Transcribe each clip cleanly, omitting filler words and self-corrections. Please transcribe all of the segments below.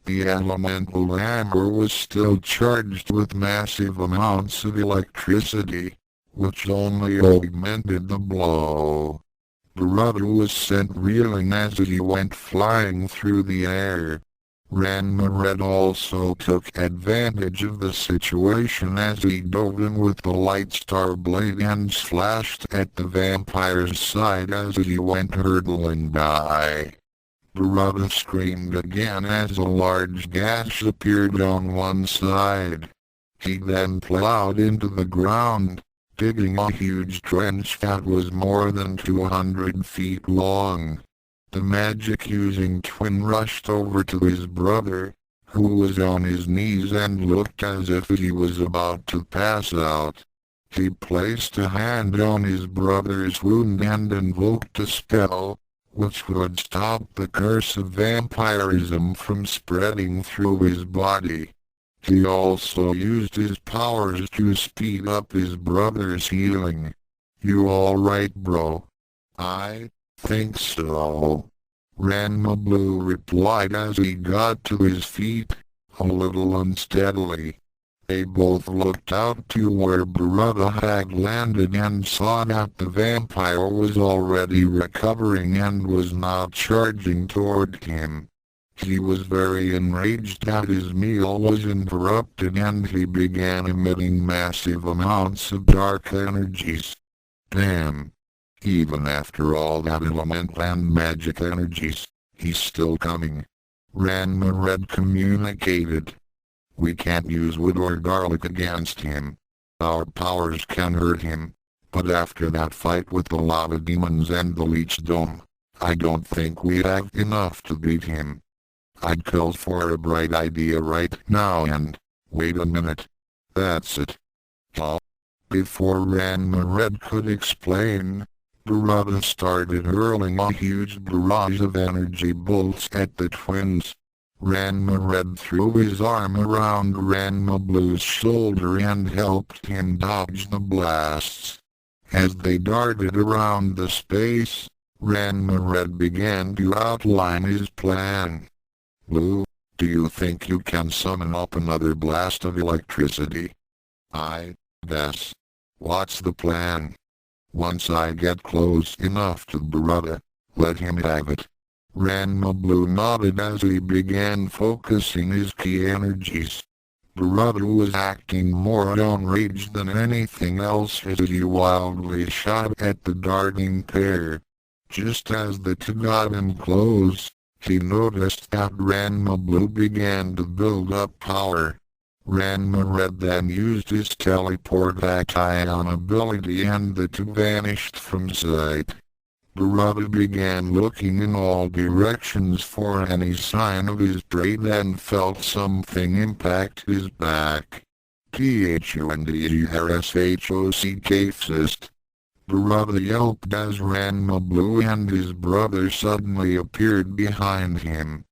The elemental hammer was still charged with massive amounts of electricity, which only augmented the blow. Brother was sent reeling as he went flying through the air. Ranma also took advantage of the situation as he dove in with the light star blade and slashed at the vampire's side as he went hurtling by. Brother screamed again as a large gash appeared on one side. He then plowed into the ground, digging a huge trench that was more than 200 feet long. The magic-using twin rushed over to his brother, who was on his knees and looked as if he was about to pass out. He placed a hand on his brother's wound and invoked a spell, which would stop the curse of vampirism from spreading through his body. He also used his powers to speed up his brother's healing. "You alright, bro?" "I think so," Ranma Blue replied as he got to his feet, a little unsteadily. They both looked out to where Brother had landed and saw that the vampire was already recovering and was now charging toward him. He was very enraged that his meal was interrupted and he began emitting massive amounts of dark energies. Damn. Even after all that elemental and magic energies, he's still coming. Ranma communicated. "We can't use wood or garlic against him. Our powers can hurt him, but after that fight with the lava demons and the leech dome, I don't think we have enough to beat him. I'd call for a bright idea right now and, wait a minute. That's it." Huh? Before Ranma could explain, Barada started hurling a huge barrage of energy bolts at the twins. Ranma threw his arm around Ranma Blue's shoulder and helped him dodge the blasts. As they darted around the space, Ranma began to outline his plan. "Blue, do you think you can summon up another blast of electricity?" "I guess. What's the plan?" "Once I get close enough to Barada, let him have it." Ranma Blue nodded as he began focusing his key energies. Barada was acting more enraged than anything else as he wildly shot at the darting pair. Just as the two got him close, he noticed that Ranma Blue began to build up power. Ranma then used his teleport action ability and the two vanished from sight. Barada began looking in all directions for any sign of his prey and felt something impact his back. THUNDERSHOCK fist. Barada yelped as Ranma Blue and his brother suddenly appeared behind him.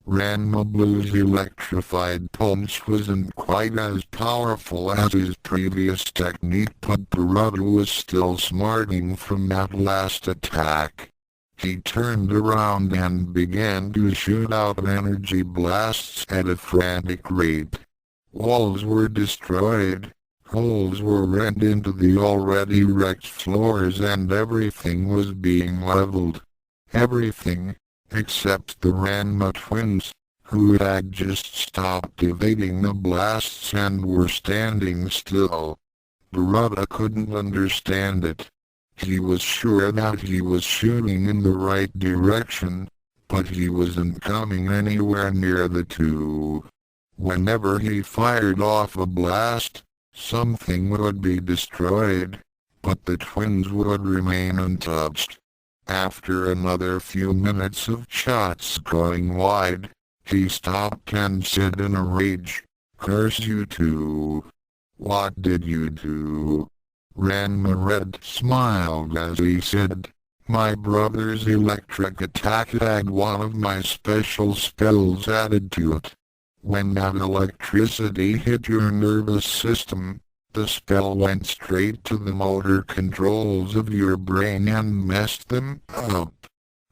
Ranma Blue's electrified punch wasn't quite as powerful as his previous technique, but Barada was still smarting from that last attack. He turned around and began to shoot out energy blasts at a frantic rate. Walls were destroyed, holes were rent into the already wrecked floors, and everything was being leveled. Everything, except the Ranma twins, who had just stopped evading the blasts and were standing still. Barada couldn't understand it. He was sure that he was shooting in the right direction, but he wasn't coming anywhere near the two. Whenever he fired off a blast, something would be destroyed, but the twins would remain untouched. After another few minutes of shots going wide, he stopped and said in a rage, "Curse you two! What did you do?" Ranma smiled as he said, "My brother's electric attack had one of my special spells added to it. When that electricity hit your nervous system, the spell went straight to the motor controls of your brain and messed them up.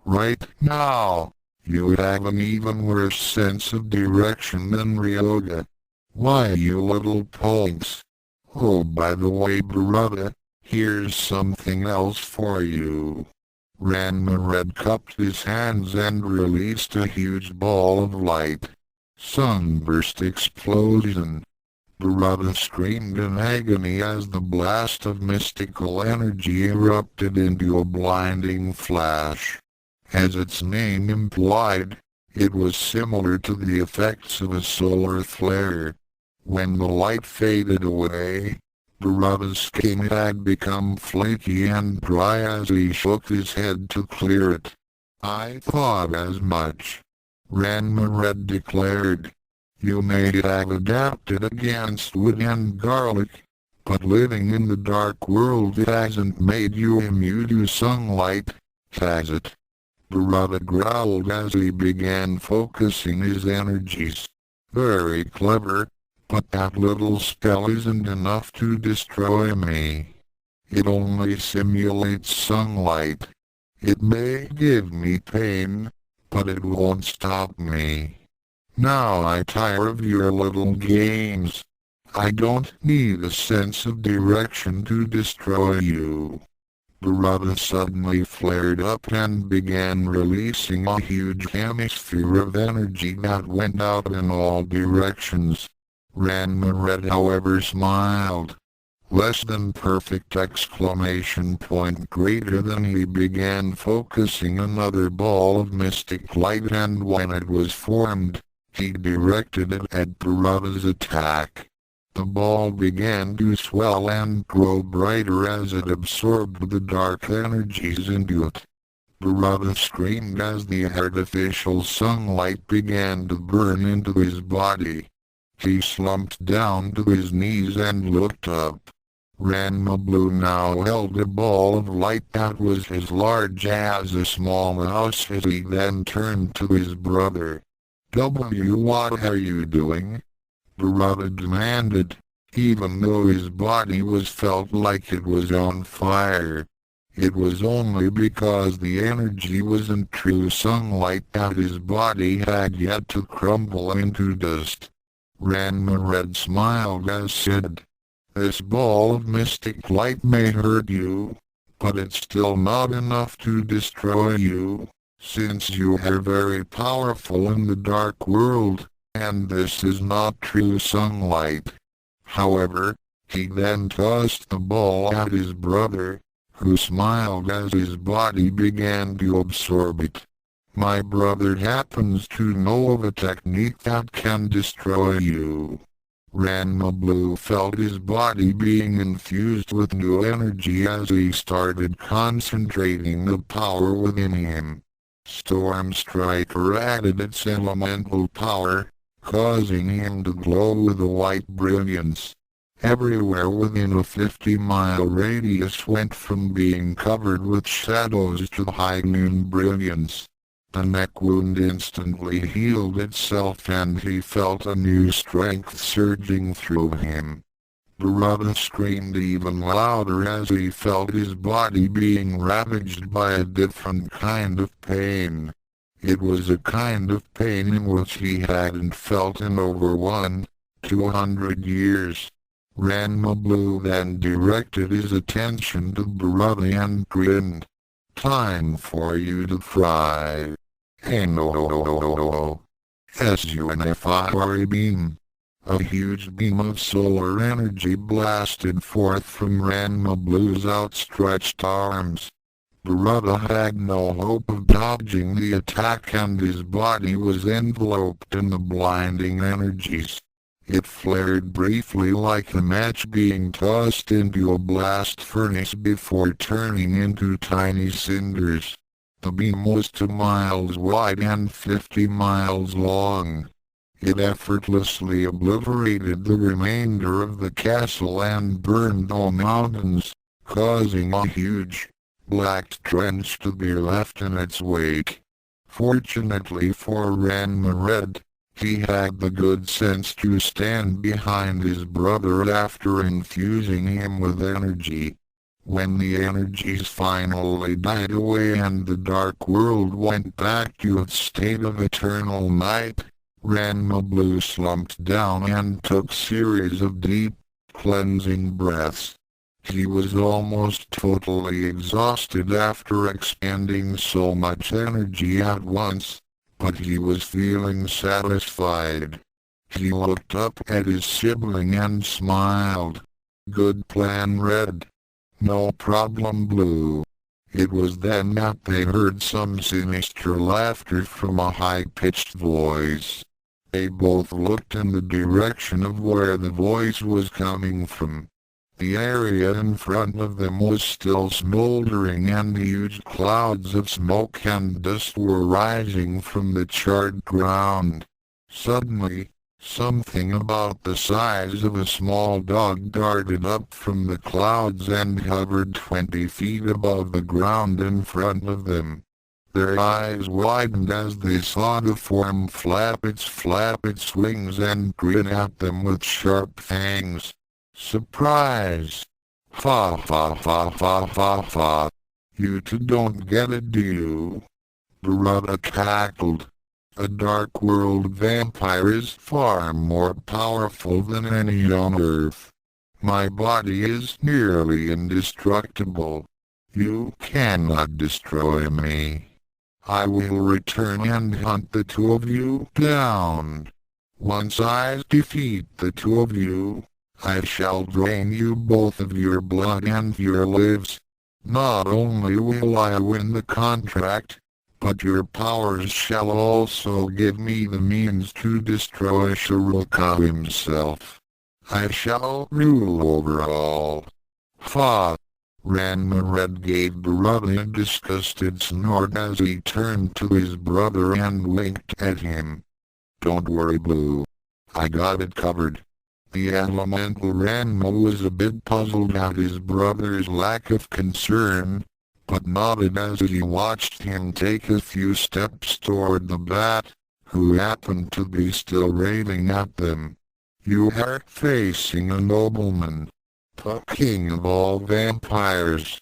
Right now, You have an even worse sense of direction than Ryoga. Why, you little punks? Oh, by the way, brother, here's something else for you. Ranma Red cupped his hands and released a huge ball of light. Sunburst explosion. Barada screamed in agony as the blast of mystical energy erupted into a blinding flash. As its name implied, it was similar to the effects of a solar flare. When the light faded away, Barada's skin had become flaky and dry as he shook his head to clear it. I thought as much. Ranma Red declared. You may have adapted against wood and garlic, but living in the dark world hasn't made you immune to sunlight, has it? Barada growled as he began focusing his energies. Very clever, but that little spell isn't enough to destroy me. It only simulates sunlight. It may give me pain, but it won't stop me. Now I tire of your little games. I don't need a sense of direction to destroy you. Barada suddenly flared up and began releasing a huge hemisphere of energy that went out in all directions. Ranma Red, however, smiled. Less than perfect exclamation point greater than he began focusing another ball of mystic light, and when it was formed, he directed it at Barada's attack. The ball began to swell and grow brighter as it absorbed the dark energies into it. Barada screamed as the artificial sunlight began to burn into his body. He slumped down to his knees and looked up. Ranma Blue now held a ball of light that was as large as a small mouse as he then turned to his brother. What are you doing? Barada demanded, even though his body felt like it was on fire. It was only because the energy wasn't true sunlight that his body had yet to crumble into dust. Ranma Red smiled as said, "This ball of mystic light may hurt you, but it's still not enough to destroy you. Since you are very powerful in the dark world, and this is not true sunlight." However, he then tossed the ball at his brother, who smiled as his body began to absorb it. My brother happens to know of a technique that can destroy you. Ranma Blue felt his body being infused with new energy as he started concentrating the power within him. Storm Striker added its elemental power, causing him to glow with a white brilliance. Everywhere within a 50-mile radius went from being covered with shadows to high noon brilliance. The neck wound instantly healed itself and he felt a new strength surging through him. Barada screamed even louder as he felt his body being ravaged by a different kind of pain. It was a kind of pain in which he hadn't felt in over 200 years. Ranma Blue then directed his attention to Barada and grinned. Time for you to fry. Hey no. SUNFIRE beam. A huge beam of solar energy blasted forth from Ranma Blue's outstretched arms. Barada had no hope of dodging the attack and his body was enveloped in the blinding energies. It flared briefly like a match being tossed into a blast furnace before turning into tiny cinders. The beam was 2 miles wide and 50 miles long. It effortlessly obliterated the remainder of the castle and burned all mountains, causing a huge, black trench to be left in its wake. Fortunately for Ranma Red, he had the good sense to stand behind his brother after infusing him with energy. When the energies finally died away and the dark world went back to its state of eternal night, Ranma Blue slumped down and took series of deep, cleansing breaths. He was almost totally exhausted after expending so much energy at once, but he was feeling satisfied. He looked up at his sibling and smiled. "Good plan, Red." "No problem, Blue." It was then that they heard some sinister laughter from a high-pitched voice. They both looked in the direction of where the voice was coming from. The area in front of them was still smoldering and huge clouds of smoke and dust were rising from the charred ground. Suddenly, something about the size of a small dog darted up from the clouds and hovered 20 feet above the ground in front of them. Their eyes widened as they saw the form flap its wings and grin at them with sharp fangs. "Surprise! Fa fa fa fa fa fa. You two don't get it, do you?" Barada cackled. "A dark world vampire is far more powerful than any on Earth. My body is nearly indestructible. You cannot destroy me. I will return and hunt the two of you down. Once I defeat the two of you, I shall drain you both of your blood and your lives. Not only will I win the contract, but your powers shall also give me the means to destroy Shiroka himself. I shall rule over all." "Fa!" Ranma Red gave Barada a disgusted snort as he turned to his brother and winked at him. "Don't worry, Blue. I got it covered." The elemental Ranma was a bit puzzled at his brother's lack of concern, but nodded as he watched him take a few steps toward the bat, who happened to be still raving at them. "You are facing a nobleman, the king of all vampires.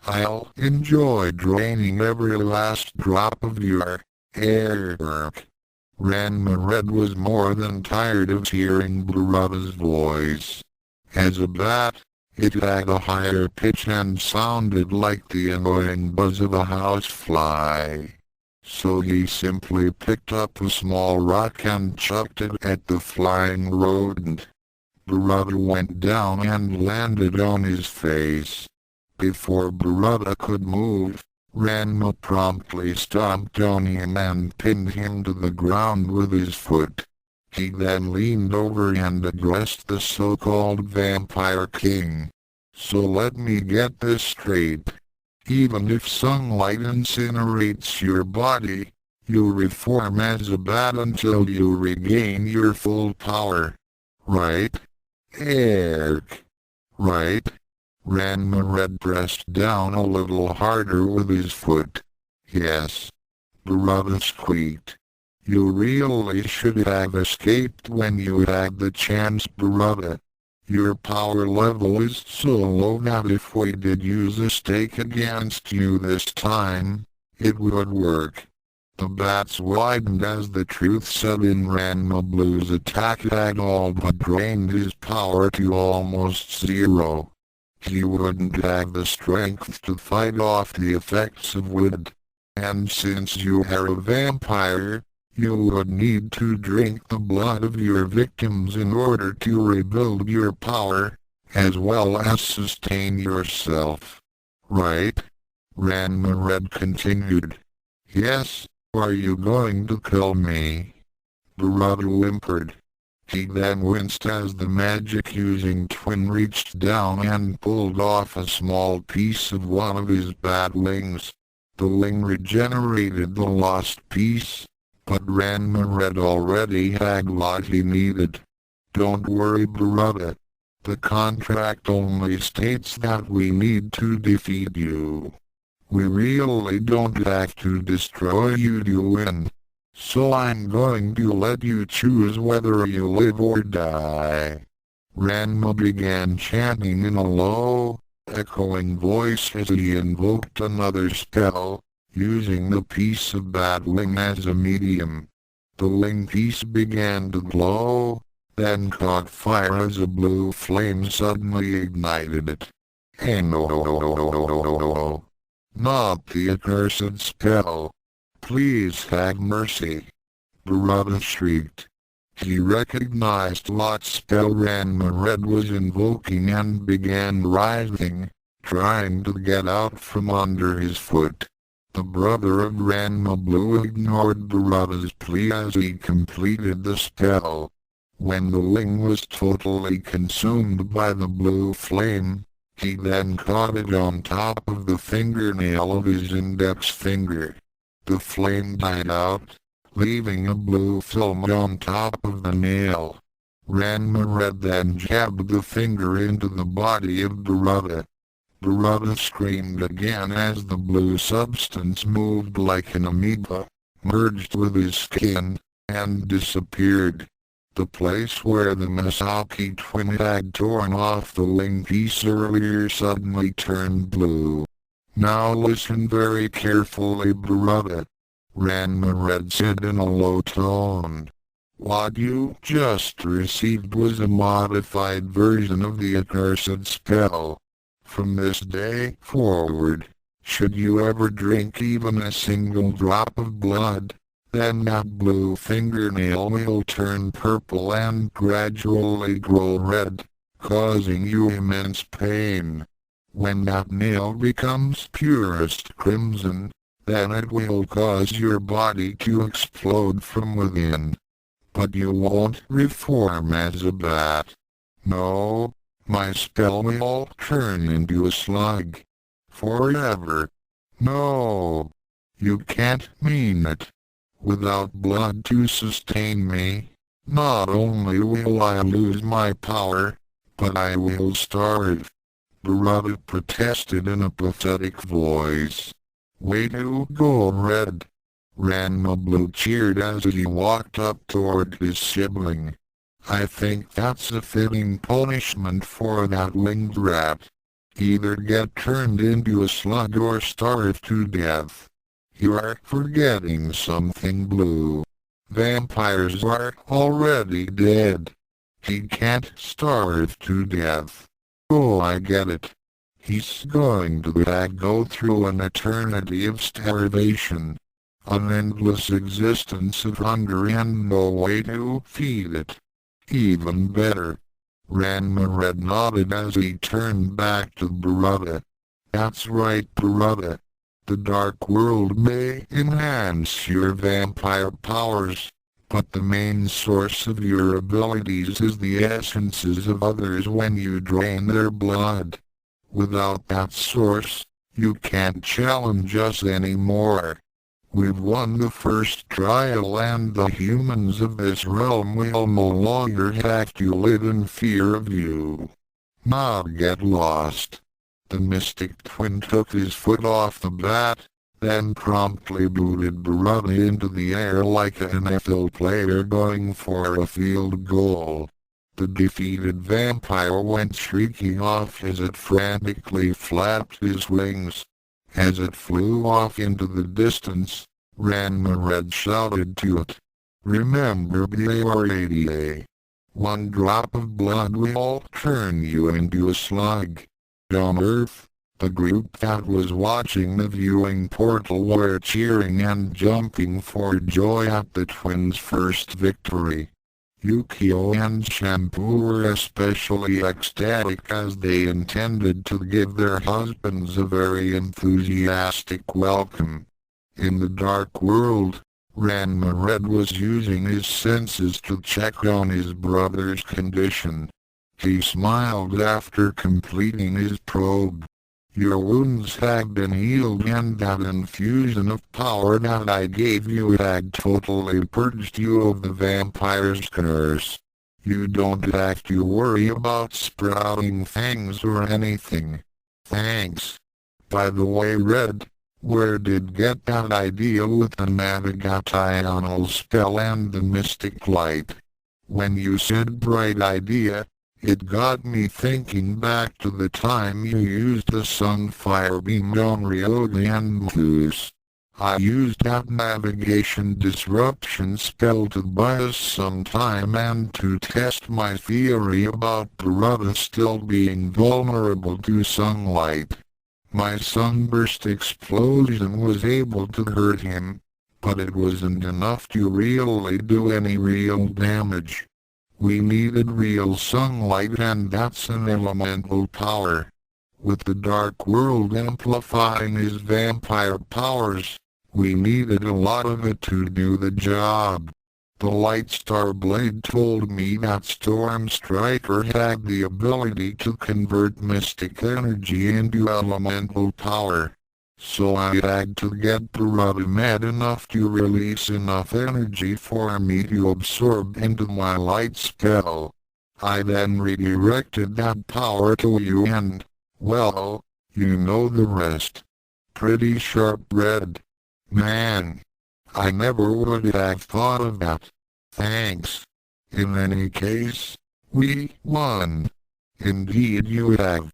I'll enjoy draining every last drop of your air." Ranma Red was more than tired of hearing Barada's voice. As a bat, it had a higher pitch and sounded like the annoying buzz of a housefly. So he simply picked up a small rock and chucked it at the flying rodent. Barada went down and landed on his face. Before Barada could move, Ranma promptly stomped on him and pinned him to the ground with his foot. He then leaned over and addressed the so-called Vampire King. "So let me get this straight. Even if sunlight incinerates your body, you'll reform as a bat until you regain your full power. Right? Erk. Right?" Ranma Red pressed down a little harder with his foot. "Yes." Barada squeaked. "You really should have escaped when you had the chance, Barada. Your power level is so low that if we did use a stake against you this time, it would work." The bats widened as the truth set in. Ranma Blue's attack had all but drained his power to almost zero. He wouldn't have the strength to fight off the effects of wood. And since you are a vampire, you would need to drink the blood of your victims in order to rebuild your power, as well as sustain yourself. Right? Ranma Red continued. "Yes, are you going to kill me?" Barada whimpered. He then winced as the magic-using twin reached down and pulled off a small piece of one of his bat wings. The wing regenerated the lost piece, but Ranma Red already had what he needed. "Don't worry, Barada. The contract only states that we need to defeat you. We really don't have to destroy you to win. So I'm going to let you choose whether you live or die." Ranma began chanting in a low, echoing voice as he invoked another spell, using the piece of battling as a medium. The ling piece began to glow, then caught fire as a blue flame suddenly ignited it. Hey no! Not the accursed spell. Please have mercy. Barada shrieked. He recognized what spell Ranma Red was invoking and began writhing, trying to get out from under his foot. The brother of Ranma Blue ignored Barada's plea as he completed the spell. When the ling was totally consumed by the blue flame, he then caught it on top of the fingernail of his index finger. The flame died out, leaving a blue film on top of the nail. Ranma Red then jabbed the finger into the body of Barada. Barada screamed again as the blue substance moved like an amoeba, merged with his skin, and disappeared. The place where the Masaki twin had torn off the ling piece earlier suddenly turned blue. Now listen very carefully, Barada. Ranma Red said in a low tone. What you just received was a modified version of the accursed spell. From this day forward, should you ever drink even a single drop of blood, then that blue fingernail will turn purple and gradually grow red, causing you immense pain. When that nail becomes purest crimson, then it will cause your body to explode from within. But you won't reform as a bat. No, my spell will turn into a slug. Forever. No, you can't mean it. Without blood to sustain me, not only will I lose my power, but I will starve. Barada protested in a pathetic voice. Way to go, Red. Ranma Blue cheered as he walked up toward his sibling. I think that's a fitting punishment for that winged rat. Either get turned into a slug or starve to death. You are forgetting something, Blue. Vampires are already dead. He can't starve to death. Oh, I get it. He's going to go through an eternity of starvation. An endless existence of hunger and no way to feed it. Even better. Ranma Red nodded as he turned back to Barada. That's right, Barada. The dark world may enhance your vampire powers, but the main source of your abilities is the essences of others when you drain their blood. Without that source, you can't challenge us anymore. We've won the first trial and the humans of this realm will no longer have to live in fear of you. Now get lost. The mystic twin took his foot off the bat, then promptly booted Barada into the air like an NFL player going for a field goal. The defeated vampire went shrieking off as it frantically flapped his wings. As it flew off into the distance, Ranma Red shouted to it. Remember Byorada. One drop of blood will turn you into a slug. On Earth, the group that was watching the viewing portal were cheering and jumping for joy at the twins' first victory. Ukyo and Shampoo were especially ecstatic as they intended to give their husbands a very enthusiastic welcome. In the dark world, Ranma Red was using his senses to check on his brother's condition. He smiled after completing his probe. Your wounds had been healed and that infusion of power that I gave you had totally purged you of the vampire's curse. You don't have to worry about sprouting fangs or anything. Thanks. By the way, Red, where did get that idea with the Navigational spell and the mystic light? When you said bright idea, It got me thinking back to the time you used the Sunfire Beam on Ryoga and Mousse. I used that navigation disruption spell to buy us some time and to test my theory about Barada still being vulnerable to sunlight. My sunburst explosion was able to hurt him, but it wasn't enough to really do any real damage. We needed real sunlight, and that's an elemental power. With the Dark World amplifying his vampire powers, we needed a lot of it to do the job. The Lightstar Blade told me that Storm Striker had the ability to convert mystic energy into elemental power. So I had to get Barada mad enough to release enough energy for me to absorb into my light spell. I then redirected that power to you and, well, you know the rest. Pretty sharp red. Man, I never would have thought of that. Thanks. In any case, we won. Indeed you have.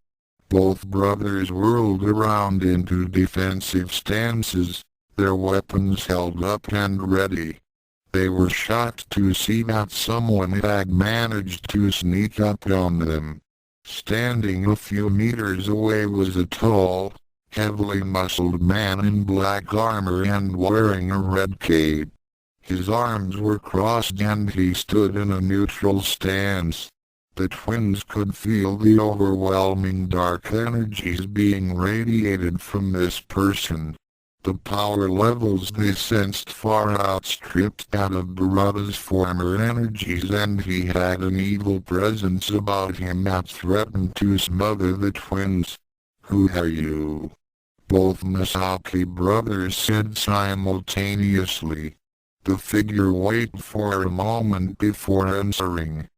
Both brothers whirled around into defensive stances, their weapons held up and ready. They were shocked to see that someone had managed to sneak up on them. Standing a few meters away was a tall, heavily muscled man in black armor and wearing a red cape. His arms were crossed and he stood in a neutral stance. The twins could feel the overwhelming dark energies being radiated from this person. The power levels they sensed far outstripped that of Barada's former energies, and he had an evil presence about him that threatened to smother the twins. "Who are you?" both Misaki brothers said simultaneously. The figure waited for a moment before answering.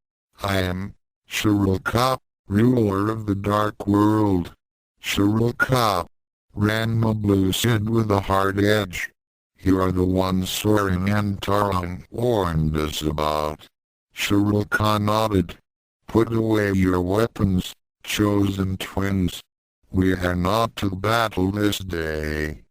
"I am Shiroka, ruler of the Dark World." "Shiroka," Ranma Blue said with a hard edge. "You are the one Soren and Taron warned us about." Shiroka nodded. "Put away your weapons, chosen twins. We are not to battle this day.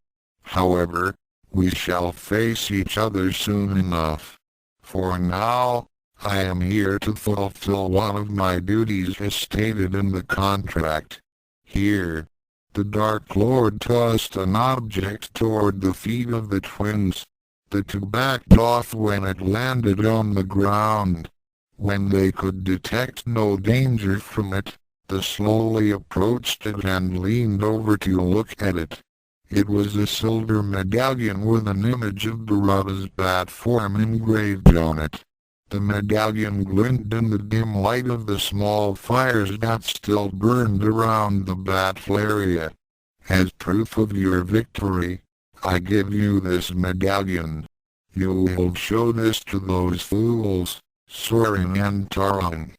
However, we shall face each other soon enough. For now, I am here to fulfill one of my duties as stated in the contract. Here." The Dark Lord tossed an object toward the feet of the twins. The two backed off when it landed on the ground. When they could detect no danger from it, they slowly approached it and leaned over to look at it. It was a silver medallion with an image of Barada's bat form engraved on it. The medallion glinted in the dim light of the small fires that still burned around the battle area. "As proof of your victory, I give you this medallion. You will show this to those fools, Soren and Taron.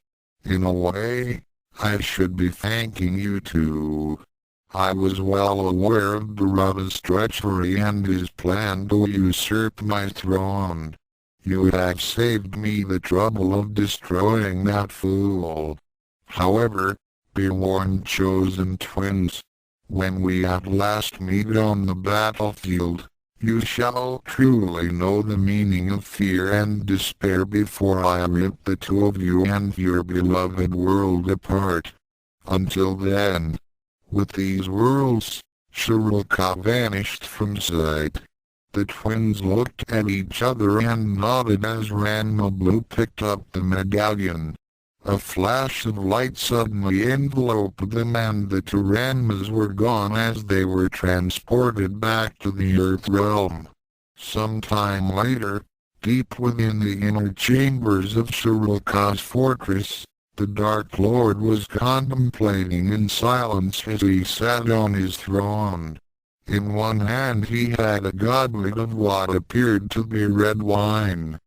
In a way, I should be thanking you too. I was well aware of Barada's treachery and his plan to usurp my throne. You have saved me the trouble of destroying that fool. However, be warned, chosen twins. When we at last meet on the battlefield, you shall truly know the meaning of fear and despair before I rip the two of you and your beloved world apart. Until then." With these words, Shiroka vanished from sight. The twins looked at each other and nodded as Ranma Blue picked up the medallion. A flash of light suddenly enveloped them and the two Ranmas were gone as they were transported back to the Earth Realm. Some time later, deep within the inner chambers of Shiroka's fortress, the Dark Lord was contemplating in silence as he sat on his throne. In one hand he had a goblet of what appeared to be red wine.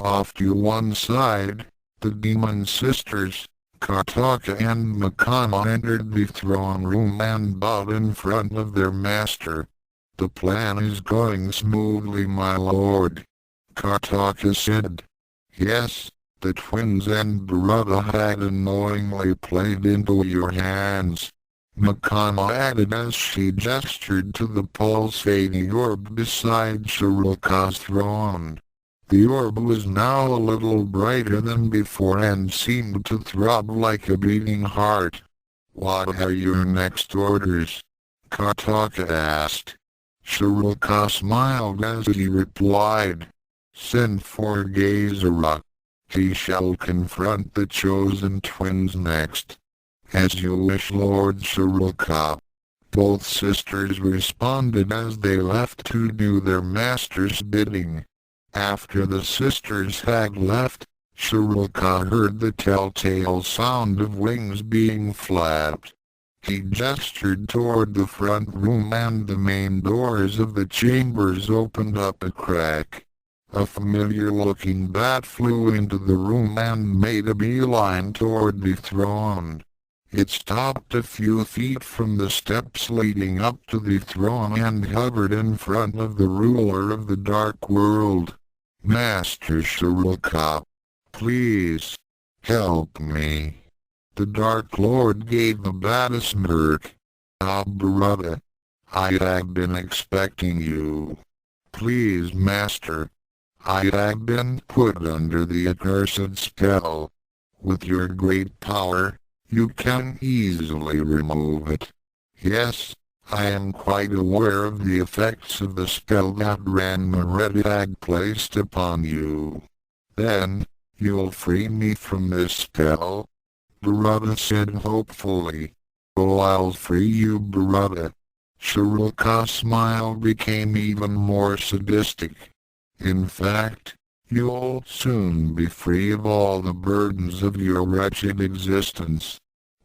Off to one side, the demon sisters, Kartaka and Makana, entered the throne room and bowed in front of their master. "The plan is going smoothly, my lord," Kartaka said. "Yes, The twins and Baruta had unknowingly played into your hands. Makana added as she gestured to the pulsating orb beside Shiroka's throne. The orb was now a little brighter than before and seemed to throb like a beating heart. "What are your next orders?" Kartaka asked. Shiroka smiled as he replied. "Send for Gezora. He shall confront the chosen twins next." "As you wish, Lord Shiroka." Both sisters responded as they left to do their master's bidding. After the sisters had left, Shiroka heard the telltale sound of wings being flapped. He gestured toward the front room and the main doors of the chambers opened up a crack. A familiar-looking bat flew into the room and made a beeline toward the throne. It stopped a few feet from the steps leading up to the throne and hovered in front of the ruler of the Dark World. "Master Shiroka, please, help me." The Dark Lord gave the bat a smirk. "Baruta, I had been expecting you." "Please, Master. I had been put under the accursed spell. With your great power, you can easily remove it." "Yes, I am quite aware of the effects of the spell that Ranma had placed upon you." "Then, you'll free me from this spell?" Baruta said hopefully. "Oh, I'll free you, Baruta." Shiroka's smile became even more sadistic. "In fact, you'll soon be free of all the burdens of your wretched existence."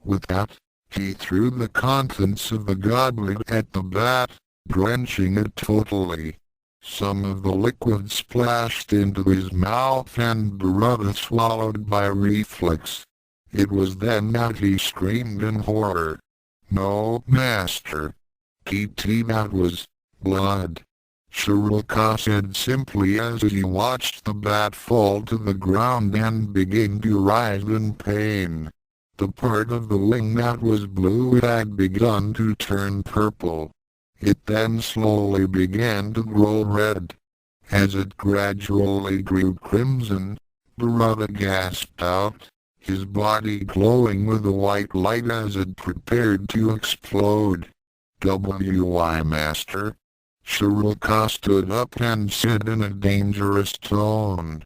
With that, he threw the contents of the goblet at the bat, drenching it totally. Some of the liquid splashed into his mouth and Baruta swallowed by reflex. It was then that he screamed in horror. "No, Master. That was blood," Shiroka said simply as he watched the bat fall to the ground and begin to writhe in pain. The part of the wing that was blue had begun to turn purple. It then slowly began to grow red. As it gradually grew crimson, Baruta gasped out, his body glowing with a white light as it prepared to explode. "Why, Master?" Shiroka stood up and said in a dangerous tone.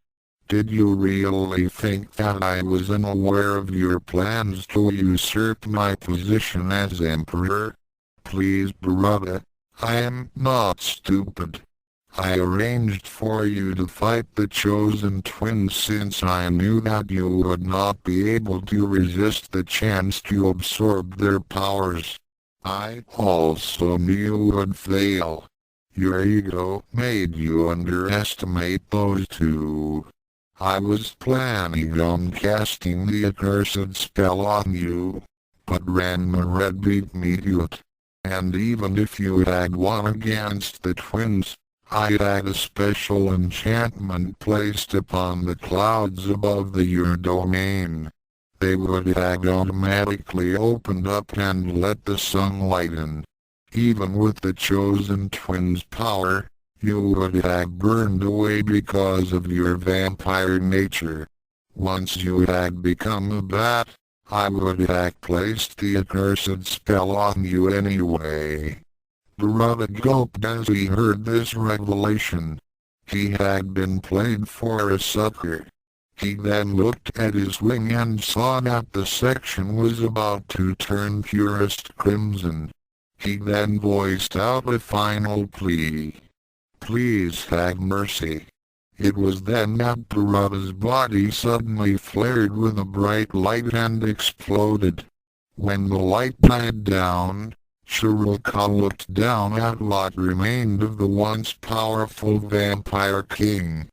"Did you really think that I was unaware of your plans to usurp my position as Emperor? Please, Baruta, I am not stupid. I arranged for you to fight the chosen twins since I knew that you would not be able to resist the chance to absorb their powers. I also knew you would fail. Your ego made you underestimate those two. I was planning on casting the accursed spell on you, but Ranma beat me to it. And even if you had won against the twins, I had a special enchantment placed upon the clouds above your domain. They would have automatically opened up and let the sunlight in. Even with the chosen twins' power, you would have burned away because of your vampire nature. Once you had become a bat, I would have placed the accursed spell on you anyway." Baruta gulped as he heard this revelation. He had been played for a sucker. He then looked at his wing and saw that the section was about to turn purest crimson. He then voiced out a final plea. "Please have mercy." It was then that Baruta's body suddenly flared with a bright light and exploded. When the light died down, Shiroka looked down at what remained of the once powerful vampire king.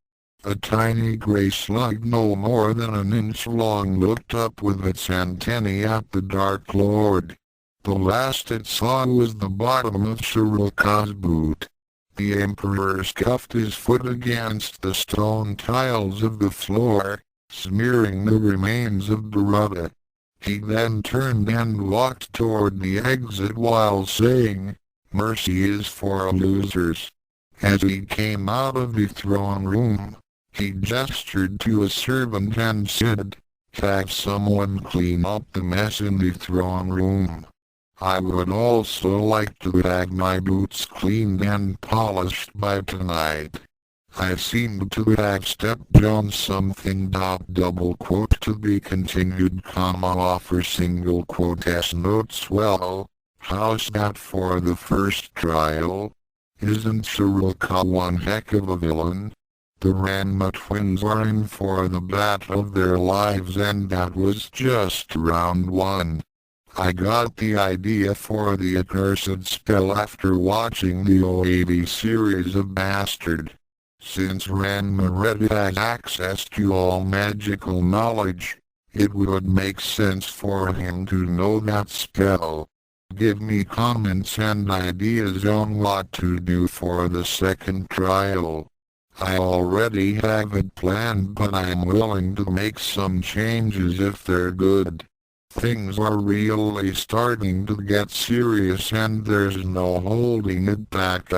A tiny gray slug no more than an inch long looked up with its antennae at the Dark Lord. The last it saw was the bottom of Shiroka's boot. The Emperor scuffed his foot against the stone tiles of the floor, smearing the remains of Garuda. He then turned and walked toward the exit while saying, "Mercy is for losers." As he came out of the throne room, he gestured to a servant and said, "Have someone clean up the mess in the throne room. I would also like to have my boots cleaned and polished by tonight. I seem to have stepped on something. Double quote to be continued, offer single quote s notes. Well, how's that for the first trial? Isn't Shiroka one heck of a villain? The Ranma twins are in for the battle of their lives, and that was just round one. I got the idea for the accursed spell after watching the OAV series of Bastard. Since Ranma Red has access to all magical knowledge, it would make sense for him to know that spell. Give me comments and ideas on what to do for the second trial. I already have it planned, but I'm willing to make some changes if they're good. Things are really starting to get serious and there's no holding it back!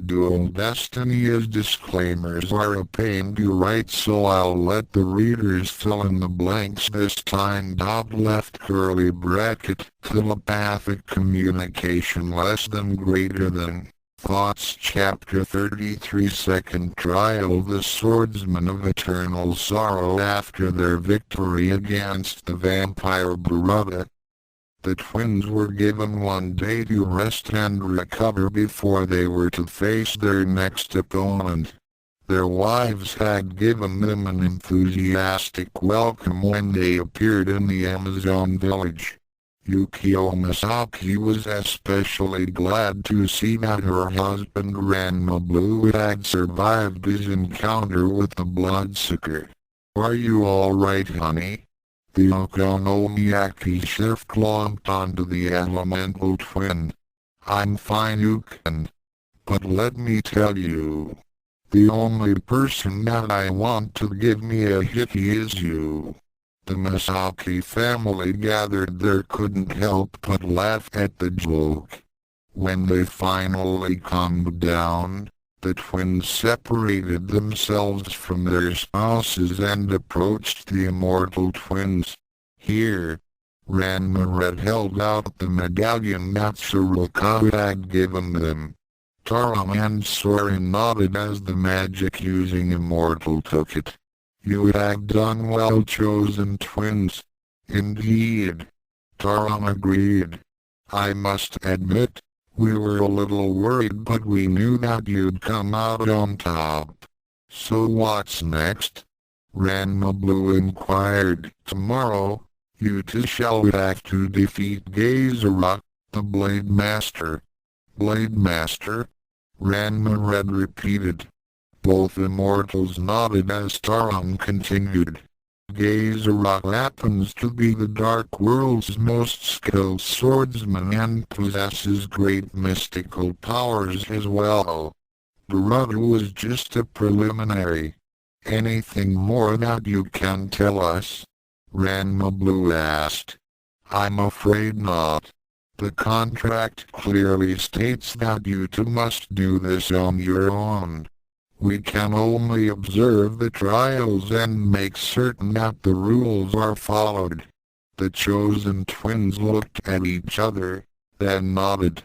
Dual Destinies disclaimers are a pain to write, so I'll let the readers fill in the blanks this time. Left curly bracket, telepathic communication less than greater than. Thoughts Chapter 33 Second Trial. The Swordsmen of Eternal Sorrow. After their victory against the vampire Garuda, the twins were given one day to rest and recover before they were to face their next opponent. Their wives had given them an enthusiastic welcome when they appeared in the Amazon village. Ukyo Misaki was especially glad to see that her husband Ranma Blue had survived his encounter with the bloodsucker. "Are you alright, honey?" The Okonomiyaki chef clomped onto the elemental twin. "I'm fine, Uken. But let me tell you, the only person that I want to give me a hickey is you." The Misaki family gathered there couldn't help but laugh at the joke. When they finally calmed down, the twins separated themselves from their spouses and approached the immortal twins. "Here." Ranma Red held out the medallion that Shiroka had given them. Taron and Soren nodded as the magic-using immortal took it. "You have done well, chosen twins." "Indeed." Taron agreed. "I must admit, we were a little worried, but we knew that you'd come out on top." "So what's next?" Ranma Blue inquired. "Tomorrow, you two shall have to defeat Gezora, the Blade Master." "Blade Master?" Ranma Red repeated. Both immortals nodded as Taron continued. "Gezora happens to be the Dark World's most skilled swordsman and possesses great mystical powers as well. Garuda was just a preliminary. Anything more that you can tell us?" Ranma Blue asked. "I'm afraid not. The contract clearly states that you two must do this on your own. We can only observe the trials and make certain that the rules are followed." The chosen twins looked at each other, then nodded.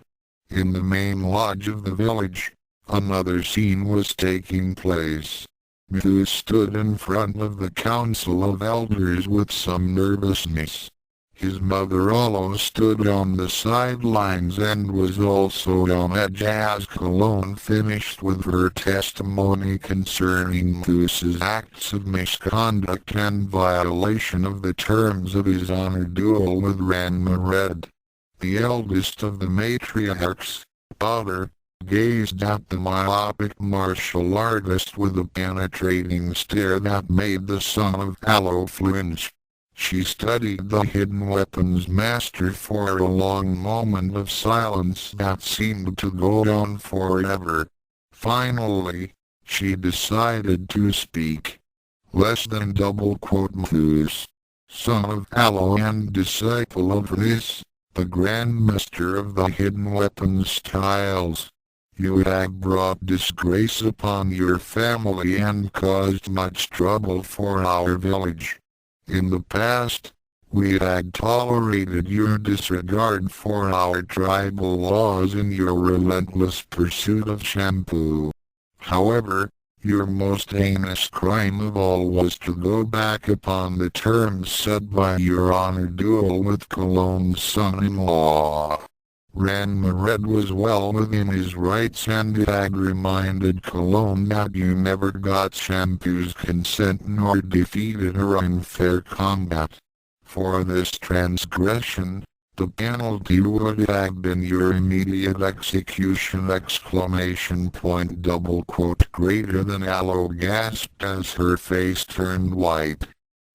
In the main lodge of the village, another scene was taking place. Mithu stood in front of the council of elders with some nervousness. His mother Olo stood on the sidelines and was also on edge as Cologne finished with her testimony concerning Mithu's acts of misconduct and violation of the terms of his honor duel with Ranma Red. The eldest of the matriarchs, Potter, gazed at the myopic martial artist with a penetrating stare that made the son of Aloe flinch. She studied the hidden weapons master for a long moment of silence that seemed to go on forever. Finally, she decided to speak. Less than double quote Mousse, son of Aloe and disciple of Rhys, the Grandmaster of the Hidden Weapons styles. You have brought disgrace upon your family and caused much trouble for our village. In the past, we had tolerated your disregard for our tribal laws and your relentless pursuit of shampoo. However, your most heinous crime of all was to go back upon the terms set by your honored duel with Cologne's son-in-law. Ranma Red was well within his rights and had reminded Cologne that you never got Shampoo's consent nor defeated her in fair combat. For this transgression, the penalty would have been your immediate execution! Double quote greater than Aloe gasped as her face turned white.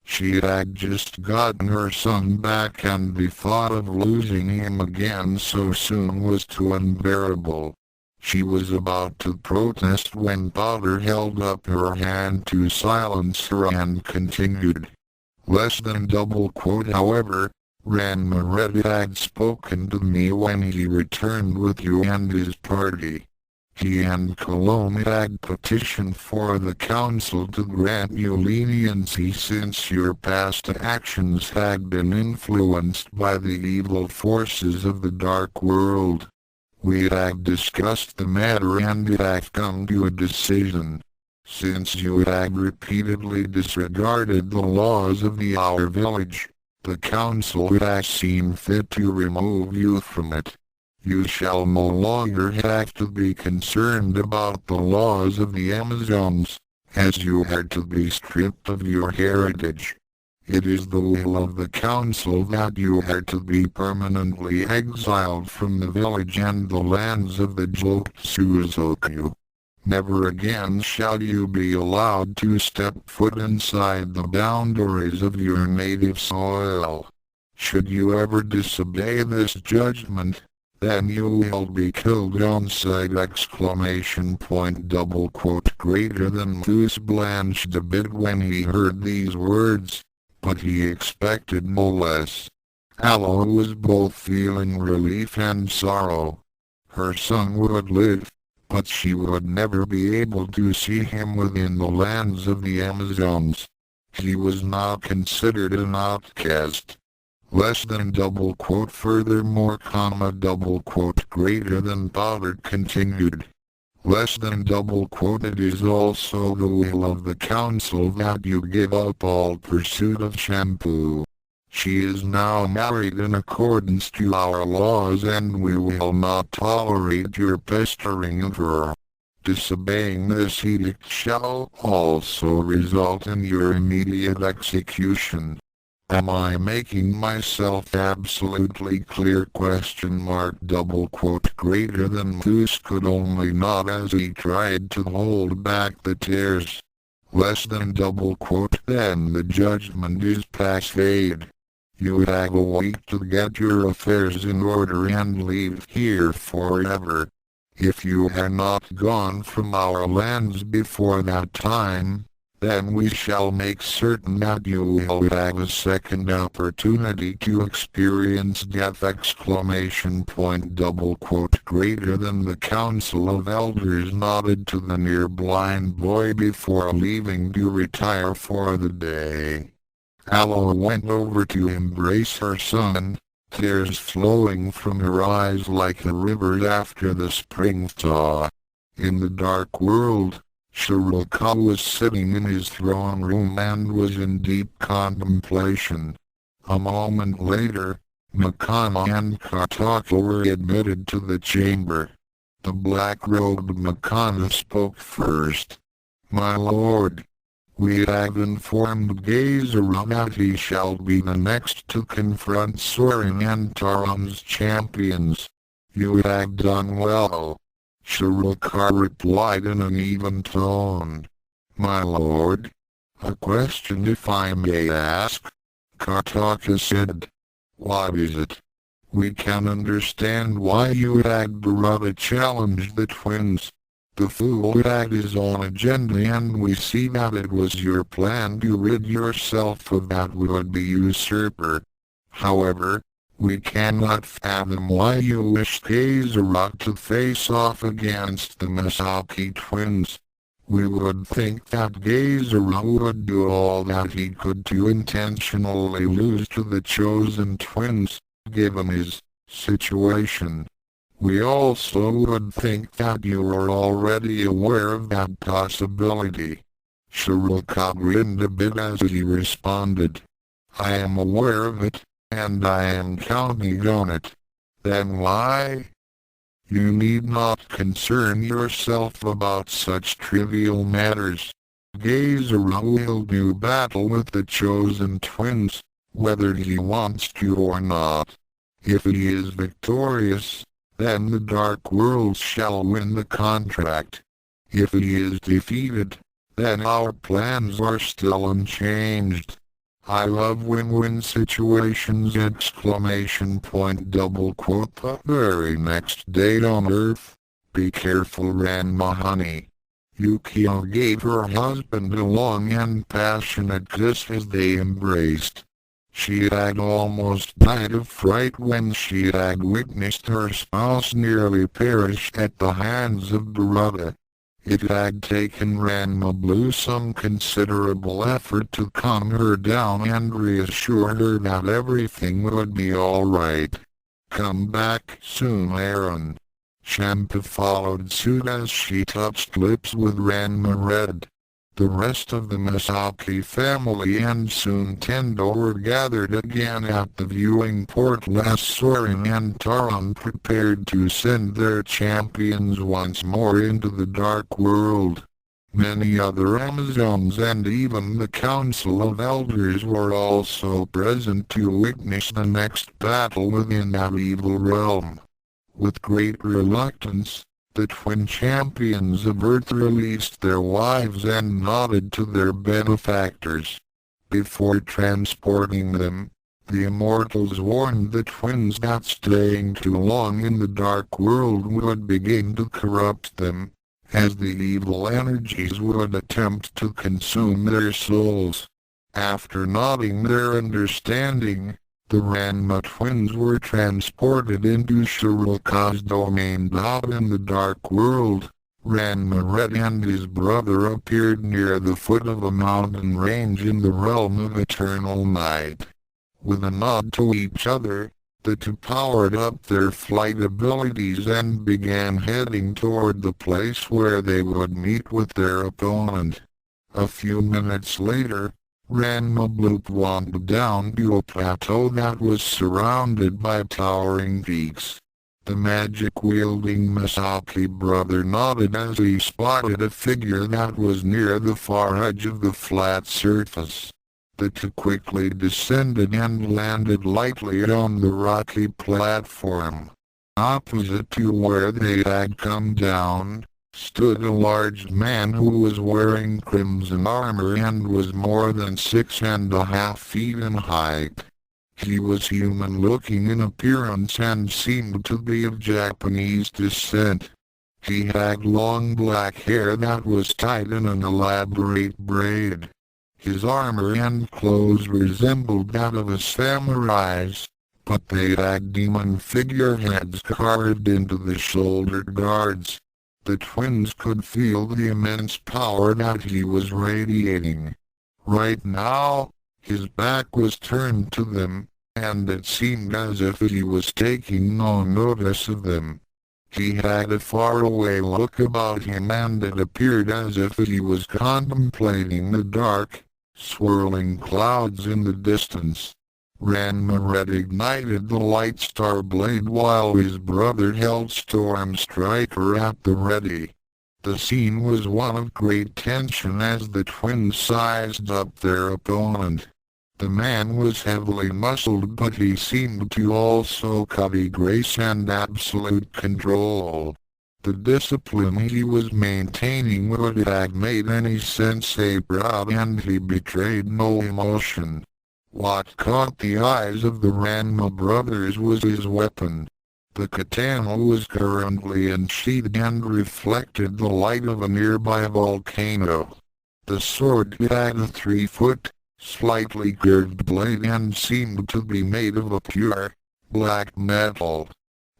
She had just gotten her son back and the thought of losing him again so soon was too unbearable. She was about to protest when Potter held up her hand to silence her and continued. Less than double quote however, Ranma Red had spoken to me when he returned with you and his party. He and Cologne had petitioned for the council to grant you leniency since your past actions had been influenced by the evil forces of the dark world. We had discussed the matter and had come to a decision. Since you had repeatedly disregarded the laws of our village, the council has seen fit to remove you from it. You shall no longer have to be concerned about the laws of the Amazons, as you are to be stripped of your heritage. It is the will of the council that you are to be permanently exiled from the village and the lands of the Tendo-Saotome. Never again shall you be allowed to step foot inside the boundaries of your native soil. Should you ever disobey this judgment, then you will be killed on sight! Double quote greater than Mousse blanched a bit when he heard these words, but he expected no less. Aloe was both feeling relief and sorrow. Her son would live, but she would never be able to see him within the lands of the Amazons. He was now considered an outcast. Less than double quote furthermore double quote greater than Potter continued. Less than double quote it is also the will of the council that you give up all pursuit of shampoo. She is now married in accordance to our laws and we will not tolerate your pestering of her. Disobeying this edict shall also result in your immediate execution. Am I making myself absolutely clear? Double quote greater than Mousse could only nod as he tried to hold back the tears. Less than double quote then the judgment is passed. You have a week to get your affairs in order and leave here forever. If you are not gone from our lands before that time, then we shall make certain that you will have a second opportunity to experience death! Double quote greater than the council of elders nodded to the near blind boy before leaving to retire for the day. Aloe went over to embrace her son, tears flowing from her eyes like the rivers after the spring thaw. In the dark world, Shiroka was sitting in his throne room and was in deep contemplation. A moment later, Makana and Kataka were admitted to the chamber. The black-robed Makana spoke first. My lord, we have informed Gezora that he shall be the next to confront Soren and Taron's champions. You have done well. Shiroka replied in an even tone. My lord? A question if I may ask? Kataka said. What is it? We can understand why you had Barada challenge the twins. The fool had his own agenda, and we see that it was your plan to rid yourself of that would-be usurper. However, we cannot fathom why you wish Gezora to face off against the Misaki twins. We would think that Gezora would do all that he could to intentionally lose to the chosen twins, given his situation. We also would think that you are already aware of that possibility. Shiroka grinned a bit as he responded. I am aware of it, and I am counting on it. Then why? You need not concern yourself about such trivial matters. Gezora will do battle with the chosen twins, whether he wants to or not. If he is victorious, then the Dark World shall win the contract. If he is defeated, then our plans are still unchanged. I love win-win situations! ! The very next day on Earth. Be careful, Ranma honey. Ukyo gave her husband a long and passionate kiss as they embraced. She had almost died of fright when she had witnessed her spouse nearly perish at the hands of Baruta. It had taken Ranma Blue some considerable effort to calm her down and reassure her that everything would be alright. Come back soon, Aaron. Shampoo followed suit as she touched lips with Ranma Red. The rest of the Misaki family and soon Tendo were gathered again at the viewing portal as Soren and Taron prepared to send their champions once more into the Dark World. Many other Amazons and even the Council of Elders were also present to witness the next battle within that evil realm. With great reluctance, the twin champions of Earth released their wives and nodded to their benefactors. Before transporting them, the immortals warned the twins that staying too long in the Dark World would begin to corrupt them, as the evil energies would attempt to consume their souls. After nodding their understanding, the Ranma twins were transported into Shiroka's domain in the Dark World. Ranma Red and his brother appeared near the foot of a mountain range in the realm of eternal night. With a nod to each other, the two powered up their flight abilities and began heading toward the place where they would meet with their opponent. A few minutes later, Ranma Blue wandered down to a plateau that was surrounded by towering peaks. The magic-wielding Misaki brother nodded as he spotted a figure that was near the far edge of the flat surface. The two quickly descended and landed lightly on the rocky platform. Opposite to where they had come down, stood a large man who was wearing crimson armor and was more than 6.5 feet in height. He was human-looking in appearance and seemed to be of Japanese descent. He had long black hair that was tied in an elaborate braid. His armor and clothes resembled that of a samurai's, but they had demon figureheads carved into the shoulder guards. The twins could feel the immense power that he was radiating. Right now, his back was turned to them, and it seemed as if he was taking no notice of them. He had a faraway look about him, and it appeared as if he was contemplating the dark, swirling clouds in the distance. Ranma Red ignited the light star blade while his brother held Storm Striker at the ready. The scene was one of great tension as the twins sized up their opponent. The man was heavily muscled, but he seemed to also carry grace and absolute control. The discipline he was maintaining would have made any sensei proud, and he betrayed no emotion. What caught the eyes of the Ranma brothers was his weapon. The katana was currently unsheathed and reflected the light of a nearby volcano. The sword had a 3-foot, slightly curved blade and seemed to be made of a pure, black metal.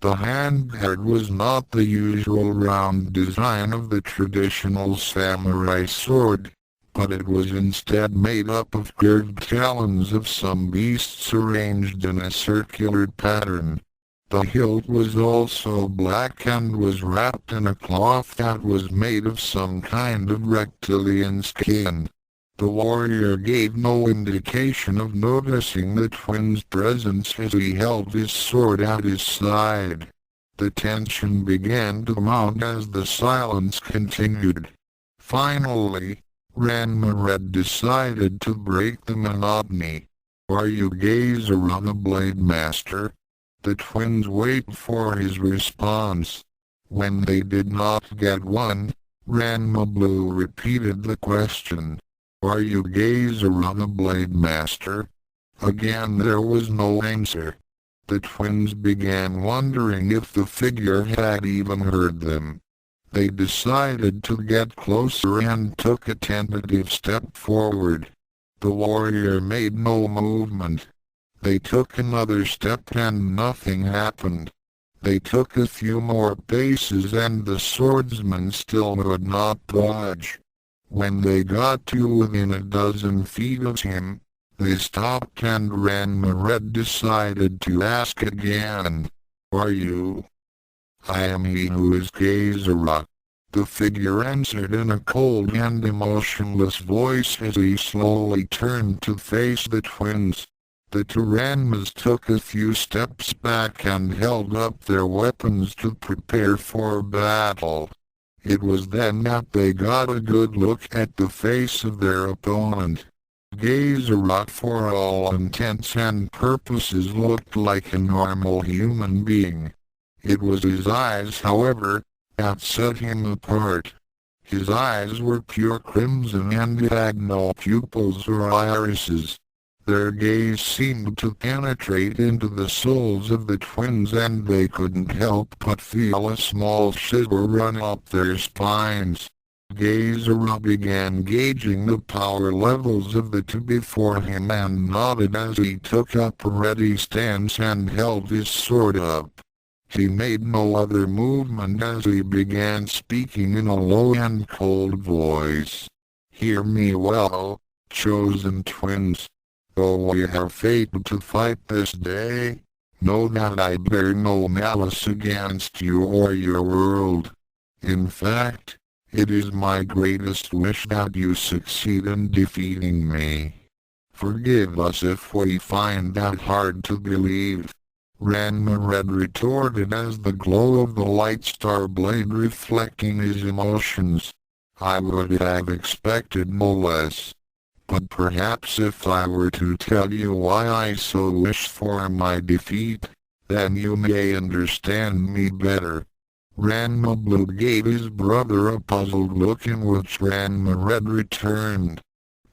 The handguard was not the usual round design of the traditional samurai sword, but it was instead made up of curved talons of some beasts arranged in a circular pattern. The hilt was also black and was wrapped in a cloth that was made of some kind of reptilian skin. The warrior gave no indication of noticing the twins' presence as he held his sword at his side. The tension began to mount as the silence continued. Finally, Ranma decided to break the monotony. "Are you Gezora the Blade Master?" The twins waited for his response. When they did not get one, Ranma repeated the question. "Are you Gezora the Blade Master?" Again there was no answer. The twins began wondering if the figure had even heard them. They decided to get closer and took a tentative step forward. The warrior made no movement. They took another step and nothing happened. They took a few more paces and the swordsman still would not budge. When they got to within a dozen feet of him, they stopped and Ranma decided to ask again. "Are you?" "I am he who is Gezora," the figure answered in a cold and emotionless voice as he slowly turned to face the twins. The two Ranmas took a few steps back and held up their weapons to prepare for battle. It was then that they got a good look at the face of their opponent. Gezora for all intents and purposes looked like a normal human being. It was his eyes, however, that set him apart. His eyes were pure crimson and had no pupils or irises. Their gaze seemed to penetrate into the souls of the twins and they couldn't help but feel a small shiver run up their spines. Gezora began gauging the power levels of the two before him and nodded as he took up a ready stance and held his sword up. He made no other movement as he began speaking in a low and cold voice. "Hear me well, chosen twins. Though we are fated to fight this day, know that I bear no malice against you or your world. In fact, it is my greatest wish that you succeed in defeating me. Forgive us if we find that hard to believe." Ranma retorted as the glow of the light star blade reflecting his emotions. "I would have expected no less. But perhaps if I were to tell you why I so wish for my defeat, then you may understand me better." Ranma gave his brother a puzzled look in which Ranma returned.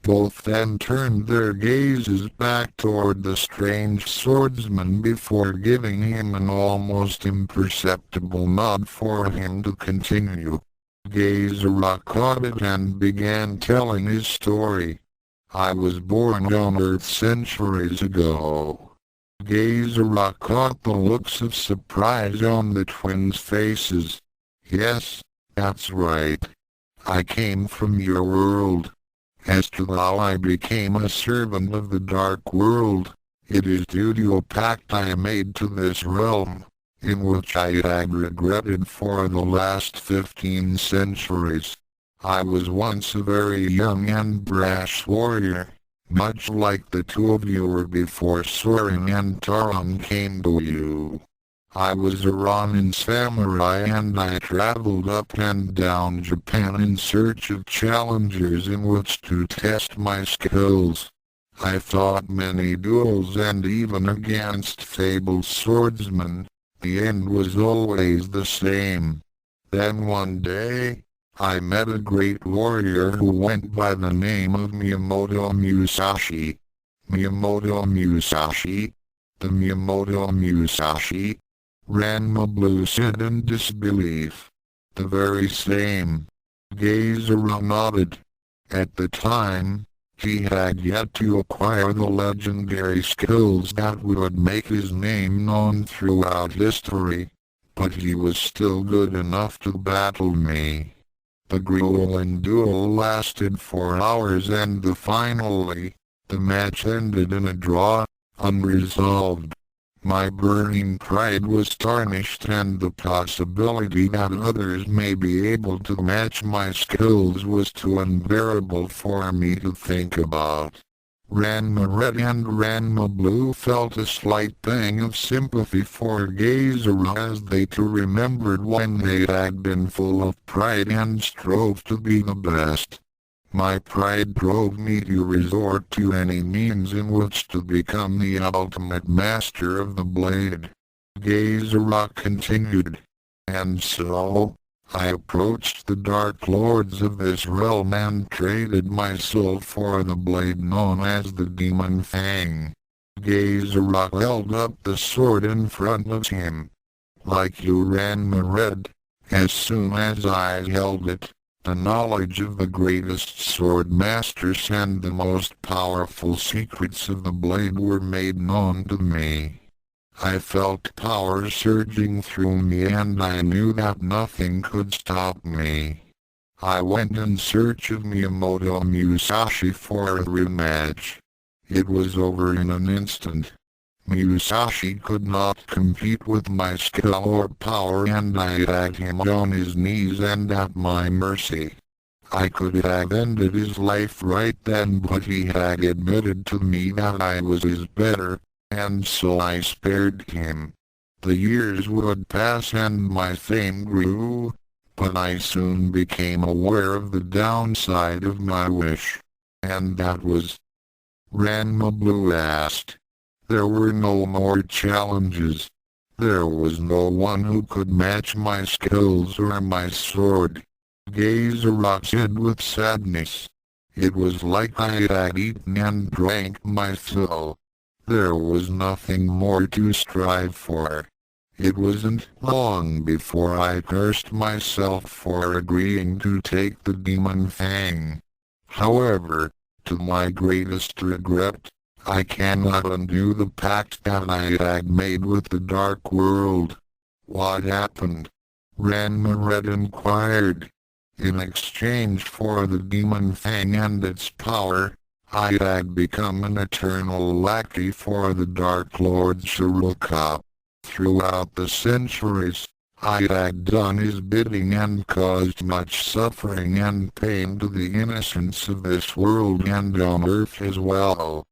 Both then turned their gazes back toward the strange swordsman before giving him an almost imperceptible nod for him to continue. Gezora caught it and began telling his story. "I was born on Earth centuries ago." Gezora caught the looks of surprise on the twins' faces. "Yes, that's right. I came from your world. As to how I became a servant of the Dark World, it is due to a pact I made to this realm, in which I had regretted for the last 15 centuries. I was once a very young and brash warrior, much like the two of you were before Soren and Taron came to you. I was a Ronin samurai and I traveled up and down Japan in search of challengers in which to test my skills. I fought many duels and even against fabled swordsmen. The end was always the same. Then one day, I met a great warrior who went by the name of Miyamoto Musashi. Miyamoto Musashi? The Miyamoto Musashi? Ranma Blue said in disbelief. The very same. Gezora nodded. At the time, he had yet to acquire the legendary skills that would make his name known throughout history, but he was still good enough to battle me. The grueling duel lasted 4 hours and finally, the match ended in a draw, unresolved. My burning pride was tarnished and the possibility that others may be able to match my skills was too unbearable for me to think about. Ranma Red and Ranma Blue felt a slight pang of sympathy for Gezora as they too remembered when they had been full of pride and strove to be the best. My pride drove me to resort to any means in which to become the ultimate master of the blade. Gezora continued. And so, I approached the Dark Lords of this realm and traded my soul for the blade known as the Demon Fang. Gezora held up the sword in front of him. Like you, Ranma Red, as soon as I held it, the knowledge of the greatest sword masters and the most powerful secrets of the blade were made known to me. I felt power surging through me and I knew that nothing could stop me. I went in search of Miyamoto Musashi for a rematch. It was over in an instant. Musashi could not compete with my skill or power and I had him on his knees and at my mercy. I could have ended his life right then but he had admitted to me that I was his better, and so I spared him. The years would pass and my fame grew, but I soon became aware of the downside of my wish. And that was? Ranma Blue asked. There were no more challenges. There was no one who could match my skills or my sword. Gezora said with sadness. It was like I had eaten and drank my fill. There was nothing more to strive for. It wasn't long before I cursed myself for agreeing to take the Demon Fang. However, to my greatest regret, I cannot undo the pact that I had made with the Dark World. What happened? Ranma Red inquired. In exchange for the Demon Fang and its power, I had become an eternal lackey for the Dark Lord Shiroka. Throughout the centuries, I had done his bidding and caused much suffering and pain to the innocents of this world and on Earth as well.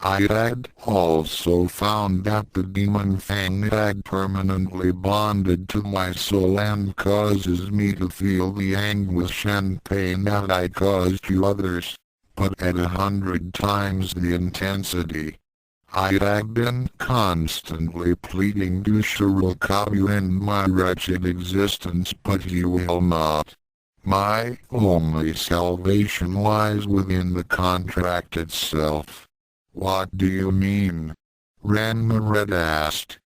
I had also found that the Demon Fang had permanently bonded to my soul and causes me to feel the anguish and pain that I caused to others, but at 100 times the intensity. I had been constantly pleading to Shiroka to end my wretched existence, but he will not. My only salvation lies within the contract itself. What do you mean? Ranma Red asked.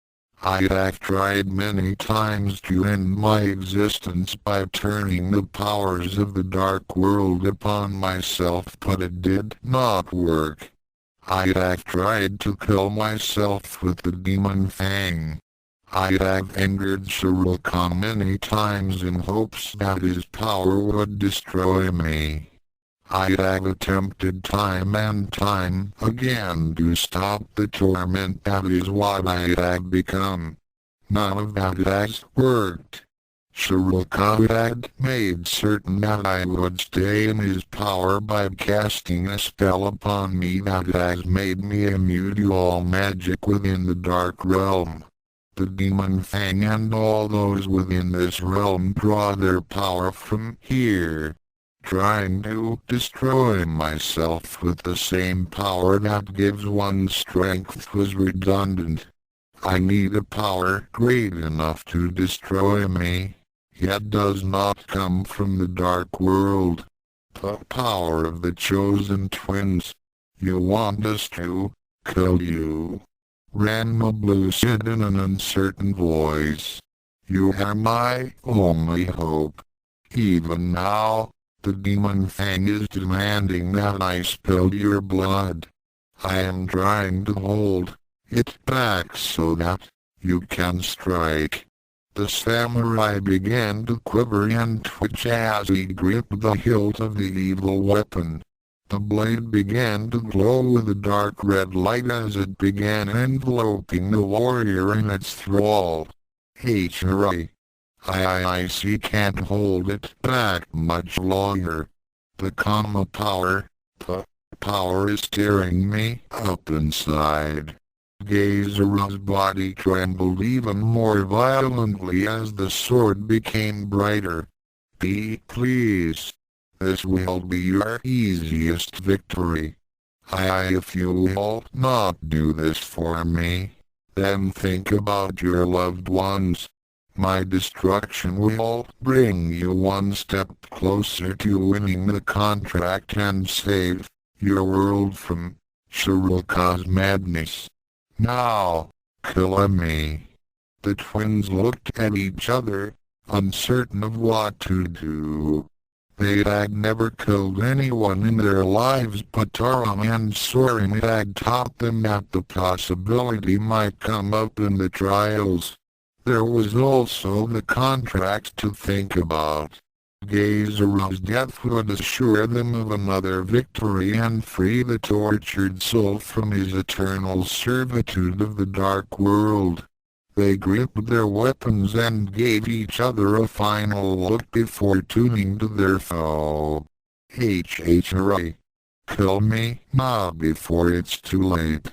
I have tried many times to end my existence by turning the powers of the Dark World upon myself, but it did not work. I have tried to kill myself with the Demon Fang. I have angered Shiroka many times in hopes that his power would destroy me. I have attempted time and time again to stop the torment that is what I have become. None of that has worked. Shiroka had made certain that I would stay in his power by casting a spell upon me that has made me immune to all magic within the Dark Realm. The Demon Fang and all those within this realm draw their power from here. Trying to destroy myself with the same power that gives one strength was redundant. I need a power great enough to destroy me, yet does not come from the Dark World. The power of the Chosen Twins. You want us to kill you. Ranma Blue said in an uncertain voice. You are my only hope. Even now, the demon Fang is demanding that I spill your blood. I am trying to hold it back so that you can strike. The samurai began to quiver and twitch as he gripped the hilt of the evil weapon. The blade began to glow with a dark red light as it began enveloping the warrior in its thrall. Hurry! I see can't hold it back much longer. The Kama power, power is tearing me up inside. Gezura's body trembled even more violently as the sword became brighter. Please. This will be your easiest victory. If you will not do this for me, then think about your loved ones. My destruction will bring you one step closer to winning the contract and save your world from Shiroka's madness. Now, kill me. The twins looked at each other, uncertain of what to do. They had never killed anyone in their lives, but Taron and Soren had taught them that the possibility might come up in the trials. There was also the contract to think about. Gezura's death would assure them of another victory and free the tortured soul from his eternal servitude of the dark world. They gripped their weapons and gave each other a final look before tuning to their foe. Hurry! Kill me now before it's too late.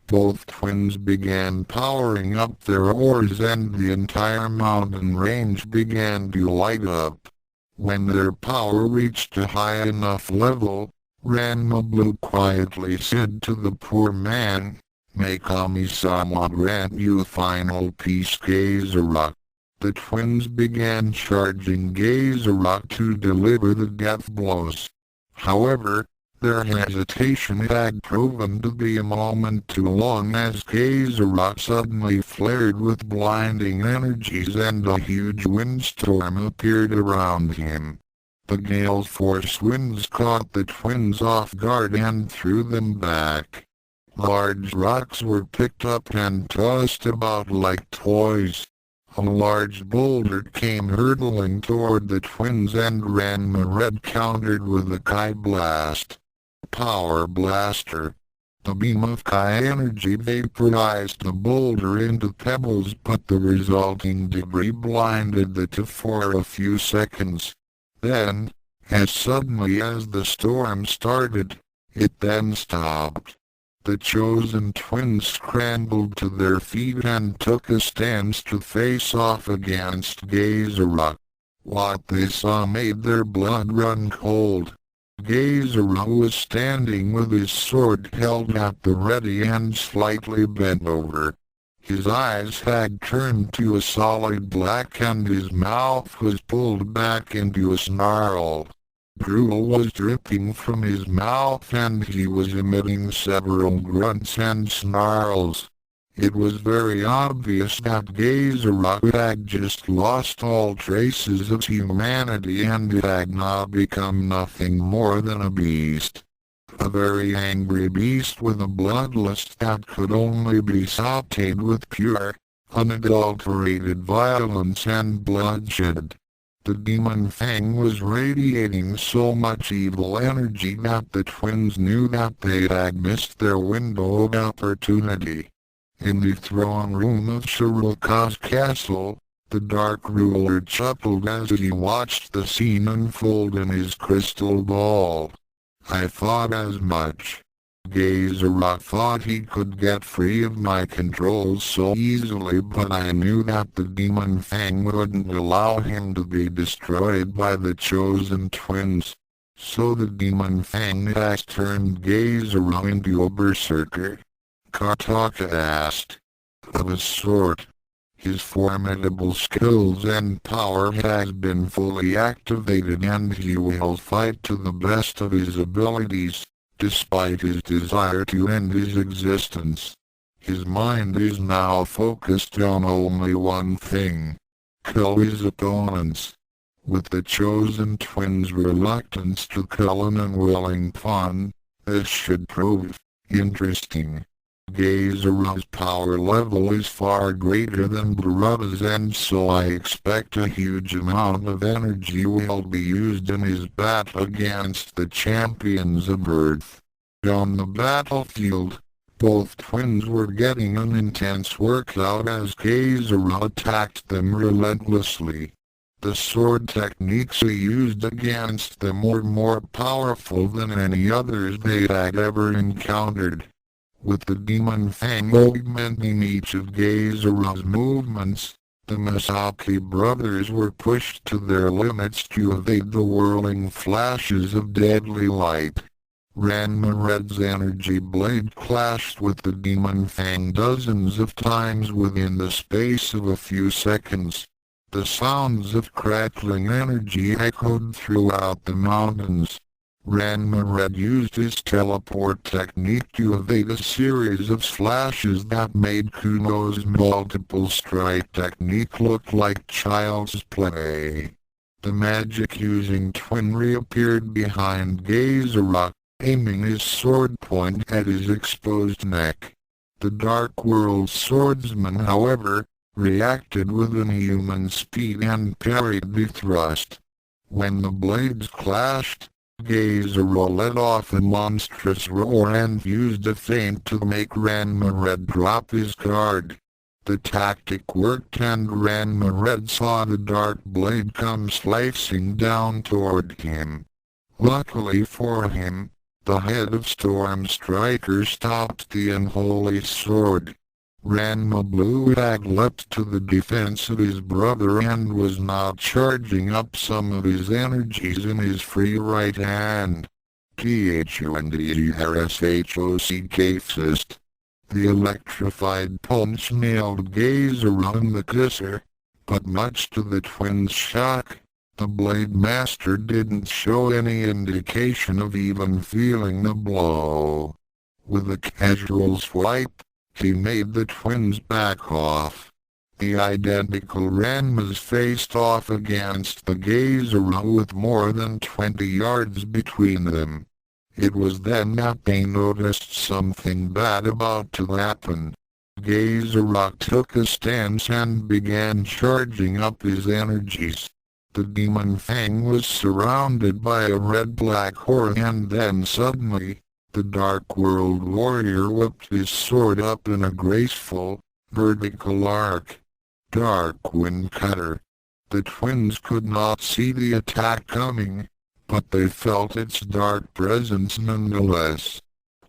Both twins began powering up their oars and the entire mountain range began to light up. When their power reached a high enough level, Ranma Blue quietly said to the poor man, "May Kami-sama grant you final peace, Gezura." The twins began charging Gezura to deliver the death blows. However, their hesitation had proven to be a moment too long as Gezura suddenly flared with blinding energies and a huge windstorm appeared around him. The gale force winds caught the twins off guard and threw them back. Large rocks were picked up and tossed about like toys. A large boulder came hurtling toward the twins and Ranma Red countered with a Kai Blast. Power Blaster. The beam of Kai energy vaporized the boulder into pebbles, but the resulting debris blinded the two for a few seconds. Then, as suddenly as the storm started, it then stopped. The chosen twins scrambled to their feet and took a stance to face off against Gezura. What they saw made their blood run cold. Gezura was standing with his sword held at the ready and slightly bent over. His eyes had turned to a solid black and his mouth was pulled back into a snarl. Drool was dripping from his mouth and he was emitting several grunts and snarls. It was very obvious that Gezura had just lost all traces of humanity and had now become nothing more than a beast. A very angry beast with a bloodlust that could only be sautéed with pure, unadulterated violence and bloodshed. The demon Fang was radiating so much evil energy that the twins knew that they had missed their window of opportunity. In the throne room of Shiroka's castle, the Dark Ruler chuckled as he watched the scene unfold in his crystal ball. I thought as much. Gezura thought he could get free of my control so easily, but I knew that the demon Fang wouldn't allow him to be destroyed by the chosen twins. So the demon Fang has turned Gezura into a berserker? Kartaka asked. Of a sort. His formidable skills and power has been fully activated and he will fight to the best of his abilities, despite his desire to end his existence. His mind is now focused on only one thing: kill his opponents. With the chosen twins' reluctance to kill an unwilling pawn, this should prove interesting. Gezura's power level is far greater than Barada's, and so I expect a huge amount of energy will be used in his battle against the champions of Earth. On the battlefield, both twins were getting an intense workout as Gezura attacked them relentlessly. The sword techniques he used against them were more powerful than any others they had ever encountered. With the demon fang augmenting each of Gezura's movements, the Misaki brothers were pushed to their limits to evade the whirling flashes of deadly light. Ranma Red's energy blade clashed with the demon fang dozens of times within the space of a few seconds. The sounds of crackling energy echoed throughout the mountains. Ranma Red used his teleport technique to evade a series of slashes that made Kuno's multiple strike technique look like child's play. The magic-using twin reappeared behind Gezura, aiming his sword point at his exposed neck. The Dark World swordsman, however, reacted with inhuman speed and parried the thrust. When the blades clashed, Gezura let off a monstrous roar and used a feint to make Ranma Red drop his guard. The tactic worked, and Ranma Red saw the dark blade come slicing down toward him. Luckily for him, the head of Storm Striker stopped the unholy sword. Ranma Blue had leapt to the defense of his brother and was now charging up some of his energies in his free right hand. THUNDERSHOCK fist. The electrified punch nailed Gezura in the kisser, but much to the twins' shock, the Blade Master didn't show any indication of even feeling the blow. With a casual swipe, he made the twins back off. The identical Ranmas faced off against the Gezura with more than 20 yards between them. It was then that they noticed something bad about to happen. Gezura took a stance and began charging up his energies. The demon fang was surrounded by a red-black horde, and then suddenly, the Dark World warrior whipped his sword up in a graceful, vertical arc. Dark Wind Cutter. The twins could not see the attack coming, but they felt its dark presence nonetheless.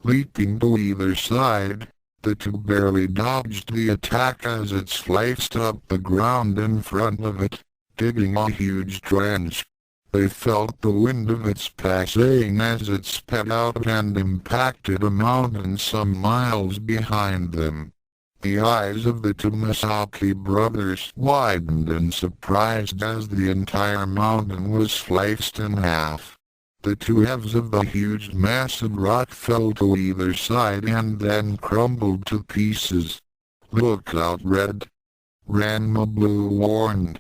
Leaping to either side, the two barely dodged the attack as it sliced up the ground in front of it, digging a huge trench. They felt the wind of its passing as it sped out and impacted a mountain some miles behind them. The eyes of the two Misaki brothers widened in surprise as the entire mountain was sliced in half. The two halves of the huge mass of rock fell to either side and then crumbled to pieces. "Look out, Red!" Ranma Blue warned.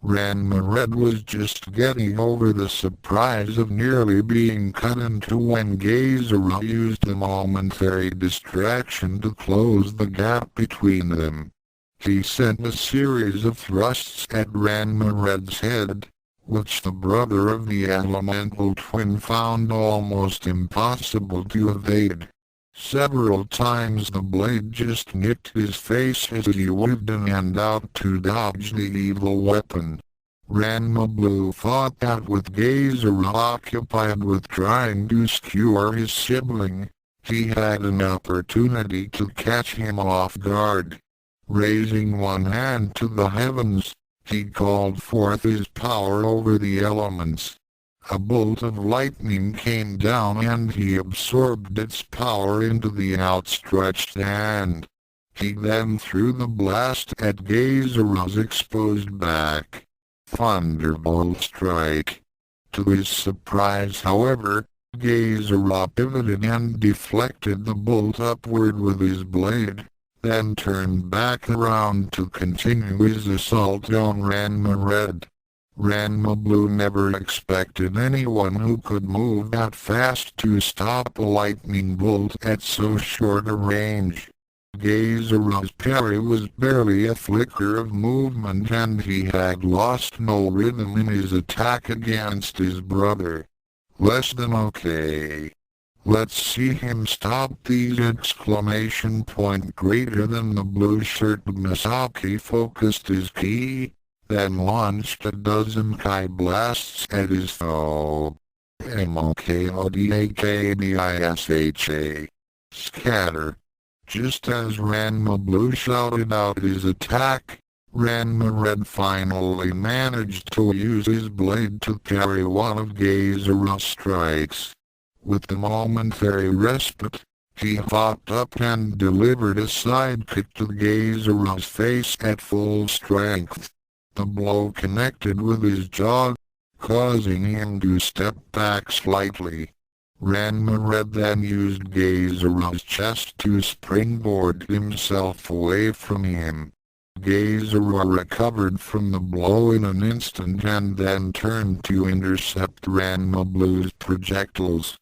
Ranma Red was just getting over the surprise of nearly being cut in two when Gezura used a momentary distraction to close the gap between them. He sent a series of thrusts at Ranma Red's head, which the brother of the elemental twin found almost impossible to evade. Several times the blade just nicked his face as he weaved in and out to dodge the evil weapon. Ranma Blue thought that with Gezura occupied with trying to skewer his sibling, he had an opportunity to catch him off guard. Raising one hand to the heavens, he called forth his power over the elements. A bolt of lightning came down and he absorbed its power into the outstretched hand. He then threw the blast at Gezura's exposed back. Thunderbolt strike. To his surprise, however, Gezura pivoted and deflected the bolt upward with his blade, then turned back around to continue his assault on Ranma Red. Ranma Blue never expected anyone who could move that fast to stop a lightning bolt at so short a range. Gazeru's parry was barely a flicker of movement, and he had lost no rhythm in his attack against his brother. Less than okay. Let's see him stop these! Exclamation point greater than the blue shirt. Misaki focused his ki, then launched a dozen Kai blasts at his foe. Mokodakbisha. Scatter. Just as Ranma Blue shouted out his attack, Ranma Red finally managed to use his blade to parry one of Gazeru's strikes. With the momentary respite, he hopped up and delivered a sidekick to Gazeru's face at full strength. The blow connected with his jaw, causing him to step back slightly. Ranma Red then used Gazeru's chest to springboard himself away from him. Gazeru recovered from the blow in an instant and then turned to intercept Ranma Blue's projectiles.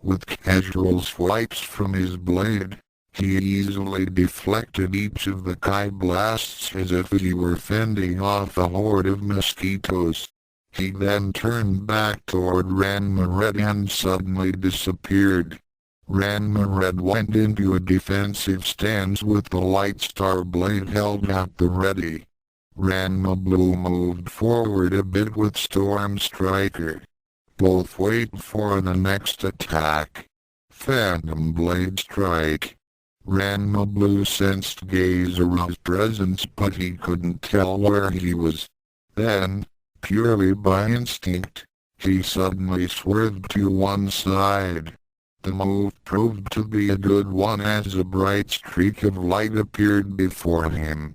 With casual swipes from his blade, he easily deflected each of the Kai blasts as if he were fending off a horde of mosquitoes. He then turned back toward Ranma Red and suddenly disappeared. Ranma Red went into a defensive stance with the light star blade held at the ready. Ranma Blue moved forward a bit with Storm Striker. Both wait for the next attack. Phantom Blade Strike. Ranma Blue sensed Gazeru's presence, but he couldn't tell where he was. Then, purely by instinct, he suddenly swerved to one side. The move proved to be a good one as a bright streak of light appeared before him.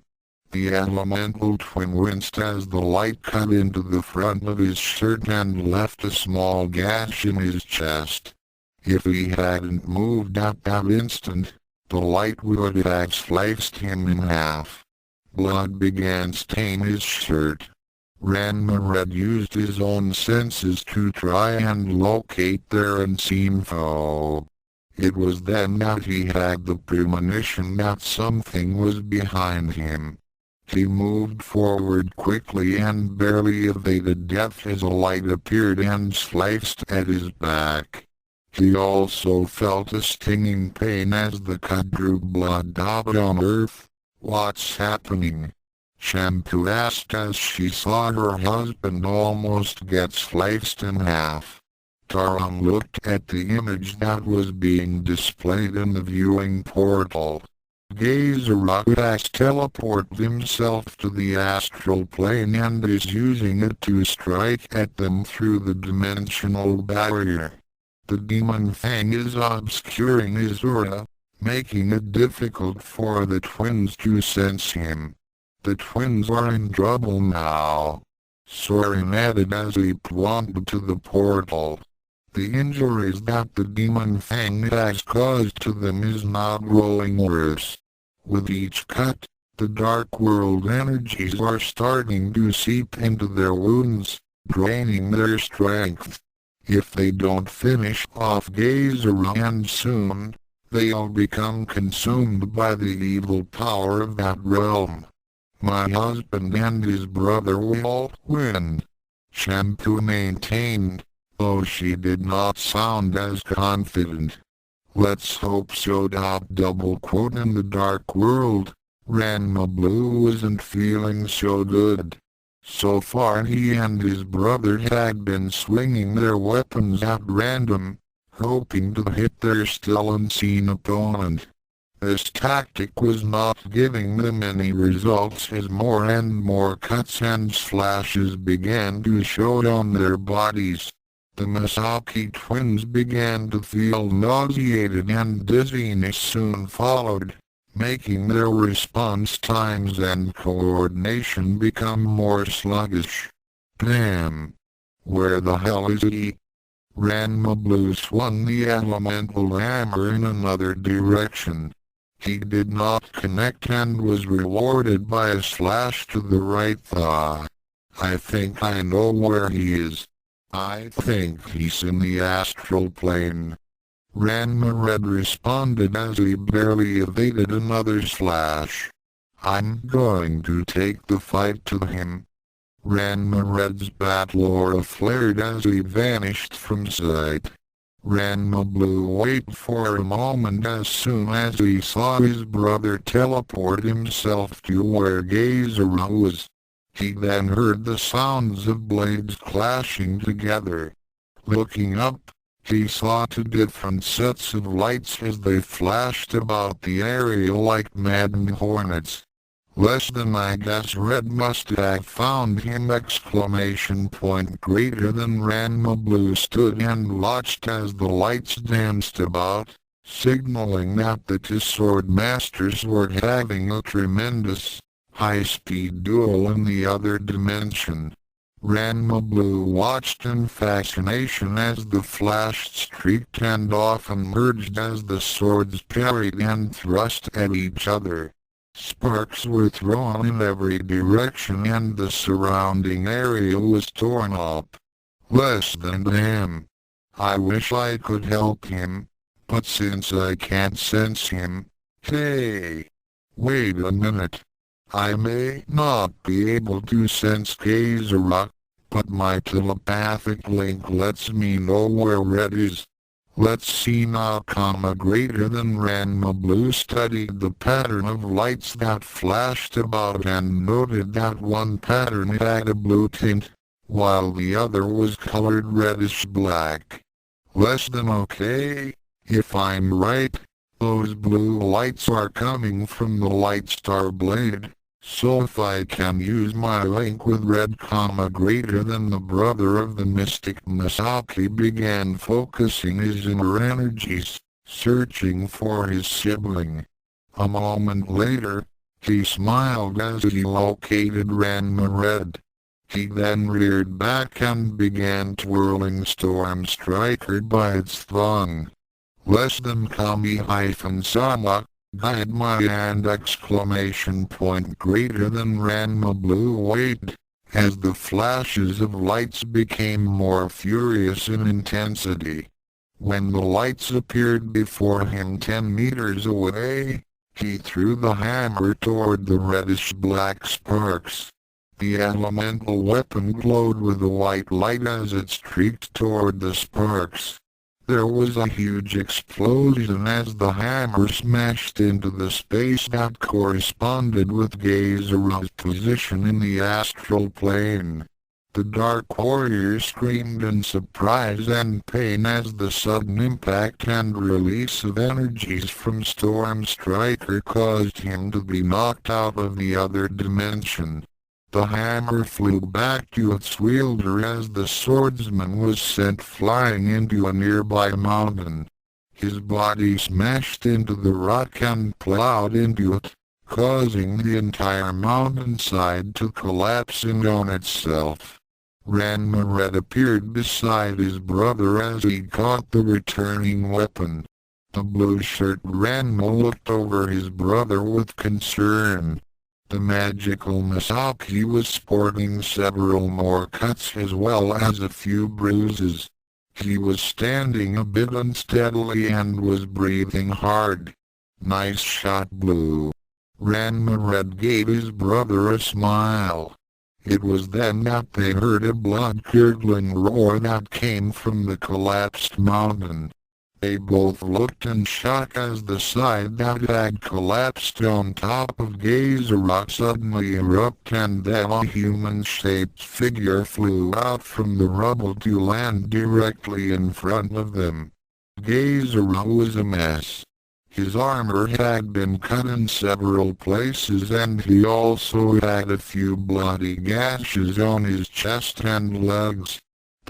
The elemental twin winced as the light cut into the front of his shirt and left a small gash in his chest. If he hadn't moved at that instant, the light would have sliced him in half. Blood began staining his shirt. Ranma Red used his own senses to try and locate their unseen foe. It was then that he had the premonition that something was behind him. He moved forward quickly and barely evaded death as a light appeared and sliced at his back. He also felt a stinging pain as the cut drew blood out on earth. What's happening? Shampoo asked as she saw her husband almost get sliced in half. Taron looked at the image that was being displayed in the viewing portal. Gazeru has teleported himself to the astral plane and is using it to strike at them through the dimensional barrier. The demon fang is obscuring his aura, making it difficult for the twins to sense him. The twins are in trouble now, Soren added as he pointed to the portal. The injuries that the demon fang has caused to them is not growing worse. With each cut, the dark world energies are starting to seep into their wounds, draining their strength. If they don't finish off Gazeru and soon, they'll become consumed by the evil power of that realm. My husband and his brother will win, Shampoo maintained, though she did not sound as confident. Let's hope so. Double quote in the dark world, Ranma Blue isn't feeling so good. So far he and his brother had been swinging their weapons at random, hoping to hit their still unseen opponent. This tactic was not giving them any results as more and more cuts and slashes began to show on their bodies. The Misaki twins began to feel nauseated and dizziness soon followed, making their response times and coordination become more sluggish. Damn! Where the hell is he? Ranma Blue swung the elemental hammer in another direction. He did not connect and was rewarded by a slash to the right thigh. I think I know where he is. I think he's in the astral plane. Ranma Red responded as he barely evaded another slash. I'm going to take the fight to him. Ranma Red's battle aura flared as he vanished from sight. Ranma Blue waited for a moment as soon as he saw his brother teleport himself to where Gezora was. He then heard the sounds of blades clashing together. Looking up, he saw two different sets of lights as they flashed about the area like maddened hornets. Less than I guess Red must have found him! Greater than Ranma Blue stood and watched as the lights danced about, signaling that the two sword masters were having a tremendous, high-speed duel in the other dimension. Ranma Blue watched in fascination as the flash streaked and often merged as the swords parried and thrust at each other. Sparks were thrown in every direction and the surrounding area was torn up. Less than damn. I wish I could help him, but since I can't sense him... Hey! Wait a minute. I may not be able to sense Gezora, but my telepathic link lets me know where Red is. Let's see now, greater than Ranma Blue studied the pattern of lights that flashed about and noted that one pattern had a blue tint, while the other was colored reddish-black. Less than okay? If I'm right, those blue lights are coming from the Light Star Blade. So if I can use my link with Red, greater than the brother of the mystic Misaki began focusing his inner energies, searching for his sibling. A moment later, he smiled as he located Ranma Red. He then reared back and began twirling Storm Striker by its thong. Less than Kami-sama. Guide my hand! Greater than Ranma Blue waited, as the flashes of lights became more furious in intensity. When the lights appeared before him 10 meters away, he threw the hammer toward the reddish-black sparks. The elemental weapon glowed with a white light as it streaked toward the sparks. There was a huge explosion as the hammer smashed into the space that corresponded with Gezora's position in the astral plane. The Dark Warrior screamed in surprise and pain as the sudden impact and release of energies from Storm Striker caused him to be knocked out of the other dimension. The hammer flew back to its wielder as the swordsman was sent flying into a nearby mountain. His body smashed into the rock and plowed into it, causing the entire mountainside to collapse in on itself. Ranma Red appeared beside his brother as he caught the returning weapon. The blue-shirt Ranma looked over his brother with concern. The magical Misaki was sporting several more cuts as well as a few bruises. He was standing a bit unsteadily and was breathing hard. Nice shot, Blue. Ranma Red gave his brother a smile. It was then that they heard a blood-curdling roar that came from the collapsed mountain. They both looked in shock as the side that had collapsed on top of Gezora suddenly erupted and then a human-shaped figure flew out from the rubble to land directly in front of them. Gezora was a mess. His armor had been cut in several places and he also had a few bloody gashes on his chest and legs.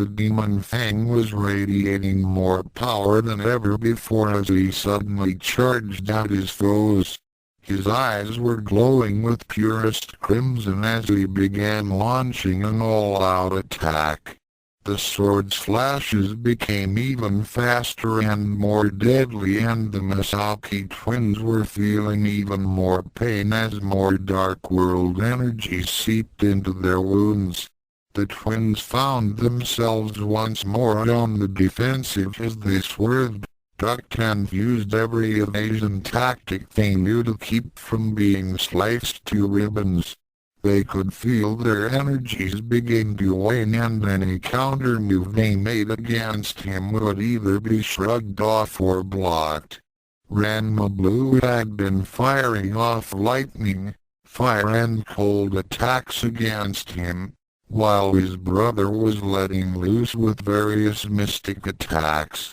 The demon Fang was radiating more power than ever before as he suddenly charged at his foes. His eyes were glowing with purest crimson as he began launching an all-out attack. The sword's flashes became even faster and more deadly, and the Masaki twins were feeling even more pain as more dark world energy seeped into their wounds. The twins found themselves once more on the defensive as they swerved, ducked and used every evasion tactic they knew to keep from being sliced to ribbons. They could feel their energies begin to wane, and any counter move they made against him would either be shrugged off or blocked. Ranma Blue had been firing off lightning, fire and cold attacks against him, while his brother was letting loose with various mystic attacks.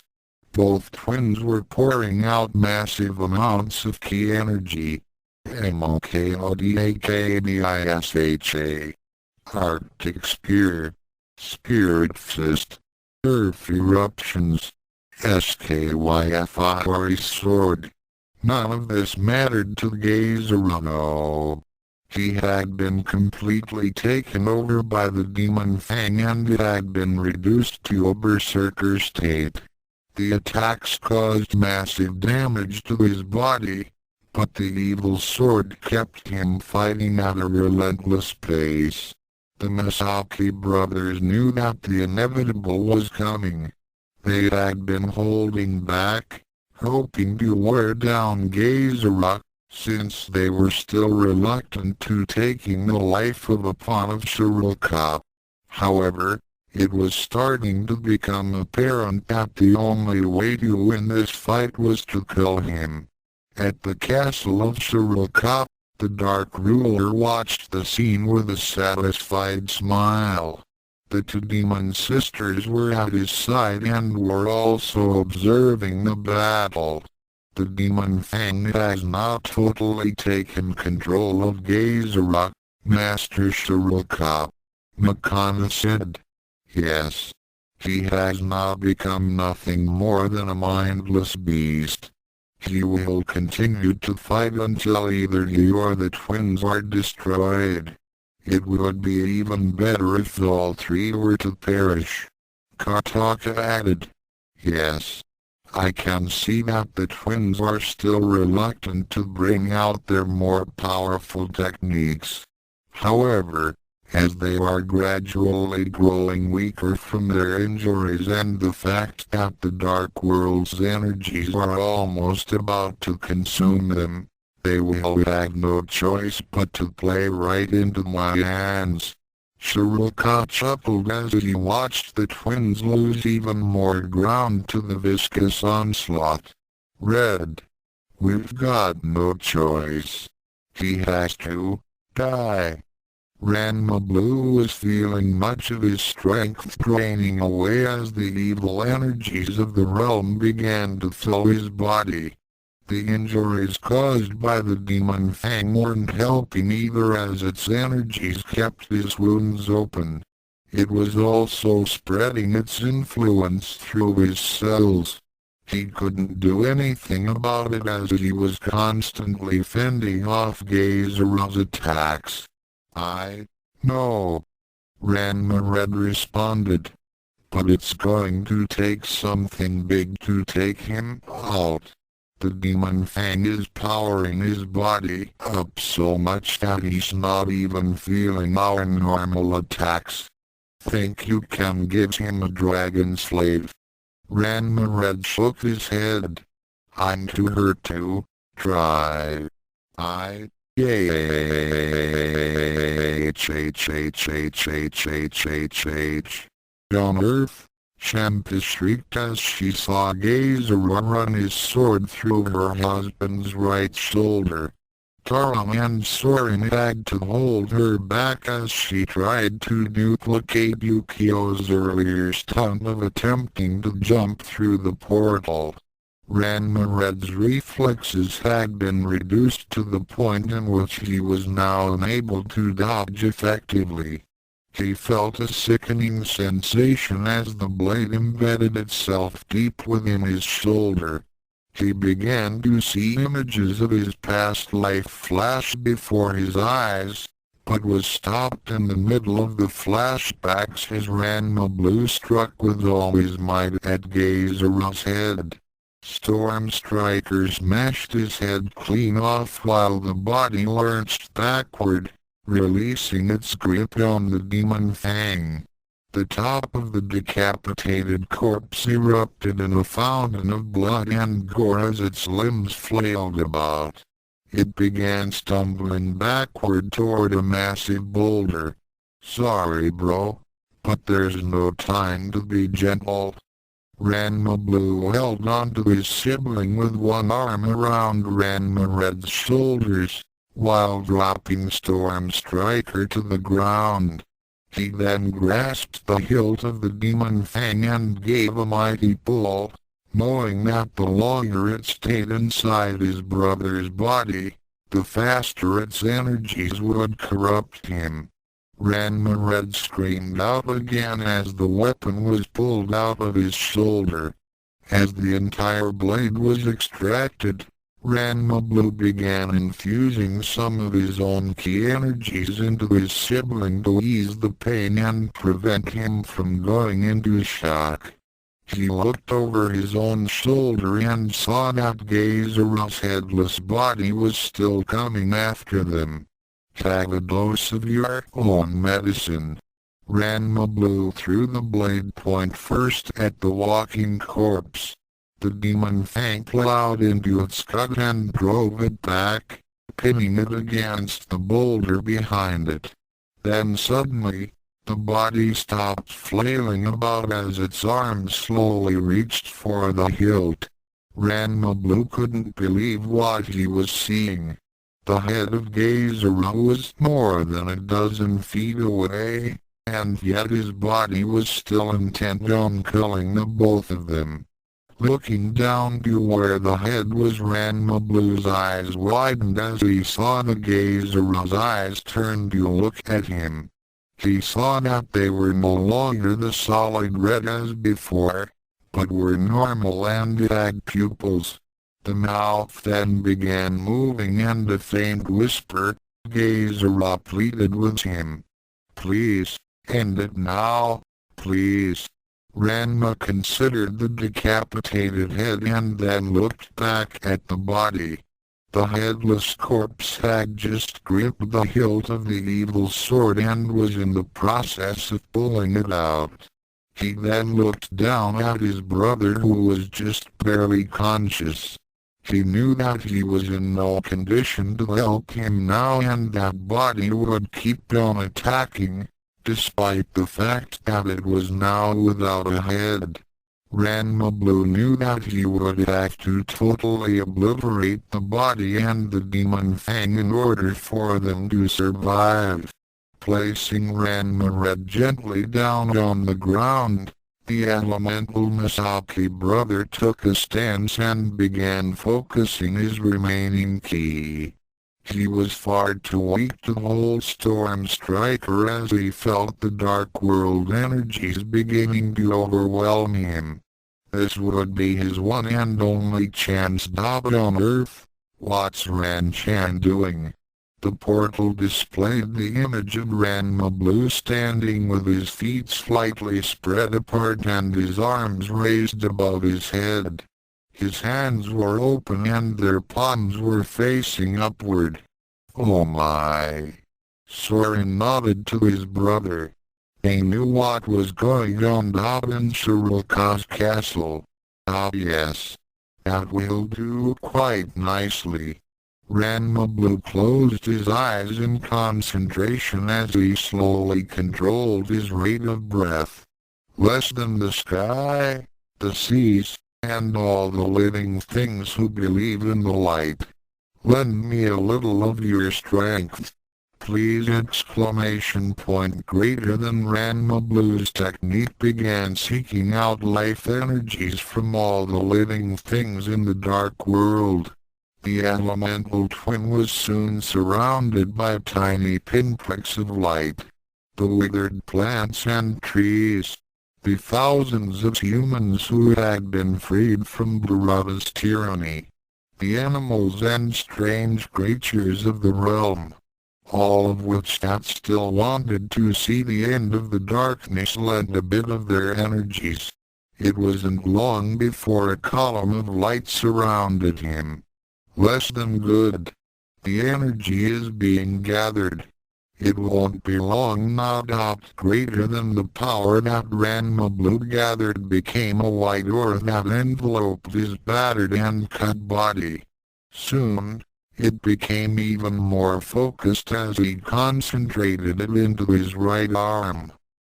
Both twins were pouring out massive amounts of ki energy. Mokodakabisha. Arctic Spear. Spirit Fist. Earth Eruptions. Skyfire Sword. None of this mattered to Gaizarano. He had been completely taken over by the Demon Fang and had been reduced to a berserker state. The attacks caused massive damage to his body, but the evil sword kept him fighting at a relentless pace. The Masaki brothers knew that the inevitable was coming. They had been holding back, hoping to wear down Gaizara, since they were still reluctant to taking the life of a pawn of Shiroka. However, it was starting to become apparent that the only way to win this fight was to kill him. At the castle of Shiroka, the Dark Ruler watched the scene with a satisfied smile. The two demon sisters were at his side and were also observing the battle. The Demon Fang has now totally taken control of Gaizara, Master Shiroka. Makana said. Yes. He has now become nothing more than a mindless beast. He will continue to fight until either you or the twins are destroyed. It would be even better if all three were to perish. Kartaka added. Yes. I can see that the twins are still reluctant to bring out their more powerful techniques. However, as they are gradually growing weaker from their injuries and the fact that the Dark World's energies are almost about to consume them, they will have no choice but to play right into my hands. Shiroka chuckled as he watched the twins lose even more ground to the viscous onslaught. Red. We've got no choice. He has to die. Ranma Blue was feeling much of his strength draining away as the evil energies of the realm began to fill his body. The injuries caused by the Demon Fang weren't helping either, as its energies kept his wounds open. It was also spreading its influence through his cells. He couldn't do anything about it as he was constantly fending off Gaizara's attacks. I know. Ranma Red responded. But it's going to take something big to take him out. The Demon Fang is powering his body up so much that he's not even feeling our normal attacks. Think you can give him a dragon slave? Ranma Red shook his head. I'm too hurt to try. On Earth, Shampoo shrieked as she saw Gaizara run his sword through her husband's right shoulder. Taron and Soren had to hold her back as she tried to duplicate Ukyo's earlier stunt of attempting to jump through the portal. Ranma Red's reflexes had been reduced to the point in which he was now unable to dodge effectively. He felt a sickening sensation as the blade embedded itself deep within his shoulder. He began to see images of his past life flash before his eyes, but was stopped in the middle of the flashbacks as Ranma Blue struck with all his might at Gezura's head. Storm Striker smashed his head clean off while the body lurched backward, releasing its grip on the demon fang. The top of the decapitated corpse erupted in a fountain of blood and gore as its limbs flailed about. It began stumbling backward toward a massive boulder. "Sorry, bro, but there's no time to be gentle." Ranma Blue held onto his sibling with one arm around Ranma Red's shoulders, while dropping Storm Striker to the ground. He then grasped the hilt of the demon fang and gave a mighty pull, knowing that the longer it stayed inside his brother's body, the faster its energies would corrupt him. Ranma Red screamed out again as the weapon was pulled out of his shoulder. As the entire blade was extracted, Ranma Blue began infusing some of his own ki energies into his sibling to ease the pain and prevent him from going into shock. He looked over his own shoulder and saw that Gezura's headless body was still coming after them. "Have a dose of your own medicine." Ranma Blue threw the blade point first at the walking corpse. The demon fang plowed into its gut and drove it back, pinning it against the boulder behind it. Then suddenly, the body stopped flailing about as its arms slowly reached for the hilt. Ranma Blue couldn't believe what he was seeing. The head of Gezura was more than a dozen feet away, and yet his body was still intent on killing the both of them. Looking down to where the head was, Ranma Blue's eyes widened as he saw the Gezura's eyes turn to look at him. He saw that they were no longer the solid red as before, but were normal and had pupils. The mouth then began moving and a faint whisper, Gezura pleaded with him. "Please, end it now, please." Ranma considered the decapitated head and then looked back at the body. The headless corpse had just gripped the hilt of the evil sword and was in the process of pulling it out. He then looked down at his brother, who was just barely conscious. He knew that he was in no condition to help him now and that body would keep on attacking, despite the fact that it was now without a head. Ranma Blue knew that he would have to totally obliterate the body and the demon fang in order for them to survive. Placing Ranma Red gently down on the ground, the elemental Misaki brother took a stance and began focusing his remaining ki. He was far too weak to hold Storm Striker as he felt the Dark World energies beginning to overwhelm him. This would be his one and only chance not on Earth. What's Ran-chan doing? The portal displayed the image of Ranma Blue standing with his feet slightly spread apart and his arms raised above his head. His hands were open and their palms were facing upward. "Oh my!" Soren nodded to his brother. They knew what was going on up in Shiroka's castle. "Ah yes. That will do quite nicely." Ranma Blue closed his eyes in concentration as he slowly controlled his rate of breath. "Less than the sky, the seas, and all the living things who believe in the light. Lend me a little of your strength, please!" Exclamation point greater than Ranma Blue's technique began seeking out life energies from all the living things in the Dark World. The elemental twin was soon surrounded by tiny pinpricks of light. The withered plants and trees, the thousands of humans who had been freed from Burada's tyranny, the animals and strange creatures of the realm. all of which that still wanted to see the end of the darkness lent a bit of their energies. It wasn't long before a column of light surrounded him. Less than good. The energy is being gathered. It won't be long, no doubt. Greater than the power that Ranma Blue gathered became a white aura that enveloped his battered and cut body. Soon, it became even more focused as he concentrated it into his right arm.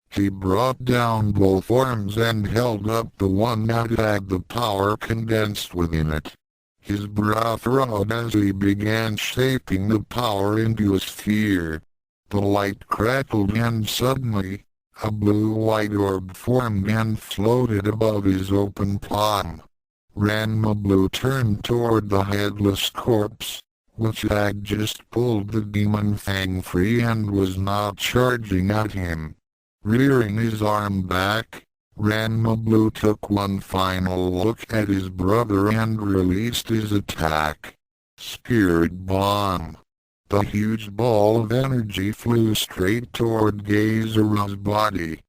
He brought down both arms and held up the one that had the power condensed within it. His brow furrowed as he began shaping the power into a sphere. The light crackled and suddenly, a blue-white orb formed and floated above his open palm. Ranma Blue turned toward the headless corpse, which had just pulled the demon fang free and was now charging at him. Rearing his arm back, Ranma Blue took one final look at his brother and released his attack. Spirit Bomb. The huge ball of energy flew straight toward Gezura's body.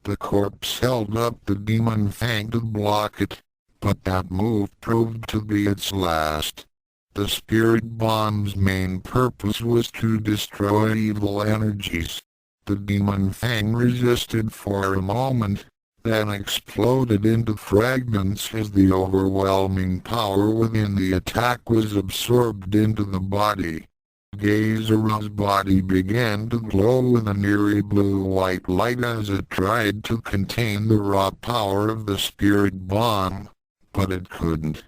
The corpse held up the demon fang to block it, but that move proved to be its last. The spirit bomb's main purpose was to destroy evil energies. The demon fang resisted for a moment, then exploded into fragments as the overwhelming power within the attack was absorbed into the body. Gezura's body began to glow with an eerie blue-white light as it tried to contain the raw power of the spirit bomb, but it couldn't.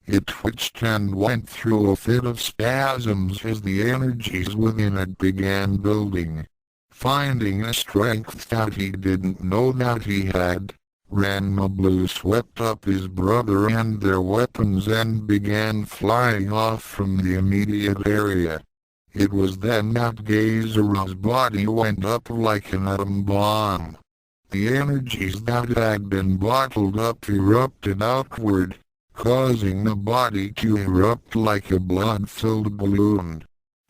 It twitched and went through a fit of spasms as the energies within it began building. Finding a strength that he didn't know that he had, Ranma Blue swept up his brother and their weapons and began flying off from the immediate area. It was then that Gezura's body went up like an atom bomb. The energies that had been bottled up erupted outward, causing the body to erupt like a blood-filled balloon.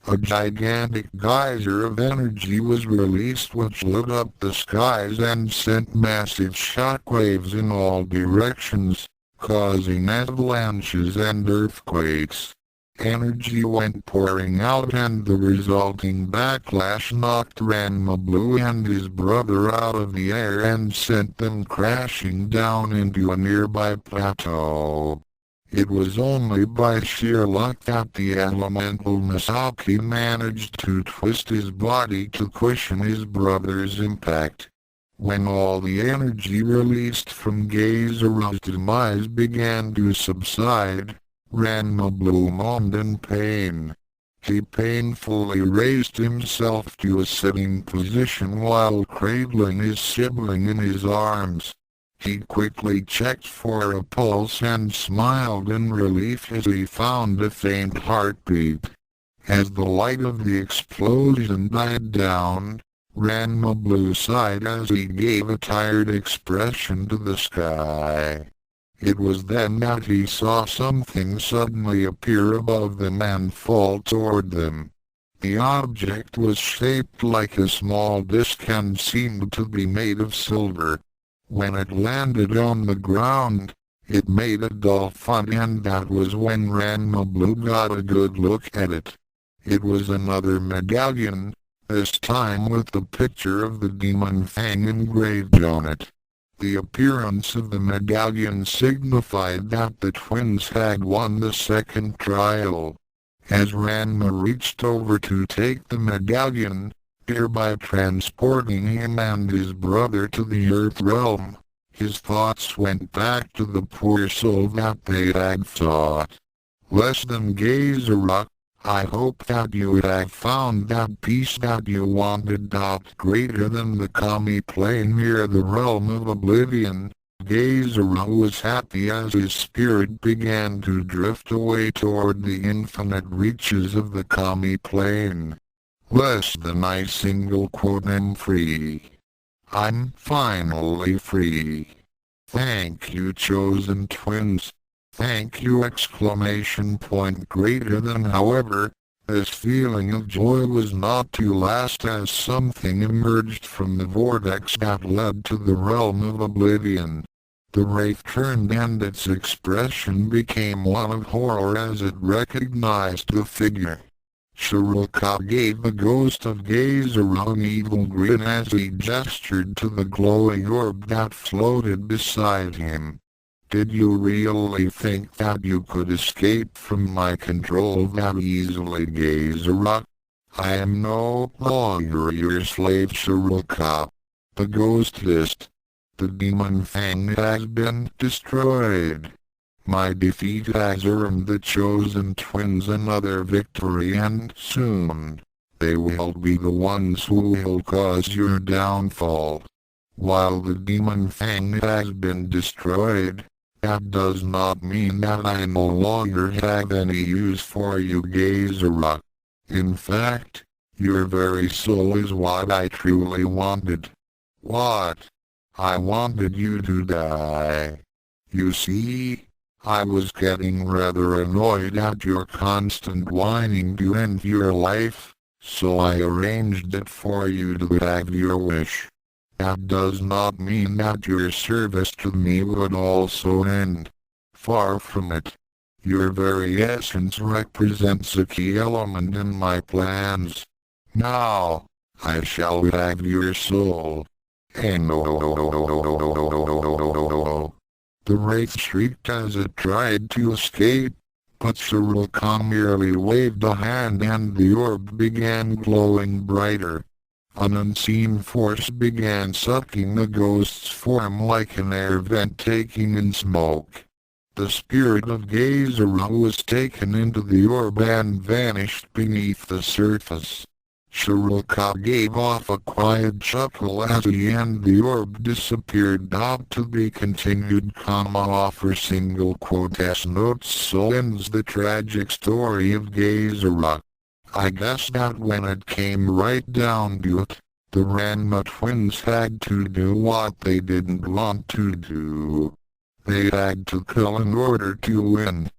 A gigantic geyser of energy was released which lit up the skies and sent massive shockwaves in all directions, causing avalanches and earthquakes. Energy went pouring out and the resulting backlash knocked Ranma Blue and his brother out of the air and sent them crashing down into a nearby plateau. It was only by sheer luck that the elemental Misaki managed to twist his body to cushion his brother's impact. When all the energy released from Gezura's demise began to subside, Ranma Blue moaned in pain. He painfully raised himself to a sitting position while cradling his sibling in his arms. He quickly checked for a pulse and smiled in relief as he found a faint heartbeat. As the light of the explosion died down, Ranma Blue sighed as he gave a tired expression to the sky. It was then that he saw something suddenly appear above them and fall toward them. The object was shaped like a small disc and seemed to be made of silver. When it landed on the ground, it made a dull thud and that was when Ranma Blue got a good look at it. It was another medallion, this time with the picture of the demon fang engraved on it. The appearance of the medallion signified that the twins had won the second trial. As Ranma reached over to take the medallion, thereby transporting him and his brother to the Earth realm, his thoughts went back to the poor soul that they had sought. Less than Gezura, I hope that you have found that peace that you wanted out greater than the Kami plane near the realm of oblivion. Gezura was happy as his spirit began to drift away toward the infinite reaches of the Kami plane. Less than I single quote am free. I'm finally free. Thank you, chosen twins. Thank you! Exclamation point greater than. However, This feeling of joy was not to last, as something emerged from the vortex that led to the realm of oblivion. The wraith turned and its expression became one of horror as it recognized the figure. Shiroka gave the ghost of Gezora an evil grin as he gestured to the glowing orb that floated beside him. Did you really think that you could escape from my control that easily, Gezora? I am no longer your slave, Shiroka. The ghost hissed. The demon fang has been destroyed. My defeat has earned the chosen twins another victory, and soon they will be the ones who will cause your downfall. While the demon fang has been destroyed, that does not mean that I no longer have any use for you, Gezora. In fact, your very soul is what I truly wanted. What? I wanted you to die. You see, I was getting rather annoyed at your constant whining to end your life, so I arranged it for you to have your wish. That does not mean that your service to me would also end. Far from it. Your very essence represents a key element in my plans. Now, I shall have your soul. And the wraith shrieked as it tried to escape, but Shiroka merely waved a hand and the orb began glowing brighter. An unseen force began sucking the ghost's form like an air vent taking in smoke. The spirit of Gezora was taken into the orb and vanished beneath the surface. Shiroka gave off a quiet chuckle as he and the orb disappeared. Not to be continued, offer single quotes notes. So ends the tragic story of Gezora. I guess that when it came right down to it, the Ranma twins had to do what they didn't want to do. They had to kill in order to win.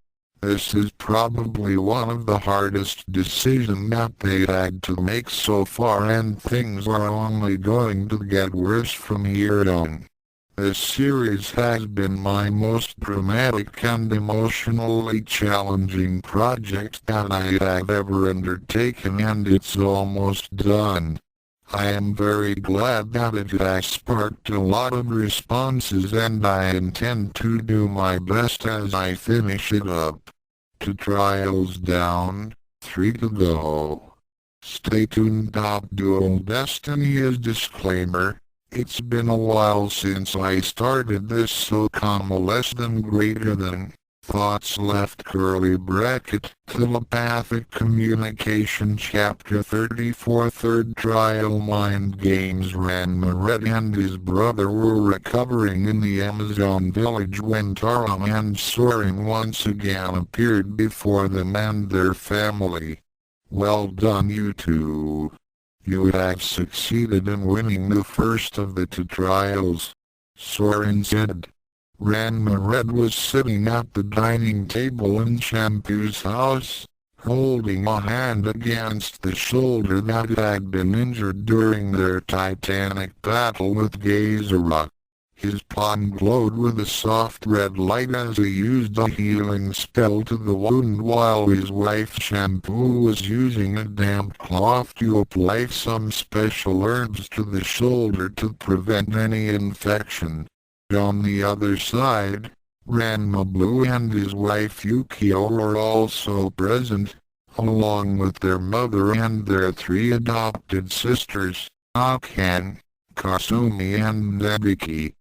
This is probably one of the hardest decisions that they had to make so far, and things are only going to get worse from here on. This series has been my most dramatic and emotionally challenging project that I have ever undertaken, and it's almost done. I am very glad that it has sparked a lot of responses, and I intend to do my best as I finish it up. 2 trials down, 3 to go. Stay tuned. Dual Destiny is disclaimer. It's been a while since I started this, so less than greater than. Thoughts left curly bracket. Telepathic Communication Chapter 34 Third Trial. Mind Games. Ranma Red and his brother were recovering in the Amazon village when Taron and Soren once again appeared before them and their family. Well done, you two. You have succeeded in winning the first of the 2 trials, Soren said. Ranma Red was sitting at the dining table in Shampoo's house, holding a hand against the shoulder that had been injured during their titanic battle with Gezora. His palm glowed with a soft red light as he used a healing spell to the wound, while his wife Shampoo was using a damp cloth to apply some special herbs to the shoulder to prevent any infection. On the other side, Ranma Blue and his wife Ukyo were also present, along with their mother and their 3 adopted sisters, Akan, Kasumi and Nebiki.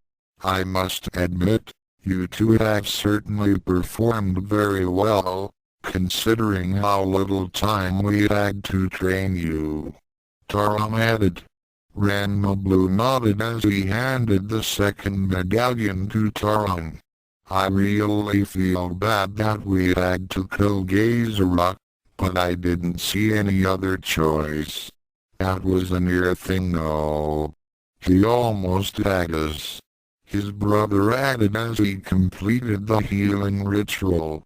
I must admit, you two have certainly performed very well, considering how little time we had to train you. Taron added. Ranma Blue nodded as he handed the second medallion to Taron. I really feel bad that we had to kill Gezora, but I didn't see any other choice. That was a near thing though. He almost had us. His brother added as he completed the healing ritual.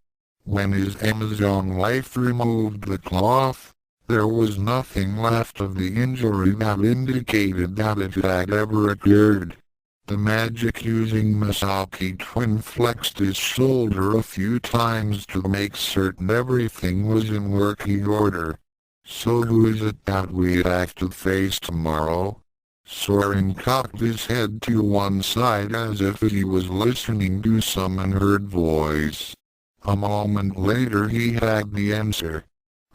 When his Amazon wife removed the cloth, there was nothing left of the injury that indicated that it had ever occurred. The magic-using Masaki twin flexed his shoulder a few times to make certain everything was in working order. So who is it that we have to face tomorrow? Soren cocked his head to one side as if he was listening to some unheard voice. A moment later he had the answer.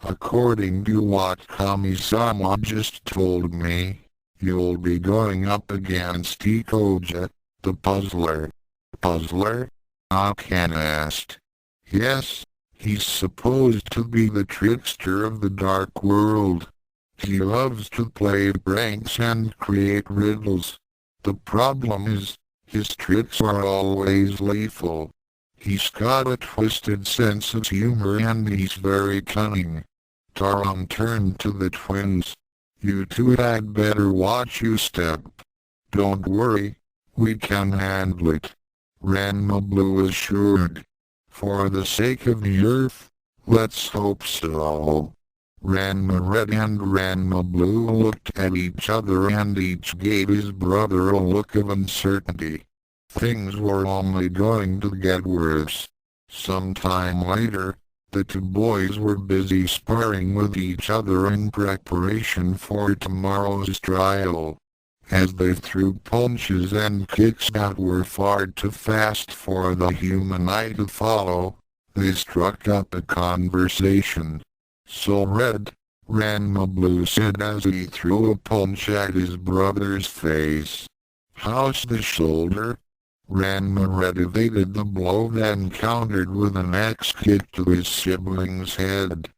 According to what Kami-sama just told me, you'll be going up against Ikoja, the puzzler. Puzzler? Akan asked. Yes, he's supposed to be the trickster of the dark world. He loves to play pranks and create riddles. The problem is, his tricks are always lethal. He's got a twisted sense of humor and he's very cunning. Taron turned to the twins. You two had better watch your step. Don't worry, we can handle it. Ranma Blue assured. For the sake of the Earth, let's hope so. Ranma Red and Ranma Blue looked at each other and each gave his brother a look of uncertainty. Things were only going to get worse. Sometime later, the two boys were busy sparring with each other in preparation for tomorrow's trial. As they threw punches and kicks that were far too fast for the human eye to follow, they struck up a conversation. So Red, Ranma Blue said as he threw a punch at his brother's face. How's the shoulder? Ranma Red evaded the blow then countered with an axe kick to his sibling's head.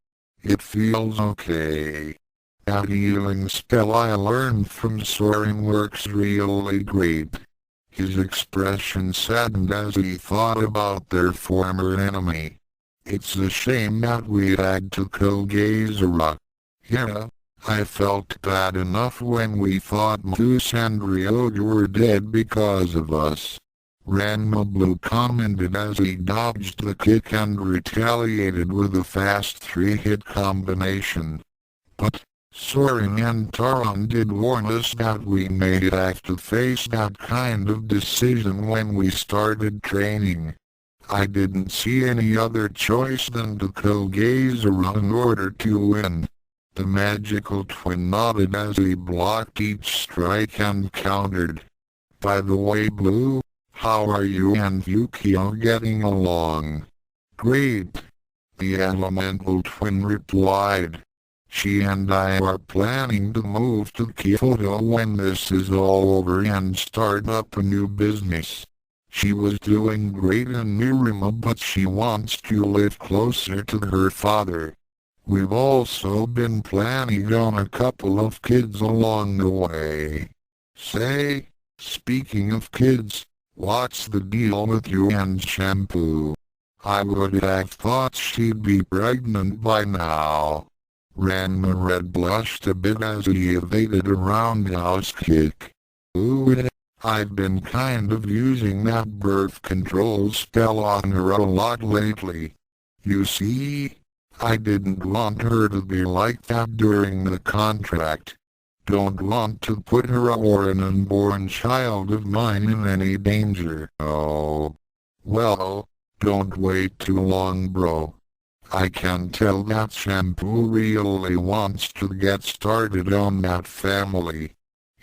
It feels okay. That healing spell I learned from Soren works really great. His expression saddened as he thought about their former enemy. It's a shame that we had to kill Gezora. Yeah, I felt bad enough when we thought Mousse and Ryoga were dead because of us. Ranma Blue commented as he dodged the kick and retaliated with a fast 3-hit combination. But, Soren and Taron did warn us that we may have to face that kind of decision when we started training. I didn't see any other choice than to kill Gezora in order to win. The magical twin nodded as he blocked each strike and countered. By the way, Blue, how are you and Ukyo getting along? Great, the elemental twin replied. She and I are planning to move to Kyoto when this is all over and start up a new business. She was doing great in Mirima but she wants to live closer to her father. We've also been planning on a couple of kids along the way. Say, speaking of kids, what's the deal with you and Shampoo? I would have thought she'd be pregnant by now. Ranma Red blushed a bit as he evaded a roundhouse kick. Ooh, I've been kind of using that birth control spell on her a lot lately. You see, I didn't want her to be like that during the contract. Don't want to put her or an unborn child of mine in any danger. Oh. Well, don't wait too long, bro. I can tell that Shampoo really wants to get started on that family.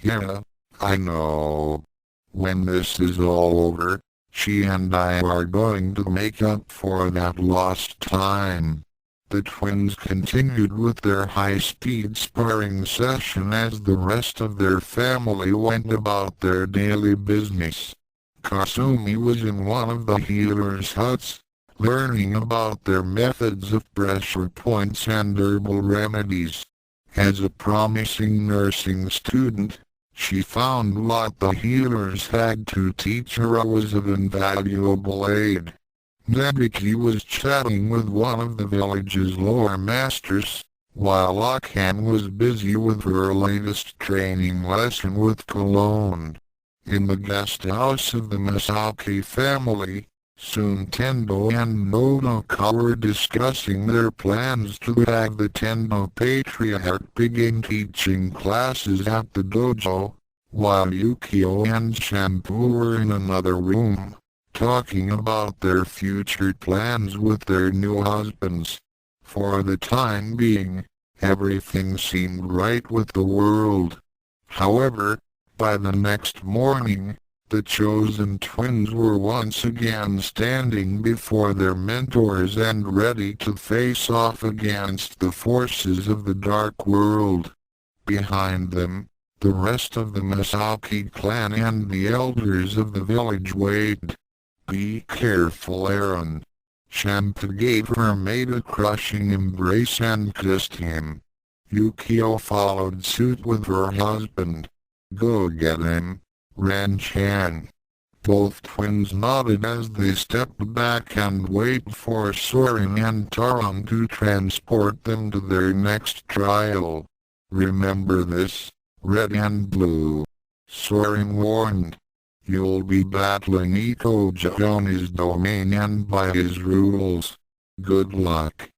Yeah, I know. When this is all over, she and I are going to make up for that lost time. The twins continued with their high-speed sparring session as the rest of their family went about their daily business. Kasumi was in one of the healers' huts, learning about their methods of pressure points and herbal remedies. As a promising nursing student, she found what the healers had to teach her was of invaluable aid. Nebiki was chatting with one of the village's lore masters, while Akan was busy with her latest training lesson with Cologne. In the guest house of the Masaki family, Soon Tendo and Nodoka were discussing their plans to have the Tendo patriarch begin teaching classes at the dojo, while Ukyo and Shampoo were in another room, talking about their future plans with their new husbands. For the time being, everything seemed right with the world. However, by the next morning, the chosen twins were once again standing before their mentors and ready to face off against the forces of the dark world. Behind them, the rest of the Masaki clan and the elders of the village waited. "Be careful, Aaron." Shampoo gave her mate a crushing embrace and kissed him. Ukyo followed suit with her husband. "Go get him, Ran-chan." Both twins nodded as they stepped back and waited for Soren and Taron to transport them to their next trial. "Remember this, red and blue," Soren warned. "You'll be battling Ikoja on his domain and by his rules. Good luck."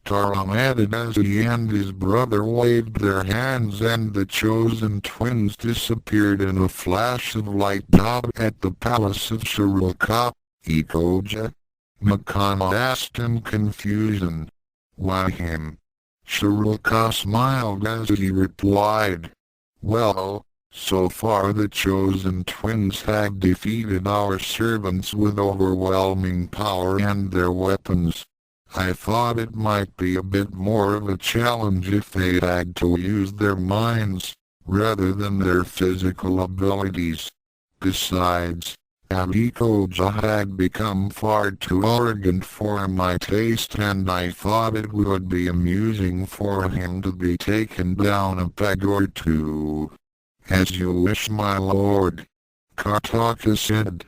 Taron added as he and his brother waved their hands and the chosen twins disappeared in a flash of light at the palace of Shiroka. "Ikoja?" Makana asked in confusion. "Why him?" Shiroka smiled as he replied. "Well, so far the chosen twins have defeated our servants with overwhelming power and their weapons. I thought it might be a bit more of a challenge if they had to use their minds, rather than their physical abilities. Besides, Ikoja had become far too arrogant for my taste and I thought it would be amusing for him to be taken down a peg or two." "As you wish, my lord," Kartaka said.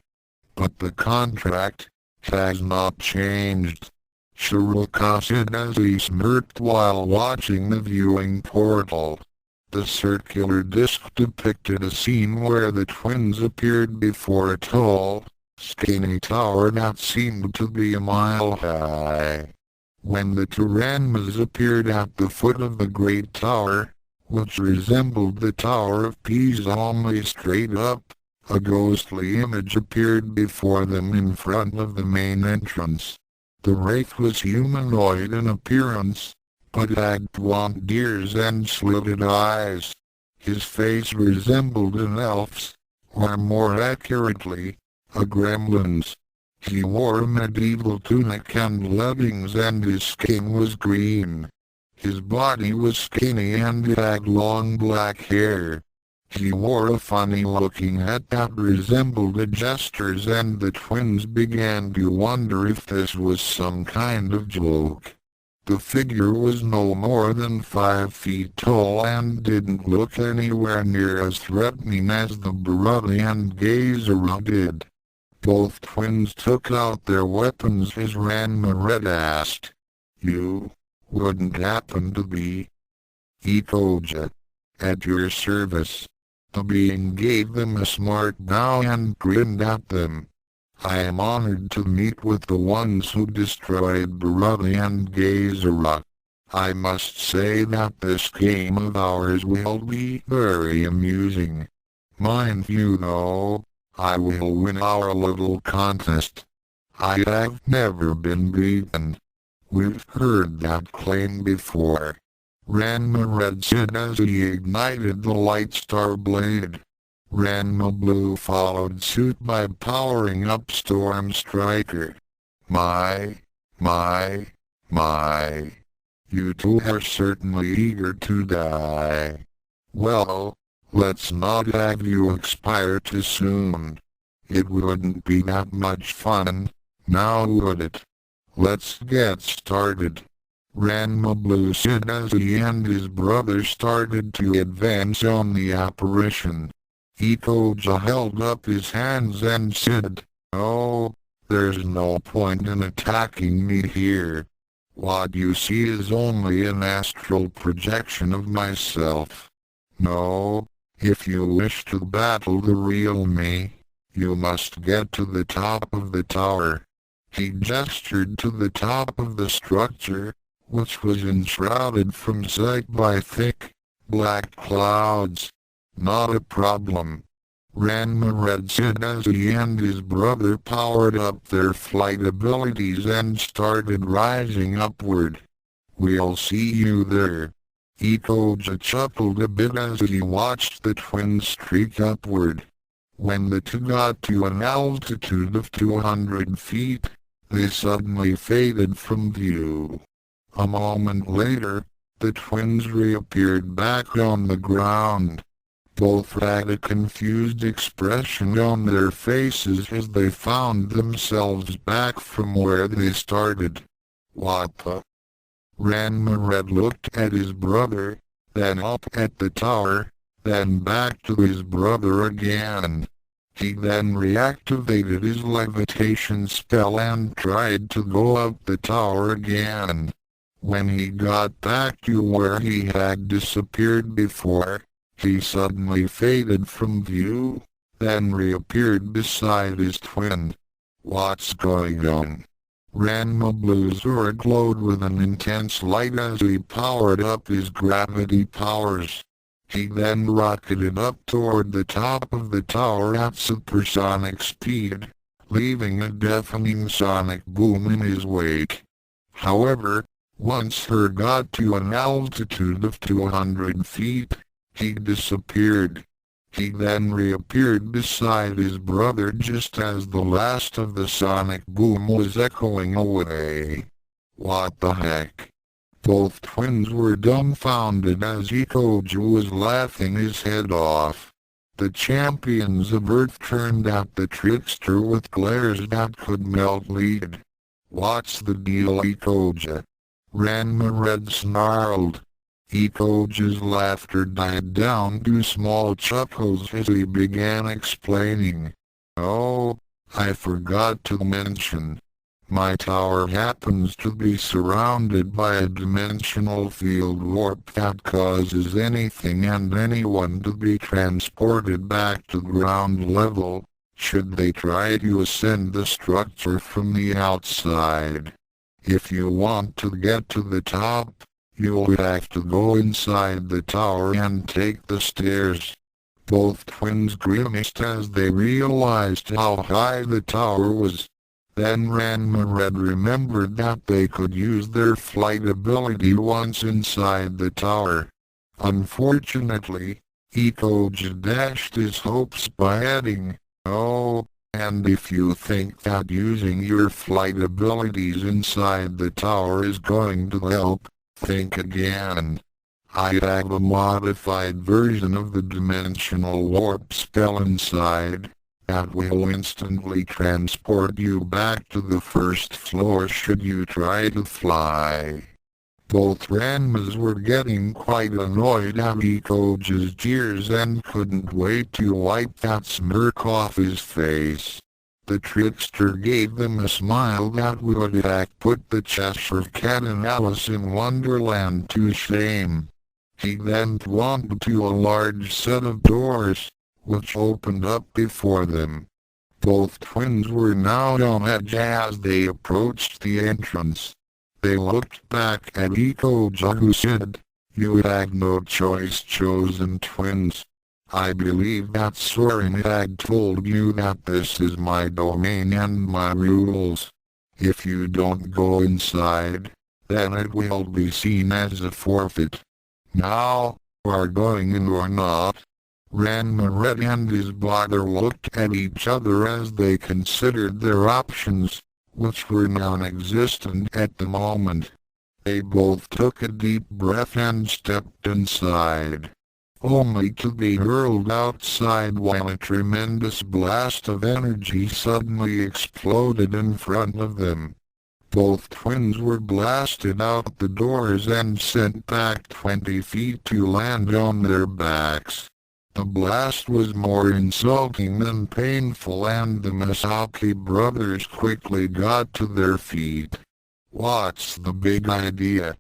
"But the contract has not changed," Shiroka said as he smirked while watching the viewing portal. The circular disc depicted a scene where the twins appeared before a tall, skinny tower that seemed to be a mile high. When the two Ranmas appeared at the foot of the great tower, which resembled the Tower of Pisa only straight up, a ghostly image appeared before them in front of the main entrance. The wraith was humanoid in appearance, but had blonde ears and slitted eyes. His face resembled an elf's, or more accurately, a gremlin's. He wore a medieval tunic and leggings and his skin was green. His body was skinny and had long black hair. He wore a funny-looking hat that resembled a jester's and the twins began to wonder if this was some kind of joke. The figure was no more than 5 feet tall and didn't look anywhere near as threatening as the Barati and Gezera did. Both twins took out their weapons as Ranma Red asked, "You wouldn't happen to be Ikoja?" "At your service." The being gave them a smart bow and grinned at them. "I am honored to meet with the ones who destroyed Barati and Gezera. I must say that this game of ours will be very amusing. Mind you though, I will win our little contest. I have never been beaten." "We've heard that claim before," Ranma Red said as he ignited the light star blade. Ranma Blue followed suit by powering up Storm Striker. My. You two are certainly eager to die. Well, let's not have you expire too soon. It wouldn't be that much fun, now would it? Let's get started." Ranma Blue said as he and his brother started to advance on the apparition. Ikoja held up his hands and said, "Oh, there's no point in attacking me here. What you see is only an astral projection of myself. No, if you wish to battle the real me, you must get to the top of the tower. He gestured to the top of the structure, which was enshrouded from sight by thick, black clouds. Not a problem. Ranma said as he and his brother powered up their flight abilities and started rising upward. We'll see you there. Ikoja chuckled a bit as he watched the twins streak upward. When the two got to an altitude of 200 feet, they suddenly faded from view. A moment later, the twins reappeared back on the ground. Both had a confused expression on their faces as they found themselves back from where they started. What the? Ranma looked at his brother, then up at the tower, then back to his brother again. He then reactivated his levitation spell and tried to go up the tower again. When he got back to where he had disappeared before, he suddenly faded from view, then reappeared beside his twin. What's going on? Ranma Blue's aura glowed with an intense light as he powered up his gravity powers. He then rocketed up toward the top of the tower at supersonic speed, leaving a deafening sonic boom in his wake. However, once he got to an altitude of 200 feet, he disappeared. He then reappeared beside his brother just as the last of the sonic boom was echoing away. What the heck? Both twins were dumbfounded as Ikoja was laughing his head off. The champions of Earth turned at the trickster with glares that could melt lead. What's the deal, Ikoja? Ranma snarled. Ikoja's laughter died down to small chuckles as he began explaining. Oh, I forgot to mention. My tower happens to be surrounded by a dimensional field warp that causes anything and anyone to be transported back to ground level, should they try to ascend the structure from the outside. If you want to get to the top, you'll have to go inside the tower and take the stairs. Both twins grimaced as they realized how high the tower was. Then Ranma remembered that they could use their flight ability once inside the tower. Unfortunately, Ikoja dashed his hopes by adding, "Oh, and if you think that using your flight abilities inside the tower is going to help, think again. I have a modified version of the dimensional warp spell inside that will instantly transport you back to the first floor should you try to fly." Both Ranmas were getting quite annoyed at Ikoja's jeers and couldn't wait to wipe that smirk off his face. The trickster gave them a smile that would have put the Cheshire Cat and Alice in Wonderland to shame. He then pointed to a large set of doors, which opened up before them. Both twins were now on edge as they approached the entrance. They looked back at Ikoja, who said, "You had no choice, chosen twins. I believe that Soren had told you that this is my domain and my rules. If you don't go inside, then it will be seen as a forfeit. Now, are going in or not?" Ranma and his brother looked at each other as they considered their options, which were non-existent at the moment. They both took a deep breath and stepped inside, only to be hurled outside while a tremendous blast of energy suddenly exploded in front of them. Both twins were blasted out the doors and sent back 20 feet to land on their backs. The blast was more insulting than painful, and the Masaki brothers quickly got to their feet. "What's the big idea?"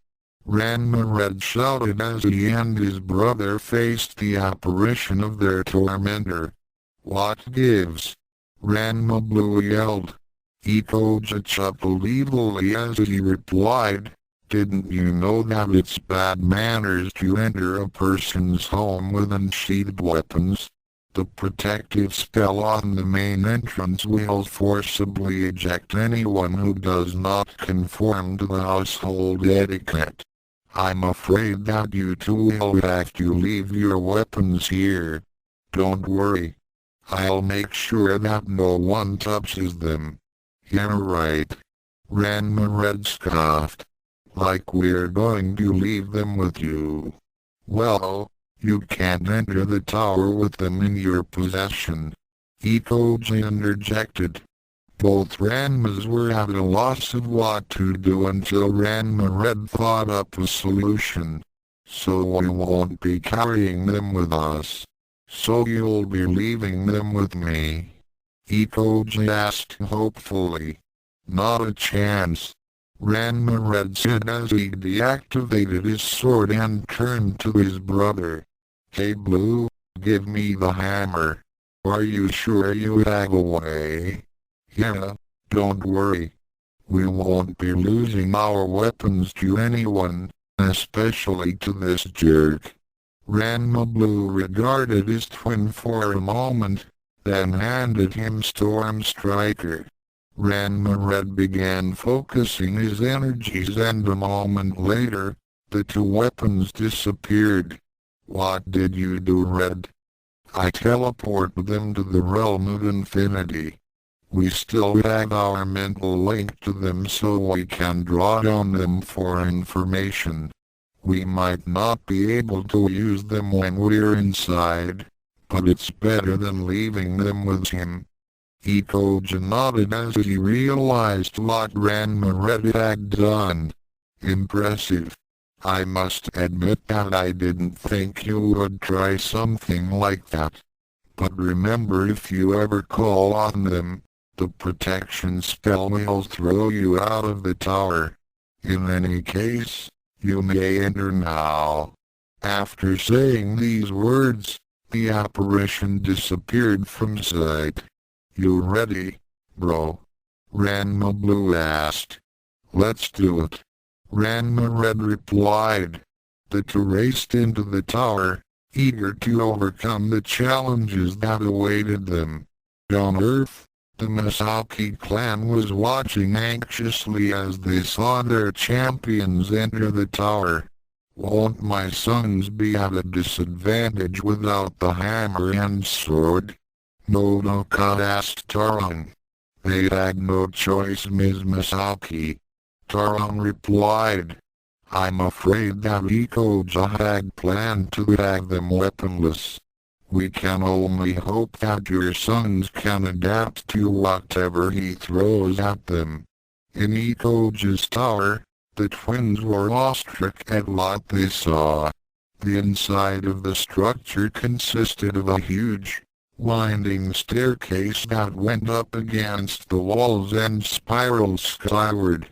Ranma shouted as he and his brother faced the apparition of their tormentor. "What gives?" Ranma Blue yelled. Ikoja chuckled evilly as he replied, "Didn't you know that it's bad manners to enter a person's home with unsheathed weapons? The protective spell on the main entrance will forcibly eject anyone who does not conform to the household etiquette. I'm afraid that you two will have to leave your weapons here. Don't worry. I'll make sure that no one touches them." "You're right," Ranma Red scoffed. "Like we're going to leave them with you. Well, you can't enter the tower with them in your possession," Ikoji interjected. Both Ranmas were at a loss of what to do until Ranma Red thought up a solution. "So we won't be carrying them with us. So you'll be leaving them with me?" Ikoji asked hopefully. "Not a chance," Ranma Red said as he deactivated his sword and turned to his brother. "Hey Blue, give me the hammer. Are you sure you have a way?" "Yeah, don't worry. We won't be losing our weapons to anyone, especially to this jerk." Ranma Blue regarded his twin for a moment, then handed him Storm Striker. Ranma Red began focusing his energies and a moment later, the two weapons disappeared. "What did you do, Red?" "I teleported them to the realm of infinity. We still have our mental link to them so we can draw on them for information. We might not be able to use them when we're inside, but it's better than leaving them with him." Ikoja nodded as he realized what Ranma Red had done. "Impressive. I must admit that I didn't think you would try something like that. But remember, if you ever call on them, the protection spell will throw you out of the tower. In any case, you may enter now." After saying these words, the apparition disappeared from sight. "You ready, bro?" Ranma Blue asked. "Let's do it," Ranma Red replied. The two raced into the tower, eager to overcome the challenges that awaited them. On Earth, the Masaki clan was watching anxiously as they saw their champions enter the tower. "Won't my sons be at a disadvantage without the hammer and sword?" Nodoka asked Taron. "They had no choice, Ms. Masaki," Taron replied. "I'm afraid that Ikoja had planned to have them weaponless. We can only hope that your sons can adapt to whatever he throws at them." In Ikoja's tower, the twins were awestruck at what they saw. The inside of the structure consisted of a huge, winding staircase that went up against the walls and spiraled skyward.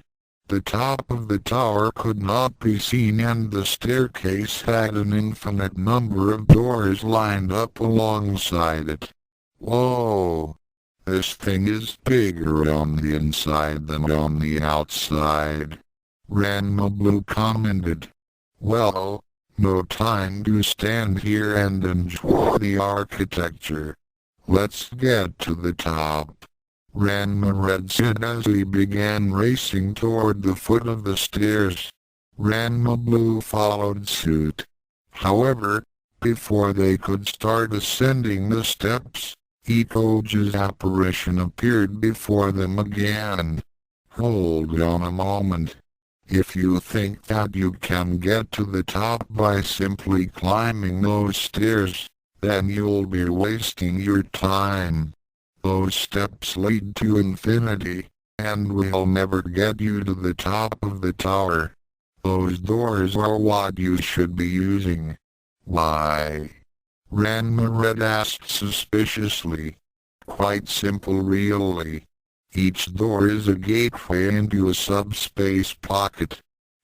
The top of the tower could not be seen and the staircase had an infinite number of doors lined up alongside it. "Whoa! This thing is bigger on the inside than on the outside," Ranma Blue commented. "Well, no time to stand here and enjoy the architecture. Let's get to the top," Ranma Red said as he began racing toward the foot of the stairs. Ranma Blue followed suit. However, before they could start ascending the steps, Ikoja's apparition appeared before them again. "Hold on a moment. If you think that you can get to the top by simply climbing those stairs, then you'll be wasting your time. Those steps lead to infinity, and we'll never get you to the top of the tower. Those doors are what you should be using." "Why?" Ranma Red asked suspiciously. "Quite simple really. Each door is a gateway into a subspace pocket.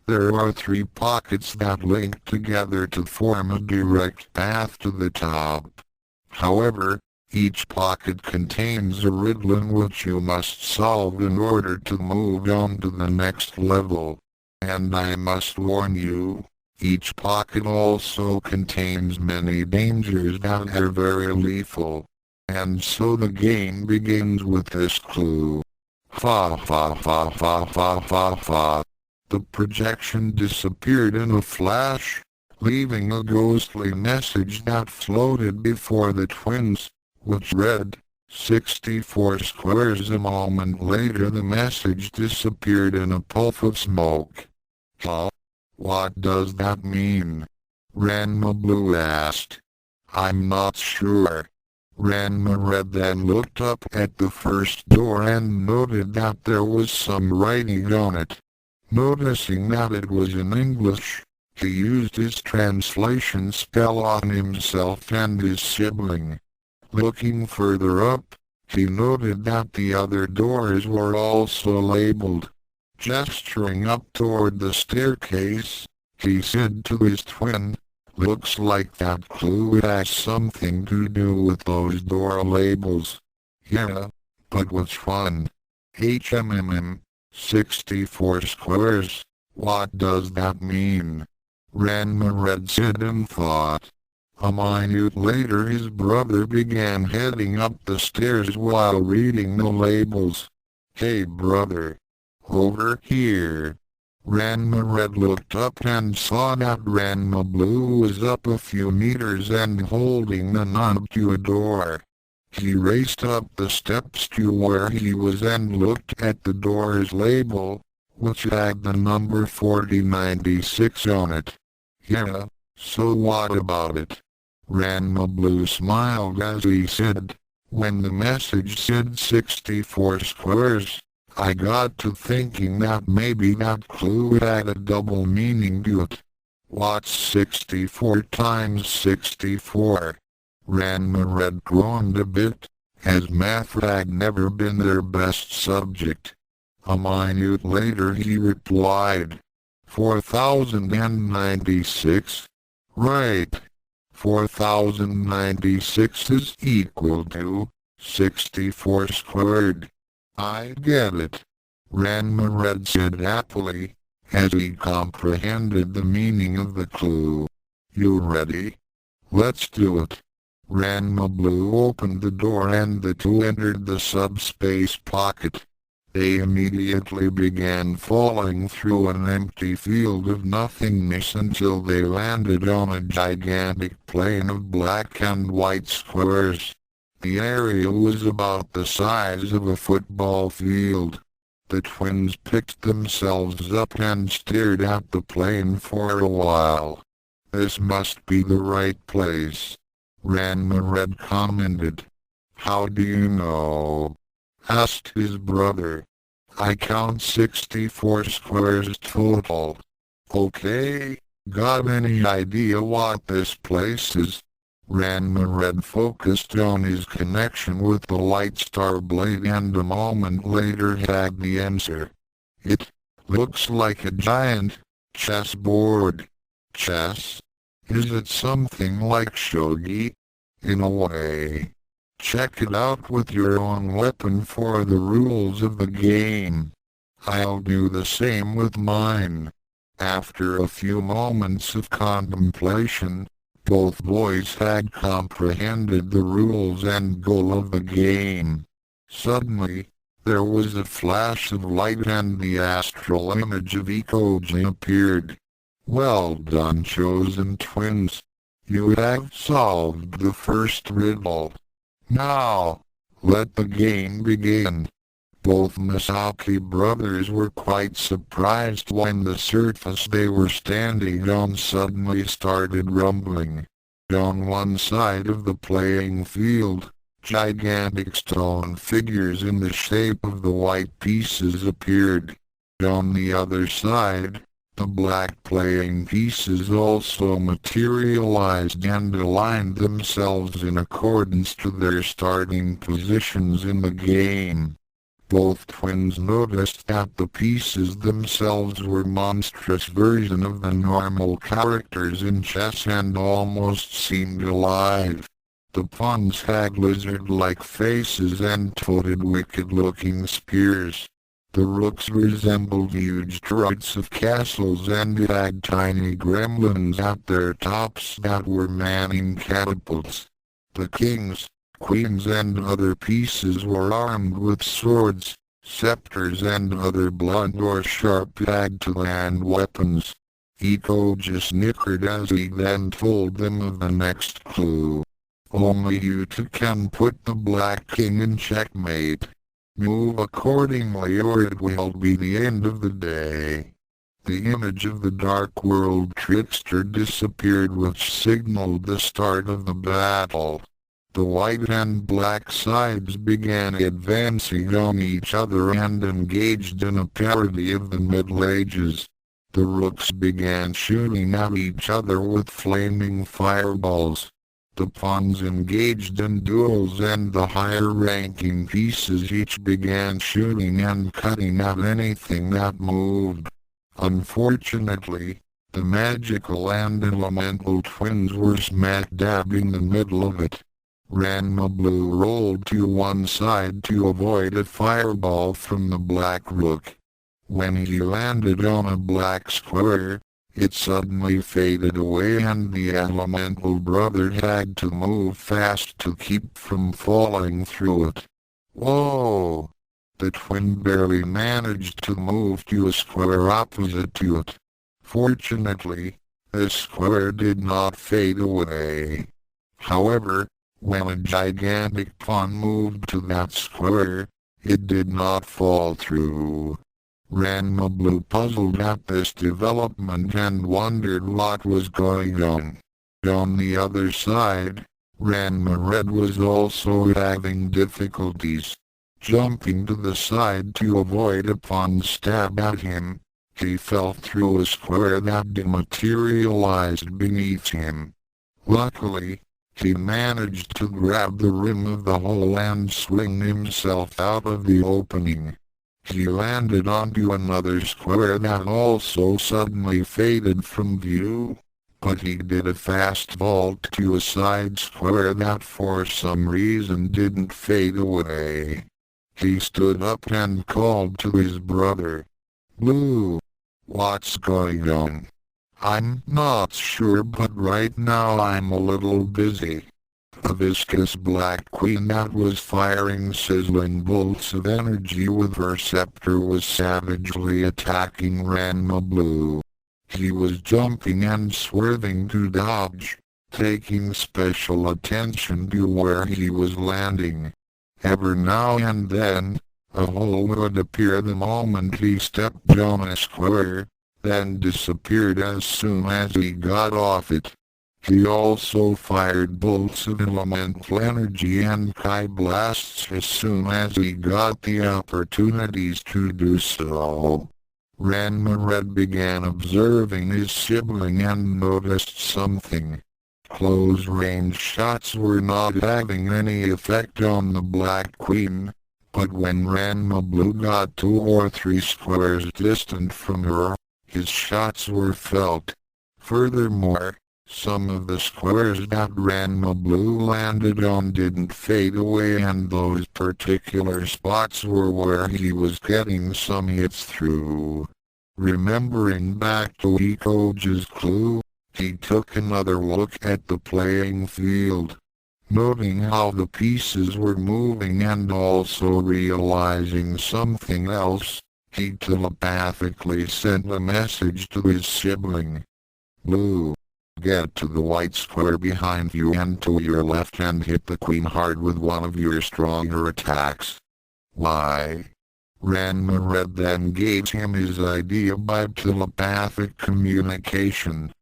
There are 3 pockets that link together to form a direct path to the top. However, Each pocket contains a riddle in which you must solve in order to move on to the next level. And I must warn you, each pocket also contains many dangers that are very lethal. And so the game begins with this clue. Fa fa fa fa fa fa fa. The projection disappeared in a flash, leaving a ghostly message that floated before the twins, which read, 64 squares. A moment later the message disappeared in a puff of smoke. Huh? What does that mean? Ranma Blue asked. I'm not sure. Ranma Red then looked up at the first door and noted that there was some writing on it. Noticing that it was in English, he used his translation spell on himself and his sibling. Looking further up, he noted that the other doors were also labeled. Gesturing up toward the staircase, he said to his twin, looks like that clue has something to do with those door labels. Yeah, but which one? HMMM, 64 squares, what does that mean? Ranma Red said in thought. A minute later his brother began heading up the stairs while reading the labels. Hey brother. Over here. Ranma Red looked up and saw that Ranma Blue was up a few meters and holding the knob to a door. He raced up the steps to where he was and looked at the door's label, which had the number 4096 on it. Yeah, so what about it? Ranma Blue smiled as he said, when the message said 64 squares, I got to thinking that maybe that clue had a double meaning to it. What's 64 times 64? Ranma Red groaned a bit, as math had never been their best subject. A minute later he replied, 4096? Right. 4096 is equal to 64 squared. I get it. Ranma Red said happily, as he comprehended the meaning of the clue. You ready? Let's do it. Ranma Blue opened the door and the two entered the subspace pocket. They immediately began falling through an empty field of nothingness until they landed on a gigantic plane of black and white squares. The area was about the size of a football field. The twins picked themselves up and stared at the plane for a while. This must be the right place. Ranma Red commented. How do you know? Asked his brother. I count 64 squares total. Okay, got any idea what this place is? Ranma Red focused on his connection with the light star blade and a moment later had the answer. It looks like a giant chessboard. Chess? Is it something like shogi? In a way. Check it out with your own weapon for the rules of the game. I'll do the same with mine. After a few moments of contemplation, both boys had comprehended the rules and goal of the game. Suddenly, there was a flash of light and the astral image of Ikoji appeared. Well done, chosen twins. You have solved the first riddle. Now, let the game begin. Both Misaki brothers were quite surprised when the surface they were standing on suddenly started rumbling. On one side of the playing field, gigantic stone figures in the shape of the white pieces appeared. On the other side, the black playing pieces also materialized and aligned themselves in accordance to their starting positions in the game. Both twins noticed that the pieces themselves were monstrous versions of the normal characters in chess and almost seemed alive. The pawns had lizard-like faces and toted wicked-looking spears. The rooks resembled huge turrets of castles and had tiny gremlins at their tops that were manning catapults. The kings, queens and other pieces were armed with swords, scepters and other blunt or sharp add-to-hand weapons. Iko just snickered as he then told them of the next clue. Only you two can put the Black King in checkmate. Move accordingly or it will be the end of the day. The image of the Dark World trickster disappeared, which signaled the start of the battle. The white and black sides began advancing on each other and engaged in a parody of the Middle Ages. The rooks began shooting at each other with flaming fireballs. The pawns engaged in duels and the higher-ranking pieces each began shooting and cutting at anything that moved. Unfortunately, the magical and elemental twins were smack dab in the middle of it. Ranma Blue rolled to one side to avoid a fireball from the black rook. When he landed on a black square, it suddenly faded away and the elemental brother had to move fast to keep from falling through it. Whoa! The twin barely managed to move to a square opposite to it. Fortunately, the square did not fade away. However, when a gigantic pawn moved to that square, it did not fall through. Ranma Blue puzzled at this development and wondered what was going on. On the other side, Ranma Red was also having difficulties. Jumping to the side to avoid a pawn stab at him, he fell through a square that dematerialized beneath him. Luckily, he managed to grab the rim of the hole and swing himself out of the opening. He landed onto another square that also suddenly faded from view, but he did a fast vault to a side square that for some reason didn't fade away. He stood up and called to his brother. "Blue, what's going on?" "I'm not sure, but right now I'm a little busy." A viscous black queen that was firing sizzling bolts of energy with her scepter was savagely attacking Ranma Blue. He was jumping and swerving to dodge, taking special attention to where he was landing. Every now and then, a hole would appear the moment he stepped on a square, then disappeared as soon as he got off it. He also fired bolts of elemental energy and Kai blasts as soon as he got the opportunities to do so. Ranma Red began observing his sibling and noticed something. Close-range shots were not having any effect on the Black Queen, but when Ranma Blue got 2 or 3 squares distant from her, his shots were felt. Furthermore, some of the squares that Ranma Blue landed on didn't fade away and those particular spots were where he was getting some hits through. Remembering back to Iko's clue, he took another look at the playing field. Noting how the pieces were moving and also realizing something else, he telepathically sent a message to his sibling. "Blue, get to the white square behind you and to your left and hit the queen hard with one of your stronger attacks." "Why?" Ranma Red then gave him his idea by telepathic communication.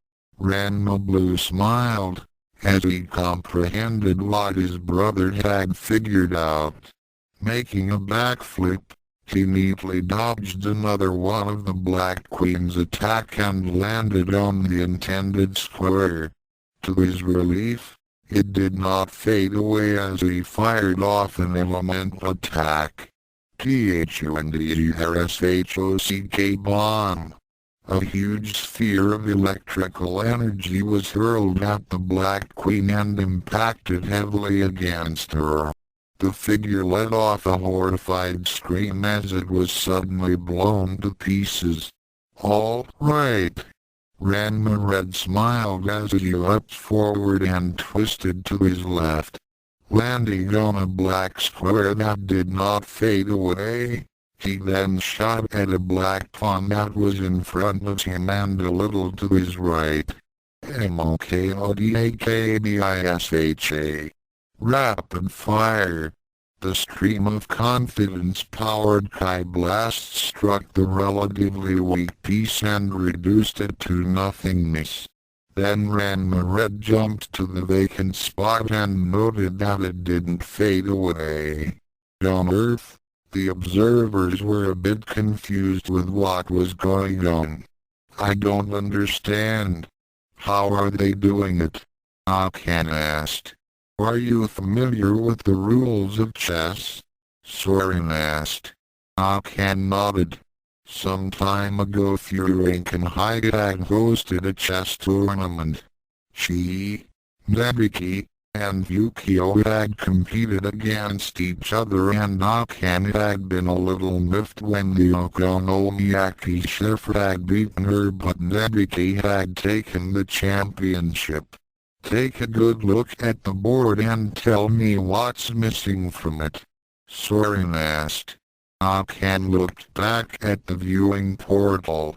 Ranma Blue smiled, as he comprehended what his brother had figured out. Making a backflip, he neatly dodged another one of the Black Queen's attack and landed on the intended square. To his relief, it did not fade away as he fired off an elemental attack. THUNDERSHOCK bomb. A huge sphere of electrical energy was hurled at the Black Queen and impacted heavily against her. The figure let off a horrified scream as it was suddenly blown to pieces. "All right." Ranma Red smiled as he leapt forward and twisted to his left, landing on a black square that did not fade away. He then shot at a black pawn that was in front of him and a little to his right. Mokodakabisha. Rapid fire. The stream of confidence-powered Kai blast struck the relatively weak piece and reduced it to nothingness. Then Ranma Red jumped to the vacant spot and noted that it didn't fade away. On Earth, the observers were a bit confused with what was going on. "I don't understand. How are they doing it?" Akan asked. "Are you familiar with the rules of chess?" Soren asked. Akan nodded. Some time ago Furank and Hyag hosted a chess tournament. She, Nebiki, and Ukyo had competed against each other and Akan had been a little miffed when the Okonomiyaki chef had beaten her, but Nebiki had taken the championship. "Take a good look at the board and tell me what's missing from it," Soren asked. Akan looked back at the viewing portal.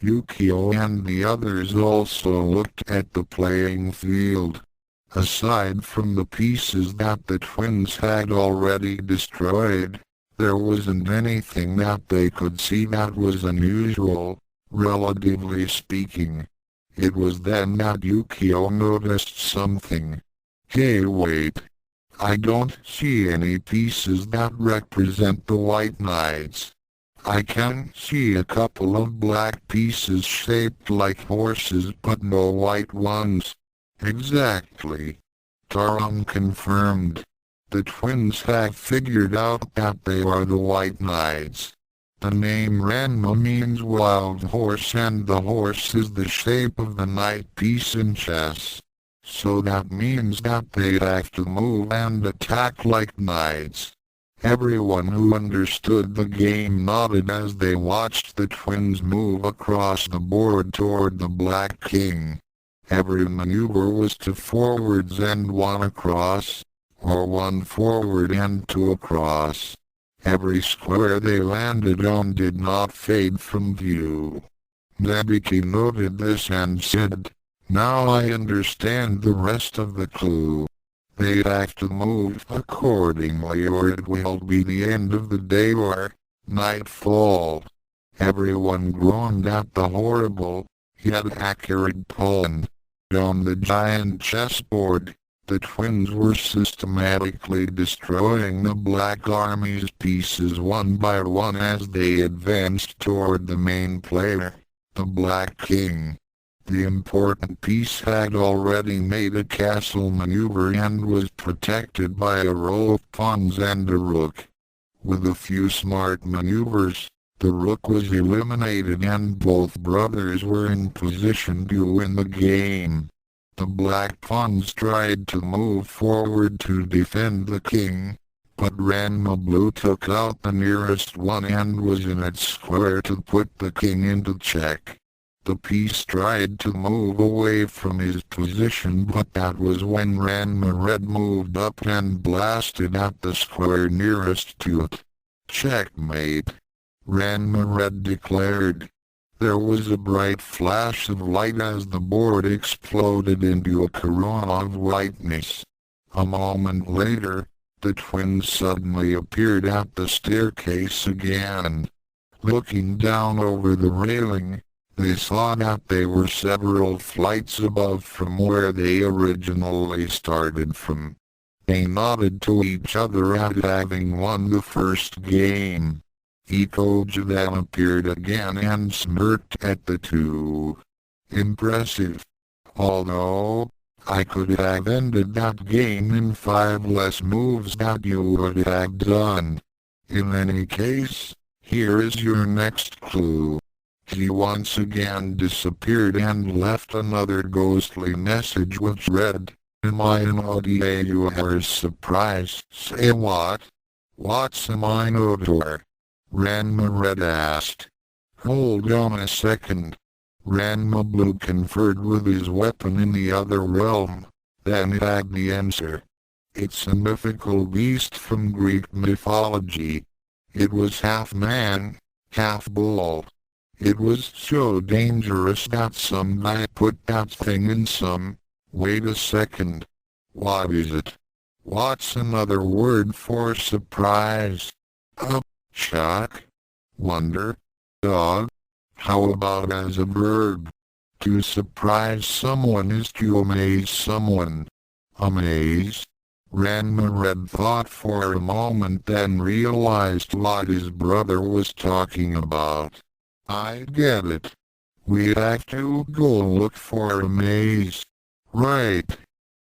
Ukyo and the others also looked at the playing field. Aside from the pieces that the twins had already destroyed, there wasn't anything that they could see that was unusual, relatively speaking. It was then that Ukyo noticed something. "Hey, wait. I don't see any pieces that represent the White Knights. I can see a couple of black pieces shaped like horses but no white ones." "Exactly," Taron confirmed. "The twins have figured out that they are the White Knights. The name Ranma means wild horse and the horse is the shape of the knight piece in chess. So that means that they have to move and attack like knights." Everyone who understood the game nodded as they watched the twins move across the board toward the Black King. Every maneuver was two forwards and one across, or one forward and two across. Every square they landed on did not fade from view. Nebiki noted this and said, "Now I understand the rest of the clue. They have to move accordingly or it will be the end of the day or nightfall." Everyone groaned at the horrible, yet accurate pun. On the giant chessboard, the twins were systematically destroying the Black Army's pieces one by one as they advanced toward the main player, the Black King. The important piece had already made a castle maneuver and was protected by a row of pawns and a rook. With a few smart maneuvers, the rook was eliminated and both brothers were in position to win the game. The black pawns tried to move forward to defend the king, but Ranma Blue took out the nearest one and was in its square to put the king into check. The piece tried to move away from his position, but that was when Ranma Red moved up and blasted at the square nearest to it. "Checkmate," Ranma Red declared. There was a bright flash of light as the board exploded into a corona of whiteness. A moment later, the twins suddenly appeared at the staircase again. Looking down over the railing, they saw that they were several flights above from where they originally started from. They nodded to each other at having won the first game. Ikoja then appeared again and smirked at the two. "Impressive. Although, I could have ended that game in 5 less moves that you would have done. In any case, here is your next clue. He once again disappeared and left another ghostly message which read, "Am I an audio you are surprised? Say what? What's a Minotaur?" Ranma Red asked. "Hold on a second." Ranma Blue conferred with his weapon in the other realm. Then it had the answer. It's a mythical beast from Greek mythology. It was half man, half bull. It was so dangerous that some guy put that thing in some. Wait a second. What is it? What's another word for surprise? Shock? Wonder? Dog? How about as a verb? To surprise someone is to amaze someone. Amaze? Ranma Red thought for a moment, then realized what his brother was talking about. I get it. We have to go look for amaze. Right.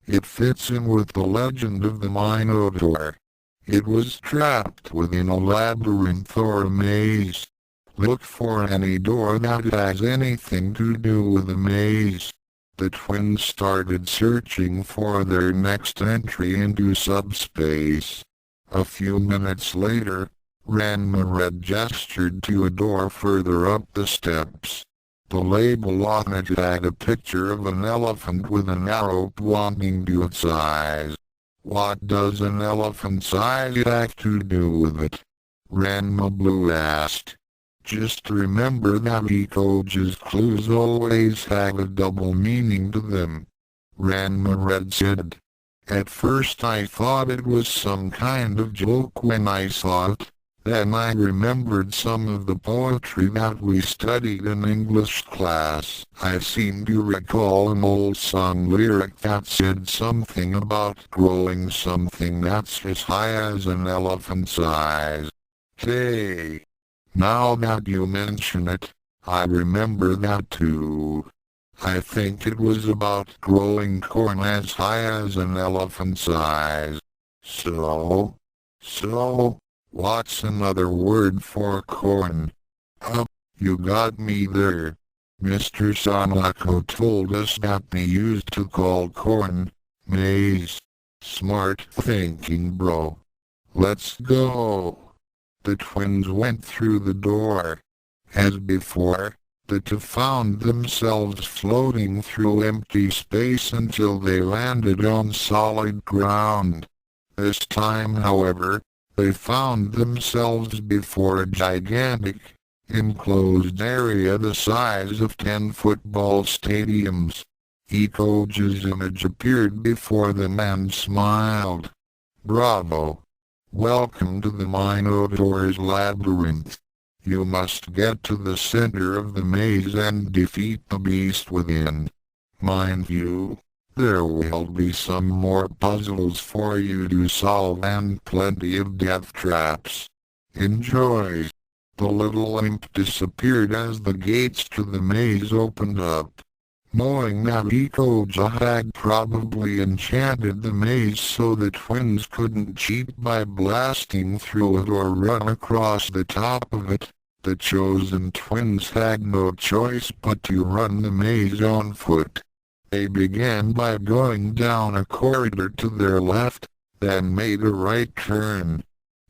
It fits in with the legend of the Minotaur. It was trapped within a labyrinth or a maze. Look for any door that has anything to do with a maze. The twins started searching for their next entry into subspace. A few minutes later, Ranma Red gestured to a door further up the steps. The label on it had a picture of an elephant with an arrow pointing to its eyes. What does an elephant's eyes have to do with it? Ranma Blue asked. Just remember that Ikoja's clues always have a double meaning to them. Ranma Red said. At first I thought it was some kind of joke when I saw it. Then I remembered some of the poetry that we studied in English class. I seem to recall an old song lyric that said something about growing something that's as high as an elephant's eyes. Hey! Now that you mention it, I remember that too. I think it was about growing corn as high as an elephant's eyes. So, what's another word for corn? You got me there. Mr. Sanako told us that they used to call corn maize. Smart thinking, bro. Let's go. The twins went through the door. As before, the two found themselves floating through empty space until they landed on solid ground. This time, however, they found themselves before a gigantic, enclosed area the size of 10 football stadiums. Ikoja's image appeared before them and smiled. Bravo! Welcome to the Minotaur's labyrinth. You must get to the center of the maze and defeat the beast within. Mind you, there will be some more puzzles for you to solve and plenty of death traps. Enjoy! The little imp disappeared as the gates to the maze opened up. Knowing that Ikoja had probably enchanted the maze so the twins couldn't cheat by blasting through it or run across the top of it, the chosen twins had no choice but to run the maze on foot. They began by going down a corridor to their left, then made a right turn.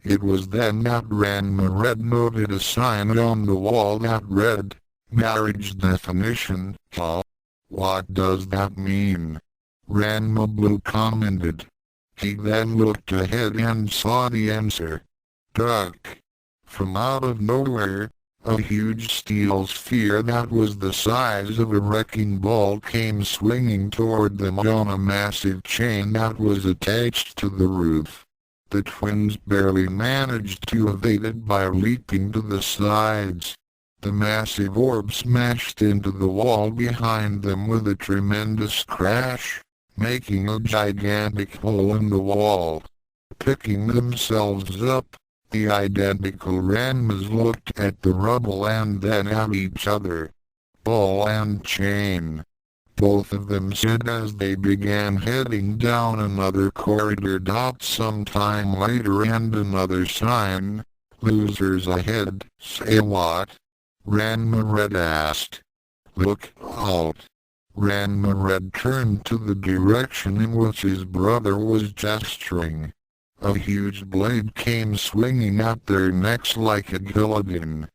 It was then that Ranma Red noted a sign on the wall that read, "Marriage definition." Huh? What does that mean? Ranma Blue commented. He then looked ahead and saw the answer. Duck. From out of nowhere, a huge steel sphere that was the size of a wrecking ball came swinging toward them on a massive chain that was attached to the roof. The twins barely managed to evade it by leaping to the sides. The massive orb smashed into the wall behind them with a tremendous crash, making a gigantic hole in the wall. Picking themselves up, the identical Ranmas looked at the rubble and then at each other. Ball and chain. Both of them said as they began heading down another corridor. Some time later and another sign. Losers ahead. Say what? Ranma Red asked. Look out. Ranma Red turned to the direction in which his brother was gesturing. A huge blade came swinging at their necks like a guillotine.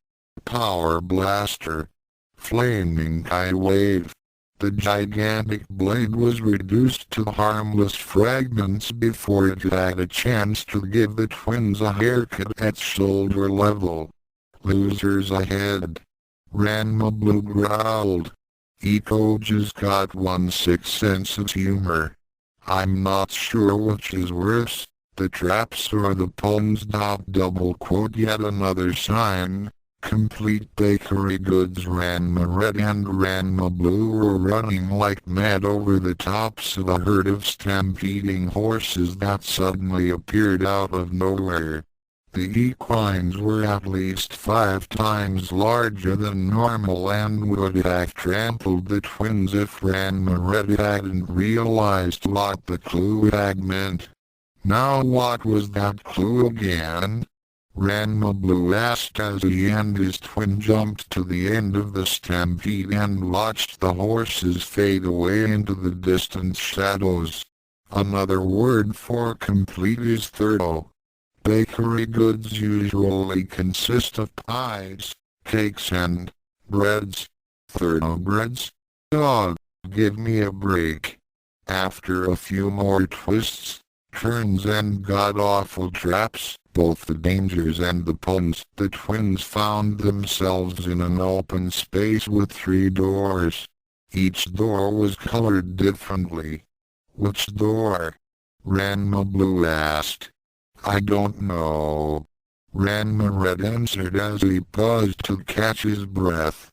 Power blaster. Flaming Kai wave. The gigantic blade was reduced to harmless fragments before it had a chance to give the twins a haircut at shoulder level. Losers ahead. Ranma Blue growled. Iko just got one sixth sense of humor. I'm not sure which is worse, the traps or the puns. Double quote yet another sign. Complete bakery goods. Ranma Red and Ranma Blue were running like mad over the tops of a herd of stampeding horses that suddenly appeared out of nowhere. The equines were at least 5 times larger than normal and would have trampled the twins if Ranma Red hadn't realized what the clue had meant. Now what was that clue again? Ranma Blue asked as he and his twin jumped to the end of the stampede and watched the horses fade away into the distant shadows. Another word for complete is thorough. Bakery goods usually consist of pies, cakes and breads. Thoroughbreds? Dog, give me a break. After a few more twists, turns and god-awful traps, both the dangers and the puns, the twins found themselves in an open space with 3 doors. Each door was colored differently. Which door? Ranma Blue asked. I don't know. Ranma Red answered as he paused to catch his breath.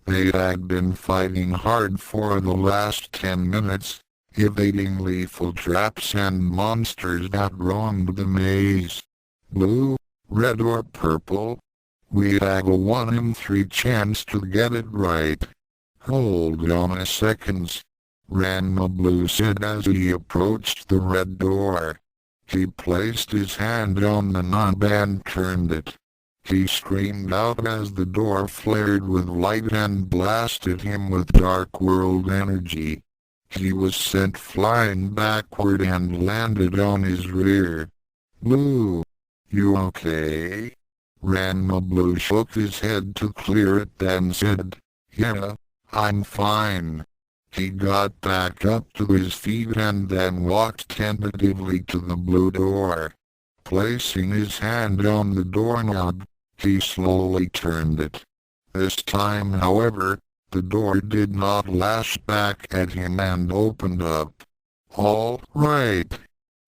They had been fighting hard for the last 10 minutes, evading lethal traps and monsters that roamed the maze. Blue, red or purple? We have a 1 in 3 chance to get it right. Hold on a second. Ranma Blue said as he approached the red door. He placed his hand on the knob and turned it. He screamed out as the door flared with light and blasted him with dark world energy. He was sent flying backward and landed on his rear. Blue, you okay? Ranma Blue shook his head to clear it then said, yeah, I'm fine. He got back up to his feet and then walked tentatively to the blue door. Placing his hand on the doorknob, he slowly turned it. This time, however, the door did not lash back at him and opened up. All right.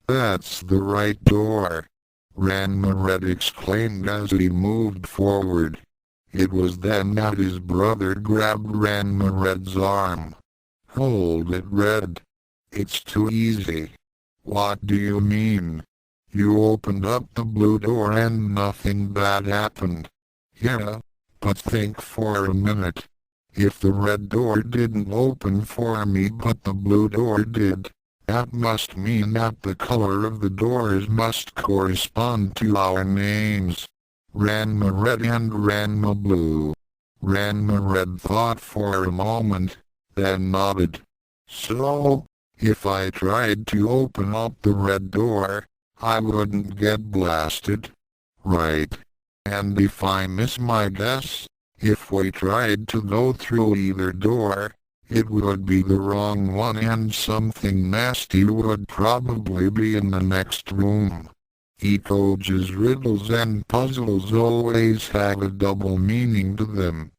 That's the right door. Ranma Red exclaimed as he moved forward. It was then that his brother grabbed Ranma Red's arm. Hold it, Red. It's too easy. What do you mean? You opened up the blue door and nothing bad happened. Yeah, but think for a minute. If the red door didn't open for me but the blue door did, that must mean that the color of the doors must correspond to our names. Ranma Red and Ranma Blue. Ranma Red thought for a moment, then nodded. So, if I tried to open up the red door, I wouldn't get blasted. Right. And if I miss my guess, if we tried to go through either door, it would be the wrong one and something nasty would probably be in the next room. Iko's riddles and puzzles always have a double meaning to them.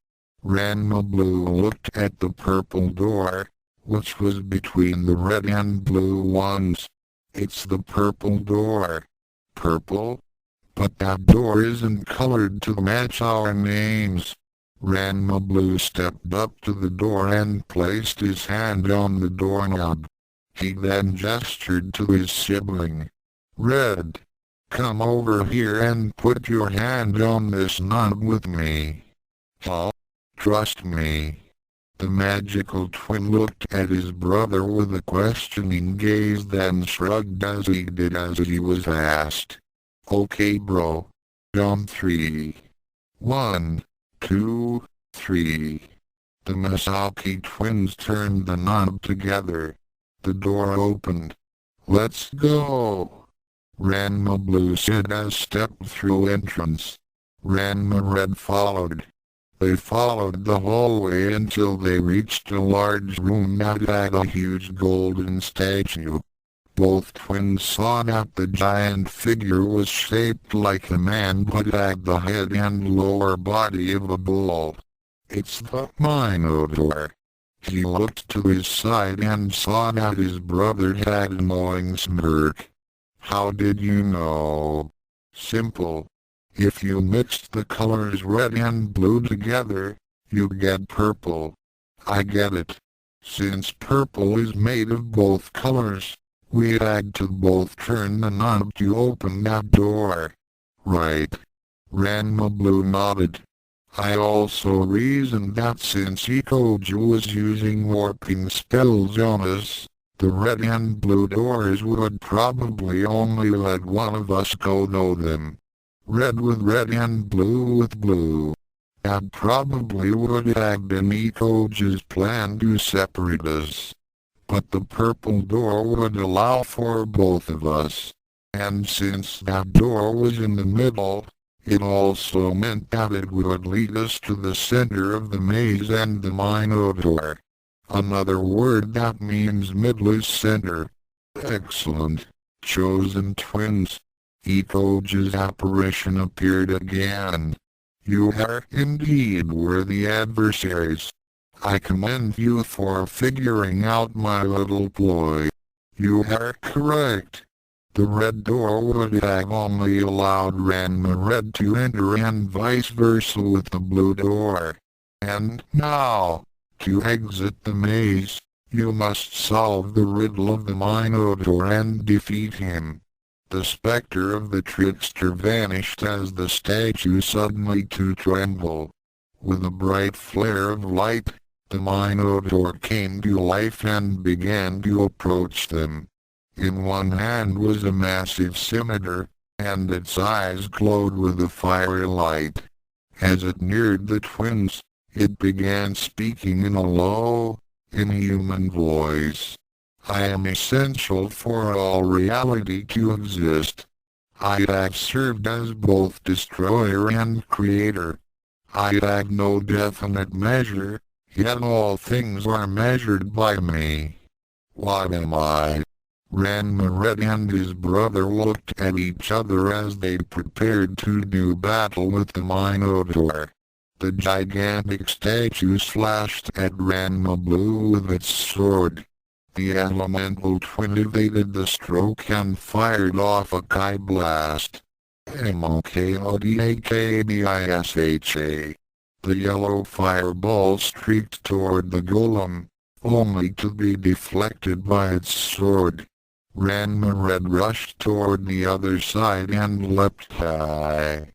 Ranma Blue looked at the purple door, which was between the red and blue ones. It's the purple door. Purple? But that door isn't colored to match our names. Ranma Blue stepped up to the door and placed his hand on the doorknob. He then gestured to his sibling. Red, come over here and put your hand on this knob with me. Huh? Trust me. The magical twin looked at his brother with a questioning gaze then shrugged as he did as he was asked. Okay bro. On 3. 1, 2, 3. The Masaki twins turned the knob together. The door opened. "Let's go," Ranma Blue said as stepped through entrance. Ranma Red followed. They followed the hallway until they reached a large room that had a huge golden statue. Both twins saw that the giant figure was shaped like a man but had the head and lower body of a bull. "It's the Minotaur." He looked to his side and saw that his brother had a knowing smirk. "How did you know?" "Simple. If you mixed the colors red and blue together, you get purple." "I get it. Since purple is made of both colors, we had to both turn the knob to open that door." "Right." Ranma Blue nodded. "I also reasoned that since Ikoju was using warping spells on us, the red and blue doors would probably only let one of us go know them. Red with red and blue with blue. That probably would have been Ikoju's plan to separate us. But the purple door would allow for both of us. And since that door was in the middle, it also meant that it would lead us to the center of the maze and the Minotaur. Another word that means middle is center." "Excellent. Chosen twins." Ikoju's apparition appeared again. "You are indeed worthy adversaries. I commend you for figuring out my little ploy. You are correct. The red door would have only allowed Ranma Red to enter and vice versa with the blue door. And now, to exit the maze, you must solve the riddle of the Minotaur and defeat him." The specter of the trickster vanished as the statue suddenly to tremble. With a bright flare of light, the Minotaur came to life and began to approach them. In one hand was a massive scimitar, and its eyes glowed with a fiery light. As it neared the twins, it began speaking in a low, inhuman voice. "I am essential for all reality to exist. I have served as both destroyer and creator. I have no definite measure, yet all things are measured by me. What am I?" Ranma Red and his brother looked at each other as they prepared to do battle with the Minotaur. The gigantic statue slashed at Ranma Blue with its sword. The elemental twin evaded the stroke and fired off a Kai blast. Mokodakabisha. The yellow fireball streaked toward the golem, only to be deflected by its sword. Ranma Red rushed toward the other side and leapt high.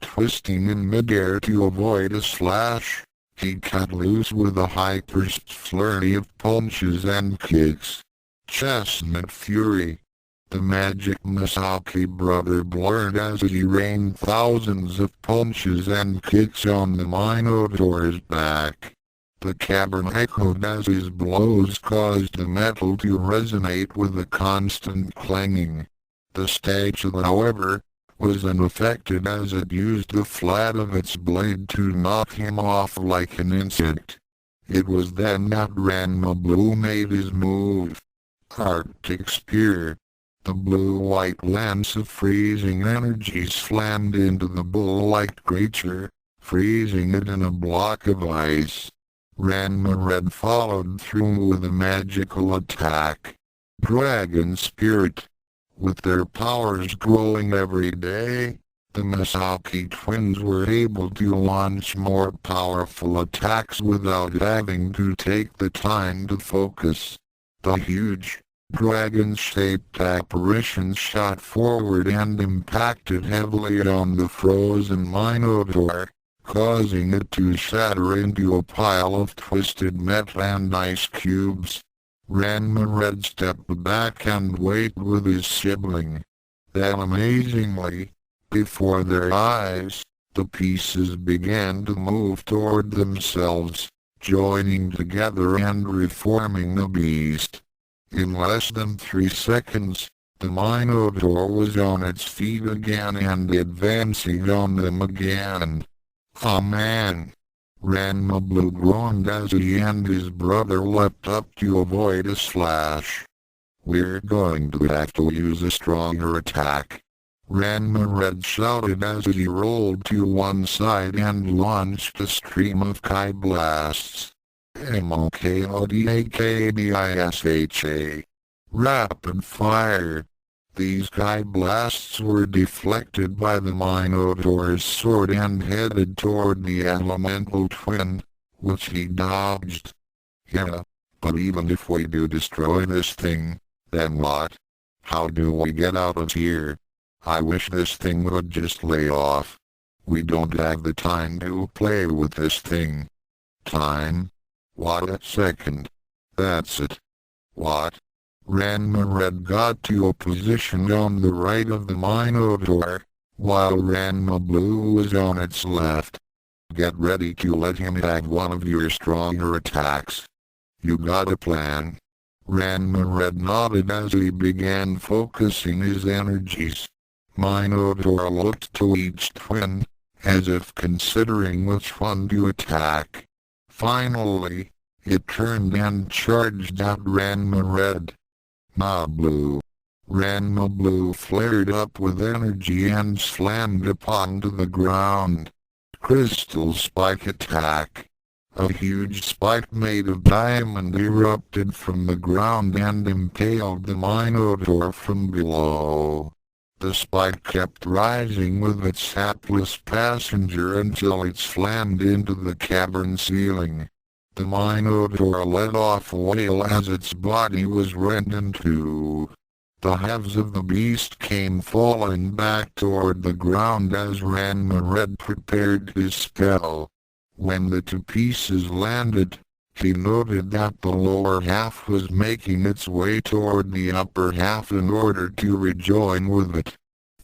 Twisting in midair to avoid a slash, he cut loose with a high-burst flurry of punches and kicks. Chestnut fury. The magic Masaki brother blurred as he rained thousands of punches and kicks on the Minotaur's back. The cavern echoed as his blows caused the metal to resonate with a constant clanging. The statue, however, was unaffected as it used the flat of its blade to knock him off like an insect. It was then that Ranma Blue made his move. Arctic Spear. The blue-white lance of freezing energy slammed into the bull-like creature, freezing it in a block of ice. Ranma Red followed through with a magical attack. Dragon Spirit. With their powers growing every day, the Masaki twins were able to launch more powerful attacks without having to take the time to focus. The huge, dragon-shaped apparition shot forward and impacted heavily on the frozen Minotaur, causing it to shatter into a pile of twisted metal and ice cubes. Ranma Red stepped back and waited with his sibling. Then amazingly, before their eyes, The pieces began to move toward themselves, joining together and reforming the beast. In less than 3 seconds, the Minotaur was on its feet again and advancing on them again. "Ah man!" Ranma Blue groaned as he and his brother leapt up to avoid a slash. "We're going to have to use a stronger attack," Ranma Red shouted as he rolled to one side and launched a stream of Kai blasts. MOKODAKBISHA. Rapid fire. These Kai blasts were deflected by the Minotaur's sword and headed toward the elemental twin, which he dodged. "Yeah, but even if we do destroy this thing, then what? How do we get out of here? I wish this thing would just lay off. We don't have the time to play with this thing." "Time? What a second. That's it." "What?" Ranma Red got to a position on the right of the Minotaur, while Ranma Blue was on its left. "Get ready to let him have one of your stronger attacks. You got a plan?" Ranma Red nodded as he began focusing his energies. Minotaur looked to each twin, as if considering which one to attack. Finally, it turned and charged at Ranma Red. "Nah, Blue." Ranma Blue flared up with energy and slammed upon to the ground. Crystal Spike Attack. A huge spike made of diamond erupted from the ground and impaled the Minotaur from below. The spike kept rising with its hapless passenger until it slammed into the cavern ceiling. The Minotaur let off a wail as its body was rent in two. The halves of the beast came falling back toward the ground as Ranma Red prepared his spell. When the two pieces landed, he noted that the lower half was making its way toward the upper half in order to rejoin with it.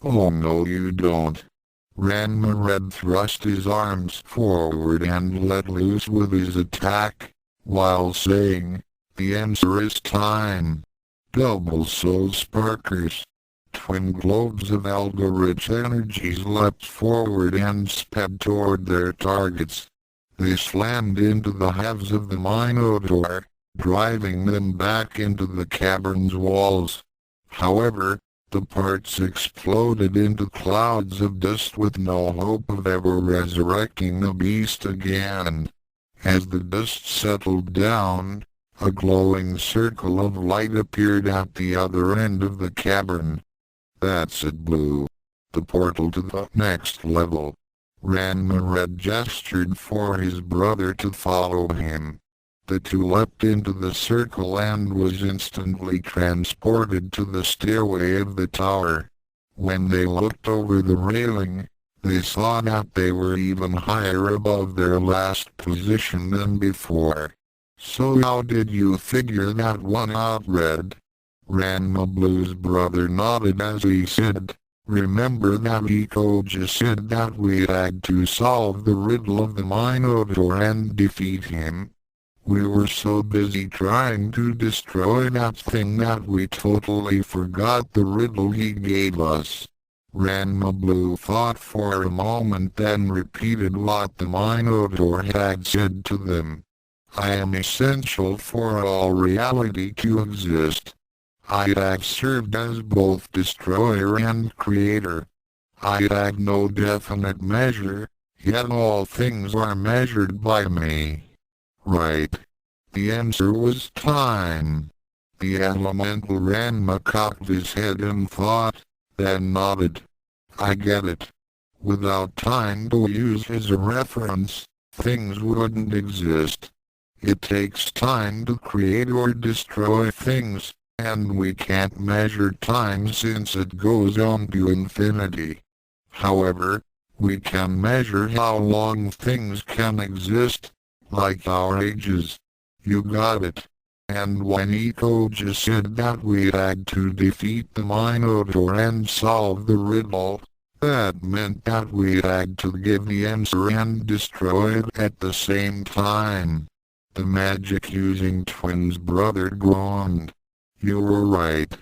"Oh no you don't." Ranma Red thrust his arms forward and let loose with his attack, while saying, "The answer is time." Double soul sparkers. Twin globes of algo-rich energies leapt forward and sped toward their targets. They slammed into the halves of the Minotaur, driving them back into the cavern's walls. However, the parts exploded into clouds of dust with no hope of ever resurrecting the beast again. As the dust settled down, a glowing circle of light appeared at the other end of the cavern. "That's it, Blue. The portal to the next level." Ranma Red gestured for his brother to follow him. The two leapt into the circle and was instantly transported to the stairway of the tower. When they looked over the railing, they saw that they were even higher above their last position than before. "So how did you figure that one out, Red?" Ranma Blue's brother nodded as he said, "Remember that Iko just said that we had to solve the riddle of the Minotaur and defeat him? We were so busy trying to destroy that thing that we totally forgot the riddle he gave us." Ranma Blue thought for a moment, then repeated what the Minotaur had said to them. "I am essential for all reality to exist. I have served as both destroyer and creator. I have no definite measure, yet all things are measured by me." Right. The answer was time. The elemental Ranma cocked his head in thought, then nodded. "I get it. Without time to use as a reference, things wouldn't exist. It takes time to create or destroy things, and we can't measure time since it goes on to infinity. However, we can measure how long things can exist, like our ages." "You got it." And when Iko just said that we had to defeat the Minotaur and solve the riddle, That meant that we had to give the answer and destroy it at the same time. The magic-using twins' brother groaned. You were right.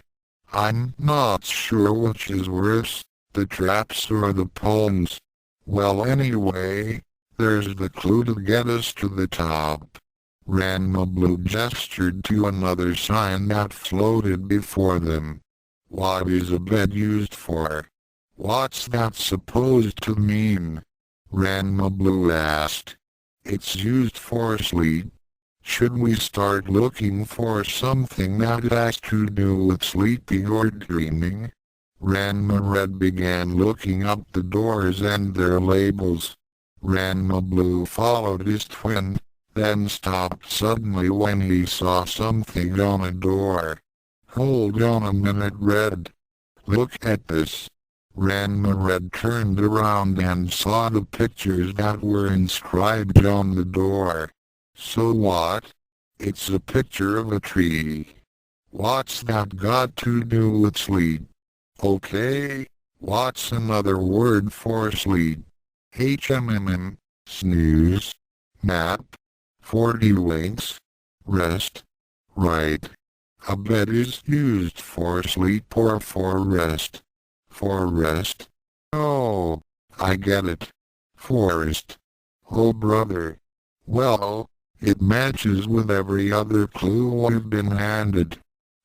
I'm not sure which is worse, the traps or the pawns. Well anyway, there's the clue to get us to the top. Ranma Blue gestured to another sign that floated before them. What is a bed used for? What's that supposed to mean? Ranma Blue asked. It's used for sleep. Should we start looking for something that has to do with sleeping or dreaming? Ranma Red began looking up the doors and their labels. Ranma Blue followed his twin, then stopped suddenly when he saw something on a door. Hold on a minute, Red. Look at this. Ranma Red turned around and saw the pictures that were inscribed on the door. So what? It's a picture of a tree. What's that got to do with sleep? Okay, what's another word for sleep? Snooze. Nap. 40 winks. Rest. Right. A bed is used for sleep or for rest. For rest. Oh, I get it. Forest. Oh brother. Well, it matches with every other clue we've been handed.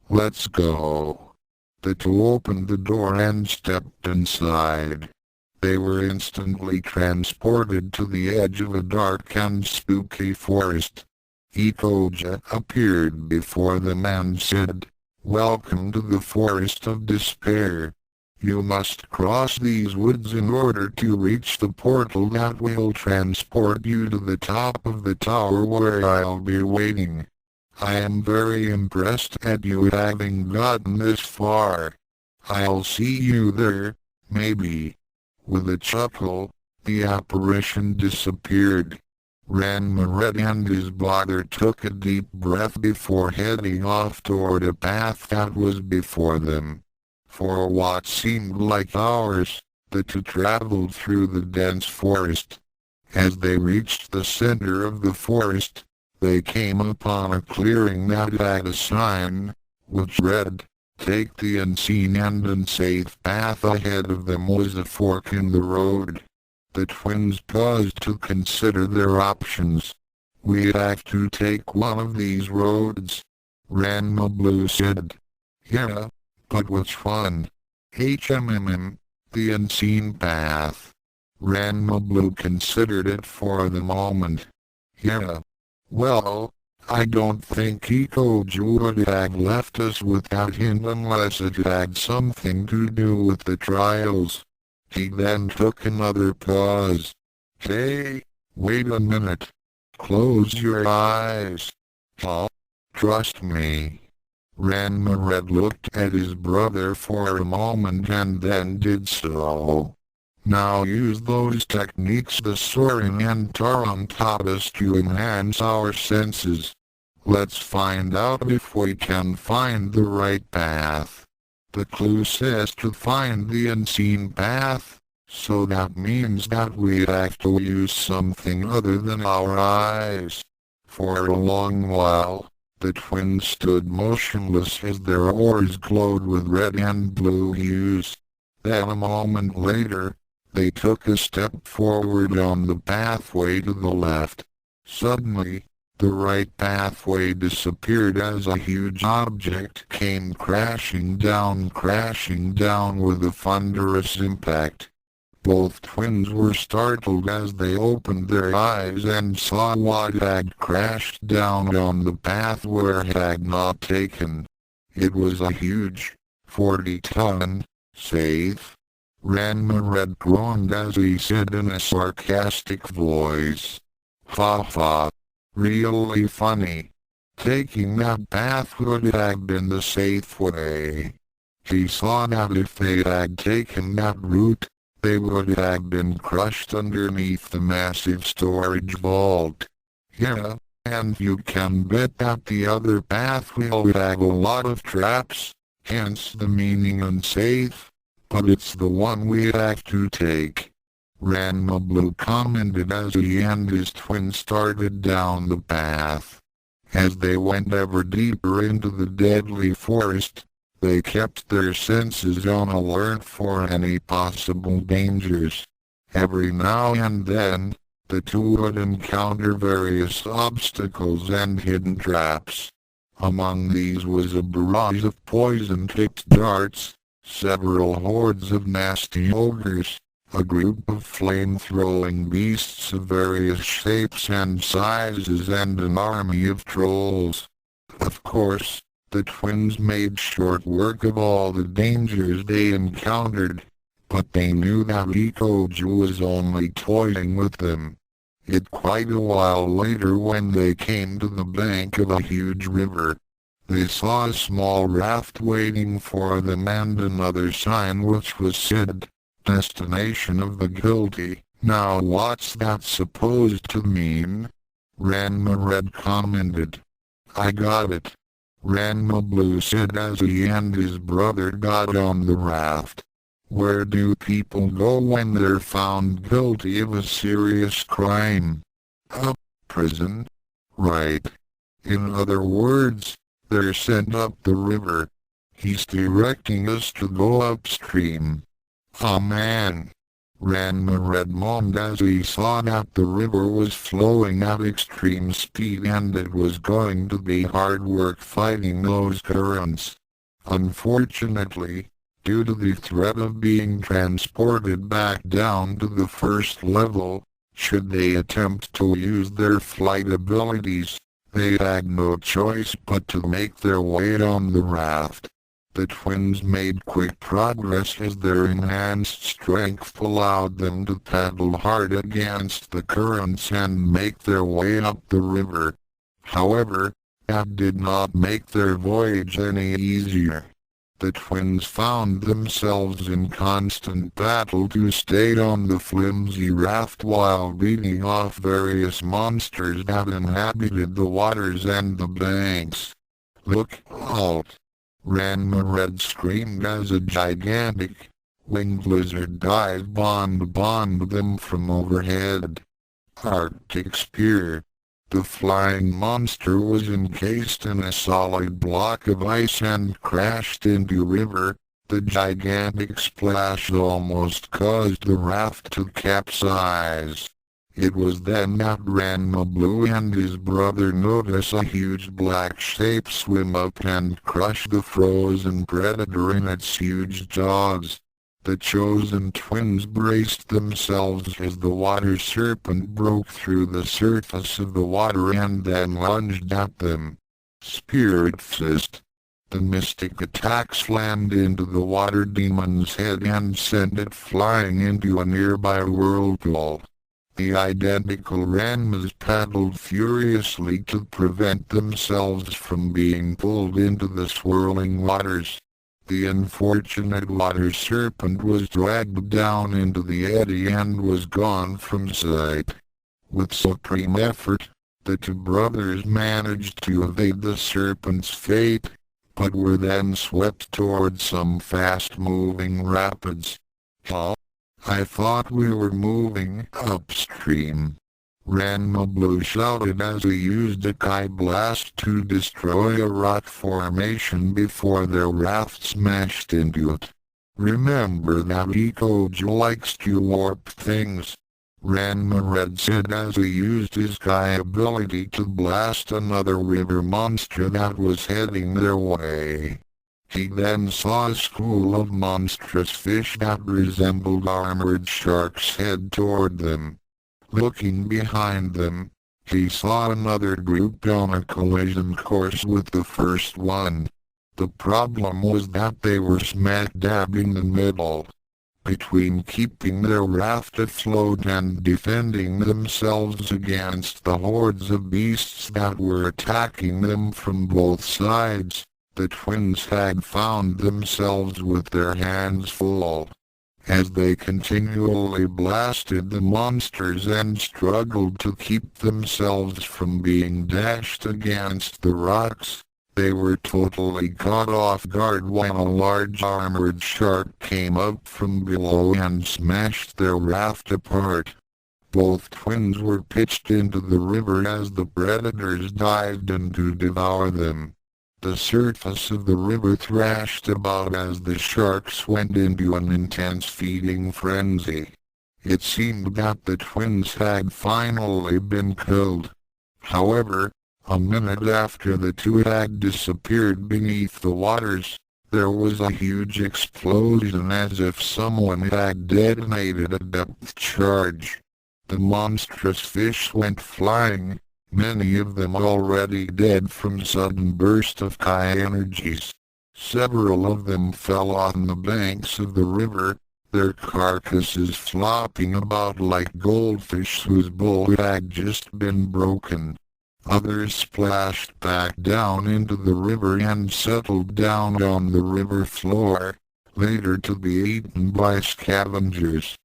Let's go. The two opened the door and stepped inside. They were instantly transported to the edge of a dark and spooky forest. Ikoja appeared before them and said, "Welcome to the Forest of Despair. You must cross these woods in order to reach the portal that will transport you to the top of the tower where I'll be waiting. I am very impressed at you having gotten this far. I'll see you there, maybe." With a chuckle, the apparition disappeared. Ranma Red and his brother took a deep breath before heading off toward a path that was before them. For what seemed like hours, the two traveled through the dense forest. As they reached the center of the forest, they came upon a clearing that had a sign, which read, "Take the unseen and unsafe path." Ahead of them was a fork in the road. The twins paused to consider their options. "We have to take one of these roads," Ranma Blue said. "Yeah, but which one?" The unseen path." Ranma Blue considered it for the moment. "Yeah. Well, I don't think Ikoju would have left us without him unless it had something to do with the trials." He then took another pause. "Hey, wait a minute. Close your eyes." "Huh? Trust me." Ranma Red looked at his brother for a moment and then did so. "Now use those techniques the Soren and Taron taught us to enhance our senses. Let's find out if we can find the right path. The clue says to find the unseen path, so that means that we have to use something other than our eyes." For a long while, the twins stood motionless as their oars glowed with red and blue hues. Then a moment later, they took a step forward on the pathway to the left. Suddenly, the right pathway disappeared as a huge object came crashing down with a thunderous impact. Both twins were startled as they opened their eyes and saw what had crashed down on the path where it had not taken. It was a huge, 40-ton, safe. Ranma Red groaned as he said in a sarcastic voice, "Ha ha. Really funny. Taking that path would have been the safe way." He saw that if they had taken that route, they would have been crushed underneath the massive storage vault. "Yeah, and you can bet that the other path will have a lot of traps, hence the meaning unsafe. but it's the one we have to take," Ranma Blue commented as he and his twin started down the path. As they went ever deeper into the deadly forest, they kept their senses on alert for any possible dangers. Every now and then, the two would encounter various obstacles and hidden traps. Among these was a barrage of poison-tipped darts, several hordes of nasty ogres, a group of flame-throwing beasts of various shapes and sizes, and an army of trolls. Of course, the twins made short work of all the dangers they encountered, but they knew that Ikoju was only toying with them. It quite a while later, when they came to the bank of a huge river, they saw a small raft waiting for them and another sign which was said, "Destination of the guilty." "Now what's that supposed to mean?" Ranma Red commented. "I got it," Ranma Blue said as he and his brother got on the raft. "Where do people go when they're found guilty of a serious crime?" Prison. Right. In other words, they're sent up the river. He's directing us to go upstream. "Oh man," Ranma Red moaned as he saw that the river was flowing at extreme speed and it was going to be hard work fighting those currents. Unfortunately, due to the threat of being transported back down to the first level, should they attempt to use their flight abilities, they had no choice but to make their way on the raft. The twins made quick progress as their enhanced strength allowed them to paddle hard against the currents and make their way up the river. However, that did not make their voyage any easier. The twins found themselves in constant battle to stay on the flimsy raft while beating off various monsters that inhabited the waters and the banks. "Look out!" Ranma Red screamed as a gigantic, winged lizard dive bombed them from overhead. Arctic Spear. The flying monster was encased in a solid block of ice and crashed into river. The gigantic splash almost caused the raft to capsize. It was then that Ranma Blue and his brother noticed a huge black shape swim up and crush the frozen predator in its huge jaws. The chosen twins braced themselves as the water serpent broke through the surface of the water and then lunged at them. Spirit Fist. The mystic attack slammed into the water demon's head and sent it flying into a nearby whirlpool. The identical Ranmas paddled furiously to prevent themselves from being pulled into the swirling waters. The unfortunate water serpent was dragged down into the eddy and was gone from sight. With supreme effort, the two brothers managed to evade the serpent's fate, but were then swept towards some fast-moving rapids. "Huh? I thought we were moving upstream," Ranma Blue shouted as he used a Kai blast to destroy a rock formation before their raft smashed into it. "Remember that Ikoju likes to warp things," Ranma Red said as he used his Kai ability to blast another river monster that was heading their way. He then saw a school of monstrous fish that resembled armored sharks head toward them. Looking behind them, he saw another group on a collision course with the first one. The problem was that they were smack dab in the middle. Between keeping their raft afloat and defending themselves against the hordes of beasts that were attacking them from both sides, the twins had found themselves with their hands full. As they continually blasted the monsters and struggled to keep themselves from being dashed against the rocks, They were totally caught off guard when a large armored shark came up from below and smashed their raft apart. Both twins were pitched into the river as the predators dived in to devour them. The surface of the river thrashed about as the sharks went into an intense feeding frenzy. It seemed that the twins had finally been killed. However, a minute after the two had disappeared beneath the waters, there was a huge explosion as if someone had detonated a depth charge. The monstrous fish went flying, many of them already dead from sudden burst of Kai energies. Several of them fell on the banks of the river, their carcasses flopping about like goldfish whose bowl had just been broken. Others splashed back down into the river and settled down on the river floor, later to be eaten by scavengers.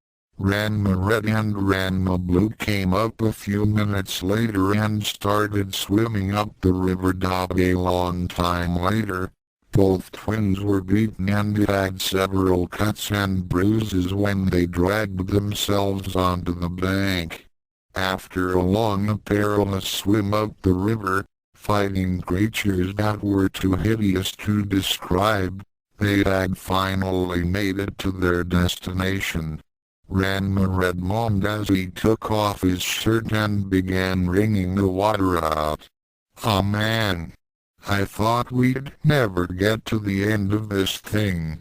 Ranma Red and Ranma Blue came up a few minutes later and started swimming up the river. A long time later, both twins were beaten and had several cuts and bruises when they dragged themselves onto the bank. After a long and perilous swim up the river, fighting creatures that were too hideous to describe, they had finally made it to their destination. Ranma Red moaned as he took off his shirt and began wringing the water out. "Oh man! I thought we'd never get to the end of this thing."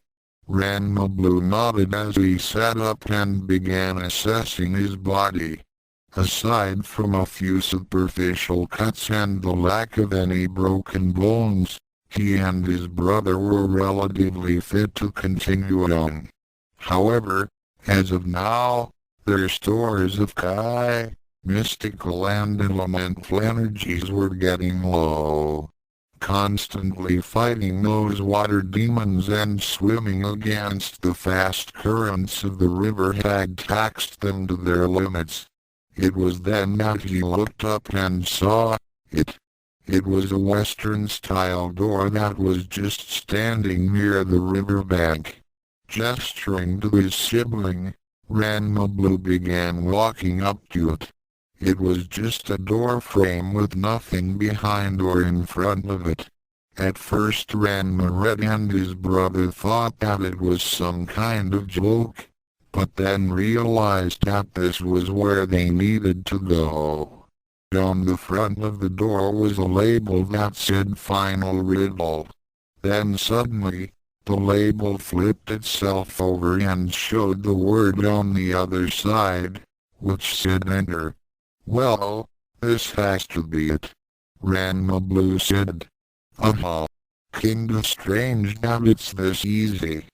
Ranma Blue nodded as he sat up and began assessing his body. Aside from a few superficial cuts and the lack of any broken bones, he and his brother were relatively fit to continue on. However, as of now, their stores of Kai, mystical and elemental energies were getting low. Constantly fighting those water demons and swimming against the fast currents of the river had taxed them to their limits. It was then that he looked up and saw it. It was a Western-style door that was just standing near the riverbank. Gesturing to his sibling, Ranma Blue began walking up to it. It was just a door frame with nothing behind or in front of it. At first Ranma Red and his brother thought that it was some kind of joke, but then realized that this was where they needed to go. On the front of the door was a label that said "Final Riddle." Then suddenly, the label flipped itself over and showed the word on the other side, which said "Enter." "Well, this has to be it," Ranma Blue said. Kinda strange that it's this easy.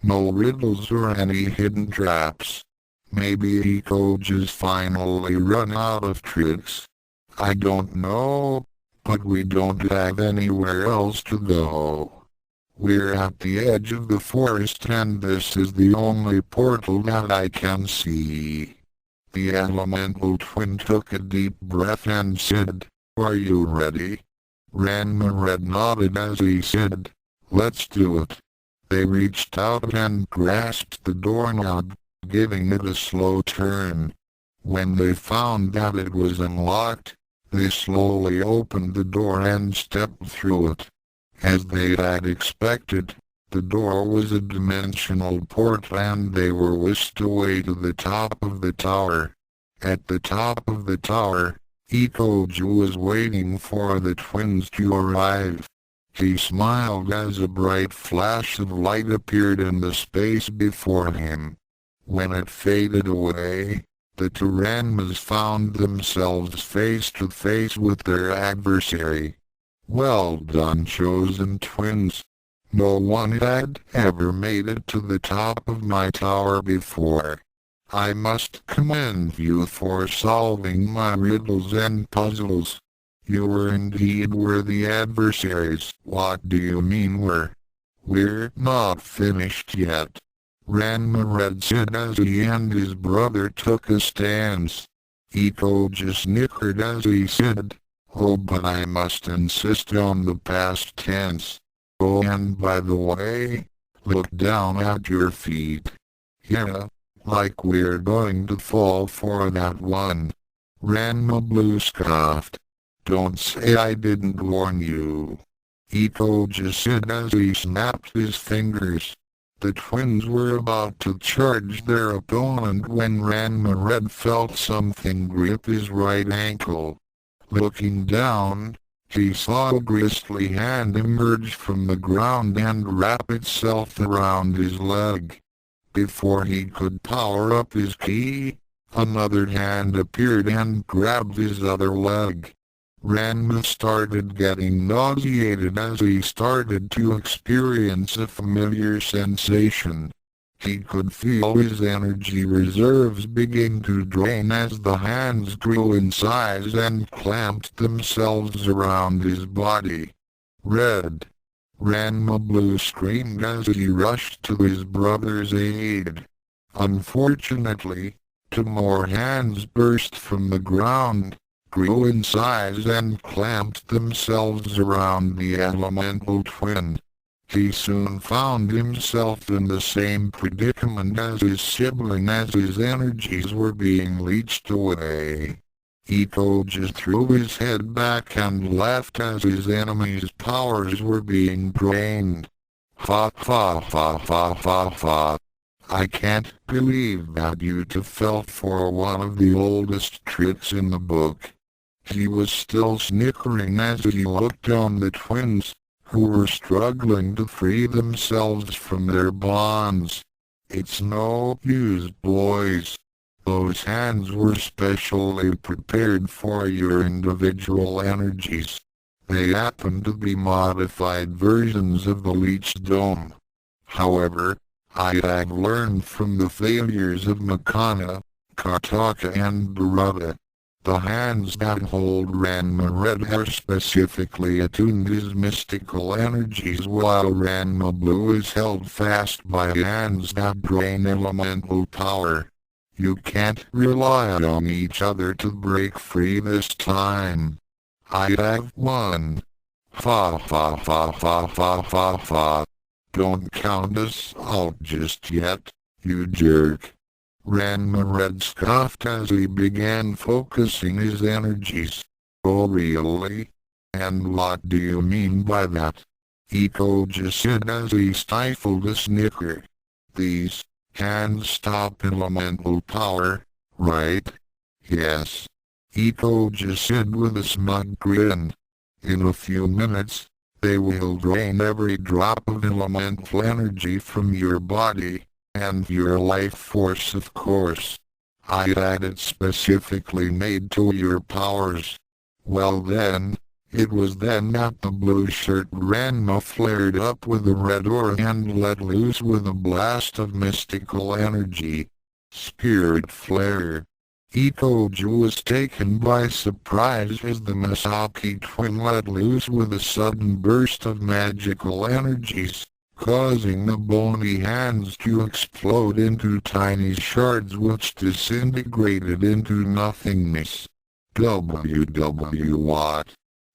No riddles or any hidden traps. Maybe Eco just finally run out of tricks. I don't know, but we don't have anywhere else to go. We're at the edge of the forest and this is the only portal that I can see. The elemental twin took a deep breath and said, "Are you ready?" Ranma Red nodded as he said, "Let's do it." They reached out and grasped the doorknob, giving it a slow turn. When they found that it was unlocked, they slowly opened the door and stepped through it. As they had expected, the door was a dimensional portal and they were whisked away to the top of the tower. At the top of the tower, Ikoju was waiting for the twins to arrive. He smiled as a bright flash of light appeared in the space before him. When it faded away, the two Ranmas found themselves face to face with their adversary. Well done, chosen twins. No one had ever made it to the top of my tower before. I must commend you for solving my riddles and puzzles. You were indeed worthy adversaries. What do you mean were? We're not finished yet, Ranma Red said as he and his brother took a stance. Iko just snickered as he said, Oh, but I must insist on the past tense. Oh, and by the way, look down at your feet. Yeah, like we're going to fall for that one. Ranma Blue scoffed. Don't say I didn't warn you. Iko just said as he snapped his fingers. The twins were about to charge their opponent when Ranma Red felt something grip his right ankle. Looking down, he saw a grisly hand emerge from the ground and wrap itself around his leg. Before he could power up his ki, another hand appeared and grabbed his other leg. Ranma started getting nauseated as he started to experience a familiar sensation. He could feel his energy reserves begin to drain as the hands grew in size and clamped themselves around his body. Red! Ranma Blue screamed as he rushed to his brother's aid. Unfortunately, two more hands burst from the ground, grew in size and clamped themselves around the elemental twin. He soon found himself in the same predicament as his sibling as his energies were being leached away. Iko just threw his head back and laughed as his enemy's powers were being drained. Fa fa fa fa fa fa. I can't believe that you two fell for one of the oldest tricks in the book. He was still snickering as he looked on the twins, who were struggling to free themselves from their bonds. It's no use, boys. Those hands were specially prepared for your individual energies. They happen to be modified versions of the Leech Dome. However, I have learned from the failures of Makana, Kartaka and Baruta. The hands that hold Ranma Red are specifically attuned to his mystical energies while Ranma Blue is held fast by hands that drain elemental power. You can't rely on each other to break free this time. I have won. Fa fa fa fa fa fa fa. Don't count us out just yet, you jerk. Ranma Red scoffed as he began focusing his energies. Oh really? And what do you mean by that? Iko just said as he stifled a snicker. These hands stop elemental power, right? Yes. Iko just said with a smug grin. In a few minutes, they will drain every drop of elemental energy from your body. And your life force, of course. I had it specifically made to your powers. Well then, it was then that the blue shirt Ranma flared up with a red aura and let loose with a blast of mystical energy. Spirit flare. Ikoju was taken by surprise as the Masaki twin let loose with a sudden burst of magical energies, causing the bony hands to explode into tiny shards which disintegrated into nothingness. What?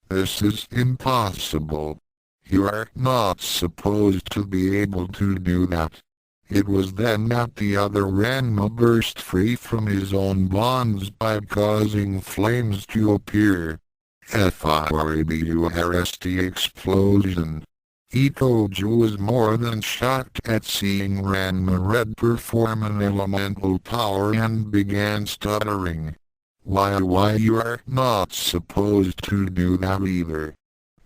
This is impossible. You are not supposed to be able to do that. It was then that the other Ranma burst free from his own bonds by causing flames to appear. FIRBURST explosion. Ikoju was more than shocked at seeing Ranma Red perform an elemental power and began stuttering. Why you are not supposed to do that either.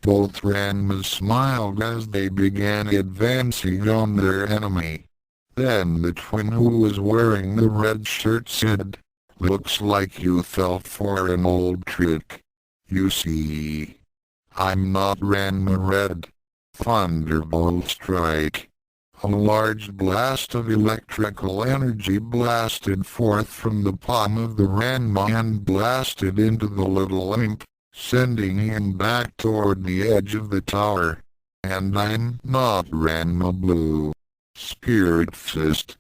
Both Ranmas smiled as they began advancing on their enemy. Then the twin who was wearing the red shirt said, "Looks like you fell for an old trick. You see, I'm not Ranma Red." Thunderbolt strike. A large blast of electrical energy blasted forth from the palm of the Ranma and blasted into the little imp, sending him back toward the edge of the tower. And I'm not Ranma Blue. Spirit Fist.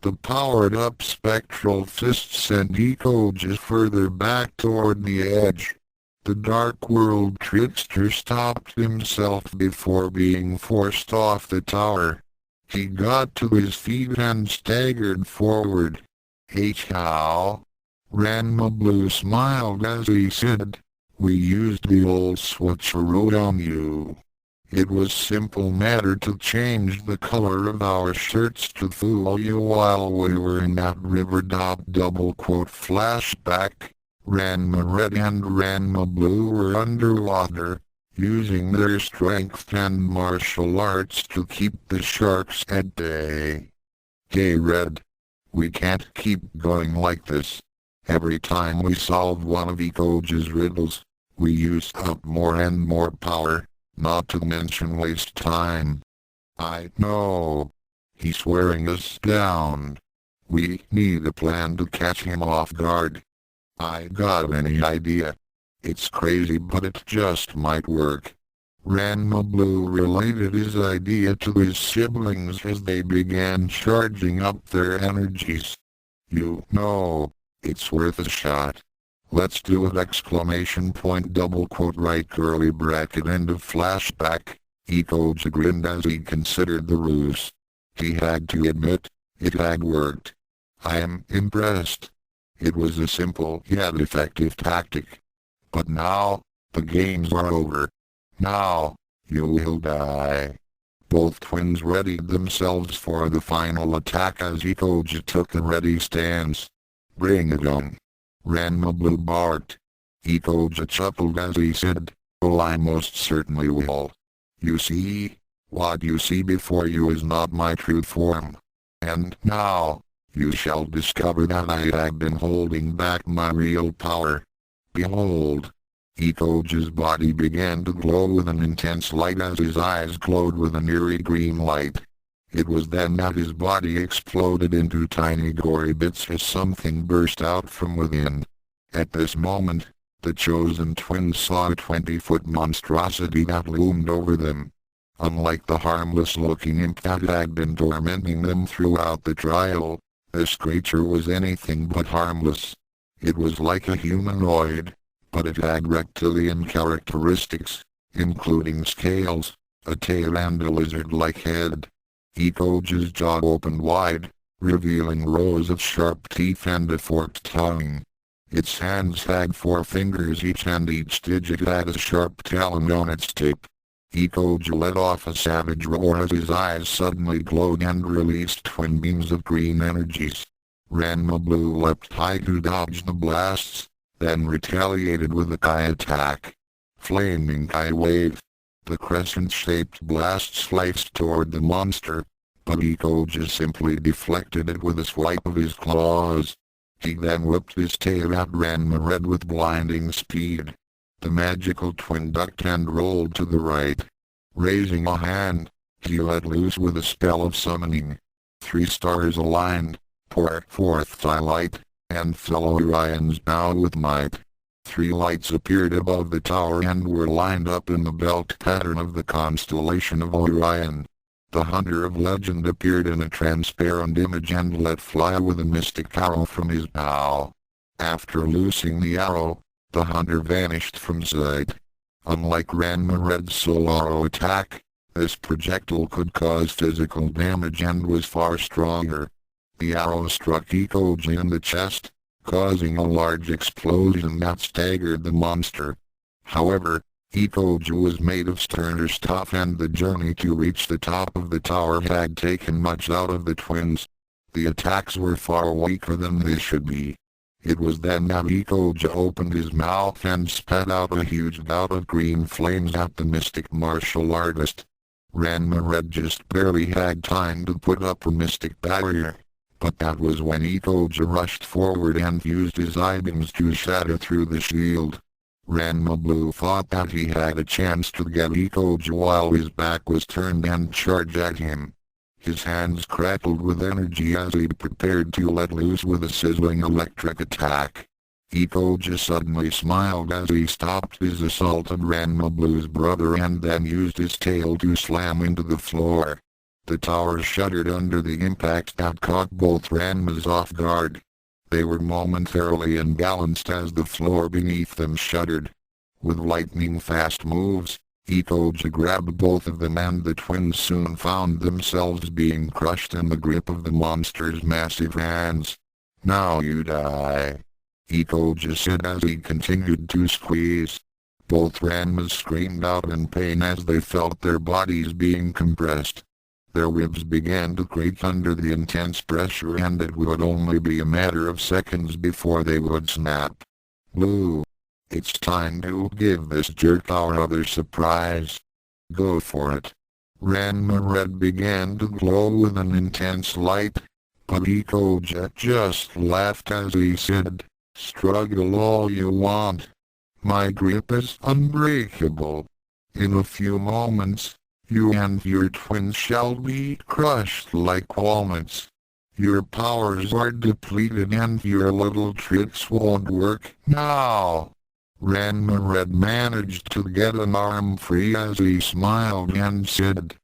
The powered-up spectral fist sent Iko just further back toward the edge. The Dark World trickster stopped himself before being forced off the tower. He got to his feet and staggered forward. "Hey Chow." Ranma Blue smiled as he said, "We used the old switcheroo on you. It was simple matter to change the color of our shirts to fool you while we were in that river. Double quote flashback. Ranma Red and Ranma Blue were underwater, using their strength and martial arts to keep the sharks at bay. "Hey Red, we can't keep going like this. Every time we solve one of Ikoji's riddles, we use up more and more power, not to mention waste time." "I know. He's wearing us down. We need a plan to catch him off guard. I got an idea. It's crazy but it just might work." Ranma Blue related his idea to his siblings as they began charging up their energies. "You know, it's worth a shot. Let's do it!" Double quote right curly bracket end of flashback. Ikoji grinned as he considered the ruse. He had to admit, it had worked. "I am impressed." It was a simple yet effective tactic. But now, the games are over. Now, you will die. Both twins readied themselves for the final attack as Ikoji took a ready stance. "Bring it on." Ranma Blue barked. Ikoji chuckled as he said, "Oh, I most certainly will. You see, what you see before you is not my true form. And now, you shall discover that I have been holding back my real power. Behold." Ikoji's body began to glow with an intense light as his eyes glowed with an eerie green light. It was then that his body exploded into tiny gory bits as something burst out from within. At this moment, the chosen twins saw a 20-foot monstrosity that loomed over them. Unlike the harmless-looking imp that had been tormenting them throughout the trial, this creature was anything but harmless. It was like a humanoid, but it had reptilian characteristics, including scales, a tail and a lizard-like head. Ikoji's jaw opened wide, revealing rows of sharp teeth and a forked tongue. Its hands had 4 fingers each and each digit had a sharp talon on its tip. Ikoji let off a savage roar as his eyes suddenly glowed and released twin beams of green energies. Ranma Blue leapt high to dodge the blasts, then retaliated with a Kai attack. Flaming Kai wave. The crescent-shaped blast sliced toward the monster, but Ikoji simply deflected it with a swipe of his claws. He then whipped his tail at Ranma Red with blinding speed. The magical twin ducked and rolled to the right. Raising a hand, he let loose with a spell of summoning. 3 stars aligned, pour forth thy light, and fill Orion's bow with might. 3 lights appeared above the tower and were lined up in the belt pattern of the constellation of Orion. The Hunter of Legend appeared in a transparent image and let fly with a mystic arrow from his bow. After loosing the arrow, the hunter vanished from sight. Unlike Ranma Red's Solaro attack, this projectile could cause physical damage and was far stronger. The arrow struck Ikoji in the chest, causing a large explosion that staggered the monster. However, Ikoji was made of sterner stuff and the journey to reach the top of the tower had taken much out of the twins. The attacks were far weaker than they should be. It was then that Ikoji opened his mouth and spat out a huge bout of green flames at the mystic martial artist. Ranma Red just barely had time to put up a mystic barrier. But that was when Ikoji rushed forward and used his eye beams to shatter through the shield. Ranma Blue thought that he had a chance to get Ikoji while his back was turned and charge at him. His hands crackled with energy as he prepared to let loose with a sizzling electric attack. Ikoji suddenly smiled as he stopped his assault on Ranma Blue's brother and then used his tail to slam into the floor. The tower shuddered under the impact that caught both Ranmas off guard. They were momentarily imbalanced as the floor beneath them shuddered. With lightning-fast moves, Ikoja grabbed both of them and the twins soon found themselves being crushed in the grip of the monster's massive hands. "Now you die," Ikoja said as he continued to squeeze. Both Ranmas screamed out in pain as they felt their bodies being compressed. Their ribs began to creak under the intense pressure and it would only be a matter of seconds before they would snap. "Blue, it's time to give this jerk our other surprise. Go for it." Ranma Red began to glow with an intense light, but Ikoja just laughed as he said, "Struggle all you want. My grip is unbreakable. In a few moments, you and your twins shall be crushed like walnuts. Your powers are depleted and your little tricks won't work now." Ranma Red managed to get an arm free as he smiled and said,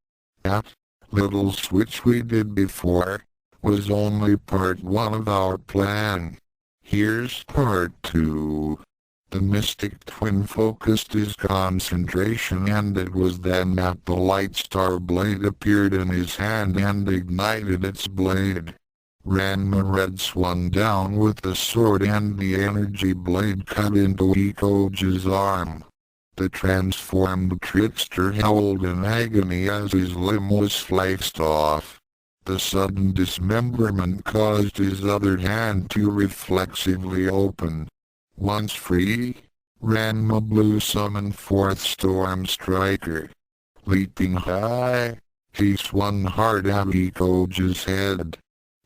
"That little switch we did before was only part one of our plan. Here's part two." The mystic twin focused his concentration and it was then that the light star blade appeared in his hand and ignited its blade. Ranma Red swung down with the sword and the energy blade cut into Ikoja's arm. The transformed trickster howled in agony as his limb was sliced off. The sudden dismemberment caused his other hand to reflexively open. Once free, Ranma Blue summoned forth Storm Striker. Leaping high, he swung hard at Ikoja's head.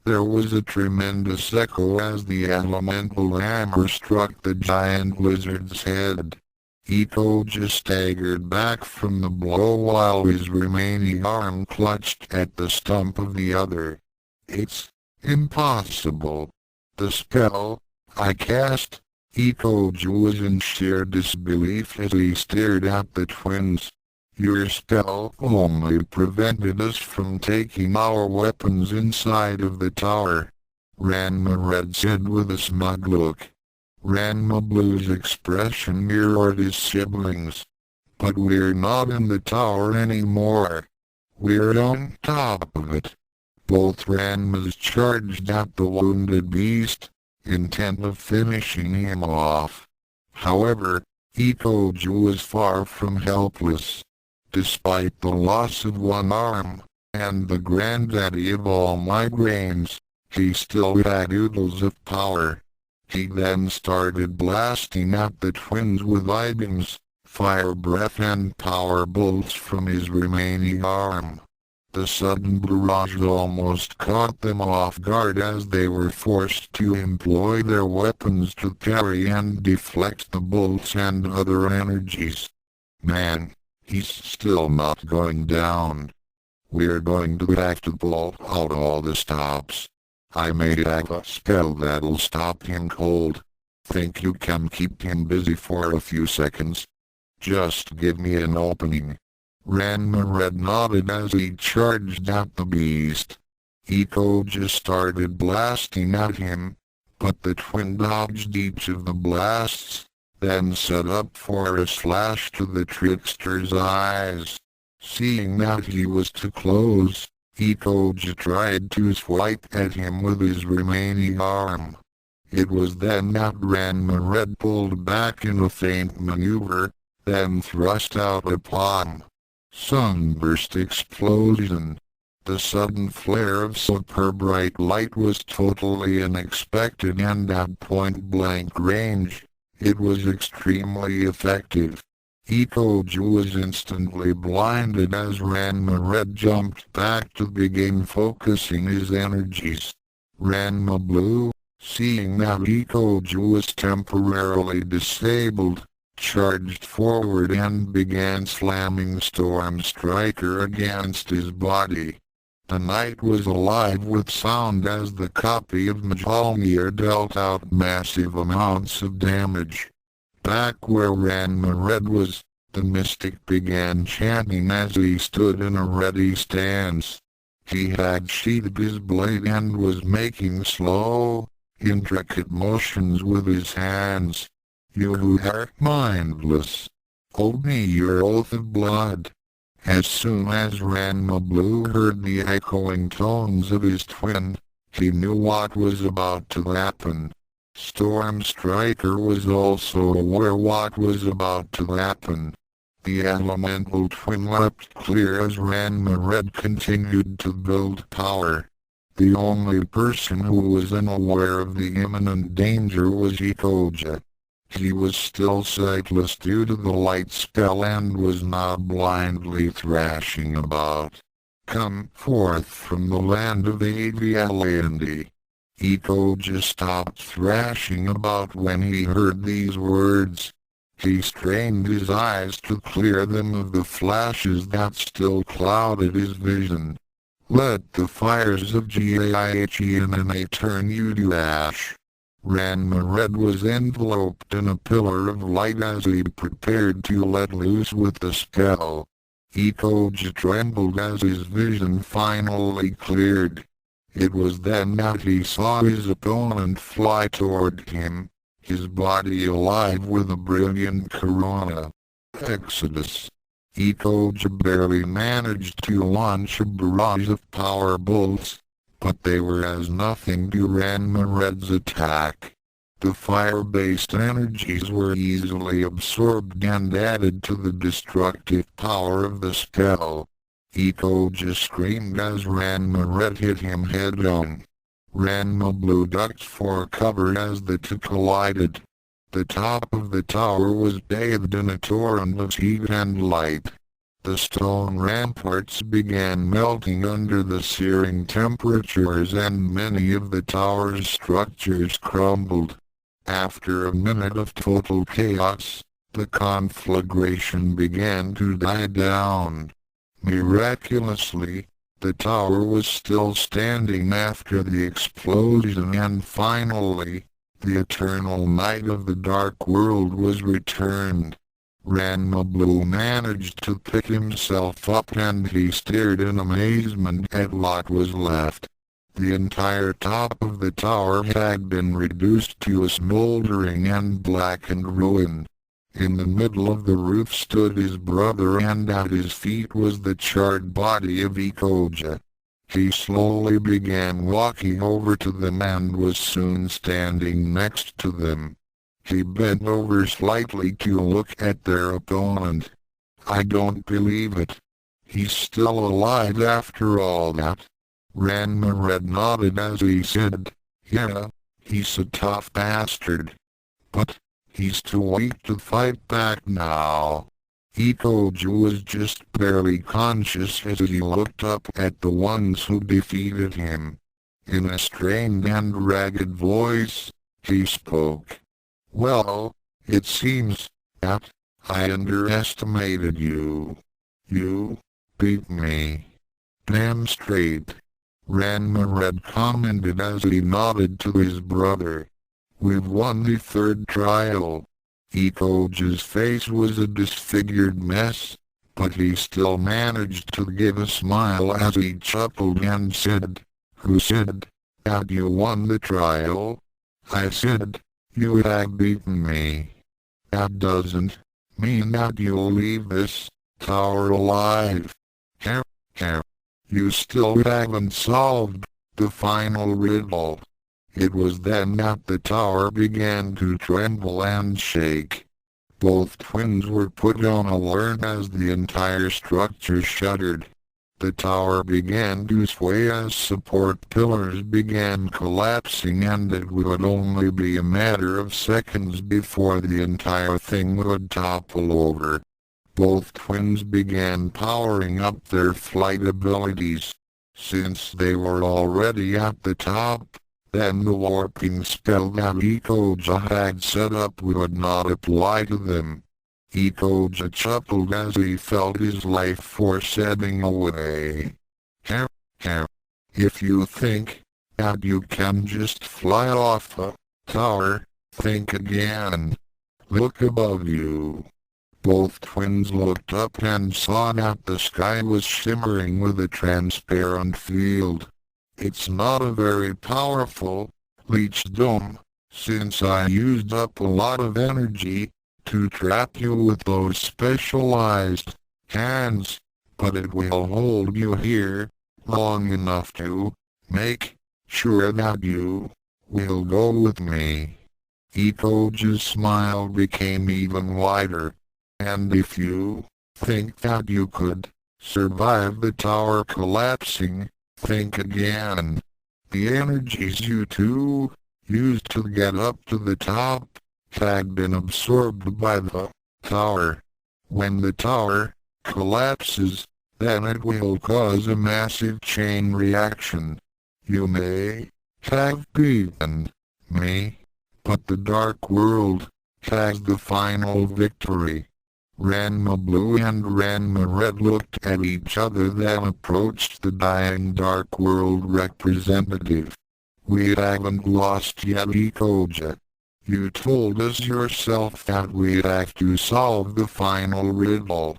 There was a tremendous echo as the elemental hammer struck the giant lizard's head. Ikoja staggered back from the blow while his remaining arm clutched at the stump of the other. "It's impossible. The spell I cast..." Ikoja was in sheer disbelief as he stared at the twins. "Your spell only prevented us from taking our weapons inside of the tower," Ranma Red said with a smug look. Ranma Blue's expression mirrored his siblings. "But we're not in the tower anymore. We're on top of it." Both Ranmas charged at the wounded beast, intent of finishing him off. However, Ikoja was far from helpless. Despite the loss of one arm, and the granddaddy of all migraines, he still had oodles of power. He then started blasting at the twins with lightnings, fire breath and power bolts from his remaining arm. The sudden barrage almost caught them off guard as they were forced to employ their weapons to parry and deflect the bolts and other energies. "Man, he's still not going down. We're going to have to pull out all the stops. I may have a spell that'll stop him cold. Think you can keep him busy for a few seconds? Just give me an opening." Ranma Red nodded as he charged at the beast. Ikoja started blasting at him, but the twin dodged each of the blasts, then set up for a slash to the trickster's eyes. Seeing that he was too close, Ikoja tried to swipe at him with his remaining arm. It was then that Ranma Red pulled back in a feint maneuver, then thrust out a palm. Sunburst explosion. The sudden flare of super bright light was totally unexpected and at point-blank range. It was extremely effective. Ikoja was instantly blinded as Ranma Red jumped back to begin focusing his energies. Ranma Blue, seeing that Ikoja was temporarily disabled, charged forward and began slamming Storm Striker against his body. The night was alive with sound as the copy of Mjolnir dealt out massive amounts of damage. Back where Ranma Red was, the mystic began chanting as he stood in a ready stance. He had sheathed his blade and was making slow, intricate motions with his hands. You who are mindless. Hold me your oath of blood. As soon as Ranma Blue heard the echoing tones of his twin, he knew what was about to happen. Storm Striker was also aware what was about to happen. The elemental twin leapt clear as Ranma Red continued to build power. The only person who was unaware of the imminent danger was Ikoja. He was still sightless due to the light spell and was now blindly thrashing about. Come forth from the land of Avialandi. Ikoja stopped thrashing about when he heard these words. He strained his eyes to clear them of the flashes that still clouded his vision. Let the fires of Giachianane turn you to ash. Ranma Red was enveloped in a pillar of light as he prepared to let loose with the spell. Ikoja trembled as his vision finally cleared. It was then that he saw his opponent fly toward him, his body alive with a brilliant corona. Exodus. Ikoja barely managed to launch a barrage of power bolts, but they were as nothing to Ranma Red's attack. The fire-based energies were easily absorbed and added to the destructive power of the spell. Ikoja screamed as Ranma Red hit him head-on. Ranma Blue ducked for cover as the two collided. The top of the tower was bathed in a torrent of heat and light. The stone ramparts began melting under the searing temperatures and many of the tower's structures crumbled. After a minute of total chaos, the conflagration began to die down. Miraculously, the tower was still standing after the explosion and finally, the eternal night of the dark world was returned. Ranma Blue managed to pick himself up and he stared in amazement at what was left. The entire top of the tower had been reduced to a smoldering and blackened ruin. In the middle of the roof stood his brother and at his feet was the charred body of Ikoja. He slowly began walking over to them and was soon standing next to them. He bent over slightly to look at their opponent. I don't believe it. He's still alive after all that. Ranma Red nodded as he said, yeah, he's a tough bastard. But he's too weak to fight back now. Ikoja was just barely conscious as he looked up at the ones who defeated him. In a strained and ragged voice, he spoke. Well, it seems that I underestimated you. You beat me. Damn straight. Ranma Red commented as he nodded to his brother. We've won the third trial. Ikoja's face was a disfigured mess, but he still managed to give a smile as he chuckled and said, Who said that you won the trial? I said, you have beaten me. That doesn't mean that you'll leave this tower alive. You still haven't solved the final riddle. It was then that the tower began to tremble and shake. Both twins were put on alert as the entire structure shuddered. The tower began to sway as support pillars began collapsing and it would only be a matter of seconds before the entire thing would topple over. Both twins began powering up their flight abilities. Since they were already at the top, then the warping spell that Ikoja had set up would not apply to them. Ikoja chuckled as he felt his life force ebbing away. If you think that you can just fly off a tower, think again. Look above you. Both twins looked up and saw that the sky was shimmering with a transparent field. It's not a very powerful leech dome, since I used up a lot of energy to trap you with those specialized hands, but it will hold you here long enough to make sure that you will go with me." Ikoji's smile became even wider. "And if you think that you could survive the tower collapsing, think again. The energies you two used to get up to the top had been absorbed by the tower. When the tower collapses, then it will cause a massive chain reaction. You may have beaten me, but the Dark World has the final victory." Ranma Blue and Ranma Red looked at each other, then approached the dying Dark World representative. "We haven't lost yet, Ikoja. You told us yourself that we have to solve the final riddle."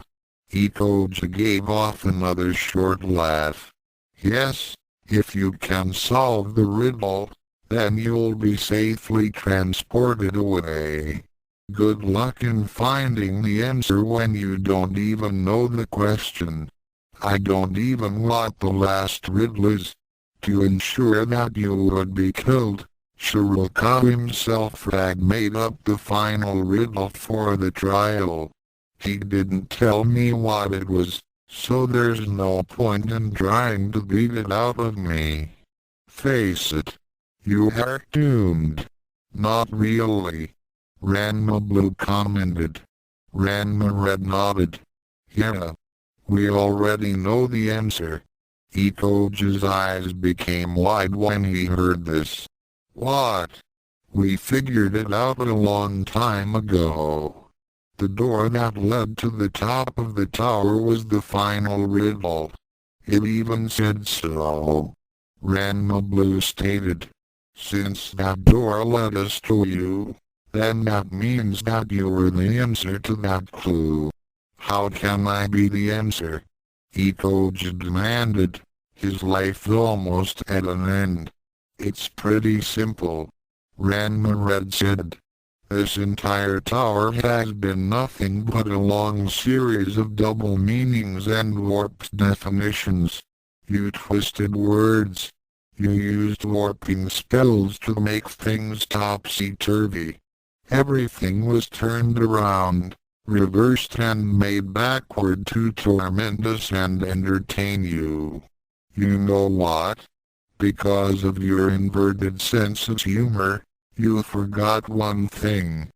Ikoja gave off another short laugh. "Yes, if you can solve the riddle, then you'll be safely transported away. Good luck in finding the answer when you don't even know the question. I don't even want the last riddles. To ensure that you would be killed, Shiroko himself had made up the final riddle for the trial. He didn't tell me what it was, so there's no point in trying to beat it out of me. Face it, you are doomed." "Not really," Ranma Blue commented. Ranma Red nodded. "Yeah, we already know the answer." Ikoja's eyes became wide when he heard this. "What?" "We figured it out a long time ago. The door that led to the top of the tower was the final riddle. It even said so," Ranma Blue stated. "Since that door led us to you, then that means that you were the answer to that clue. How can I be the answer?" Ikoja demanded, his life almost at an end. "It's pretty simple," Ranma Red said. "This entire tower has been nothing but a long series of double meanings and warped definitions. You twisted words. You used warping spells to make things topsy-turvy. Everything was turned around, reversed and made backward to torment us and entertain you. You know what? Because of your inverted sense of humor, you forgot one thing.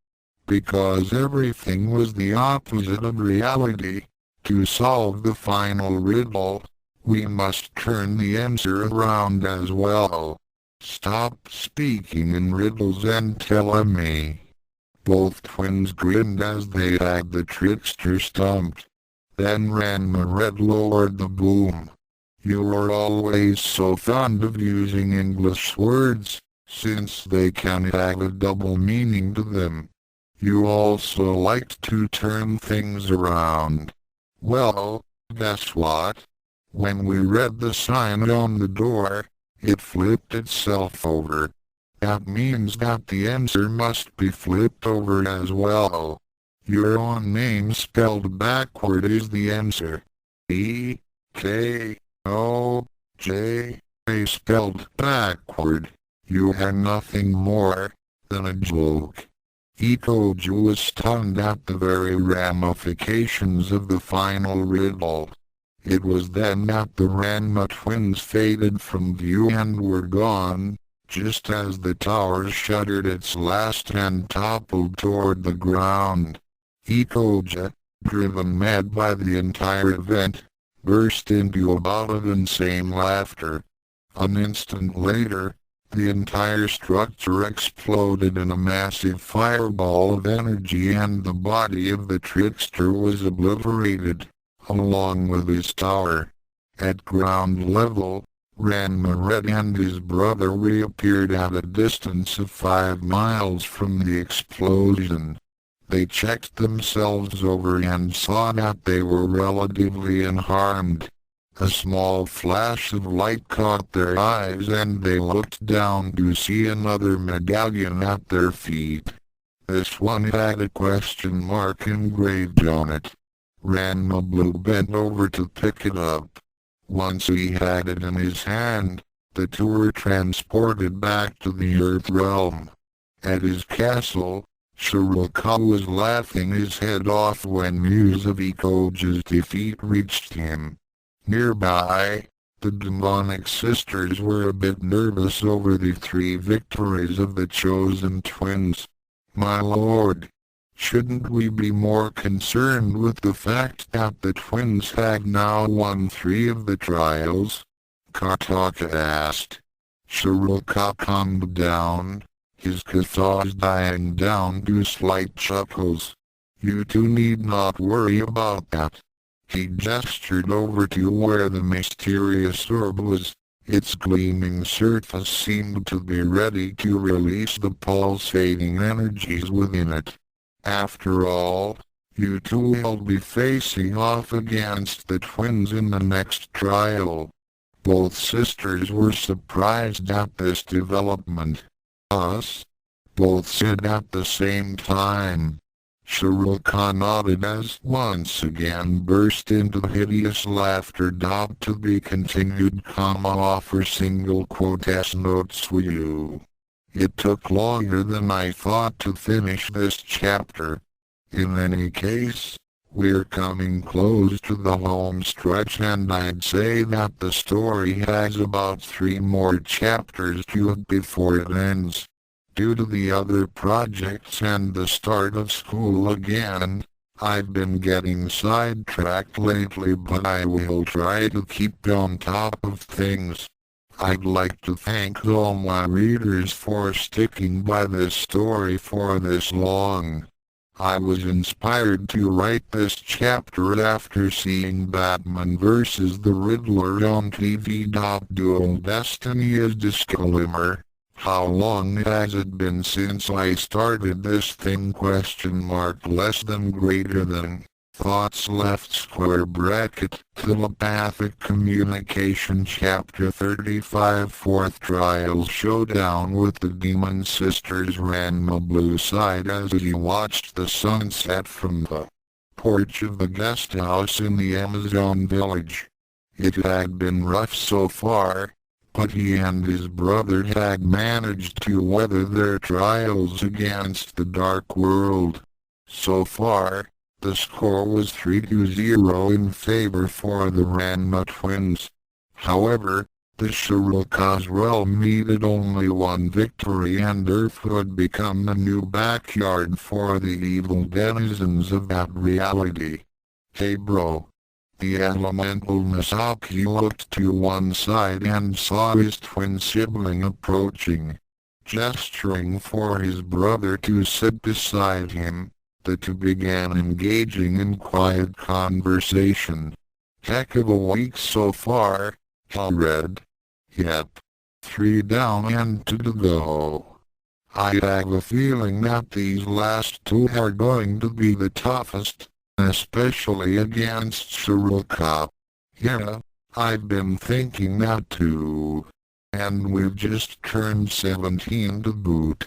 Because everything was the opposite of reality, to solve the final riddle, we must turn the answer around as well. Stop speaking in riddles and tell me." Both twins grinned as they had the trickster stumped. Then Ranma Red lowered the boom. "You were always so fond of using English words, since they can have a double meaning to them. You also liked to turn things around. Well, guess what? When we read the sign on the door, it flipped itself over. That means that the answer must be flipped over as well. Your own name spelled backward is the answer. E-K-O-J-A spelled backward. You are nothing more than a joke." Ikoja was stunned at the very ramifications of the final riddle. It was then that the Ranma twins faded from view and were gone, just as the tower shuddered its last and toppled toward the ground. Ikoja, driven mad by the entire event, burst into a bout of insane laughter. An instant later, the entire structure exploded in a massive fireball of energy and the body of the trickster was obliterated, along with his tower. At ground level, Ranma Red and his brother reappeared at a distance of 5 miles from the explosion. They checked themselves over and saw that they were relatively unharmed. A small flash of light caught their eyes and they looked down to see another medallion at their feet. This one had a question mark engraved on it. Ranma Blue bent over to pick it up. Once he had it in his hand, the two were transported back to the Earth realm. At his castle, Shiroka was laughing his head off when news of Ikoja's defeat reached him. Nearby, the demonic sisters were a bit nervous over the 3 victories of the chosen twins. My lord, shouldn't we be more concerned with the fact that the twins had now won 3 of the trials? Kartaka asked. Shiroka calmed down, his guffaws dying down to slight chuckles. You two need not worry about that. He gestured over to where the mysterious orb was. Its gleaming surface seemed to be ready to release the pulsating energies within it. After all, you two will be facing off against the twins in the next trial. Both sisters were surprised at this development. Us? Both said at the same time. Shiroka nodded as once again burst into hideous laughter. To be continued, offer single quotes notes for you. It took longer than I thought to finish this chapter. In any case, we're coming close to the home stretch and I'd say that the story has about 3 more chapters to it before it ends. Due to the other projects and the start of school again, I've been getting sidetracked lately, but I will try to keep on top of things. I'd like to thank all my readers for sticking by this story for this long. I was inspired to write this chapter after seeing Batman vs. the Riddler on TV. Dual Destiny is disclaimer. How long has it been since I started this thing? Less than greater than. Thoughts left square bracket. Telepathic Communication Chapter 35 4th Trials Showdown with the Demon Sisters. Ranma Blue sighed as he watched the sunset from the porch of the guest house in the Amazon village. It had been rough so far, but he and his brother had managed to weather their trials against the dark world. So far, the score was 3-0 in favor for the Ranma twins. However, the Shiroka's realm needed only 1 victory and Earth would become a new backyard for the evil denizens of that reality. Hey bro. The elemental Misaki looked to one side and saw his twin sibling approaching. Gesturing for his brother to sit beside him, the two began engaging in quiet conversation. Heck of a week so far, he read. Yep. 3 down and 2 to go. I have a feeling that these last 2 are going to be the toughest. Especially against Shiroka. Yeah, I've been thinking that too. And we've just turned 17 to boot.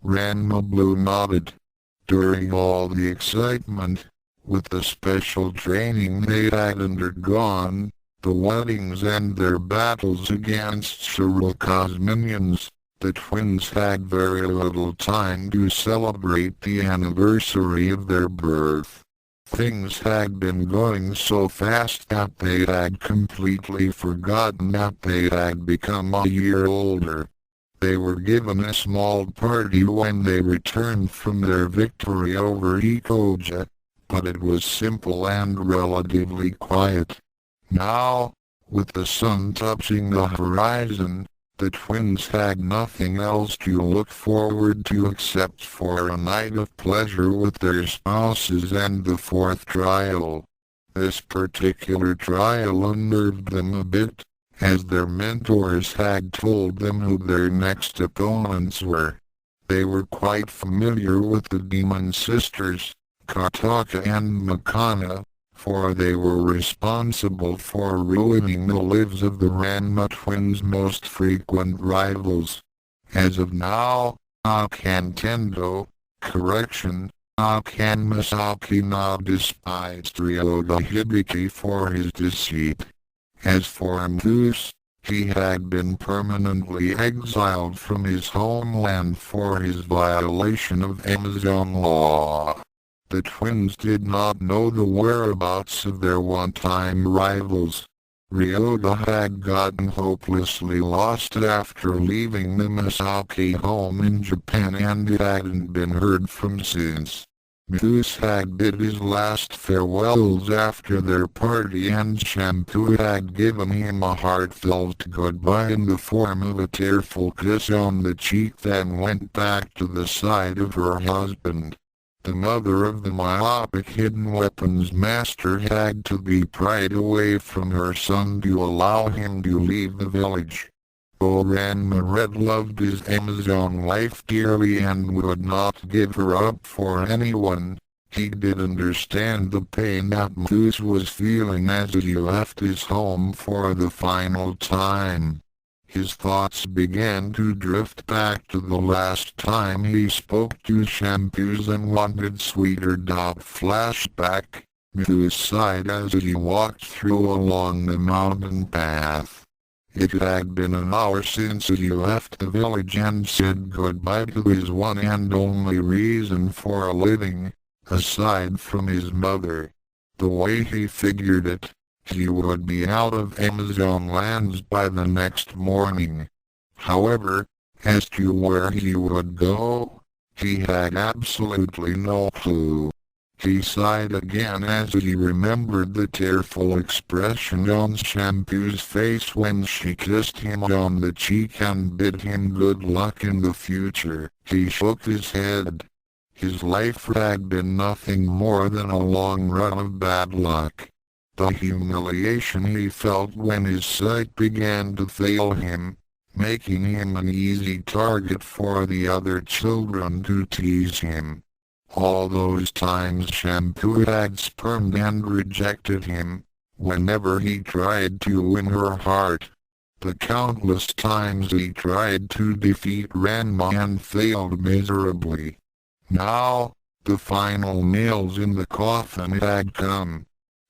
Ranma Blue nodded. During all the excitement, with the special training they had undergone, the weddings and their battles against Shiroka's minions, the twins had very little time to celebrate the anniversary of their birth. Things had been going so fast that they had completely forgotten that they had become a year older. They were given a small party when they returned from their victory over Ikoja, but it was simple and relatively quiet. Now, with the sun touching the horizon, the twins had nothing else to look forward to except for a night of pleasure with their spouses and the 4th trial. This particular trial unnerved them a bit, as their mentors had told them who their next opponents were. They were quite familiar with the Demon Sisters, Kartaka and Makana, for they were responsible for ruining the lives of the Ranma twins' most frequent rivals. As of now, Tendo, Masaki now despised Ryoga Hibiki for his deceit. As for Mousse, he had been permanently exiled from his homeland for his violation of Amazon law. The twins did not know the whereabouts of their one-time rivals. Ryoga had gotten hopelessly lost after leaving the Masaki home in Japan and hadn't been heard from since. Mousse had bid his last farewells after their party and Shampoo had given him a heartfelt goodbye in the form of a tearful kiss on the cheek, then went back to the side of her husband. The mother of the myopic hidden weapons master had to be pried away from her son to allow him to leave the village. Ranma Red loved his Amazon wife dearly and would not give her up for anyone. He did understand the pain that Mousse was feeling as he left his home for the final time. His thoughts began to drift back to the last time he spoke to Shampoos and wanted sweeter. Flashback. Mousse sighed as he walked through along the mountain path. It had been an hour since he left the village and said goodbye to his one and only reason for living, aside from his mother. The way he figured it, he would be out of Amazon lands by the next morning. However, as to where he would go, he had absolutely no clue. He sighed again as he remembered the tearful expression on Shampoo's face when she kissed him on the cheek and bid him good luck in the future. He shook his head. His life had been nothing more than a long run of bad luck. The humiliation he felt when his sight began to fail him, making him an easy target for the other children to tease him. All those times Shampoo had spurned and rejected him, whenever he tried to win her heart. The countless times he tried to defeat Ranma and failed miserably. Now, the final nails in the coffin had come.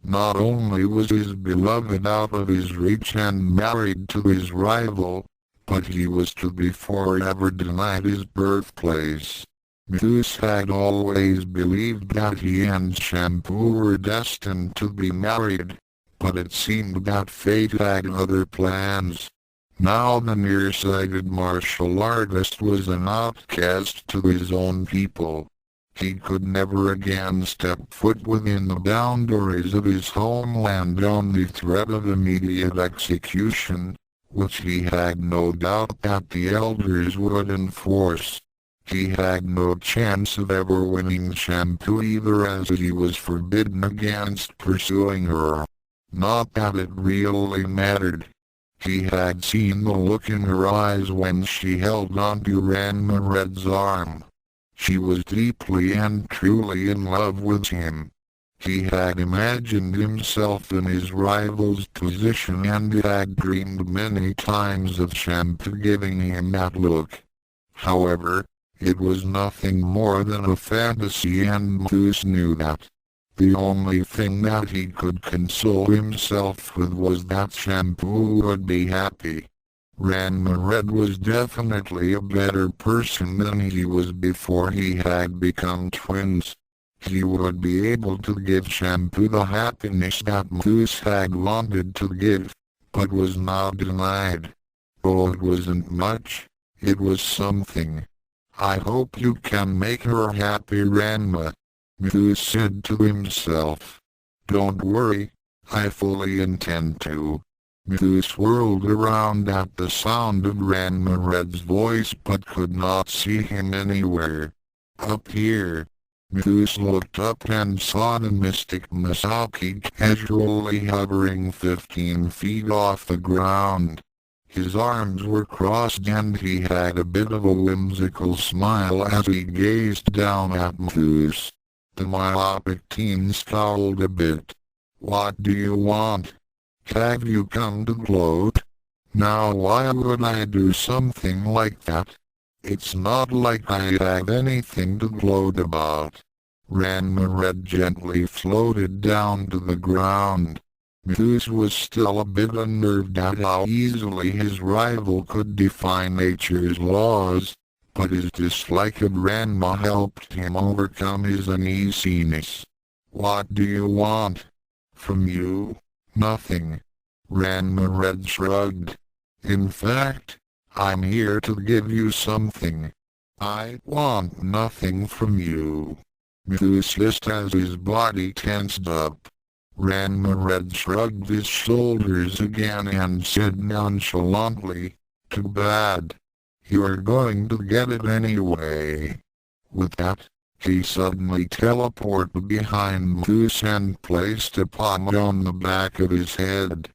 Not only was his beloved out of his reach and married to his rival, but he was to be forever denied his birthplace. Mousse had always believed that he and Shampoo were destined to be married, but it seemed that fate had other plans. Now the nearsighted martial artist was an outcast to his own people. He could never again step foot within the boundaries of his homeland on the threat of immediate execution, which he had no doubt that the elders would enforce. He had no chance of ever winning Shampoo either, as he was forbidden against pursuing her. Not that it really mattered. He had seen the look in her eyes when she held onto Ranma Red's arm. She was deeply and truly in love with him. He had imagined himself in his rival's position and had dreamed many times of Shampoo giving him that look. However, it was nothing more than a fantasy and Mousse knew that. The only thing that he could console himself with was that Shampoo would be happy. Ranma Red was definitely a better person than he was before he had become twins. He would be able to give Shampoo the happiness that Mousse had wanted to give, but was now denied. Oh, it wasn't much, it was something. I hope you can make her happy, Ranma, Mousse said to himself. Don't worry, I fully intend to. Mousse whirled around at the sound of Ranma Red's voice but could not see him anywhere. Up here. Mousse looked up and saw the mystic Masaki casually hovering 15 feet off the ground. His arms were crossed and he had a bit of a whimsical smile as he gazed down at Mousse. The myopic teen scowled a bit. What do you want? Have you come to gloat? Now why would I do something like that? It's not like I have anything to gloat about. Ranma Red gently floated down to the ground. Mousse was still a bit unnerved at how easily his rival could defy nature's laws, but his dislike of Ranma helped him overcome his uneasiness. What do you want? From you? Nothing. Ranma Red shrugged. In fact, I'm here to give you something. I want nothing from you. Mousse hissed as his body tensed up. Ranma Red shrugged his shoulders again and said nonchalantly, Too bad. You're going to get it anyway. With that, he suddenly teleported behind Mousse and placed a palm on the back of his head.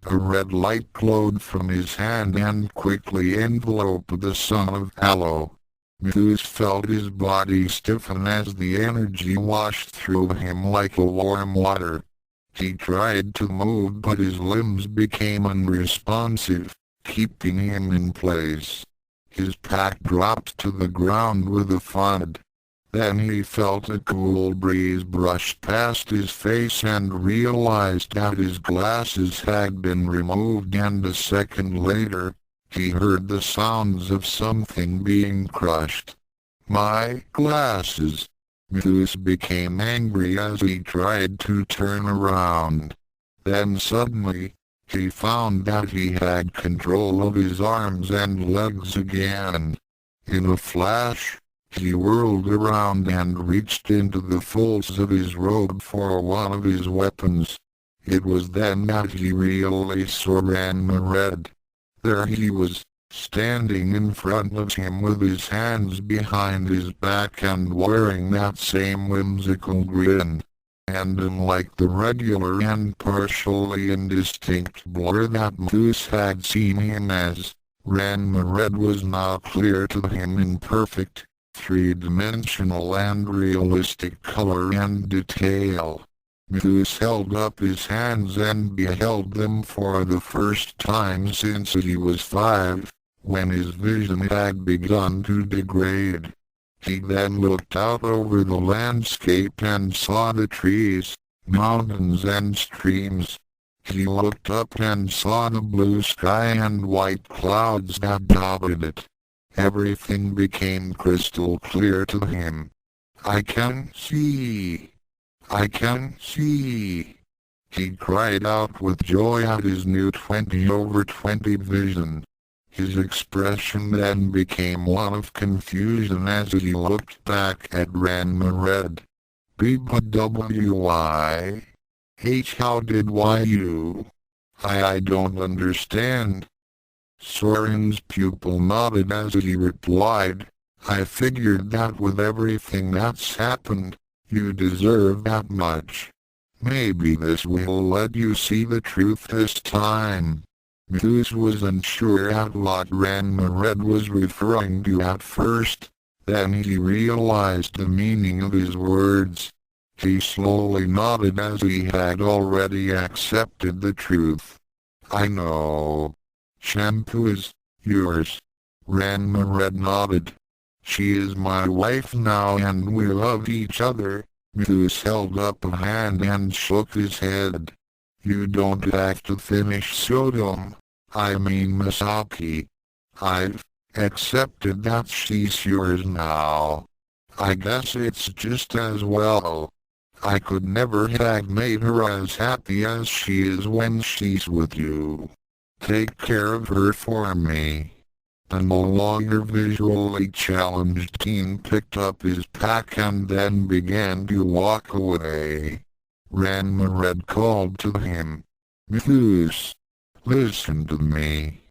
A red light glowed from his hand and quickly enveloped the son of Aloe. Mousse felt his body stiffen as the energy washed through him like a warm water. He tried to move but his limbs became unresponsive, keeping him in place. His pack dropped to the ground with a thud. Then he felt a cool breeze brush past his face and realized that his glasses had been removed, and a second later, he heard the sounds of something being crushed. My glasses! Mousse became angry as he tried to turn around. Then suddenly, he found that he had control of his arms and legs again. In a flash, he whirled around and reached into the folds of his robe for one of his weapons. It was then that he really saw Ranma Red. There he was, standing in front of him with his hands behind his back and wearing that same whimsical grin. And unlike the regular and partially indistinct blur that Mousse had seen him as, Ranma Red was now clear to him in perfect, three-dimensional and realistic color and detail. Mousse held up his hands and beheld them for the first time since he was 5, when his vision had begun to degrade. He then looked out over the landscape and saw the trees, mountains and streams. He looked up and saw the blue sky and white clouds that dotted it. Everything became crystal clear to him. I can see! I can see! He cried out with joy at his new 20/20 vision. His expression then became one of confusion as he looked back at Ranma Red. BWI? How did you? I don't understand. Soren's pupil nodded as he replied, I figured that with everything that's happened, you deserve that much. Maybe this will let you see the truth this time. Mousse was unsure at what Ranma Red was referring to at first, then he realized the meaning of his words. He slowly nodded as he had already accepted the truth. I know. Shampoo is yours. Ranma Red nodded. She is my wife now and we love each other. Mousse held up a hand and shook his head. You don't have to finish Sodom. I mean Misaki. I've accepted that she's yours now. I guess it's just as well. I could never have made her as happy as she is when she's with you. Take care of her for me. The no longer visually challenged teen picked up his pack and then began to walk away. Ranma Red called to him. Mousse, listen to me.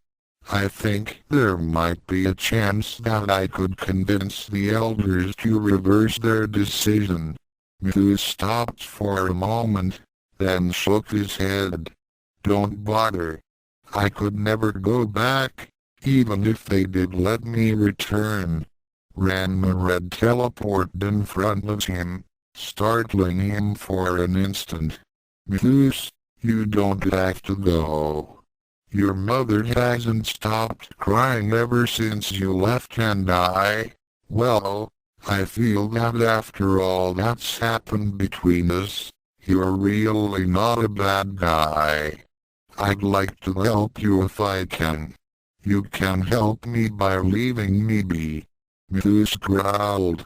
I think there might be a chance that I could convince the elders to reverse their decision. Mousse stopped for a moment, then shook his head. Don't bother. I could never go back, even if they did let me return. Ranma Red teleported in front of him, startling him for an instant. Mousse, you don't have to go. Your mother hasn't stopped crying ever since you left and well, I feel that after all that's happened between us, you're really not a bad guy. I'd like to help you if I can. You can help me by leaving me be. Mousse growled.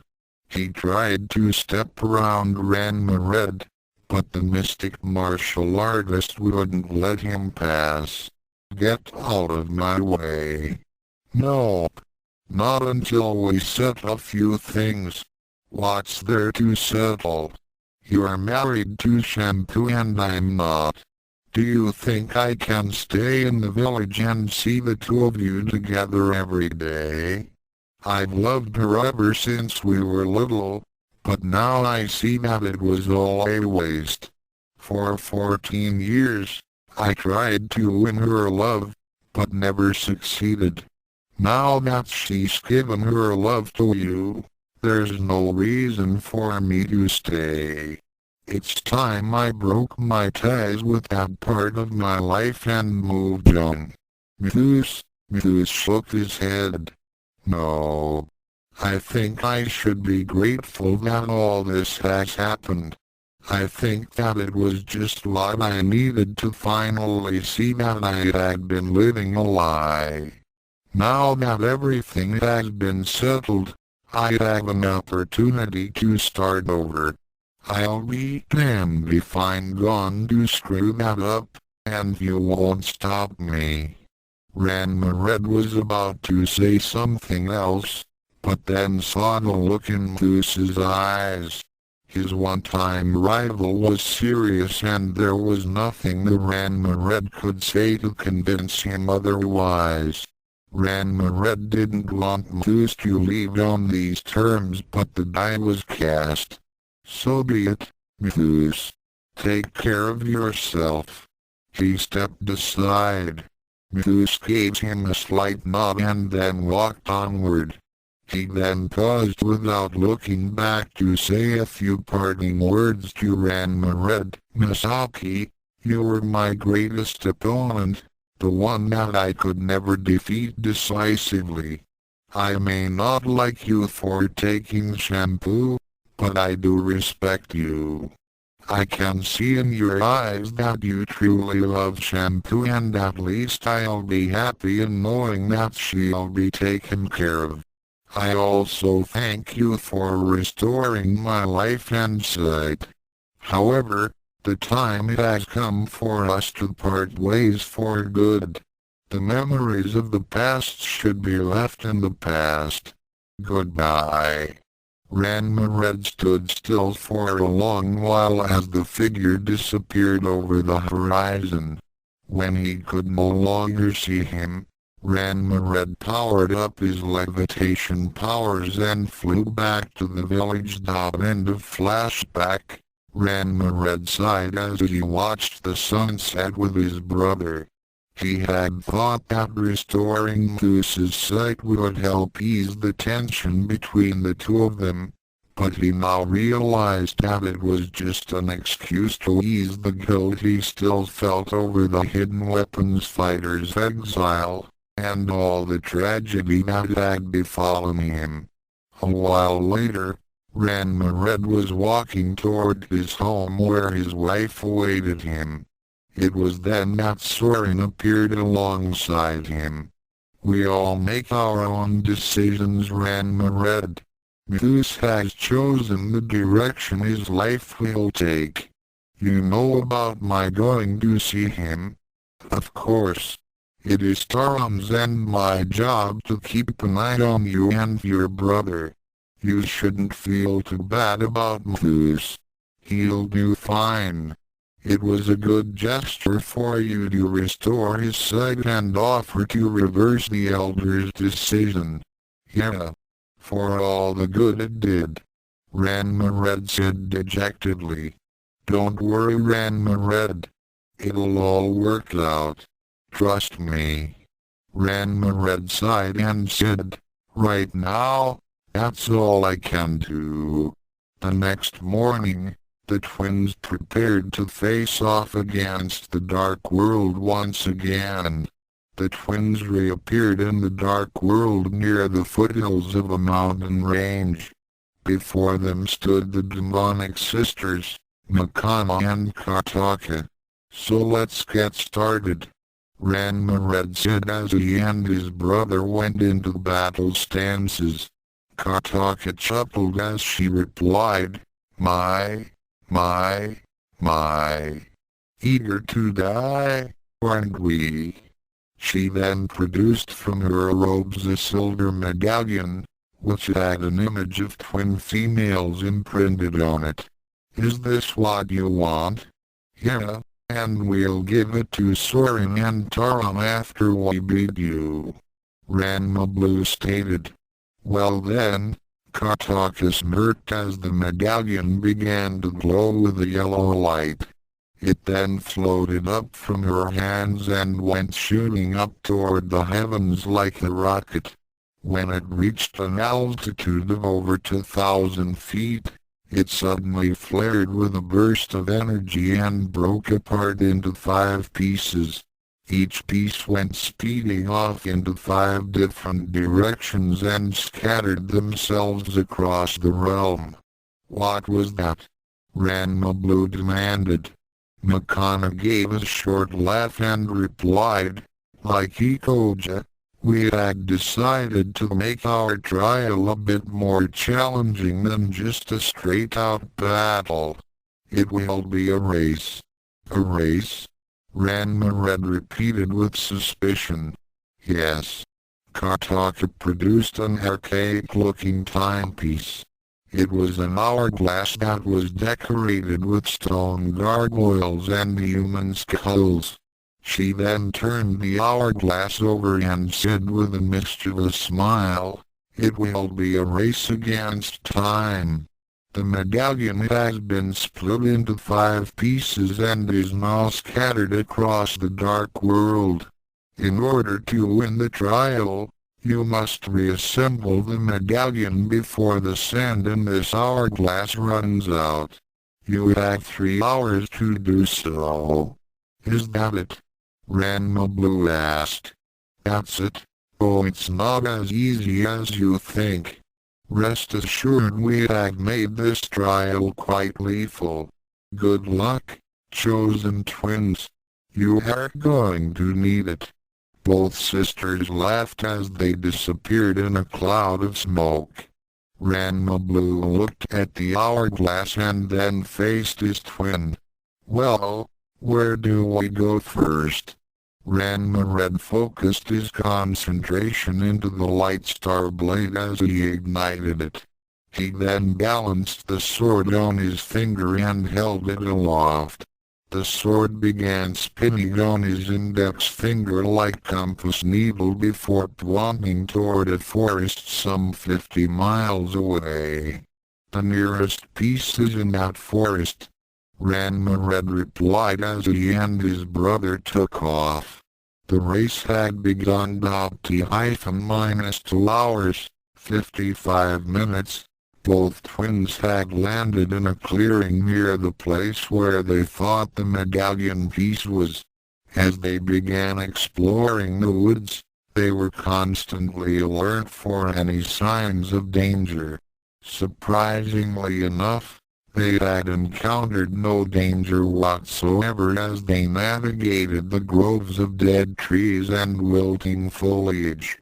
He tried to step around Ranma Red, but the mystic martial artist wouldn't let him pass. Get out of my way. Nope. Not until we settle a few things. What's there to settle? You're married to Shampoo and I'm not. Do you think I can stay in the village and see the two of you together every day? I've loved her ever since we were little, but now I see that it was all a waste. For 14 years, I tried to win her love, but never succeeded. Now that she's given her love to you, there's no reason for me to stay. It's time I broke my ties with that part of my life and moved on. Mousse shook his head. No. I think I should be grateful that all this has happened. I think that it was just what I needed to finally see that I had been living a lie. Now that everything has been settled, I have an opportunity to start over. I'll be damned if I'm going to screw that up, and you won't stop me. Ranma Red was about to say something else, but then saw the look in Mousse's eyes. His one-time rival was serious and there was nothing the Ranma Red could say to convince him otherwise. Ranma Red didn't want Mousse to leave on these terms, but the die was cast. So be it, Mousse. Take care of yourself. He stepped aside. Mousse gave him a slight nod and then walked onward. He then paused without looking back to say a few parting words to Ranma Red. Misaki, you were my greatest opponent, the one that I could never defeat decisively. I may not like you for taking Shampoo, but I do respect you. I can see in your eyes that you truly love Shampoo, and at least I'll be happy in knowing that she'll be taken care of. I also thank you for restoring my life and sight. However, the time has come for us to part ways for good. The memories of the past should be left in the past. Goodbye. Ranma Red stood still for a long while as the figure disappeared over the horizon. When he could no longer see him, Ranma Red powered up his levitation powers and flew back to the village. End of flashback. Ranma Red sighed as he watched the sunset with his brother. He had thought that restoring Mousse's sight would help ease the tension between the two of them, but he now realized that it was just an excuse to ease the guilt he still felt over the Hidden Weapons fighter's exile, and all the tragedy that had befallen him. A while later, Ranma Red was walking toward his home where his wife awaited him. It was then that Soren appeared alongside him. We all make our own decisions, Ranma Red. Mousse has chosen the direction his life will take. You know about my going to see him? Of course. It is Taron's and my job to keep an eye on you and your brother. You shouldn't feel too bad about Mousse. He'll do fine. It was a good gesture for you to restore his sight and offer to reverse the elder's decision. Yeah. For all the good it did. Ranma Red said dejectedly. Don't worry, Ranma Red. It'll all work out. Trust me. Ranma Red sighed and said, right now, that's all I can do. The next morning, The twins prepared to face off against the dark world once again. The twins reappeared in the dark world near the foothills of a mountain range. Before them stood the demonic sisters, Makana and Kataka. "So let's get started," Ranma said as he and his brother went into battle stances. Kataka chuckled as she replied, My. Eager to die, aren't we?" She then produced from her robes a silver medallion, which had an image of twin females imprinted on it. "Is this what you want?" "Yeah, and we'll give it to Soren and Taron after we beat you," Ranma Blue stated. "Well then," Kataka smirked as the medallion began to glow with a yellow light. It then floated up from her hands and went shooting up toward the heavens like a rocket. When it reached an altitude of over 2,000 feet, it suddenly flared with a burst of energy and broke apart into 5 pieces. Each piece went speeding off into 5 different directions and scattered themselves across the realm. "What was that?" Ranma Blue demanded. Makana gave a short laugh and replied, "Like Ikoja, we had decided to make our trial a bit more challenging than just a straight-out battle. It will be a race." "A race?" Ranma repeated with suspicion. "Yes." Kataka produced an archaic-looking timepiece. It was an hourglass that was decorated with stone gargoyles and human skulls. She then turned the hourglass over and said with a mischievous smile, "It will be a race against time. The medallion has been split into 5 pieces and is now scattered across the dark world. In order to win the trial, you must reassemble the medallion before the sand in this hourglass runs out. You have 3 hours to do so." "Is that it?" Ranma Blue asked. "That's it. Oh, it's not as easy as you think. Rest assured we have made this trial quite lethal. Good luck, chosen twins. You are going to need it." Both sisters laughed as they disappeared in a cloud of smoke. Ranma Blue looked at the hourglass and then faced his twin. "Well, where do we go first?" Ranma focused his concentration into the light star blade as he ignited it. He then balanced the sword on his finger and held it aloft. The sword began spinning on his index finger like compass needle before pointing toward a forest some 50 miles away. "The nearest piece is in that forest," Ranma replied as he and his brother took off. The race had begun about T-2 hours, 55 minutes. Both twins had landed in a clearing near the place where they thought the medallion piece was. As they began exploring the woods, they were constantly alert for any signs of danger. Surprisingly enough, they had encountered no danger whatsoever as they navigated the groves of dead trees and wilting foliage.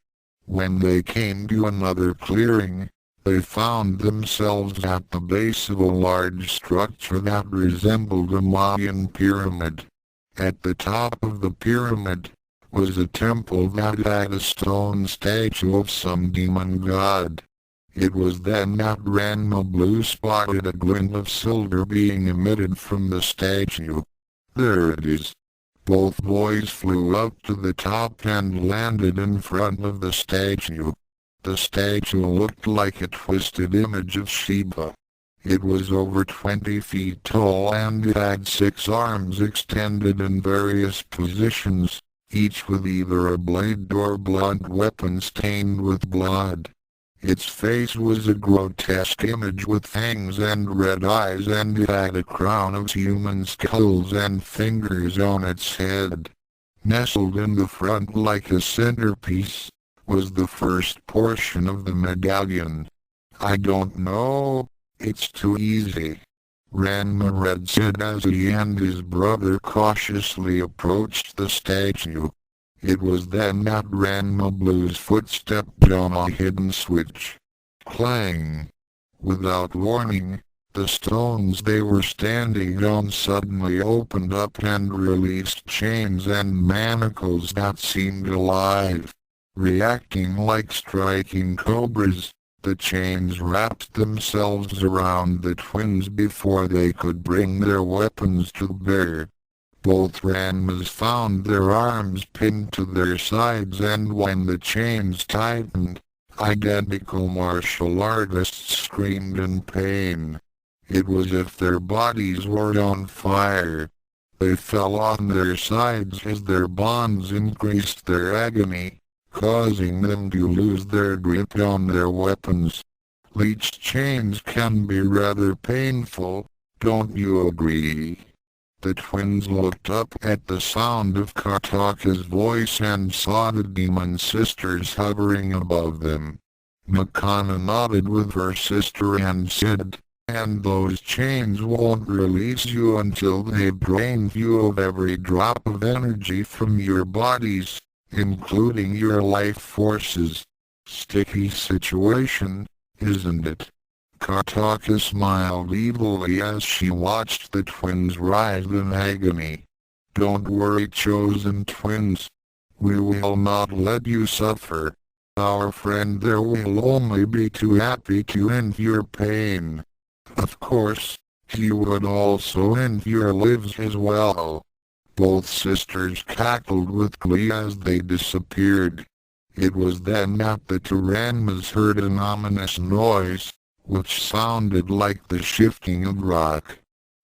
When they came to another clearing, they found themselves at the base of a large structure that resembled a Mayan pyramid. At the top of the pyramid was a temple that had a stone statue of some demon god. It was then that Ranma Blue spotted a glint of silver being emitted from the statue. "There it is." Both boys flew up to the top and landed in front of the statue. The statue looked like a twisted image of Shiva. It was over 20 feet tall and it had 6 arms extended in various positions, each with either a blade or blunt weapon stained with blood. Its face was a grotesque image with fangs and red eyes, and it had a crown of human skulls and fingers on its head. Nestled in the front like a centerpiece, was the first portion of the medallion. "I don't know, it's too easy," Ranma Red said as he and his brother cautiously approached the statue. It was then that Ranma Blue's foot stepped on a hidden switch. Clang! Without warning, the stones they were standing on suddenly opened up and released chains and manacles that seemed alive. Reacting like striking cobras, the chains wrapped themselves around the twins before they could bring their weapons to bear. Both Ranmas found their arms pinned to their sides, and when the chains tightened, identical martial artists screamed in pain. It was as if their bodies were on fire. They fell on their sides as their bonds increased their agony, causing them to lose their grip on their weapons. Leech chains can be rather painful, don't you agree? The twins looked up at the sound of Kataka's voice and saw the demon sisters hovering above them. Makana nodded with her sister and said, "And those chains won't release you until they've drained you of every drop of energy from your bodies, including your life forces. Sticky situation, isn't it?" Kataka smiled evilly as she watched the twins writhe in agony. "Don't worry, chosen twins. We will not let you suffer. Our friend there will only be too happy to end your pain. Of course, he would also end your lives as well." Both sisters cackled with glee as they disappeared. It was then that the Ranmas heard an ominous noise, which sounded like the shifting of rock.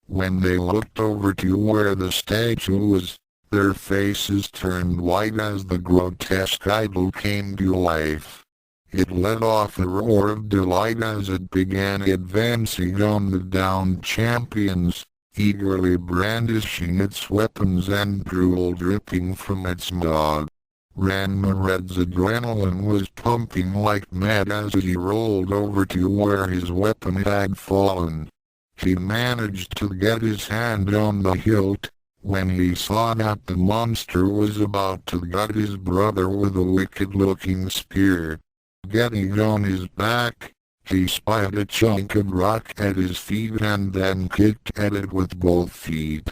When they looked over to where the statue was, their faces turned white as the grotesque idol came to life. It let off a roar of delight as it began advancing on the downed champions, eagerly brandishing its weapons and drool dripping from its maw. Ranma Red's adrenaline was pumping like mad as he rolled over to where his weapon had fallen. He managed to get his hand on the hilt, when he saw that the monster was about to gut his brother with a wicked-looking spear. Getting on his back, he spied a chunk of rock at his feet and then kicked at it with both feet.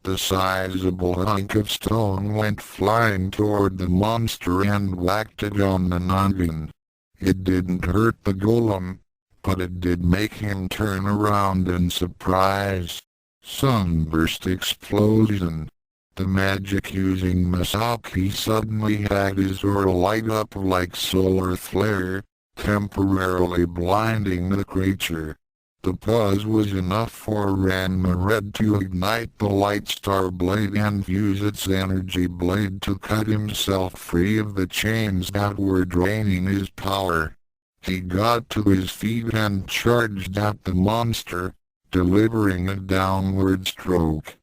The sizable hunk of stone went flying toward the monster and whacked it on the noggin. It didn't hurt the golem, but it did make him turn around in surprise. Sunburst explosion. The magic-using Masaki suddenly had his aura light up like solar flare, temporarily blinding the creature. The pause was enough for Ranma Red to ignite the Light Star Blade and use its energy blade to cut himself free of the chains that were draining his power. He got to his feet and charged at the monster, delivering a downward stroke.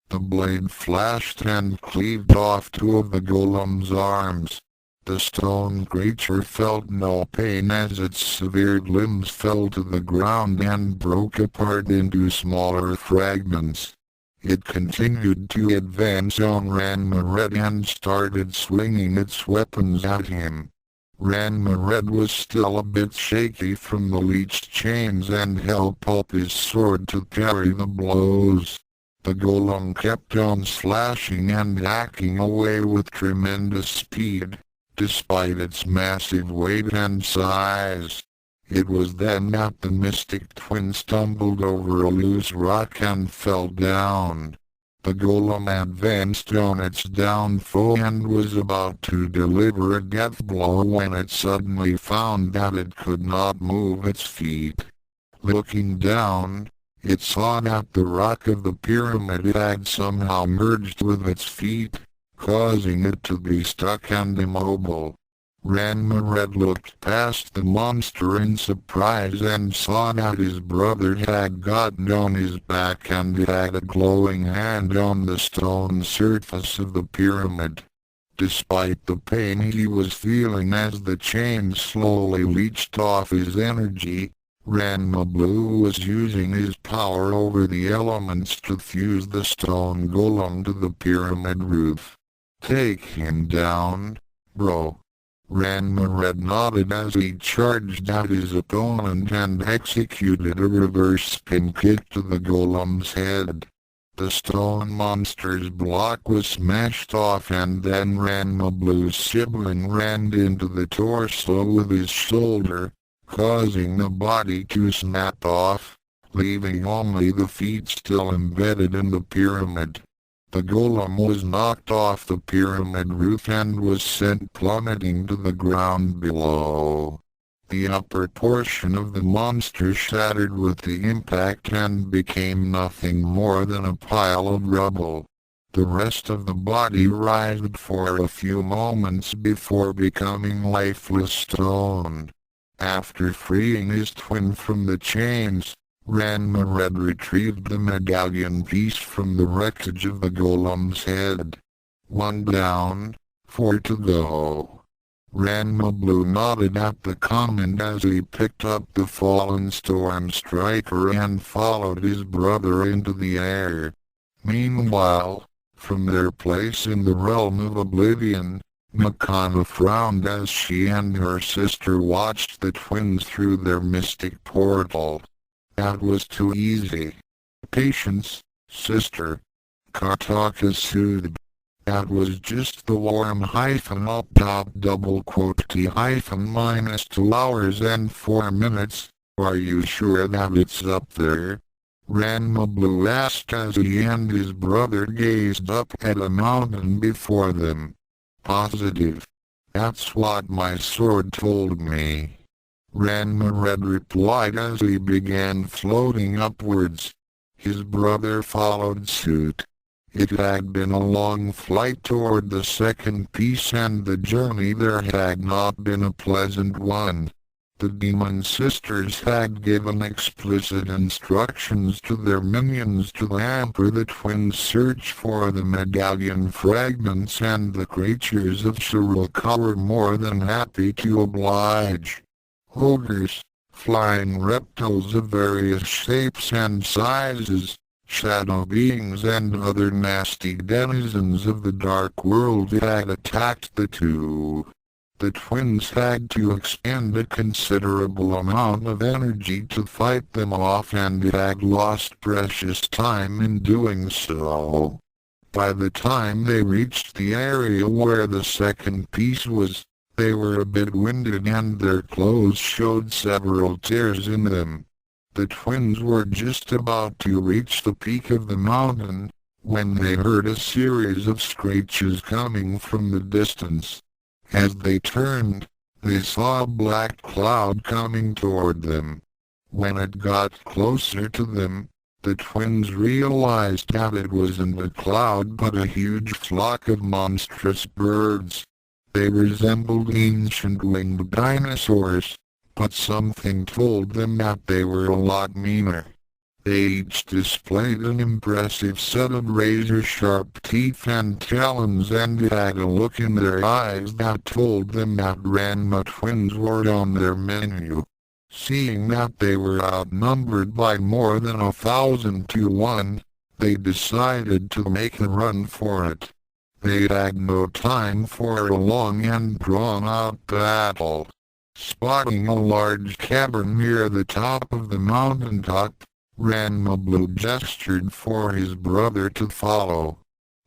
The blade flashed and cleaved off two of the golem's arms. The stone creature felt no pain as its severed limbs fell to the ground and broke apart into smaller fragments. It continued to advance on Ranma Red and started swinging its weapons at him. Ranma Red was still a bit shaky from the leech chains and held up his sword to carry the blows. The golem kept on slashing and hacking away with tremendous speed, despite its massive weight and size. It was then that the mystic twin stumbled over a loose rock and fell down. The golem advanced on its downed foe and was about to deliver a death blow when it suddenly found that it could not move its feet. Looking down, it saw that the rock of the pyramid had somehow merged with its feet, causing it to be stuck and immobile. Ranma Red looked past the monster in surprise and saw that his brother had gotten on his back and had a glowing hand on the stone surface of the pyramid. Despite the pain he was feeling as the chain slowly leached off his energy, Ranma Blue was using his power over the elements to fuse the stone golem to the pyramid roof. "Take him down, bro." Ranma Red nodded as he charged at his opponent and executed a reverse spin kick to the golem's head. The stone monster's block was smashed off and then Ranma Blue's sibling rammed into the torso with his shoulder, causing the body to snap off, leaving only the feet still embedded in the pyramid. The golem was knocked off the pyramid roof and was sent plummeting to the ground below. The upper portion of the monster shattered with the impact and became nothing more than a pile of rubble. The rest of the body writhed for a few moments before becoming lifeless stone. After freeing his twin from the chains, Ranma Red retrieved the medallion piece from the wreckage of the golem's head. 1 down, 4 to go. Ranma Blue nodded at the comment as he picked up the fallen Storm Striker and followed his brother into the air. Meanwhile, from their place in the realm of oblivion, Makana frowned as she and her sister watched the twins through their mystic portal. "That was too easy." "Patience, sister," Kartaka soothed. "That was just the warm up top double quote T minus 2 hours and 4 minutes. Are you sure that it's up there?" Ranma Blue asked as he and his brother gazed up at a mountain before them. "Positive. That's what my sword told me." Ranma Red replied as he began floating upwards. His brother followed suit. It had been a long flight toward the second piece and the journey there had not been a pleasant one. The demon sisters had given explicit instructions to their minions to hamper the twins' search for the medallion fragments and the creatures of Shiroka were more than happy to oblige. Ogres, flying reptiles of various shapes and sizes, shadow beings and other nasty denizens of the dark world had attacked the two. The twins had to expend a considerable amount of energy to fight them off and had lost precious time in doing so. By the time they reached the area where the second piece was, they were a bit winded and their clothes showed several tears in them. The twins were just about to reach the peak of the mountain, when they heard a series of screeches coming from the distance. As they turned, they saw a black cloud coming toward them. When it got closer to them, the twins realized that it wasn't a cloud but a huge flock of monstrous birds. They resembled ancient winged dinosaurs, but something told them that they were a lot meaner. They each displayed an impressive set of razor-sharp teeth and talons and had a look in their eyes that told them that Ranma twins were on their menu. Seeing that they were outnumbered by more than 1,000 to 1, they decided to make a run for it. They had no time for a long and drawn-out battle. Spotting a large cavern near the top of the mountaintop, Ranma Blue gestured for his brother to follow.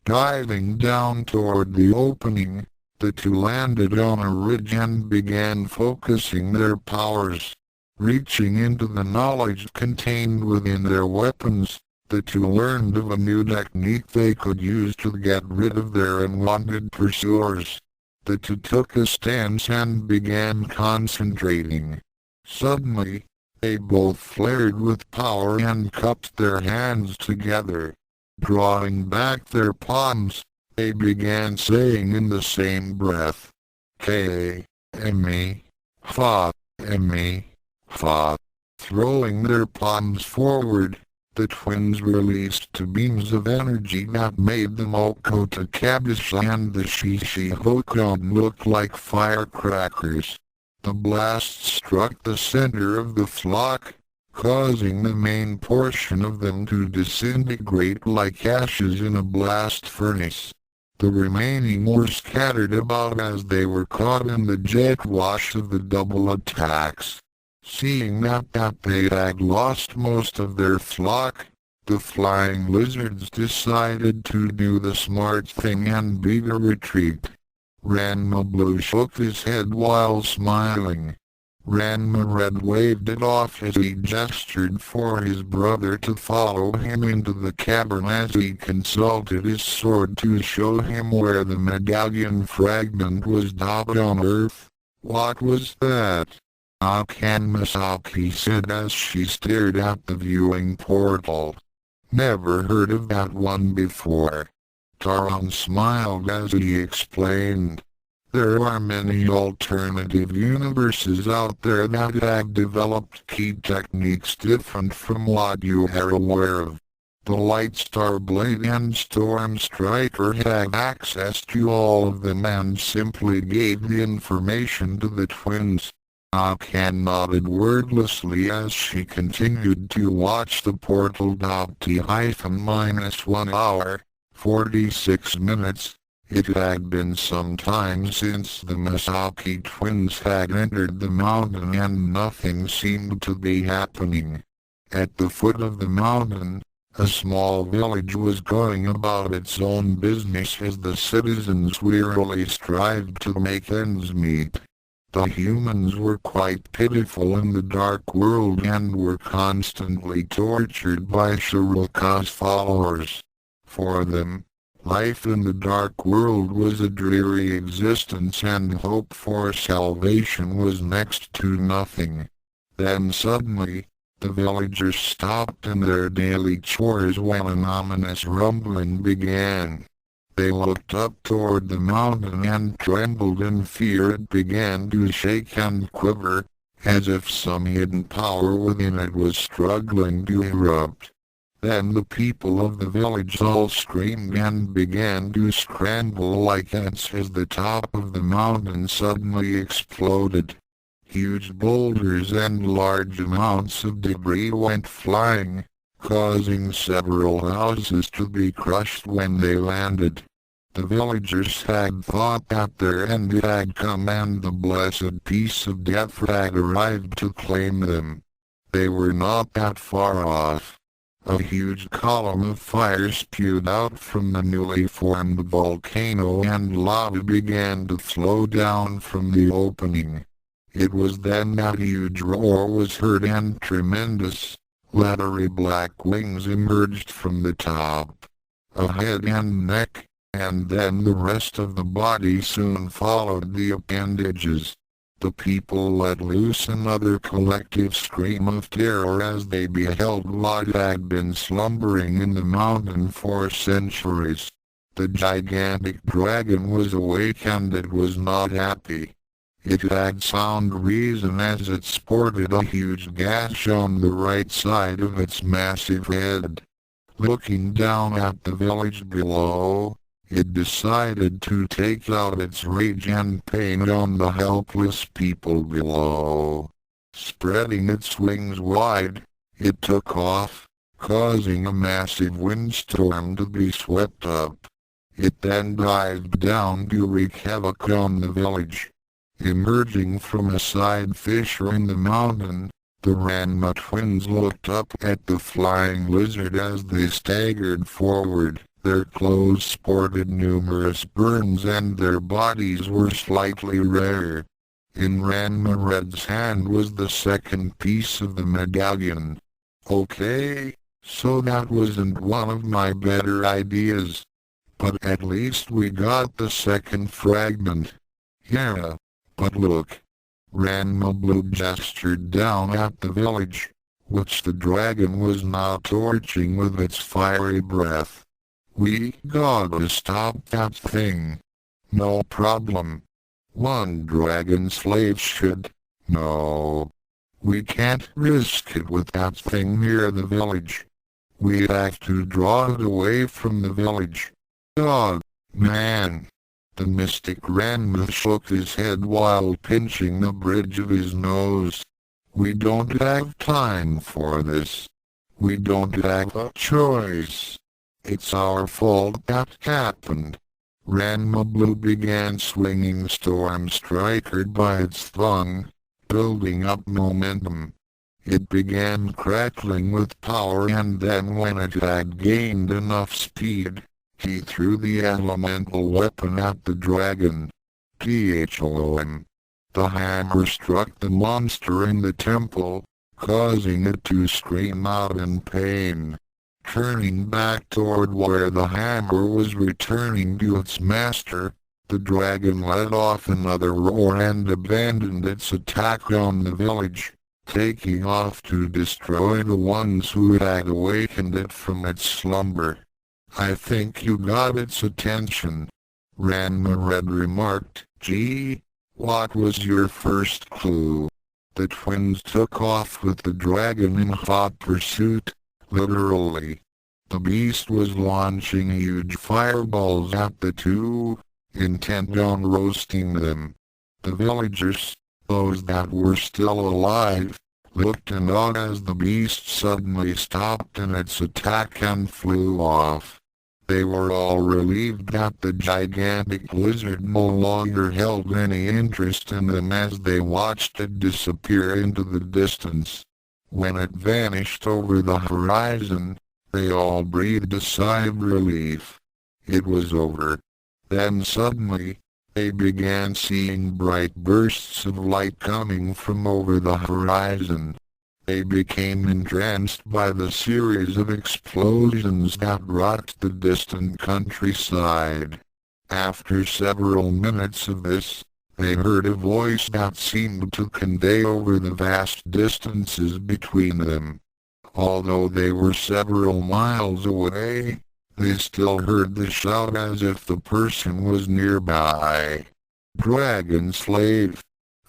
Diving down toward the opening, the two landed on a ridge and began focusing their powers. Reaching into the knowledge contained within their weapons, the two learned of a new technique they could use to get rid of their unwanted pursuers. The two took a stance and began concentrating. Suddenly, they both flared with power and cupped their hands together. Drawing back their palms, they began saying in the same breath, "K, me, fa, me, fa. Throwing their palms forward, the twins released two beams of energy that made the Mokota Kabushi and the Shishihokan look like firecrackers. The blast struck the center of the flock, causing the main portion of them to disintegrate like ashes in a blast furnace. The remaining were scattered about as they were caught in the jet wash of the double attacks. Seeing that they had lost most of their flock, the flying lizards decided to do the smart thing and beat a retreat. Ranma Blue shook his head while smiling. Ranma Red waved it off as he gestured for his brother to follow him into the cavern as he consulted his sword to show him where the medallion fragment was dropped on Earth. What was that? Akan Misaki said as she stared at the viewing portal. Never heard of that one before. Taron smiled as he explained. There are many alternative universes out there that have developed key techniques different from what you are aware of. The Light Star Blade and Storm Striker have access to all of them and simply gave the information to the twins. Akan nodded wordlessly as she continued to watch the portal. T-1 hour, 46 minutes. It had been some time since the Misaki twins had entered the mountain and nothing seemed to be happening. At the foot of the mountain, a small village was going about its own business as the citizens wearily strived to make ends meet. The humans were quite pitiful in the dark world and were constantly tortured by Shiroka's followers. For them, life in the dark world was a dreary existence and hope for salvation was next to nothing. Then suddenly, the villagers stopped in their daily chores when an ominous rumbling began. They looked up toward the mountain and trembled in fear. It began to shake and quiver, as if some hidden power within it was struggling to erupt. Then the people of the village all screamed and began to scramble like ants as the top of the mountain suddenly exploded. Huge boulders and large amounts of debris went flying, causing several houses to be crushed when they landed. The villagers had thought that their end had come and the blessed peace of death had arrived to claim them. They were not that far off. A huge column of fire spewed out from the newly formed volcano and lava began to flow down from the opening. It was then that a huge roar was heard and tremendous, leathery black wings emerged from the top. A head and neck, and then the rest of the body soon followed the appendages. The people let loose another collective scream of terror as they beheld what had been slumbering in the mountain for centuries. The gigantic dragon was awake and it was not happy. It had sound reason as it sported a huge gash on the right side of its massive head. Looking down at the village below, it decided to take out its rage and pain on the helpless people below. Spreading its wings wide, it took off, causing a massive windstorm to be swept up. It then dived down to wreak havoc on the village. Emerging from a side fissure in the mountain, the Ranma twins looked up at the flying lizard as they staggered forward. Their clothes sported numerous burns and their bodies were slightly rare. In Ranma Red's hand was the second piece of the medallion. Okay, so that wasn't one of my better ideas. But at least we got the second fragment. Yeah, but look. Ranma Blue gestured down at the village, which the dragon was now torching with its fiery breath. We gotta stop that thing. No problem. One dragon slave should. No. We can't risk it with that thing near the village. We have to draw it away from the village. Oh, man. The mystic Ranma shook his head while pinching the bridge of his nose. We don't have time for this. We don't have a choice. It's our fault that happened. Ranma Blue began swinging Storm Striker by its thong, building up momentum. It began crackling with power, and then when it had gained enough speed, he threw the elemental weapon at the dragon. Thom. The hammer struck the monster in the temple, causing it to scream out in pain. Turning back toward where the hammer was returning to its master, the dragon let off another roar and abandoned its attack on the village, taking off to destroy the ones who had awakened it from its slumber. I think you got its attention. Ranma Red remarked. Gee, what was your first clue? The twins took off with the dragon in hot pursuit. Literally. The beast was launching huge fireballs at the two, intent on roasting them. The villagers, those that were still alive, looked in awe as the beast suddenly stopped in its attack and flew off. They were all relieved that the gigantic lizard no longer held any interest in them as they watched it disappear into the distance. When it vanished over the horizon, they all breathed a sigh of relief. It was over. Then suddenly, they began seeing bright bursts of light coming from over the horizon. They became entranced by the series of explosions that rocked the distant countryside. After several minutes of this, they heard a voice that seemed to convey over the vast distances between them. Although they were several miles away, they still heard the shout as if the person was nearby. Dragon Slave!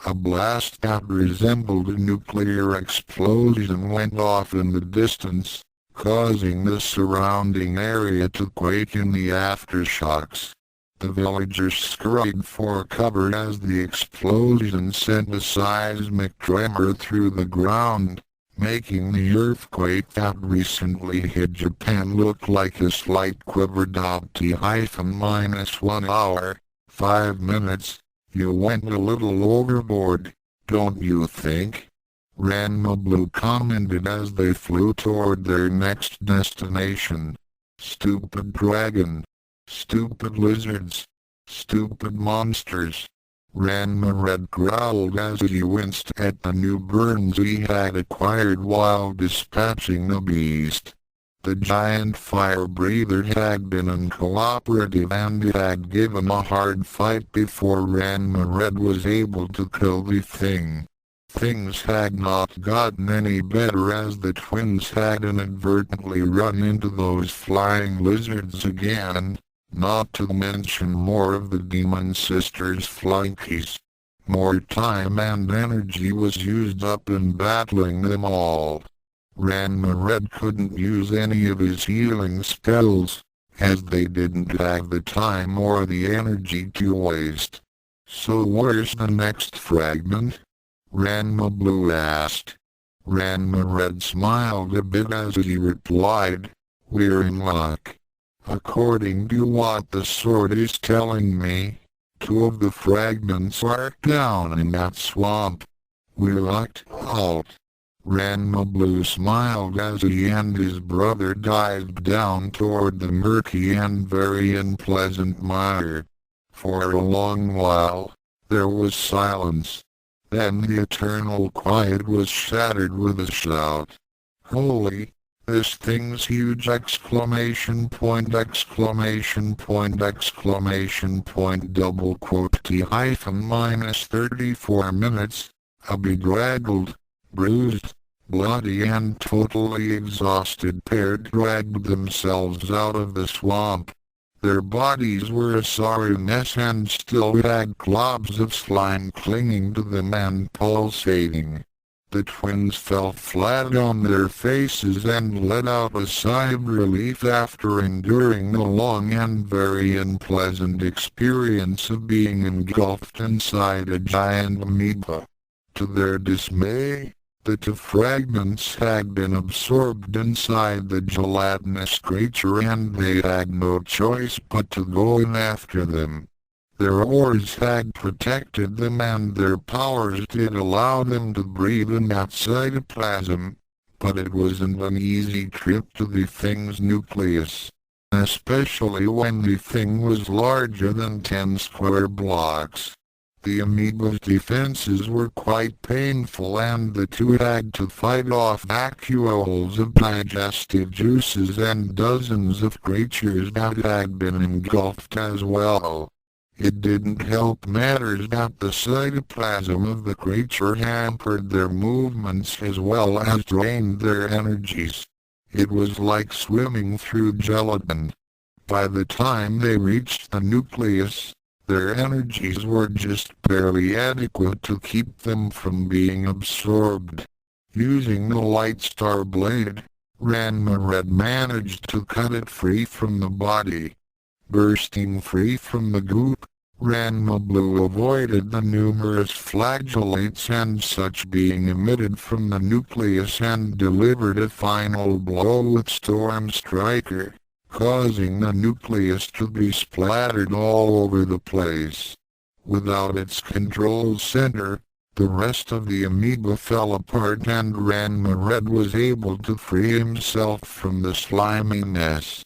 A blast that resembled a nuclear explosion went off in the distance, causing the surrounding area to quake in the aftershocks. The villagers scurried for cover as the explosion sent a seismic tremor through the ground, making the earthquake that recently hit Japan look like a slight quiver. T-1 hour, 5 minutes, you went a little overboard, don't you think? Ranma Blue commented as they flew toward their next destination. Stupid dragon. Stupid lizards. Stupid monsters. Ranma Red growled as he winced at the new burns he had acquired while dispatching the beast. The giant fire breather had been uncooperative and had given a hard fight before Ranma Red was able to kill the thing. Things had not gotten any better as the twins had inadvertently run into those flying lizards again, not to mention more of the demon sisters' flunkies. More time and energy was used up in battling them all. Ranma Red couldn't use any of his healing spells, as they didn't have the time or the energy to waste. So where's the next fragment? Ranma Blue asked. Ranma Red smiled a bit as he replied, we're in luck. According to what the sword is telling me, 2 of the fragments are down in that swamp. We're lucked out. Ranma Blue smiled as he and his brother dived down toward the murky and very unpleasant mire. For a long while, there was silence. Then the eternal quiet was shattered with a shout. Holy! This thing's huge! Exclamation point! Exclamation point! Exclamation point! Double quote T-34 minutes. A bedraggled, bruised, bloody and totally exhausted pair dragged themselves out of the swamp. Their bodies were a sorry mess and still had globs of slime clinging to them and pulsating. The twins fell flat on their faces and let out a sigh of relief after enduring a long and very unpleasant experience of being engulfed inside a giant amoeba. To their dismay, the two fragments had been absorbed inside the gelatinous creature and they had no choice but to go in after them. Their oars had protected them and their powers did allow them to breathe in that cytoplasm, but it wasn't an easy trip to the thing's nucleus, especially when the thing was larger than 10 square blocks. The amoeba's defenses were quite painful and the two had to fight off vacuoles of digestive juices and dozens of creatures that had been engulfed as well. It didn't help matters that the cytoplasm of the creature hampered their movements as well as drained their energies. It was like swimming through gelatin. By the time they reached the nucleus, their energies were just barely adequate to keep them from being absorbed. Using the light star blade, Ranma had managed to cut it free from the body. Bursting free from the goop, Ranma Blue avoided the numerous flagellates and such being emitted from the nucleus and delivered a final blow with Storm Striker, causing the nucleus to be splattered all over the place. Without its control center, the rest of the amoeba fell apart and Ranma Red was able to free himself from the slimy mess.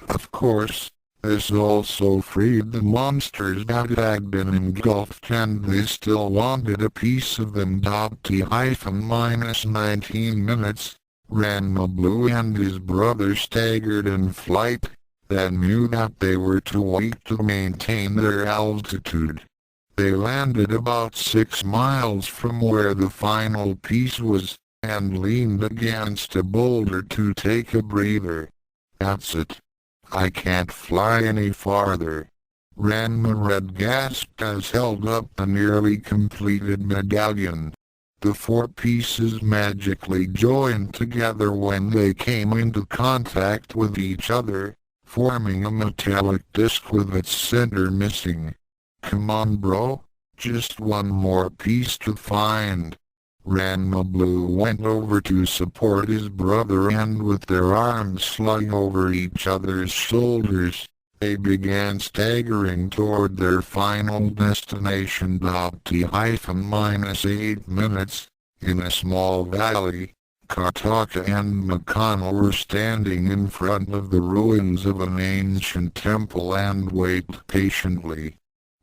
Of course, this also freed the monsters that had been engulfed and they still wanted a piece of them. T-19 minutes, Ranma Blue and his brother staggered in flight, then knew that they were too weak to maintain their altitude. They landed about 6 miles from where the final piece was, and leaned against a boulder to take a breather. That's it. I can't fly any farther. Ranma Red gasped as held up the nearly completed medallion. The 4 pieces magically joined together when they came into contact with each other, forming a metallic disc with its center missing. Come on bro, just one more piece to find. Ranma Blue went over to support his brother and with their arms slung over each other's shoulders, they began staggering toward their final destination. T-8 minutes, in a small valley, Kotaka and Makano were standing in front of the ruins of an ancient temple and waited patiently.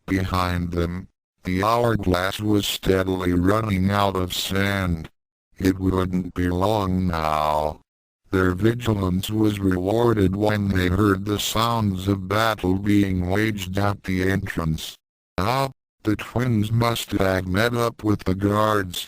Behind them, the hourglass was steadily running out of sand. It wouldn't be long now. Their vigilance was rewarded when they heard the sounds of battle being waged at the entrance. Ah, the twins must have met up with the guards,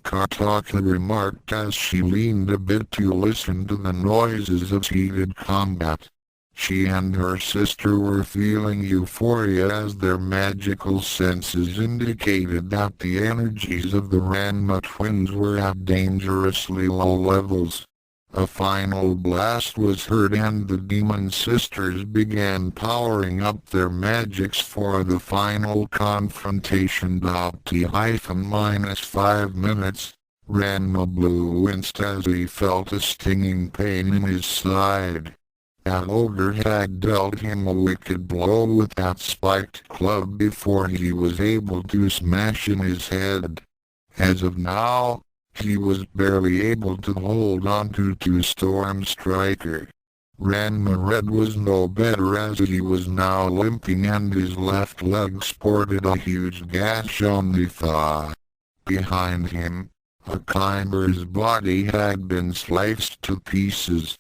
Kotaka remarked as she leaned a bit to listen to the noises of heated combat. She and her sister were feeling euphoria as their magical senses indicated that the energies of the Ranma twins were at dangerously low levels. A final blast was heard and the demon sisters began powering up their magics for the final confrontation. T-5 minutes, Ranma Blue winced as he felt a stinging pain in his side. That ogre had dealt him a wicked blow with that spiked club before he was able to smash in his head. As of now, he was barely able to hold on to Storm Striker. Ranma Red was no better as he was now limping and his left leg sported a huge gash on the thigh. Behind him, a climber's body had been sliced to pieces.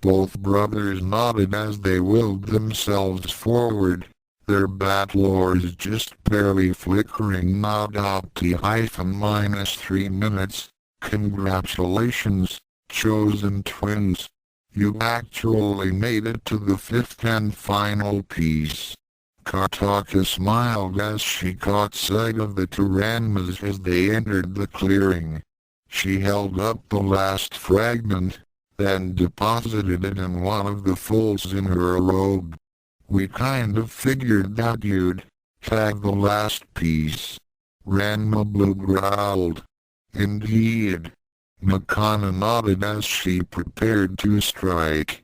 Both brothers nodded as they willed themselves forward, their battle oars just barely flickering. Now. T-3 minutes. Congratulations, chosen twins. You actually made it to the fifth and final piece. Kartaka smiled as she caught sight of the two Ranmas as they entered the clearing. She held up the last fragment, then deposited it in one of the folds in her robe. We kind of figured that you'd tag the last piece. Ranma Blue growled. Indeed. Makana nodded as she prepared to strike.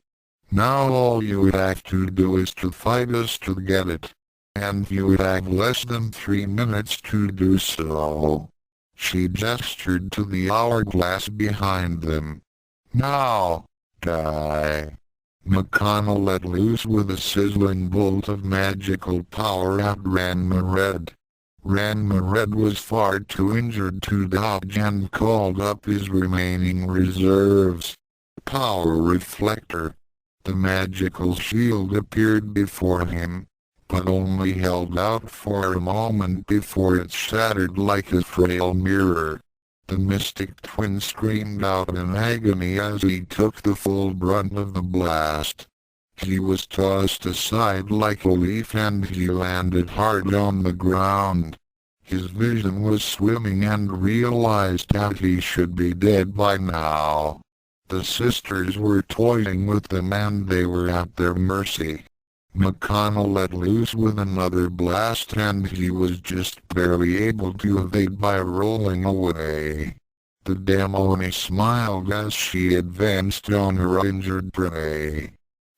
Now all you would have to do is to fight us to get it. And you would have less than 3 minutes to do so. She gestured to the hourglass behind them. Now, die. Makana let loose with a sizzling bolt of magical power at Ranma Red. Ranma Red was far too injured to dodge and called up his remaining reserves. Power Reflector. The magical shield appeared before him, but only held out for a moment before it shattered like a frail mirror. The mystic twin screamed out in agony as he took the full brunt of the blast. He was tossed aside like a leaf and he landed hard on the ground. His vision was swimming and realized that he should be dead by now. The sisters were toying with them and they were at their mercy. Makana let loose with another blast and he was just barely able to evade by rolling away. The demone smiled as she advanced on her injured prey.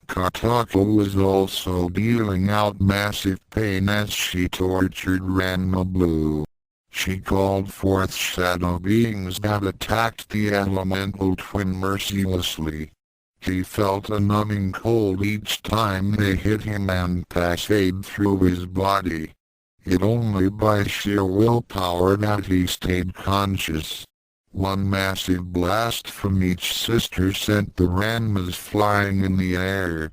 Kartaka was also dealing out massive pain as she tortured Ranma Blue. She called forth shadow beings that attacked the elemental twin mercilessly. He felt a numbing cold each time they hit him and passed through his body. It only by sheer willpower that he stayed conscious. One massive blast from each sister sent the Ranmas flying in the air.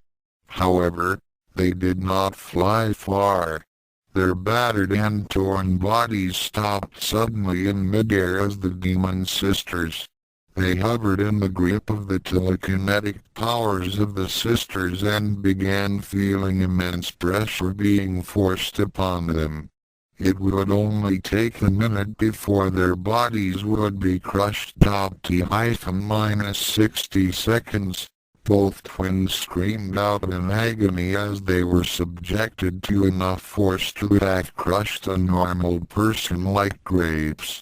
However, they did not fly far. Their battered and torn bodies stopped suddenly in midair as the demon sisters. They hovered in the grip of the telekinetic powers of the sisters and began feeling immense pressure being forced upon them. It would only take a minute before their bodies would be crushed top T-minus 60 seconds. Both twins screamed out in agony as they were subjected to enough force to have crushed a normal person like grapes.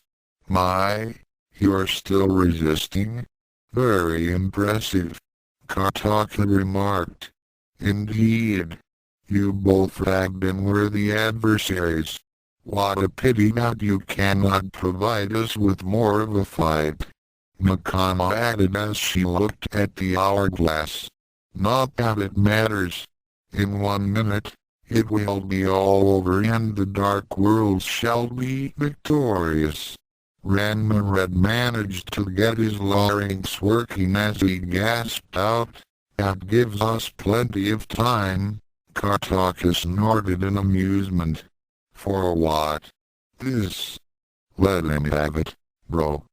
My, you're still resisting? Very impressive. Kartaka remarked. Indeed. You both have been worthy adversaries. What a pity that you cannot provide us with more of a fight. Makana added as she looked at the hourglass. Not that it matters. In 1 minute, it will be all over and the dark worlds shall be victorious. Ranma Red managed to get his larynx working as he gasped out. That gives us plenty of time. Kartaka snorted in amusement. For what? This. Let him have it, bro.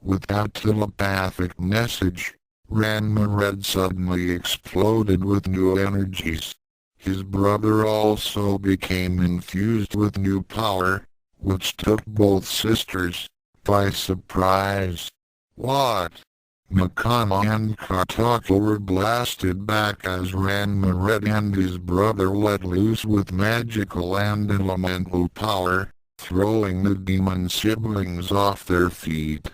With that telepathic message, Ranma Red suddenly exploded with new energies. His brother also became infused with new power, which took both sisters by surprise. What? Makana and Kartaka were blasted back as Ranma Red and his brother let loose with magical and elemental power, throwing the demon siblings off their feet.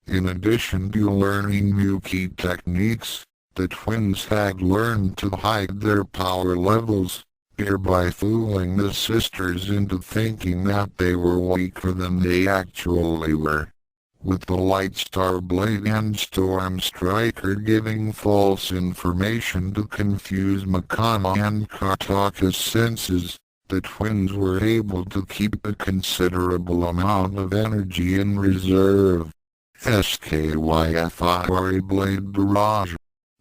In addition to learning new key techniques, the twins had learned to hide their power levels, thereby fooling the sisters into thinking that they were weaker than they actually were. With the Light Star Blade and Storm Striker giving false information to confuse Makana and Kartaka's senses, the twins were able to keep a considerable amount of energy in reserve. SKYFIRE Blade Barrage.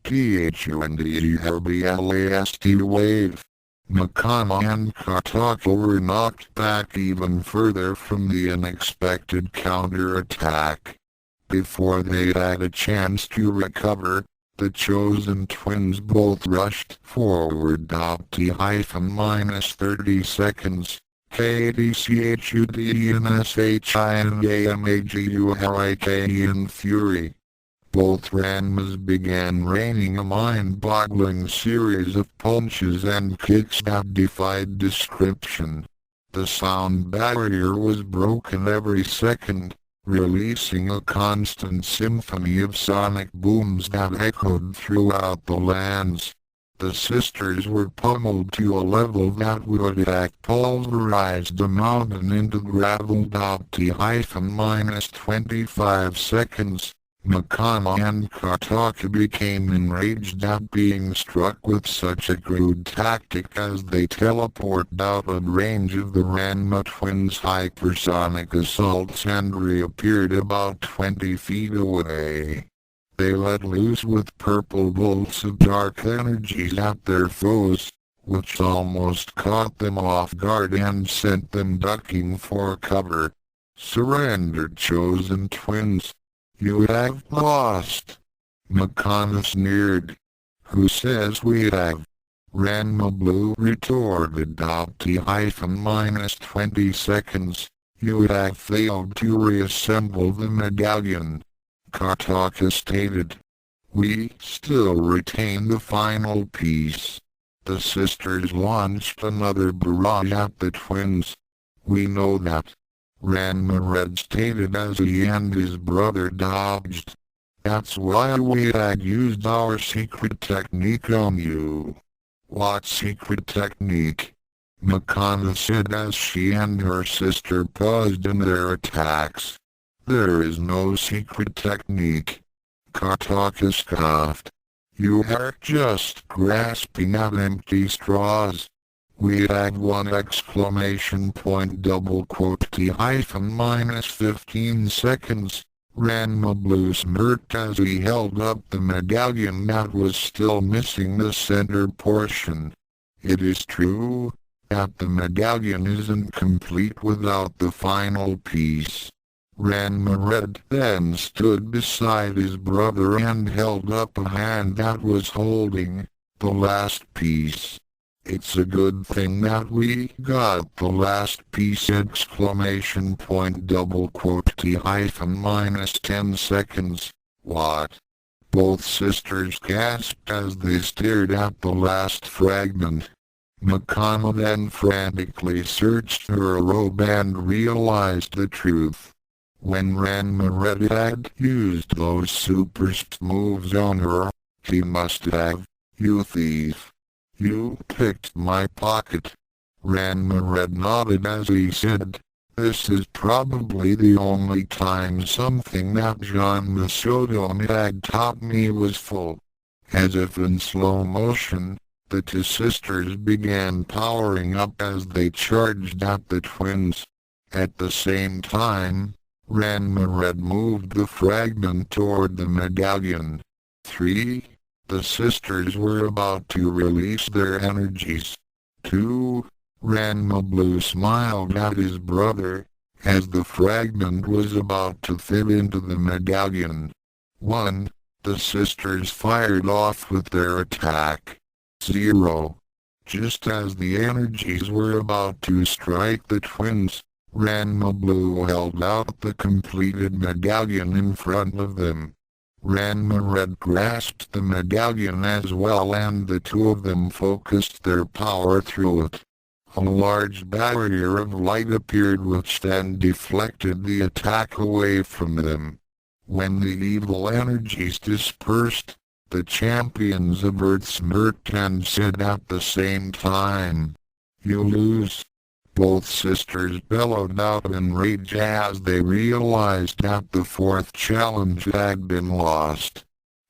THUNDERBLAST Wave. Makana and Kartaka were knocked back even further from the unexpected counterattack. Before they had a chance to recover, The chosen twins both rushed forward. T-minus 30 seconds. KDCHUDNSHINAMAGURIK in fury. Both Ranmas began raining a mind-boggling series of punches and kicks that defied description. The sound barrier was broken every second, releasing a constant symphony of sonic booms that echoed throughout the lands. The sisters were pummeled to a level that would have pulverized a mountain into gravel. T-minus 25 seconds. Makana and Kotaka became enraged at being struck with such a crude tactic as they teleported out of range of the Ranma twins' hypersonic assaults and reappeared about 20 feet away. They let loose with purple bolts of dark energies at their foes, which almost caught them off guard and sent them ducking for cover. Surrender, chosen twins. You have lost. Makana sneered. Who says we have? Ranma Blue retorted. T-minus 20 seconds. You have failed to reassemble the medallion. Kotaka stated. We still retain the final piece. The sisters launched another barrage at the twins. We know that. Ranma Red stated as he and his brother dodged. That's why we had used our secret technique on you. What secret technique? Makana said as she and her sister paused in their attacks. There is no secret technique. Kotaka scoffed. You are just grasping at empty straws. We have one exclamation point double quote T-minus 15 seconds. Ranma Blue smirked as he held up the medallion that was still missing the center portion. It is true that the medallion isn't complete without the final piece. Ranma Red then stood beside his brother and held up a hand that was holding the last piece. It's a good thing that we got the last piece exclamation point double quote T-minus 10 seconds. What? Both sisters gasped as they stared at the last fragment. Makana then frantically searched her robe and realized the truth. When Ranma Red had used those super moves on her, he must have, you thief. You picked my pocket. Ranma Red nodded as he said, this is probably the only time something that Tendo-Saotome had taught me was full. As if in slow motion, the two sisters began powering up as they charged at the twins. At the same time, Ranma Red moved the fragment toward the medallion. 3. The sisters were about to release their energies. 2. Ranma Blue smiled at his brother, as the fragment was about to fit into the medallion. 1. The sisters fired off with their attack. 0. Just as the energies were about to strike the twins, Ranma Blue held out the completed medallion in front of them. Ranma Red grasped the medallion as well and the two of them focused their power through it. A large barrier of light appeared which then deflected the attack away from them. When the evil energies dispersed, the champions of Earth smirked and said at the same time, "You lose." Both sisters bellowed out in rage as they realized that the fourth challenge had been lost.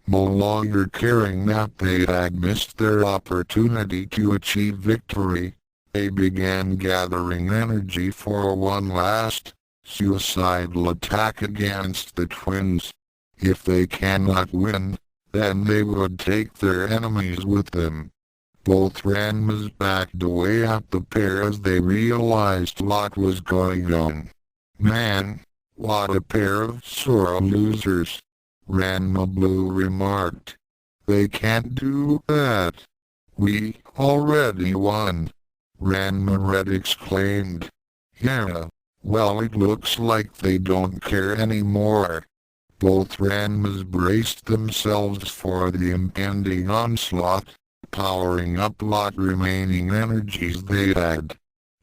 No longer caring that they had missed their opportunity to achieve victory, they began gathering energy for one last, suicidal attack against the twins. If they cannot win, then they would take their enemies with them. Both Ranmas backed away at the pair as they realized what was going on. Man, what a pair of sore losers, Ranma Blue remarked. They can't do that. We already won. Ranma exclaimed. Yeah, well it looks like they don't care anymore. Both Ranmas braced themselves for the impending onslaught, powering up what remaining energies they had.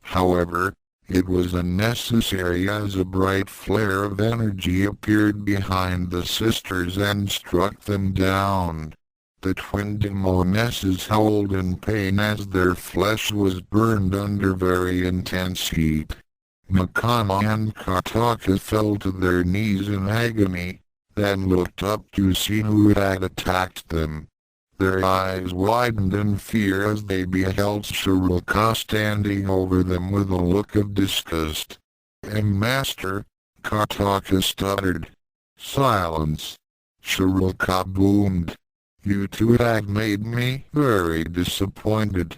However, it was unnecessary as a bright flare of energy appeared behind the sisters and struck them down. The twin demonesses howled in pain as their flesh was burned under very intense heat. Makana and Kataka fell to their knees in agony, then looked up to see who had attacked them. Their eyes widened in fear as they beheld Shiroka standing over them with a look of disgust. Master, Kataka stuttered. Silence. Shiroka boomed. You two have made me very disappointed.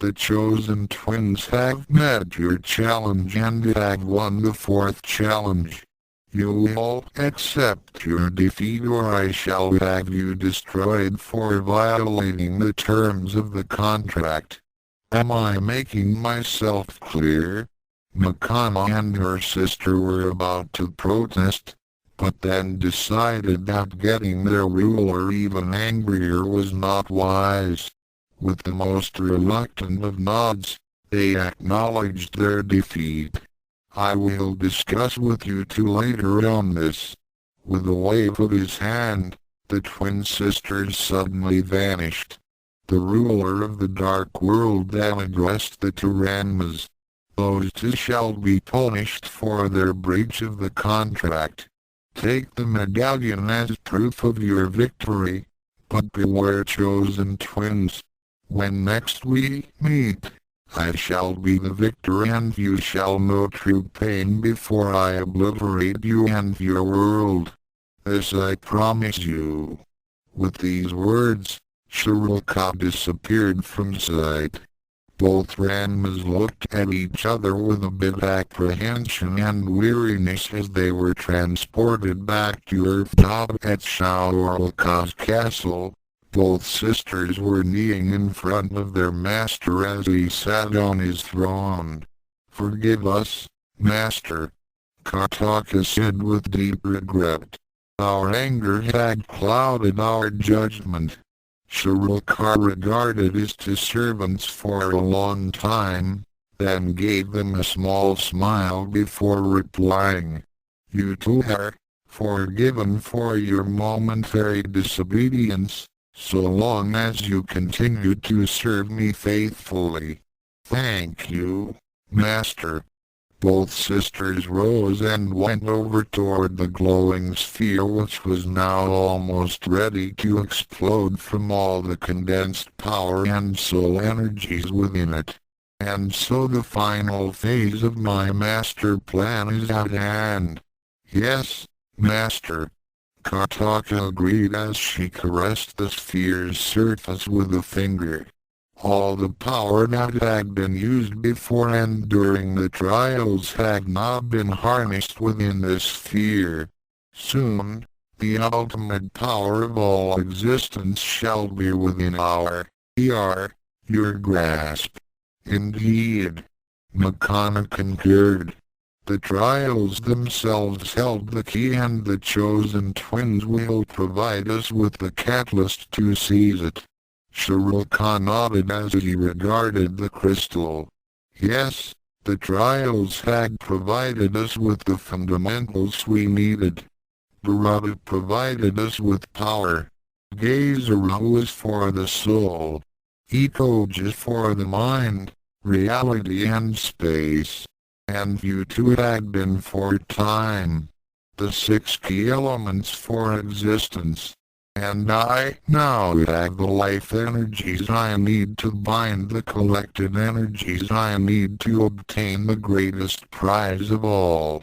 The chosen twins have met your challenge and have won the fourth challenge. You will accept your defeat or I shall have you destroyed for violating the terms of the contract. Am I making myself clear? Makana and her sister were about to protest, but then decided that getting their ruler even angrier was not wise. With the most reluctant of nods, they acknowledged their defeat. I will discuss with you two later on this. With a wave of his hand, the twin sisters suddenly vanished. The ruler of the dark world then addressed the two Ranmas. Those two shall be punished for their breach of the contract. Take the medallion as proof of your victory, but beware chosen twins. When next we meet, I shall be the victor and you shall know true pain before I obliterate you and your world. This I promise you. With these words, Shiroka disappeared from sight. Both Ranmas looked at each other with a bit apprehension and weariness as they were transported back to Earthtop at Shaoroka's castle. Both sisters were kneeling in front of their master as he sat on his throne. Forgive us, master, Kataka said with deep regret. Our anger had clouded our judgment. Shiroka regarded his two servants for a long time, then gave them a small smile before replying. You two are forgiven for your momentary disobedience, so long as you continue to serve me faithfully. Thank you, master. Both sisters rose and went over toward the glowing sphere which was now almost ready to explode from all the condensed power and soul energies within it. And so the final phase of my master plan is at hand. Yes, master. Kataka agreed as she caressed the sphere's surface with a finger. All the power that had been used before and during the trials had now been harnessed within this sphere. Soon, the ultimate power of all existence shall be within your grasp. Indeed. Makana concurred. The trials themselves held the key and the chosen twins will provide us with the catalyst to seize it. Shiroka nodded as he regarded the crystal. Yes, the trials had provided us with the fundamentals we needed. Barada provided us with power. Gazaru was for the soul. Ikoji for the mind, reality and space. And you two had been for time. The 6 key elements for existence. And I now have the life energies I need to bind the collected energies I need to obtain the greatest prize of all.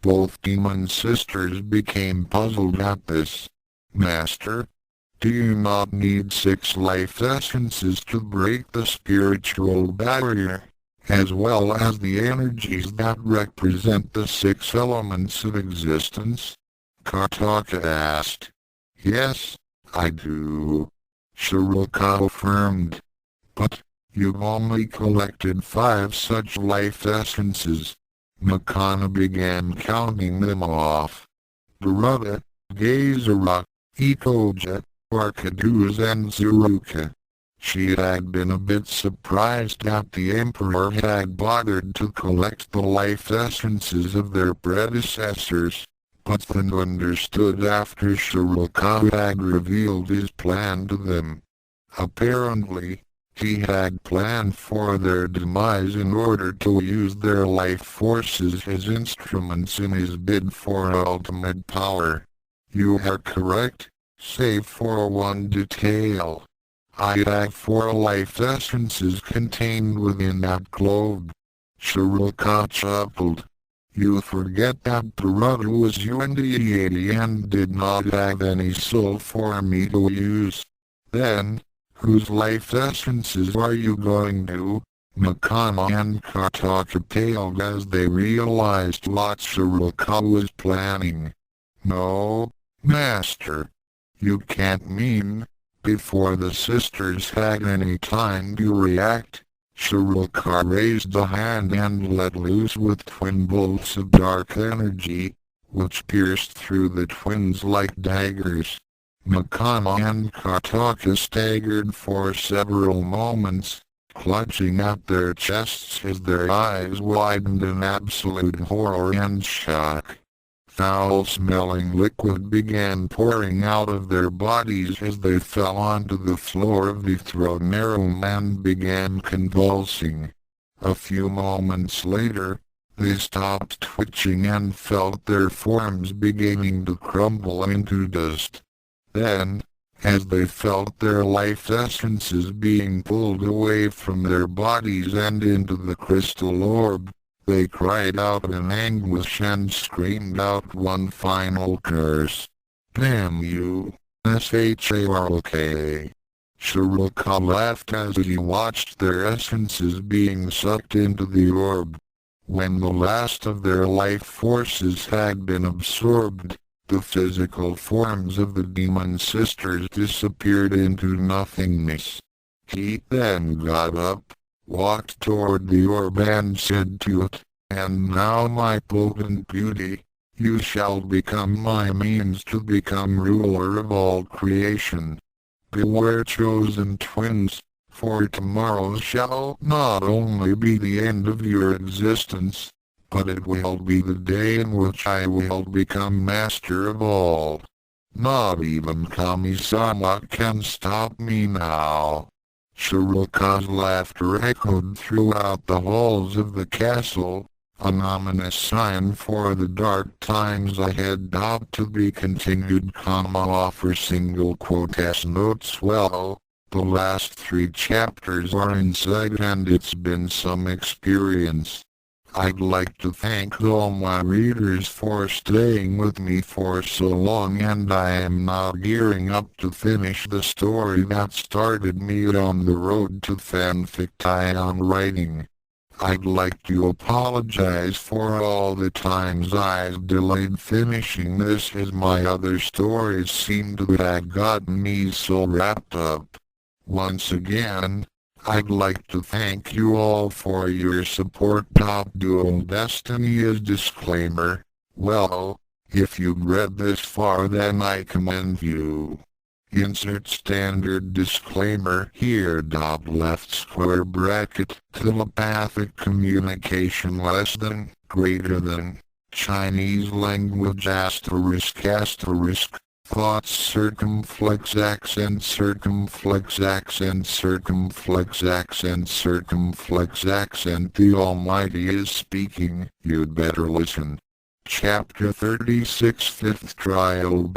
Both demon sisters became puzzled at this. Master, do you not need 6 life essences to break the spiritual barrier, as well as the energies that represent the 6 elements of existence? Kataka asked. Yes, I do. Shiroka affirmed. But, you've only collected 5 such life essences. Makana began counting them off. Garuda, Gezora, Ikoja, Arcaduz and Tsuruka. She had been a bit surprised that the Emperor had bothered to collect the life essences of their predecessors, but then understood after Shiroka had revealed his plan to them. Apparently, he had planned for their demise in order to use their life forces as instruments in his bid for ultimate power. You are correct, save for one detail. I have 4 life essences contained within that globe. Shiroka chuckled. You forget that Garuda was your deity and did not have any soul for me to use. Then, whose life essences are you going to? Makana and Kataka paled as they realized what Shiroka was planning. No, Master. You can't mean. Before the sisters had any time to react, Shiroka raised a hand and let loose with twin bolts of dark energy, which pierced through the twins like daggers. Makana and Kataka staggered for several moments, clutching at their chests as their eyes widened in absolute horror and shock. Foul-smelling liquid began pouring out of their bodies as they fell onto the floor of the throne room and began convulsing. A few moments later, they stopped twitching and felt their forms beginning to crumble into dust. Then, as they felt their life essences being pulled away from their bodies and into the crystal orb, they cried out in anguish and screamed out one final curse. Damn you, Shark. Shiroka laughed as he watched their essences being sucked into the orb. When the last of their life forces had been absorbed, the physical forms of the demon sisters disappeared into nothingness. He then got up, walked toward the orb and said to it, "And now my potent beauty, you shall become my means to become ruler of all creation. Beware chosen twins, for tomorrow shall not only be the end of your existence, but it will be the day in which I will become master of all. Not even Kami-sama can stop me now." Shiroka's laughter echoed throughout the halls of the castle, an ominous sign for the dark times ahead. To be continued, offer single quotes notes. Well, the last 3 chapters are in sight and it's been some experience. I'd like to thank all my readers for staying with me for so long, and I am now gearing up to finish the story that started me on the road to fanfic tie-on writing. I'd like to apologize for all the times I've delayed finishing this, as my other stories seem to have gotten me so wrapped up. Once again, I'd like to thank you all for your support. Dual Destiny is disclaimer. Well, if you've read this far, then I commend you. Insert standard disclaimer here. Left square bracket, telepathic communication less than, greater than, Chinese language asterisk asterisk. Thoughts circumflex accent circumflex accent circumflex accent circumflex accent. The Almighty is speaking, you'd better listen. Chapter 36 Fifth Trial.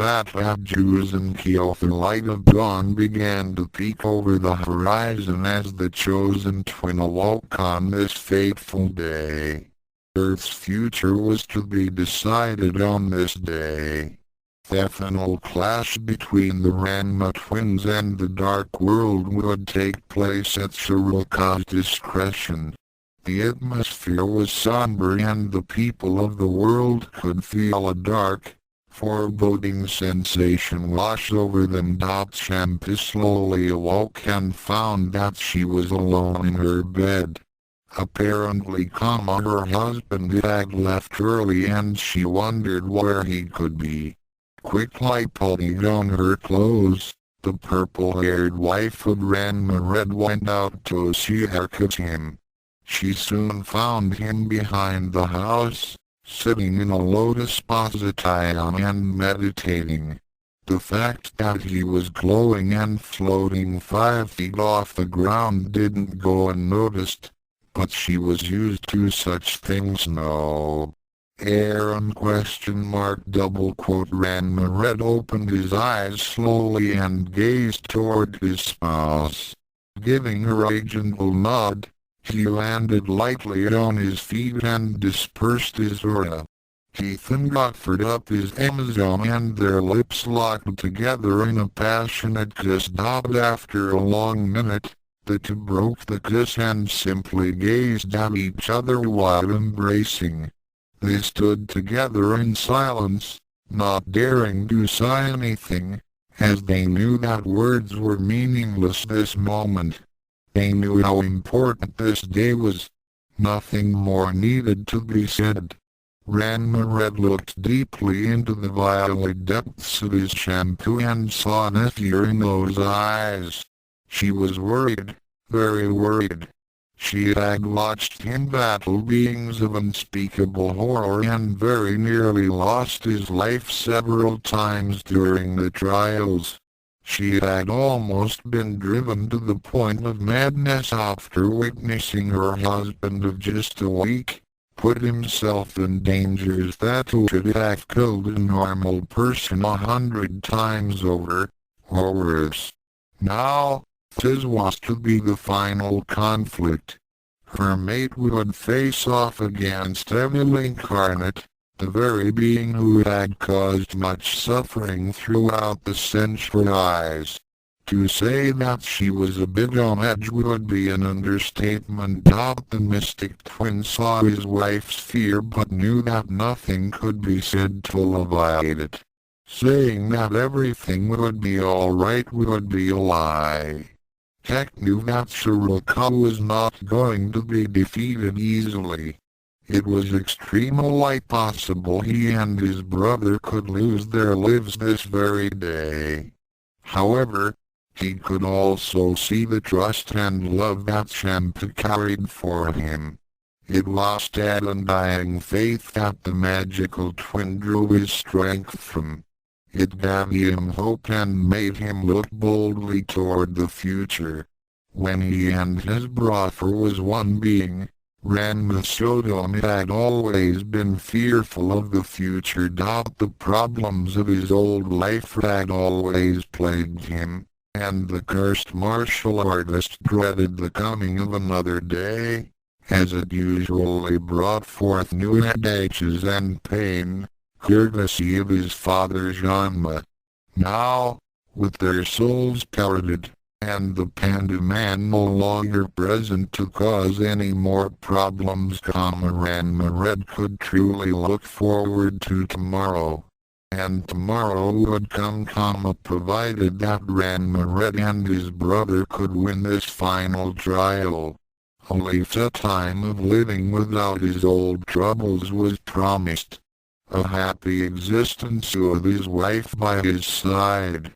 Jews and Kyo. The light of dawn began to peek over the horizon as the chosen twin awoke on this fateful day. Earth's future was to be decided on this day. The final clash between the Ranma twins and the Dark World would take place at Shiroka's discretion. The atmosphere was somber and the people of the world could feel a dark, Foreboding sensation washed over them. Shampoo slowly awoke and found that she was alone in her bed. Apparently, her husband had left early and she wondered where he could be. Quickly putting on her clothes, the purple-haired wife of Ranma went out to see him. She soon found him behind the house, sitting in a lotus position and meditating. The fact that he was glowing and floating 5 feet off the ground didn't go unnoticed, but she was used to such things. No. Aaron ? Ranma opened his eyes slowly and gazed toward his spouse. Giving her a gentle nod, he landed lightly on his feet and dispersed his aura. He then offered up his Amazon and their lips locked together in a passionate kiss. After a long minute, the two broke the kiss and simply gazed at each other while embracing. They stood together in silence, not daring to say anything, as they knew that words were meaningless this moment. They knew how important this day was. Nothing more needed to be said. Ranma looked deeply into the violet depths of his shampoo and saw a fear in those eyes. She was worried, very worried. She had watched him battle beings of unspeakable horror and very nearly lost his life several times during the trials. She had almost been driven to the point of madness after witnessing her husband of just a week put himself in dangers that should have killed a normal person 100 times over, or worse. Now, this was to be the final conflict. Her mate would face off against Evil Incarnate, the very being who had caused much suffering throughout the centuries. To say that she was a bit on edge would be an understatement. The mystic twin saw his wife's fear but knew that nothing could be said to alleviate it. Saying that everything would be alright would be a lie. Tech knew that Shiroka was not going to be defeated easily. It was extremely possible he and his brother could lose their lives this very day. However, he could also see the trust and love that Shampoo carried for him. It was that undying faith that the magical twin drew his strength from. It gave him hope and made him look boldly toward the future. When he and his brother was one being, Tendo-Saotome had always been fearful of the future. The problems of his old life had always plagued him, and the cursed martial artist dreaded the coming of another day, as it usually brought forth new headaches and pain, courtesy of his father Ranma. Now, with their souls parted, and the Panda Man no longer present to cause any more problems, Ranma could truly look forward to tomorrow. And tomorrow would come, provided that Ranma and his brother could win this final trial. A lifetime of living without his old troubles was promised. A happy existence with his wife by his side.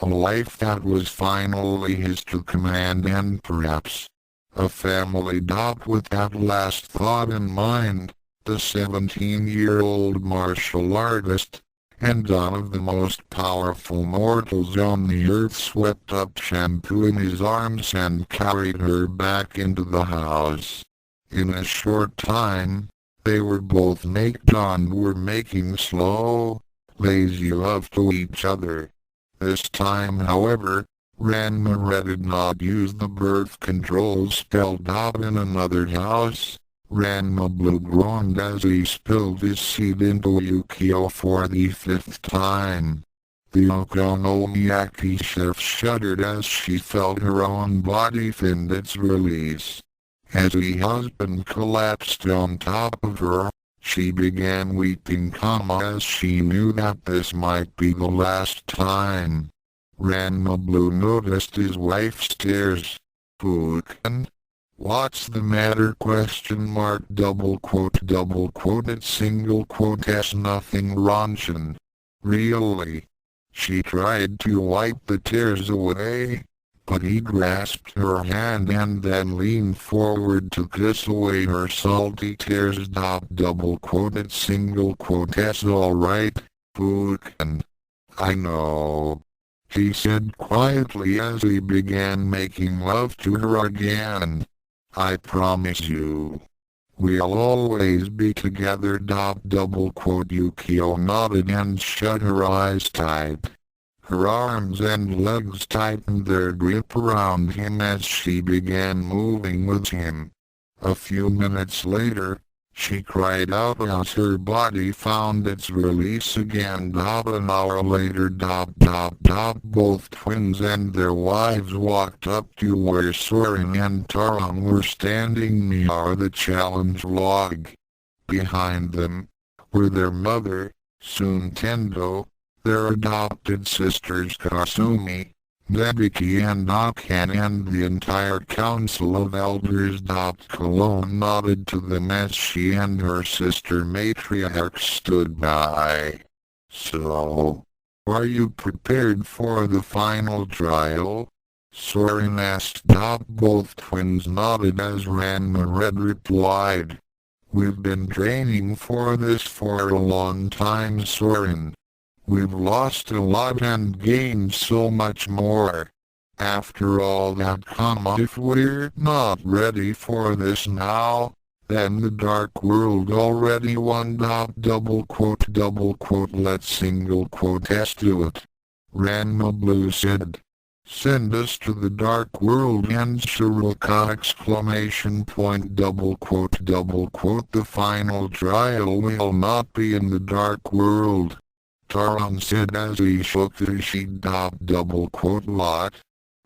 A life that was finally his to command, and perhaps a family. With that last thought in mind, the 17-year-old martial artist, and one of the most powerful mortals on the earth, swept up Shampoo in his arms and carried her back into the house. In a short time, they were both naked and were making slow, lazy love to each other. This time, however, Ranma did not use the birth control spell. In another house, Ranma groaned as he spilled his seed into Ukyo for the 5th time. The okonomiyaki chef shuddered as she felt her own body find its release. As her husband collapsed on top of her, She began weeping, as she knew that this might be the last time. Ranma Blue noticed his wife's tears. "Fuken? What's the matter? Double quote, single quote, has nothing, Ranshin. Really?" She tried to wipe the tears away, but he grasped her hand and then leaned forward to kiss away her salty tears. Double quoted, single quote, "That's alright, Fuken. I know," he said quietly as he began making love to her again. "I promise you. We'll always be together." Double quote, Ukyo nodded and shut her eyes tight. Her arms and legs tightened their grip around him as she began moving with him. A few minutes later, she cried out as her body found its release again. An hour later, both twins and their wives walked up to where Soren and Taron were standing near the challenge log. Behind them were their mother, soon Tendo, their adopted sisters Kasumi, Nebiki and Akan, and the entire council of elders. Cologne nodded to them as she and her sister matriarch stood by. "So, are you prepared for the final trial?" Soren asked. Both twins nodded as Ranma Red replied. "We've been training for this for a long time, Soren. We've lost a lot and gained so much more. After all that, if we're not ready for this now, then the Dark World already won." Double quote, let's single quote, "let's do it," Ranma Blue said. "Send us to the Dark World and Shiroka exclamation point. Double quote, "the final trial will not be in the Dark World," Taron said as he shook the sheet. Double quote, "Lot?"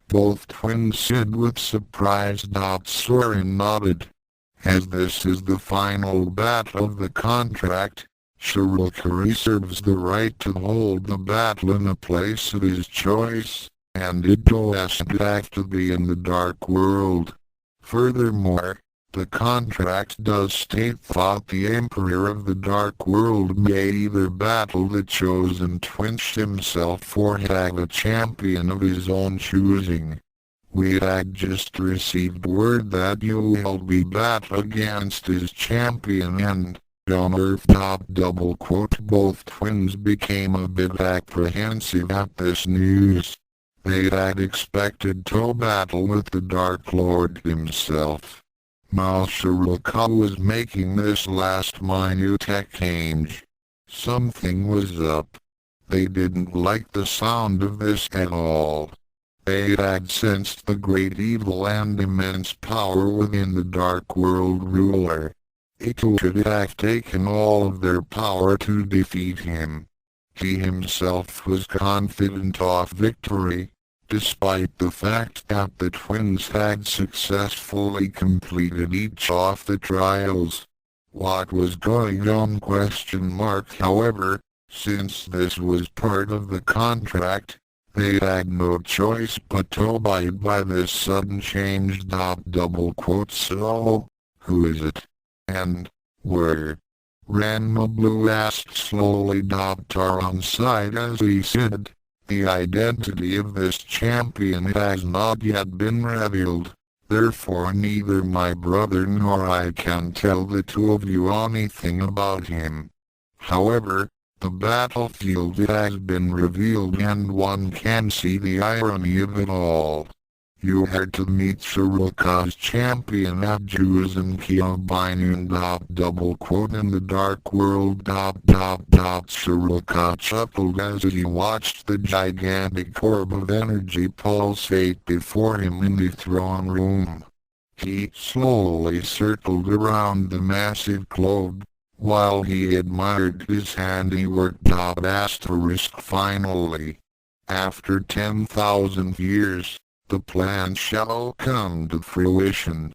Both twins said with surprise. Soren nodded. "As this is the final battle of the contract, Shiroka reserves the right to hold the battle in a place of his choice, and it doesn't have to be in the Dark World. Furthermore, the contract does state that the Emperor of the Dark World may either battle the chosen twins himself or have a champion of his own choosing. We had just received word that you will be battle against his champion and, on Earth. Double quote, both twins became a bit apprehensive at this news. They had expected to battle with the Dark Lord himself. While Shiroka was making this last minute exchange, something was up. They didn't like the sound of this at all. They had sensed the great evil and immense power within the Dark World ruler. It could have taken all of their power to defeat him. He himself was confident of victory, despite the fact that the twins had successfully completed each of the trials. What was going on? However, since this was part of the contract, they had no choice but to abide by this sudden change. Double quote, "So, who is it? And where?" Ranma Blue asked slowly. Taron sighed as he said, "The identity of this champion has not yet been revealed, therefore neither my brother nor I can tell the two of you anything about him. However, the battlefield has been revealed and one can see the irony of it all. You had to meet Shiroka's champion at Juzen Kyobinu. Double quote, "in the Dark World." Shiroka chuckled as he watched the gigantic orb of energy pulsate before him in the throne room. He slowly circled around the massive globe, while he admired his handiwork. Finally, after 10,000 years, the plan shall come to fruition.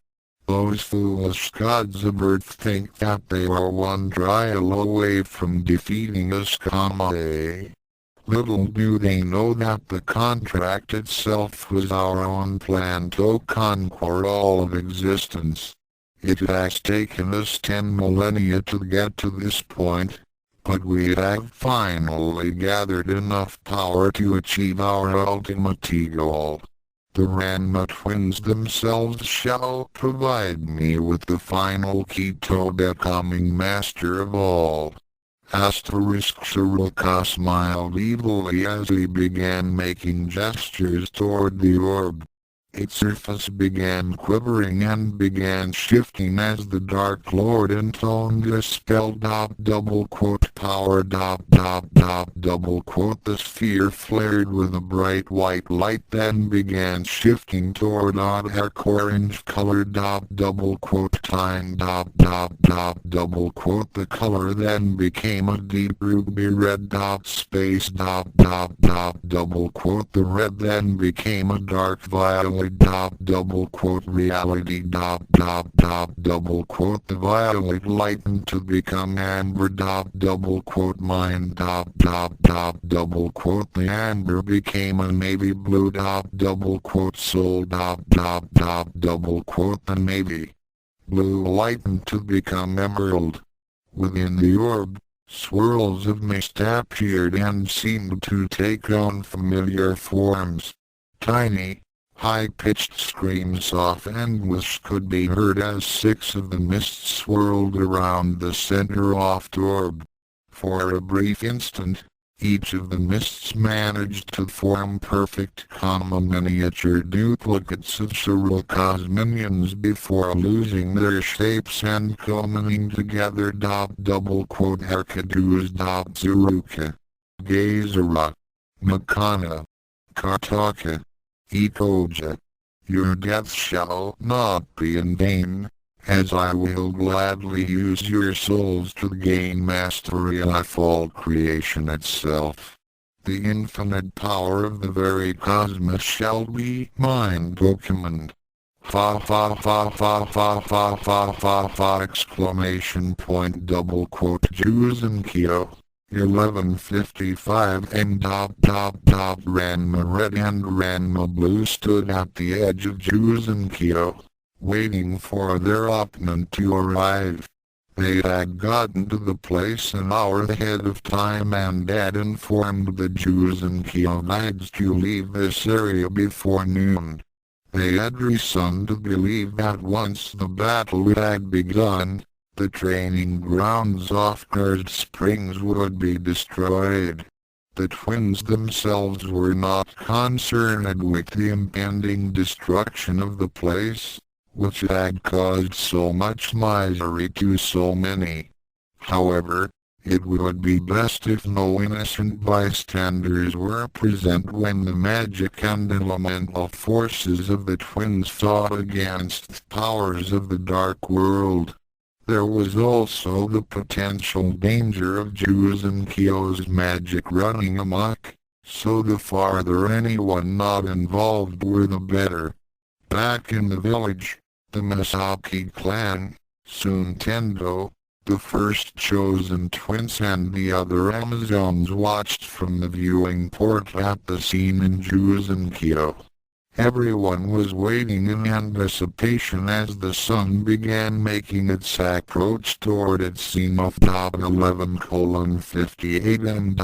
Those foolish gods of Earth think that they are one trial away from defeating us, Little do they know that the contract itself was our own plan to conquer all of existence. It has taken us 10 millennia to get to this point, but we have finally gathered enough power to achieve our ultimate goal. The Ranma twins themselves shall provide me with the final key to becoming master of all. Shiroka smiled evilly as he began making gestures toward the orb. Its surface began quivering and began shifting as the Dark Lord intoned a spell. Power. The sphere flared with a bright white light, then began shifting toward dark orange color. Time. The color then became a deep ruby red. Space. The red then became a dark violet. Reality. The violet lightened to become amber. Mind. The amber became a navy blue. Soul. The navy blue lightened to become emerald. Within the orb, swirls of mist appeared and seemed to take on familiar forms. Tiny, high-pitched screams of anguish could be heard as 6 of the mists swirled around the center of the orb. For a brief instant, each of the mists managed to form perfect miniature duplicates of Shiroka's minions before losing their shapes and coming together. Herkadu's. Tsuruka, Gezera, Makana, Kartaka, Ikoja. Your death shall not be in vain, as I will gladly use your souls to gain mastery of all creation itself. The infinite power of the very cosmos shall be mine to command. Exclamation point. Juzenkyo. 11:55 and Ranma Red and Ranma Blue stood at the edge of Juzenkyo, waiting for their opponent to arrive. They had gotten to the place an hour ahead of time and had informed the Juzenkyo guides to leave this area before noon. They had reason to believe that once the battle had begun, the training grounds off Nerd Springs would be destroyed. The twins themselves were not concerned with the impending destruction of the place, which had caused so much misery to so many. However, it would be best if no innocent bystanders were present when the magic and elemental forces of the twins fought against the powers of the dark world. There was also the potential danger of Juzenkyo's magic running amok, so the farther anyone not involved were the better. Back in the village, the Misaki clan, soon Tendo, the first chosen twins and the other Amazons watched from the viewing port at the scene in Juzenkyo. Everyone was waiting in anticipation as the sun began making its approach toward its scene of 11:58 and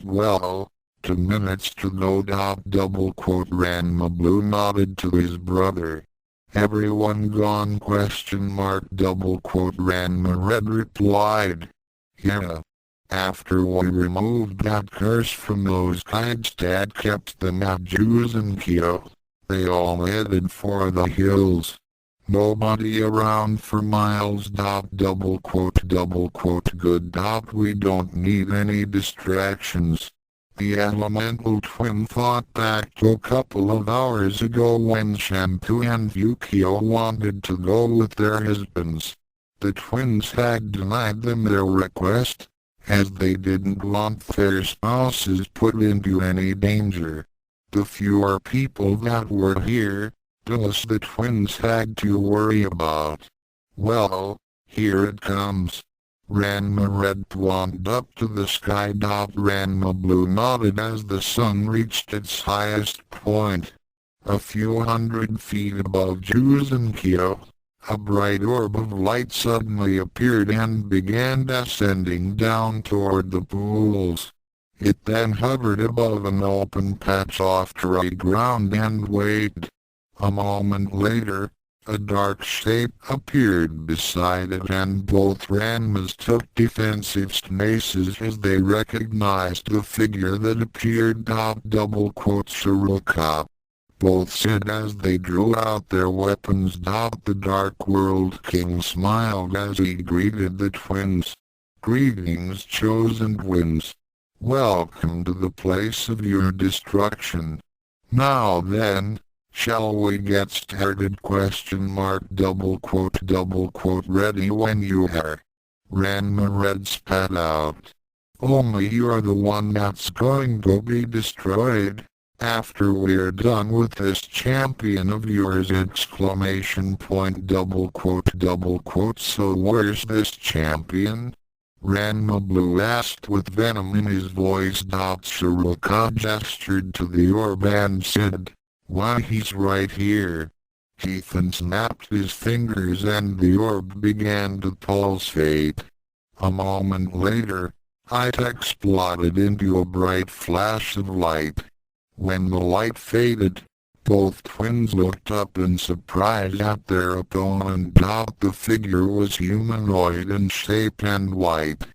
well, 2 minutes to go. Ranma Blue nodded to his brother. Everyone gone? Ranma Red replied. Yeah. After we removed that curse from those guides that kept them at Juzenkyo, they all headed for the hills. Nobody around for miles. Good. We don't need any distractions. The elemental twin thought back to a couple of hours ago when Shampoo and Ukyo wanted to go with their husbands. The twins had denied them their request, as they didn't want their spouses put into any danger. The fewer people that were here, Plus the twins had to worry about. Well, here it comes. Ranma Red wound up to the sky. Ranma Blue nodded as the sun reached its highest point. A few hundred feet above Ukyo, a bright orb of light suddenly appeared and began descending down toward the pools. It then hovered above an open patch of dry ground and waited. A moment later, a dark shape appeared beside it and both Ranmas took defensive stances as they recognized the figure that appeared. Suruka. Both said as they drew out their weapons. The Dark World King smiled as he greeted the twins. Greetings, chosen twins. Welcome to the place of your destruction. Now then, shall we get started? ? Ready when you are. Ranma Red spat out. Only you're the one that's going to be destroyed. After we're done with this champion of yours! ! So where's this champion? Ranma Blue asked with venom in his voice. Suruka gestured to the orb and said, why, he's right here. He then snapped his fingers and the orb began to pulsate. A moment later, it exploded into a bright flash of light. When the light faded, both twins looked up in surprise at their opponent. The figure was humanoid in shape and white.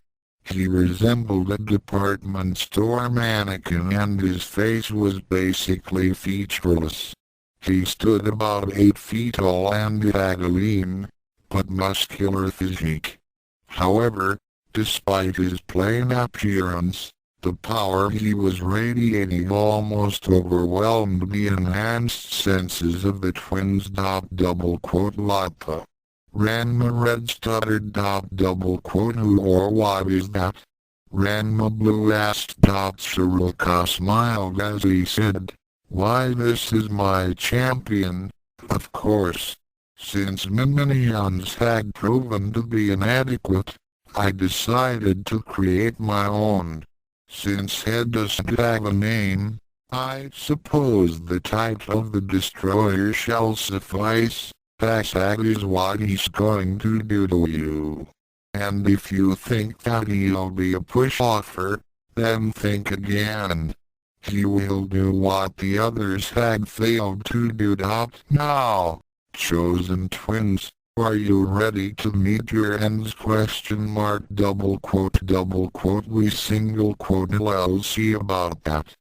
He resembled a department store mannequin and his face was basically featureless. He stood about 8 feet tall and had a lean, but muscular physique. However, despite his plain appearance, the power he was radiating almost overwhelmed the enhanced senses of the twins. Lata. Ranma Red stuttered. Who or what is that? Ranma Blue asked. Suruka smiled as he said, why, this is my champion, of course. Since minions had proven to be inadequate, I decided to create my own. Since head doesn't have a name, I suppose the title of the Destroyer shall suffice. That is what he's going to do to you. And if you think that he'll be a pushover, then think again. He will do what the others had failed to do. Now, chosen twins, are you ready to meet your ends? ? We will see about that.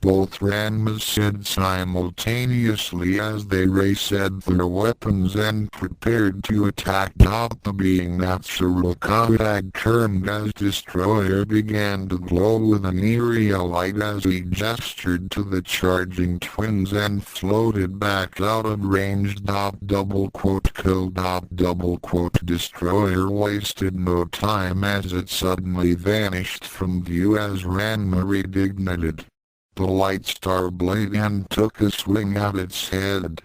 Both Ranmas said simultaneously as they reset their weapons and prepared to attack. The being that Suruka had termed as Destroyer began to glow with an eerie light as he gestured to the charging twins and floated back out of range. Kill. Destroyer wasted no time as it suddenly vanished from view as Ranma reignited the light star blade and took a swing at its head.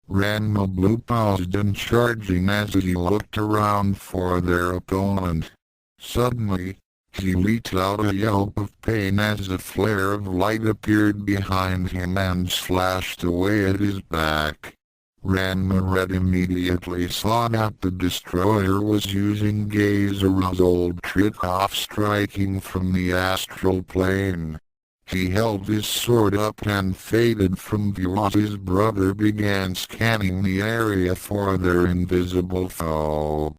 Ranma Blue paused in charging as he looked around for their opponent. Suddenly, he let out a yelp of pain as a flare of light appeared behind him and slashed away at his back. Ranma Red immediately saw that the Destroyer was using Geyser's old trick of striking from the astral plane. He held his sword up and faded from view as his brother began scanning the area for their invisible foe.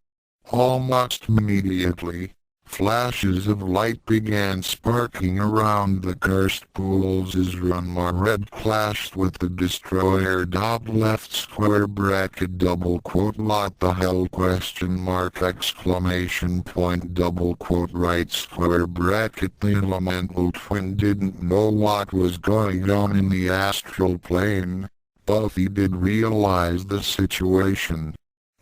Almost immediately, flashes of light began sparking around the cursed pools as Ranma Red clashed with the Destroyer. Left square bracket what the hell ? Right square bracket. The elemental twin didn't know what was going on in the astral plane, but he did realize the situation.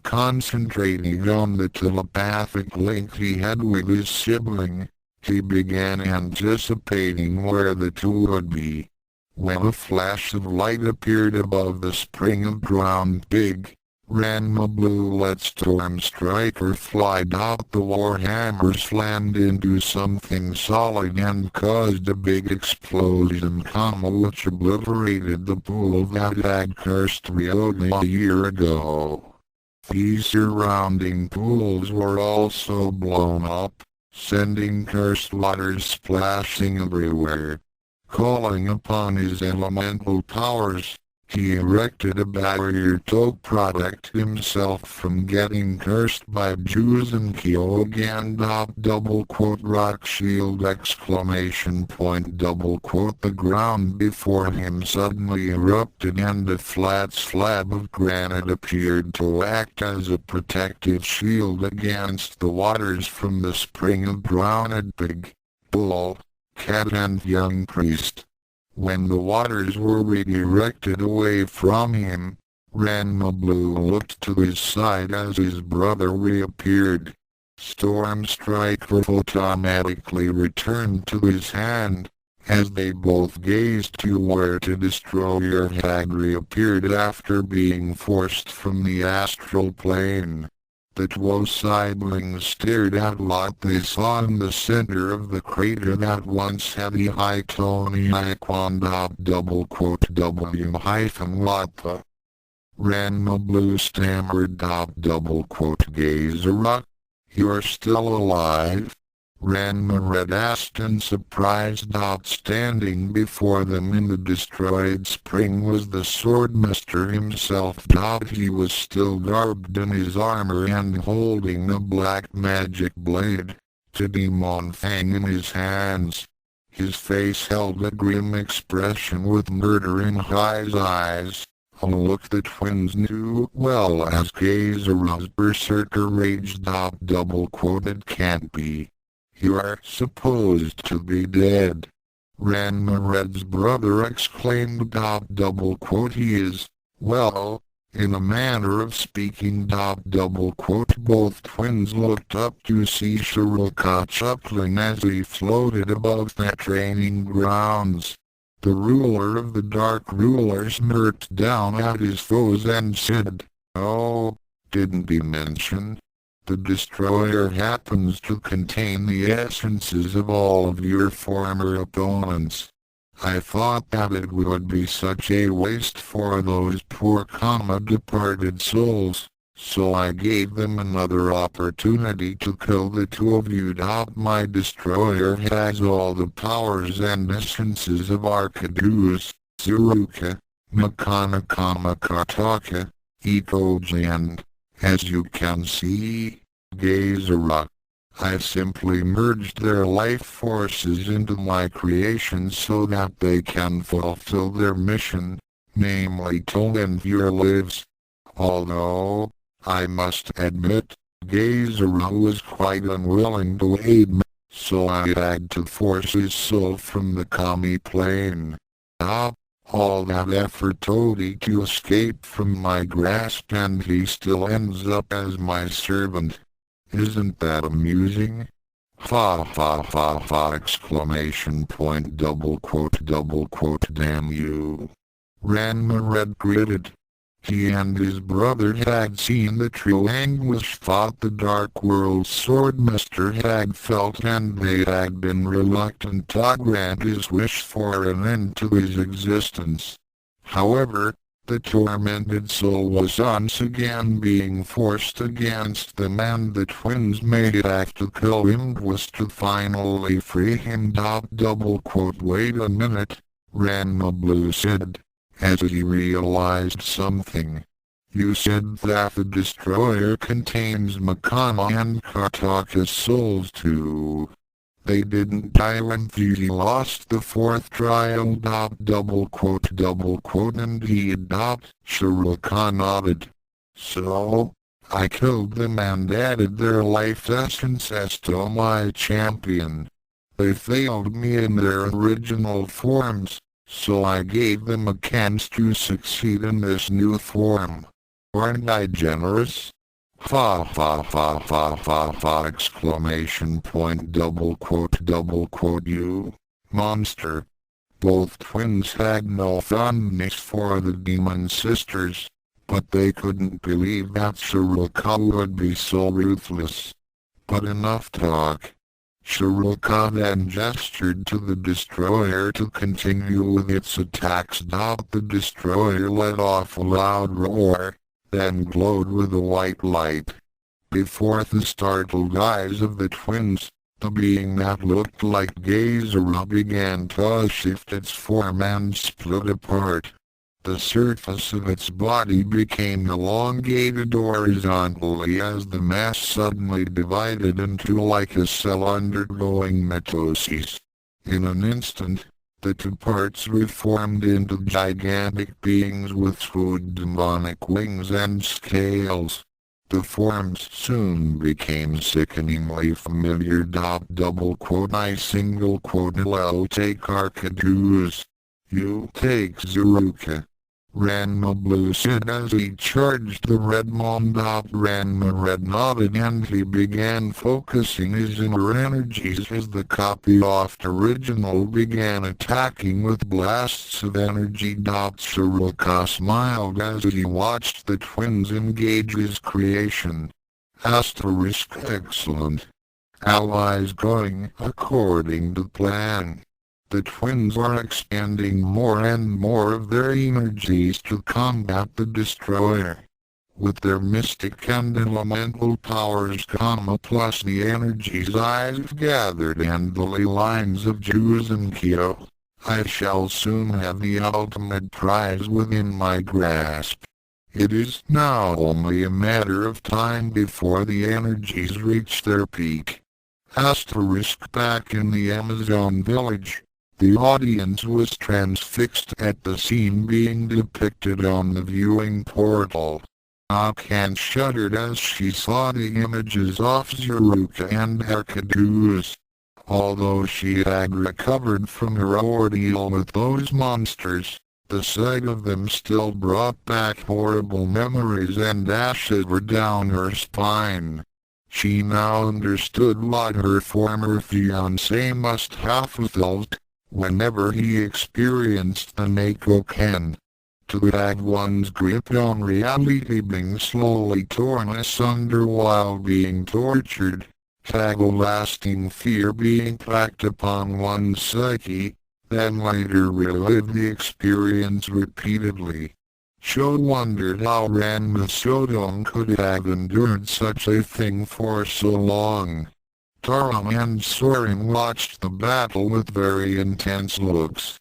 Concentrating on the telepathic link he had with his sibling, he began anticipating where the two would be. When a flash of light appeared above the spring of ground big, Ranma Blue let Storm Striker fly. The warhammer slammed into something solid and caused a big explosion, which obliterated the pool that had cursed Ryoga a year ago. The surrounding pools were also blown up, sending cursed waters splashing everywhere. Calling upon his elemental powers, he erected a barrier to protect himself from getting cursed by Jews and Kyo again. Rock shield! The ground before him suddenly erupted and a flat slab of granite appeared to act as a protective shield against the waters from the spring of drowned pig, bull, cat and young priest. When the waters were redirected away from him, Ranma Blue looked to his side as his brother reappeared. Storm Striker automatically returned to his hand, as they both gazed to where the destroyer had reappeared after being forced from the astral plane. The two siblings stared at what they saw in the center of the crater that once had the high Tony icon. W-what the? Ranma Blue stammered. Gazer, you're still alive? Ranma Red asked in surprise. Standing before them in the destroyed spring was the swordmaster himself. He was still garbed in his armor and holding a black magic blade, the demon fang in his hands. His face held a grim expression with murder in his eyes, a look the twins knew well as Gazera's berserker rage. It can't be. You're supposed to be dead. Ranma Red's brother exclaimed. He is, well, in a manner of speaking. Both twins looked up to see Shiroka chuckling as he floated above the training grounds. The ruler of the Dark Rulers smirked down at his foes and said, "Oh, didn't he mention? The destroyer happens to contain the essences of all of your former opponents. I thought that it would be such a waste for those poor departed souls, so I gave them another opportunity to kill the two of you. My destroyer has all the powers and essences of Arcaduce, Tsuruka, Makanakamaka, Ikoji and, as you can see, Gazera. I simply merged their life forces into my creation so that they can fulfill their mission, namely to end your lives. Although, I must admit, Gazera was quite unwilling to aid me, so I had to force his soul from the Kami plane. All that effort only to escape from my grasp, and he still ends up as my servant. Isn't that amusing? Fa fa fa fa exclamation point double quote damn you. Ranma Red gritted. He and his brother had seen the true anguish that the Dark World Swordmaster had felt, and they had been reluctant to grant his wish for an end to his existence. However, the tormented soul was once again being forced against them, and the twins may have to kill him was to finally free him. Wait a minute, Ranma Blue said, as he realized something. You said that the destroyer contains Makana and Kataka's souls too. They didn't die when he lost the fourth trial. Indeed. Shiroka nodded. So, I killed them and added their life essences to my champion. They failed me in their original forms, so I gave them a chance to succeed in this new form. Aren't I generous? Fa fa fa fa fa fa exclamation point you monster. Both twins had no fondness for the demon sisters, but they couldn't believe that Shiroka would be so ruthless. But enough talk. Shiroka then gestured to the destroyer to continue with its attacks. The destroyer let off a loud roar, then glowed with a white light. Before the startled eyes of the twins, the being that looked like Gezora began to shift its form and split apart. The surface of its body became elongated horizontally as the mass suddenly divided into like a cell undergoing mitosis. In an instant, the two parts reformed into gigantic beings with two demonic wings and scales. The forms soon became sickeningly familiar. I single quote I'll take Arcaduce. You take Zeruka. Ranma Blue said as he charged the red mon. Ranma Red nodded and he began focusing his inner energies as the copy-off original began attacking with blasts of energy. Shiroka smiled as he watched the twins engage his creation. Excellent. Allies going according to plan. The twins are expanding more and more of their energies to combat the destroyer. With their mystic and elemental powers plus the energies I've gathered and the ley lines of Ukyo, I shall soon have the ultimate prize within my grasp. It is now only a matter of time before the energies reach their peak. Back in the Amazon village. The audience was transfixed at the scene being depicted on the viewing portal. Akan shuddered as she saw the images of Zeruka and Arcaduce. Although she had recovered from her ordeal with those monsters, the sight of them still brought back horrible memories and shivered down her spine. She now understood what her former fiancé must have felt whenever he experienced the Neko Ken. To have one's grip on reality being slowly torn asunder while being tortured, a lasting fear being packed upon one's psyche, then later relive the experience repeatedly. Sho wondered how Ranma Sodom could have endured such a thing for so long. Taron and Soren watched the battle with very intense looks.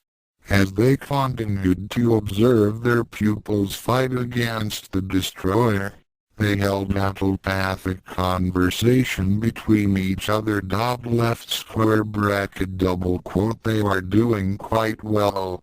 As they continued to observe their pupils fight against the destroyer, they held a telepathic conversation between each other. Left square bracket double quote They are doing quite well.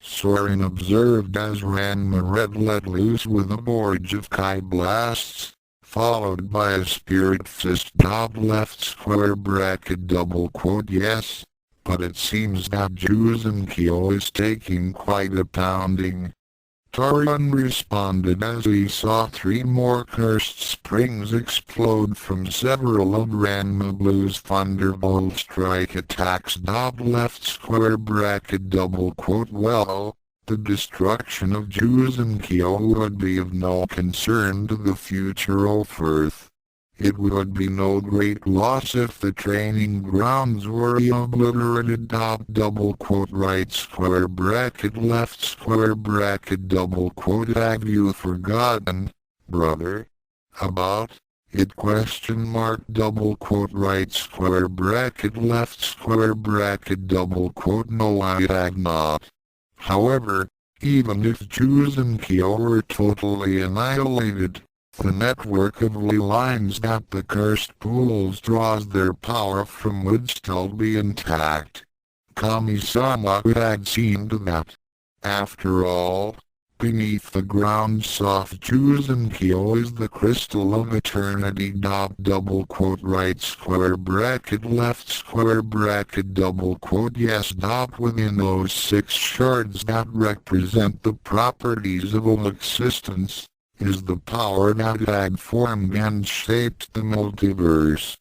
Soren observed as Ranma Red let loose with a gorge of Kai blasts, followed by a spirit fist. Left square bracket double quote Yes, but it seems that Ukyo is taking quite a pounding. Taron responded as he saw 3 more cursed springs explode from several of Ranma Blue's thunderbolt strike attacks. Left square bracket double quote Well, the destruction of Ukyo would be of no concern to the future of Earth. It would be no great loss if the training grounds were obliterated. Double quote right square bracket left square bracket double quote Have you forgotten, brother, about it question mark double quote right square bracket left square bracket double quote No, I have not. However, even if Ukyo were totally annihilated, the network of ley lines that the cursed pools draws their power from would still be intact. Kami-sama had seen to that. After all, beneath the ground soft Ukyo is the crystal of eternity. Double quote right square bracket left square bracket double quote Yes. Within those 6 shards that represent the properties of all existence, is the power that had formed and shaped the multiverse.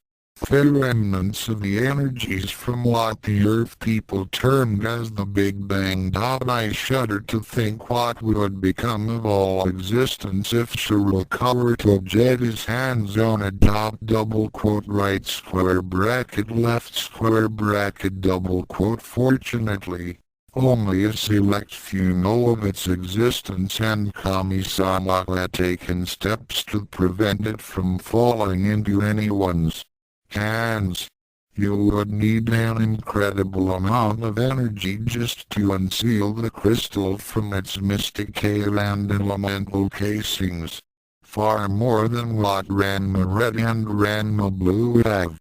The remnants of the energies from what the Earth people termed as the Big Bang. I shudder to think what would become of all existence if Shiroka were to jet his hands on a double quote right square bracket left square bracket double quote. Fortunately, only a select few know of its existence, and Kami-sama had taken steps to prevent it from falling into anyone's hands. You would need an incredible amount of energy just to unseal the crystal from its mystical and elemental casings. Far more than what Ranma Red and Ranma Blue have.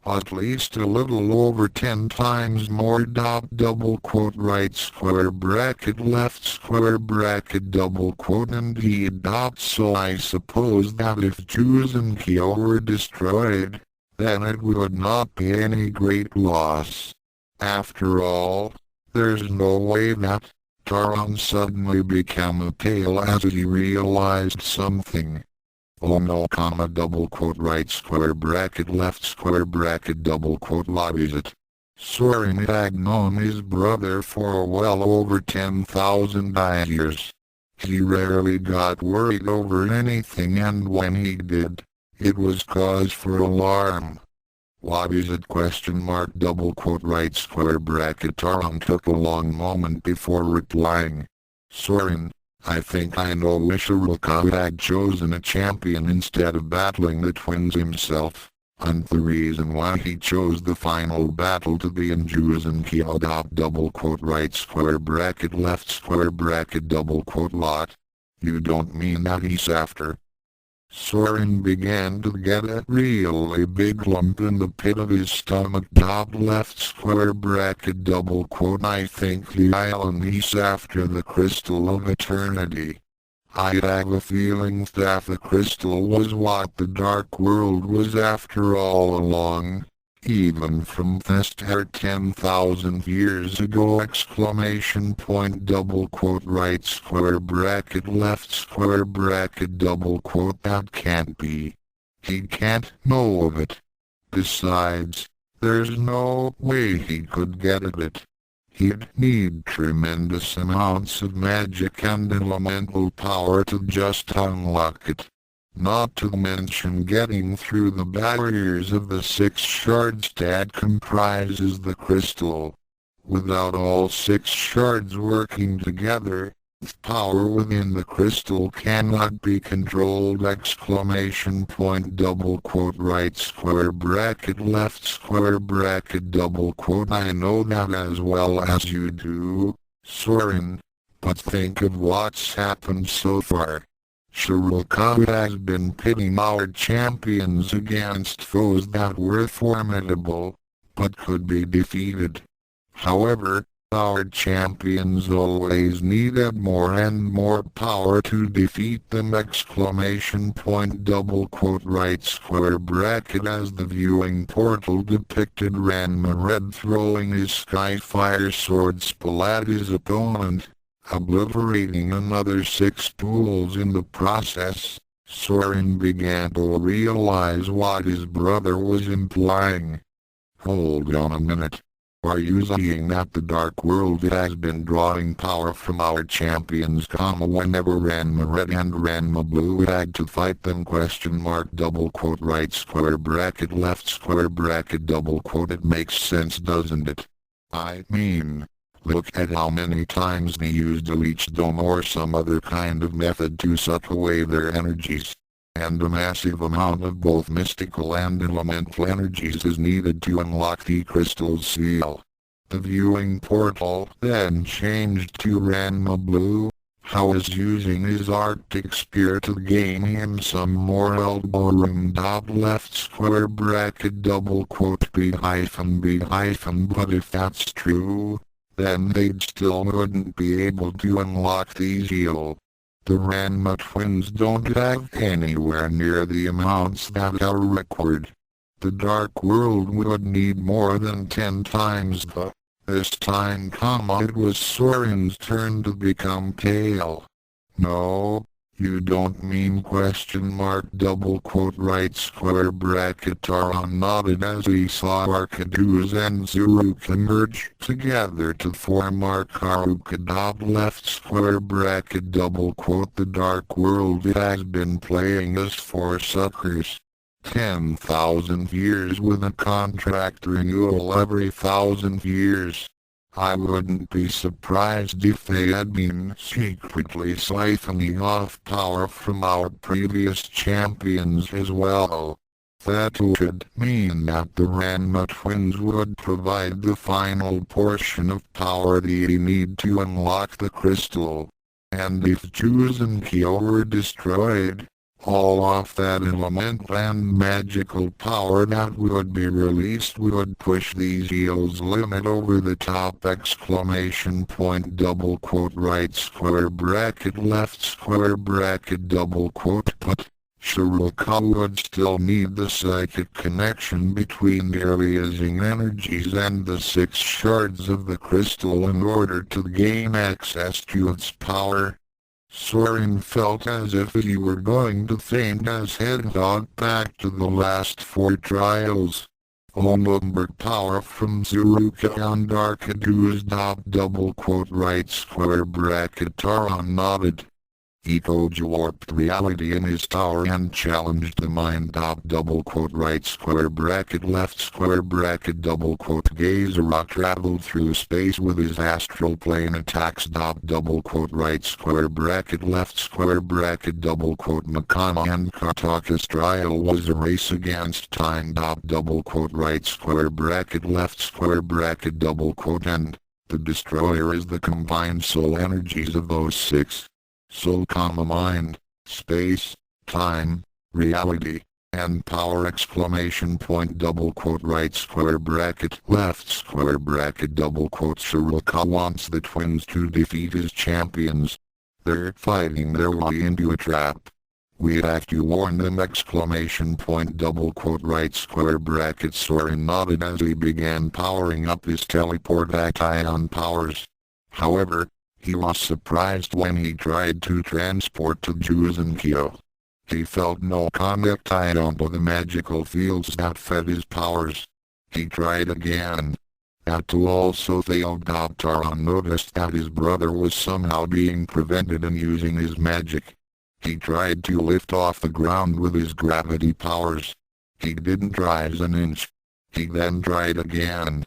At least a little over 10 times more. Double quote right square bracket left square bracket double quote indeed. So I suppose that if Ukyo were destroyed, then it would not be any great loss. After all, there's no way that Taron suddenly became a tail as he realized something. Oh no, double quote right square bracket left square bracket double quote. What is it? Soren had known his brother for well over 10,000 years. He rarely got worried over anything, and when he did, it was cause for alarm. What is it? Double quote right square bracket. Taron took a long moment before replying. Soren, I think I know. Shiroka had chosen a champion instead of battling the twins himself, and the reason why he chose the final battle to be in Ukyo. Double quote right square bracket left square bracket double quote lot. You don't mean that he's after? Soren began to get a really big lump in the pit of his stomach. Left square bracket double quote. I think the island he's after the Crystal of Eternity. I have a feeling that the crystal was what the Dark World was after all along. Even from the start 10,000 years ago! Double quote right square bracket left square bracket double quote. That can't be. He can't know of it. Besides, there's no way he could get at it. He'd need tremendous amounts of magic and elemental power to just unlock it. Not to mention getting through the barriers of the 6 shards that comprises the crystal. Without all 6 shards working together, the power within the crystal cannot be controlled! Double quote right square bracket left square bracket double quote. I know that as well as you do, Soren, but think of what's happened so far. Shiroka has been pitting our champions against foes that were formidable, but could be defeated. However, our champions always needed more and more power to defeat them! Double quote right square bracket. As the viewing portal depicted Ranma Red throwing his Skyfire sword spell at his opponent, obliterating another 6 duels in the process, Soren began to realize what his brother was implying. Hold on a minute. Are you saying that the Dark World has been drawing power from our champions, whenever Ranma Red and Ranma Blue had to fight them? Double quote right square bracket left square bracket double quote. It makes sense, doesn't it? I mean, look at how many times they used a leech dome or some other kind of method to suck away their energies. And a massive amount of both mystical and elemental energies is needed to unlock the crystal's seal. The viewing portal then changed to Ranma Blue, who is using his Arctic Spear to gain him some more elbow room. Left square bracket double quote B hyphen. But if that's true, then they'd still wouldn't be able to unlock the seal. The Ranma twins don't have anywhere near the amounts that are required. The Dark World would need more than 10 times the. This time, it was Soren's turn to become pale. No, You don't mean question mark double quote right square bracket. Taron nodded as he saw Arkadu's and Zuruka merge together to form Arkaruka. Left square bracket double quote. The dark world has been playing us for suckers. 10,000 years with a contract renewal every 1,000 years. I wouldn't be surprised if they had been secretly siphoning off power from our previous champions as well. That would mean that the Ranma twins would provide the final portion of power they need to unlock the crystal. And if Juice and Kyo were destroyed, all of that element and magical power that would be released would push these EO's limit over the top! Exclamation point double quote right square bracket left square bracket double quote. But Shiroka would still need the psychic connection between the releasing energies and the 6 shards of the crystal in order to gain access to its power. Soren felt as if he were going to faint as he thought back to the last 4 trials. Number power from Zuruka and Arkadu's double quote right square bracket. Taron nodded. He co-warped reality in his tower and challenged the mind. Double quote right square bracket left square bracket double quote. Gazera traveled through space with his astral plane attacks. Double quote right square bracket left square bracket double quote. Makana and Kataka's trial was a race against time. Double quote right square bracket left square bracket double quote. And the destroyer is the combined soul energies of those 6. Soul, mind, space, time, reality, and power! Exclamation point double quote right square bracket left square bracket double quote. Shiroka wants the twins to defeat his champions. They're fighting their way into a trap. We have to warn them! Exclamation point double quote right square bracket. Soren nodded as he began powering up his teleport ion powers. However, he was surprised when he tried to transport to Juice and Kyo. He felt no connection to the magical fields that fed his powers. He tried again. That also failed. Taron noticed that his brother was somehow being prevented in using his magic. He tried to lift off the ground with his gravity powers. He didn't rise an inch. He then tried again.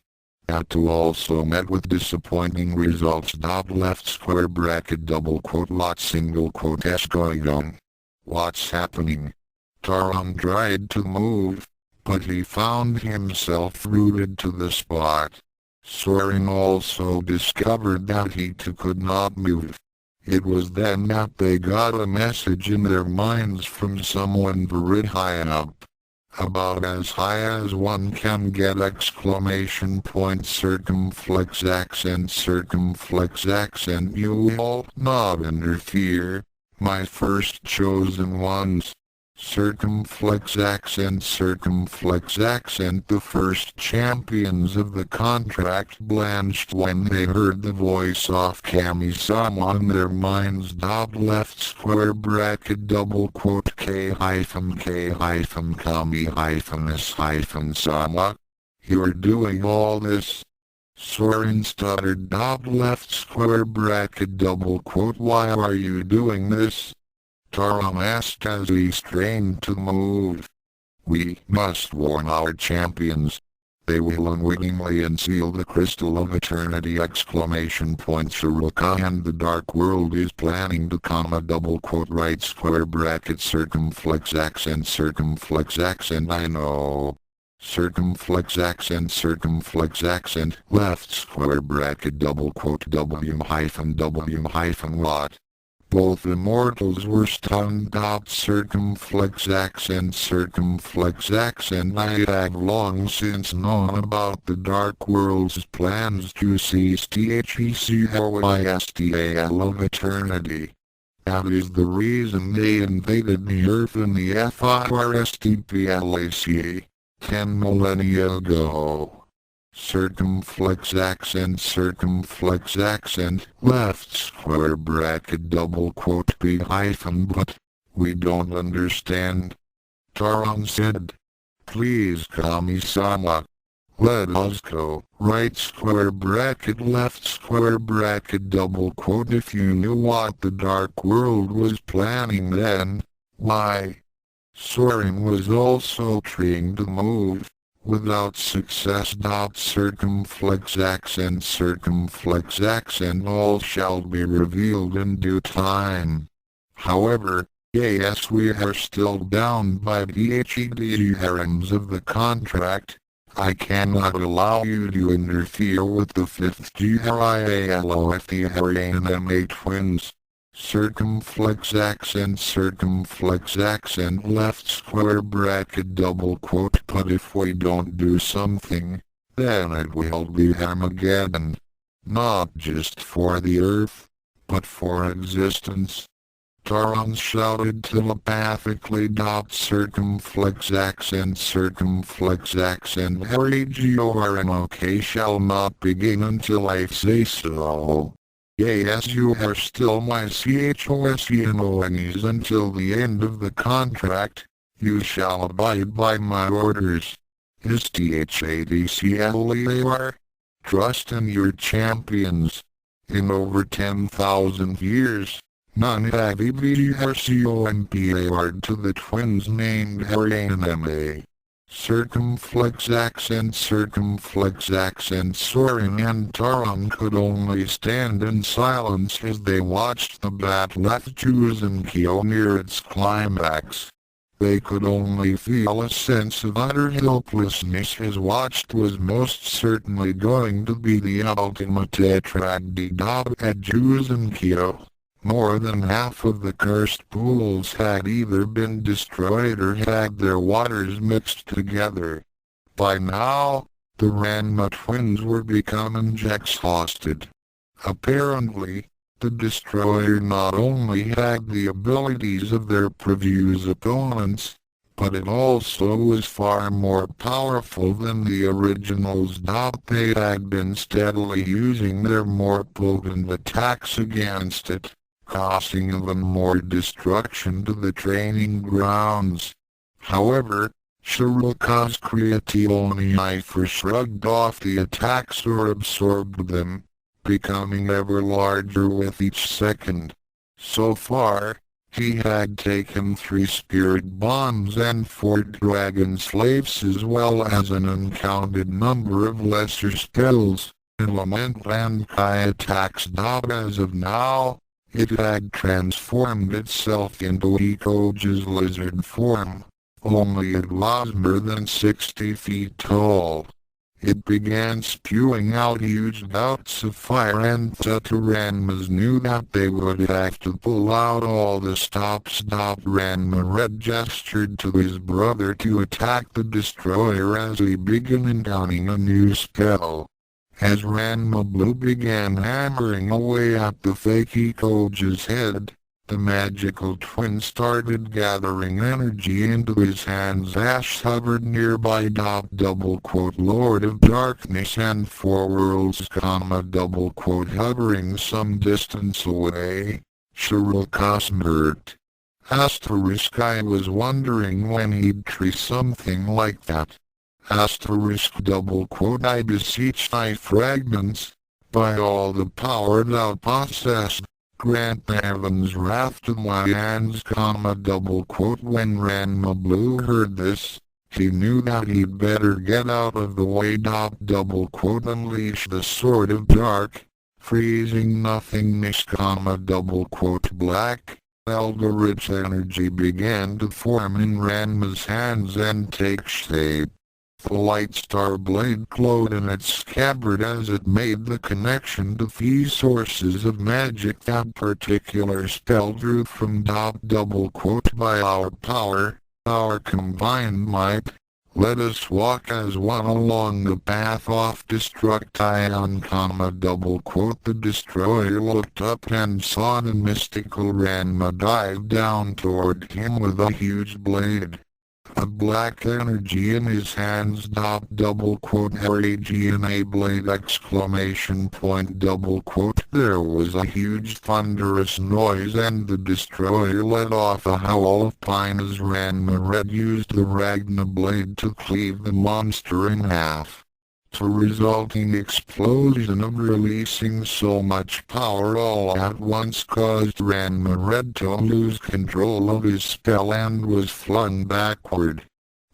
That also met with disappointing results. Left square bracket double quote lot single quote s going on. What's happening? Taron tried to move, but he found himself rooted to the spot. Soren also discovered that he too could not move. It was then that they got a message in their minds from someone very high up. About as high as one can get! Exclamation point circumflex accent. You all not interfere, my first chosen ones. Circumflex accent. The first champions of the contract blanched when they heard the voice of Kami-sama in their minds. Left square bracket double quote K-Kami-S-Sama. You're doing all this? Soren stuttered. Left square bracket double quote. Why are you doing this? Taron asked as he strained to move. We must warn our champions. They will unwittingly unseal the crystal of eternity! Exclamation point. Shiroka and the dark world is planning to comma double quote right square bracket circumflex accent. I know. Circumflex accent left square bracket double quote W hyphen what? Both immortals were stunned. Circumflex accent. I have long since known about the Dark World's plans to seize THECOISTAL of eternity. That is the reason they invaded the Earth in the FIRSTPLAC 10 millennia ago. circumflex accent, left square bracket double quote b hyphen but, we don't understand. Taron said. Please Kami-sama. Let us go. Right square bracket left square bracket double quote if you knew what the Dark World was planning then, why? Soren was also trying to move, without success. Circumflex accent all shall be revealed in due time. However, yes, we are still bound by the terms of the contract. I cannot allow you to interfere with the fifth GRIALO if the Ranma twins. Circumflex accent left square bracket double quote but if we don't do something, then it will be Armageddon. Not just for the Earth, but for existence. Taron shouted telepathically. Circumflex accent Regioaranoke shall not begin until I say so. Yes, you are still my CHOSENONEs until the end of the contract. You shall abide by my orders. Is THADCLEAR? Trust in your champions. In over 10,000 years, none have EVRCOMPAR'd to the twins named Ranma. Circumflex accent Soren and Taron could only stand in silence as they watched the battle at Duels and Ukyo near its climax. They could only feel a sense of utter helplessness as what was most certainly going to be the ultimate tragedy at Duels and Ukyo. More than half of the cursed pools had either been destroyed or had their waters mixed together. By now, the Ranma twins were becoming exhausted. Apparently, the destroyer not only had the abilities of their previous opponents, but it also was far more powerful than the originals. They had been steadily using their more potent attacks against it, causing even more destruction to the training grounds. However, Shiroka's creationei shrugged off the attacks or absorbed them, becoming ever larger with each second. So far, he had taken 3 spirit bombs and 4 dragon slaves as well as an uncounted number of lesser spells, element and kai attacks. As of now, it had transformed itself into Ikoja's lizard form, only it was more than 60 feet tall. It began spewing out huge bouts of fire and the Ranmas knew that they would have to pull out all the stops. Ranma Red gestured to his brother to attack the destroyer as he began intoning a new spell. As Ranma Blue began hammering away at the fake Ikoja's head, the magical twin started gathering energy into his hands. Ash hovered nearby. Lord of Darkness and 4 worlds, hovering some distance away. Shiroka smirked. I was wondering when he'd try something like that. I beseech thy fragments, by all the power thou possess, grant the heaven's wrath to my hands, When Ranma Blue heard this, he knew that he'd better get out of the way. Unleash the sword of dark, freezing nothingness, black, eldritch energy began to form in Ranma's hands and take shape. The light star blade glowed in its scabbard as it made the connection to the sources of magic that particular spell drew from. By our power, our combined might, let us walk as one along the path of destruction, The destroyer looked up and saw the mystical Ranma dive down toward him with a huge blade. a black energy in his hands. RAGNA blade! There was a huge thunderous noise and the destroyer let off a howl of pain as Ranma Red used the Ragna blade to cleave the monster in half. The resulting explosion of releasing so much power all at once caused Ranma Red to lose control of his spell and was flung backward.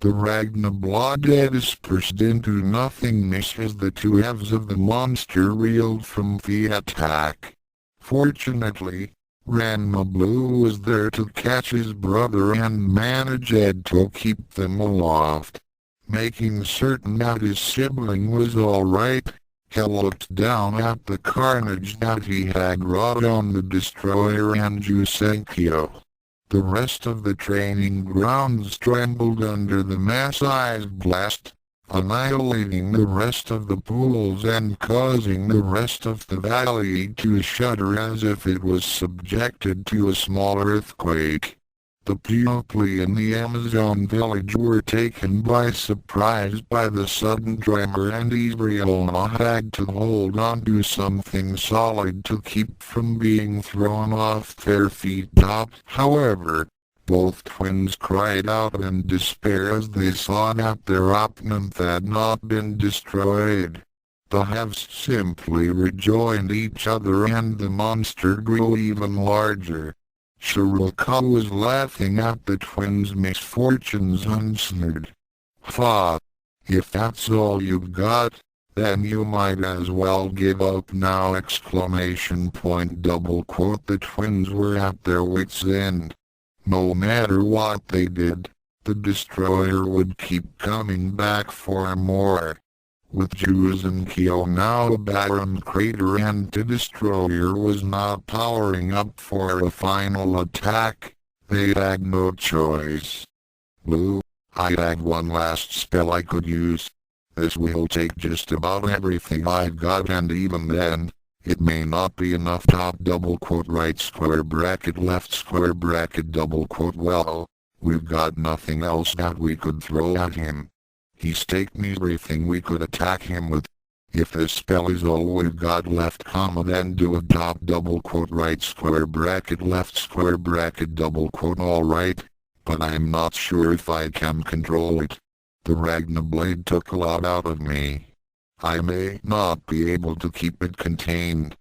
The Ragna blood dispersed into nothingness as the two halves of the monster reeled from the attack. Fortunately, Ranma Blue was there to catch his brother and managed to keep them aloft. Making certain that his sibling was alright, he looked down at the carnage that he had wrought on the destroyer and Jusenkyo. The rest of the training grounds trembled under the massive blast, annihilating the rest of the pools and causing the rest of the valley to shudder as if it was subjected to a small earthquake. The people in the Amazon village were taken by surprise by the sudden tremor and Ibriona had to hold on to something solid to keep from being thrown off their feet. However, both twins cried out in despair as they saw that their opponent had not been destroyed. The halves simply rejoined each other and the monster grew even larger. Shiroka was laughing at the twins' misfortunes unsneered. "Ha! If that's all you've got, then you might as well give up now!" The twins were at their wits' end. No matter what they did, the destroyer would keep coming back for more. With Jusenkyo now a barren crater and the destroyer was not powering up for a final attack, they had no choice. "Blue, I had one last spell I could use. This will take just about everything I've got and even then, it may not be enough." Right square bracket left square bracket well, we've got nothing else that we could throw at him. He's taken everything we could attack him with. If this spell is all we've got left, then do it. Right square bracket left square bracket alright, but I'm not sure if I can control it. The Ragna blade took a lot out of me. I may not be able to keep it contained.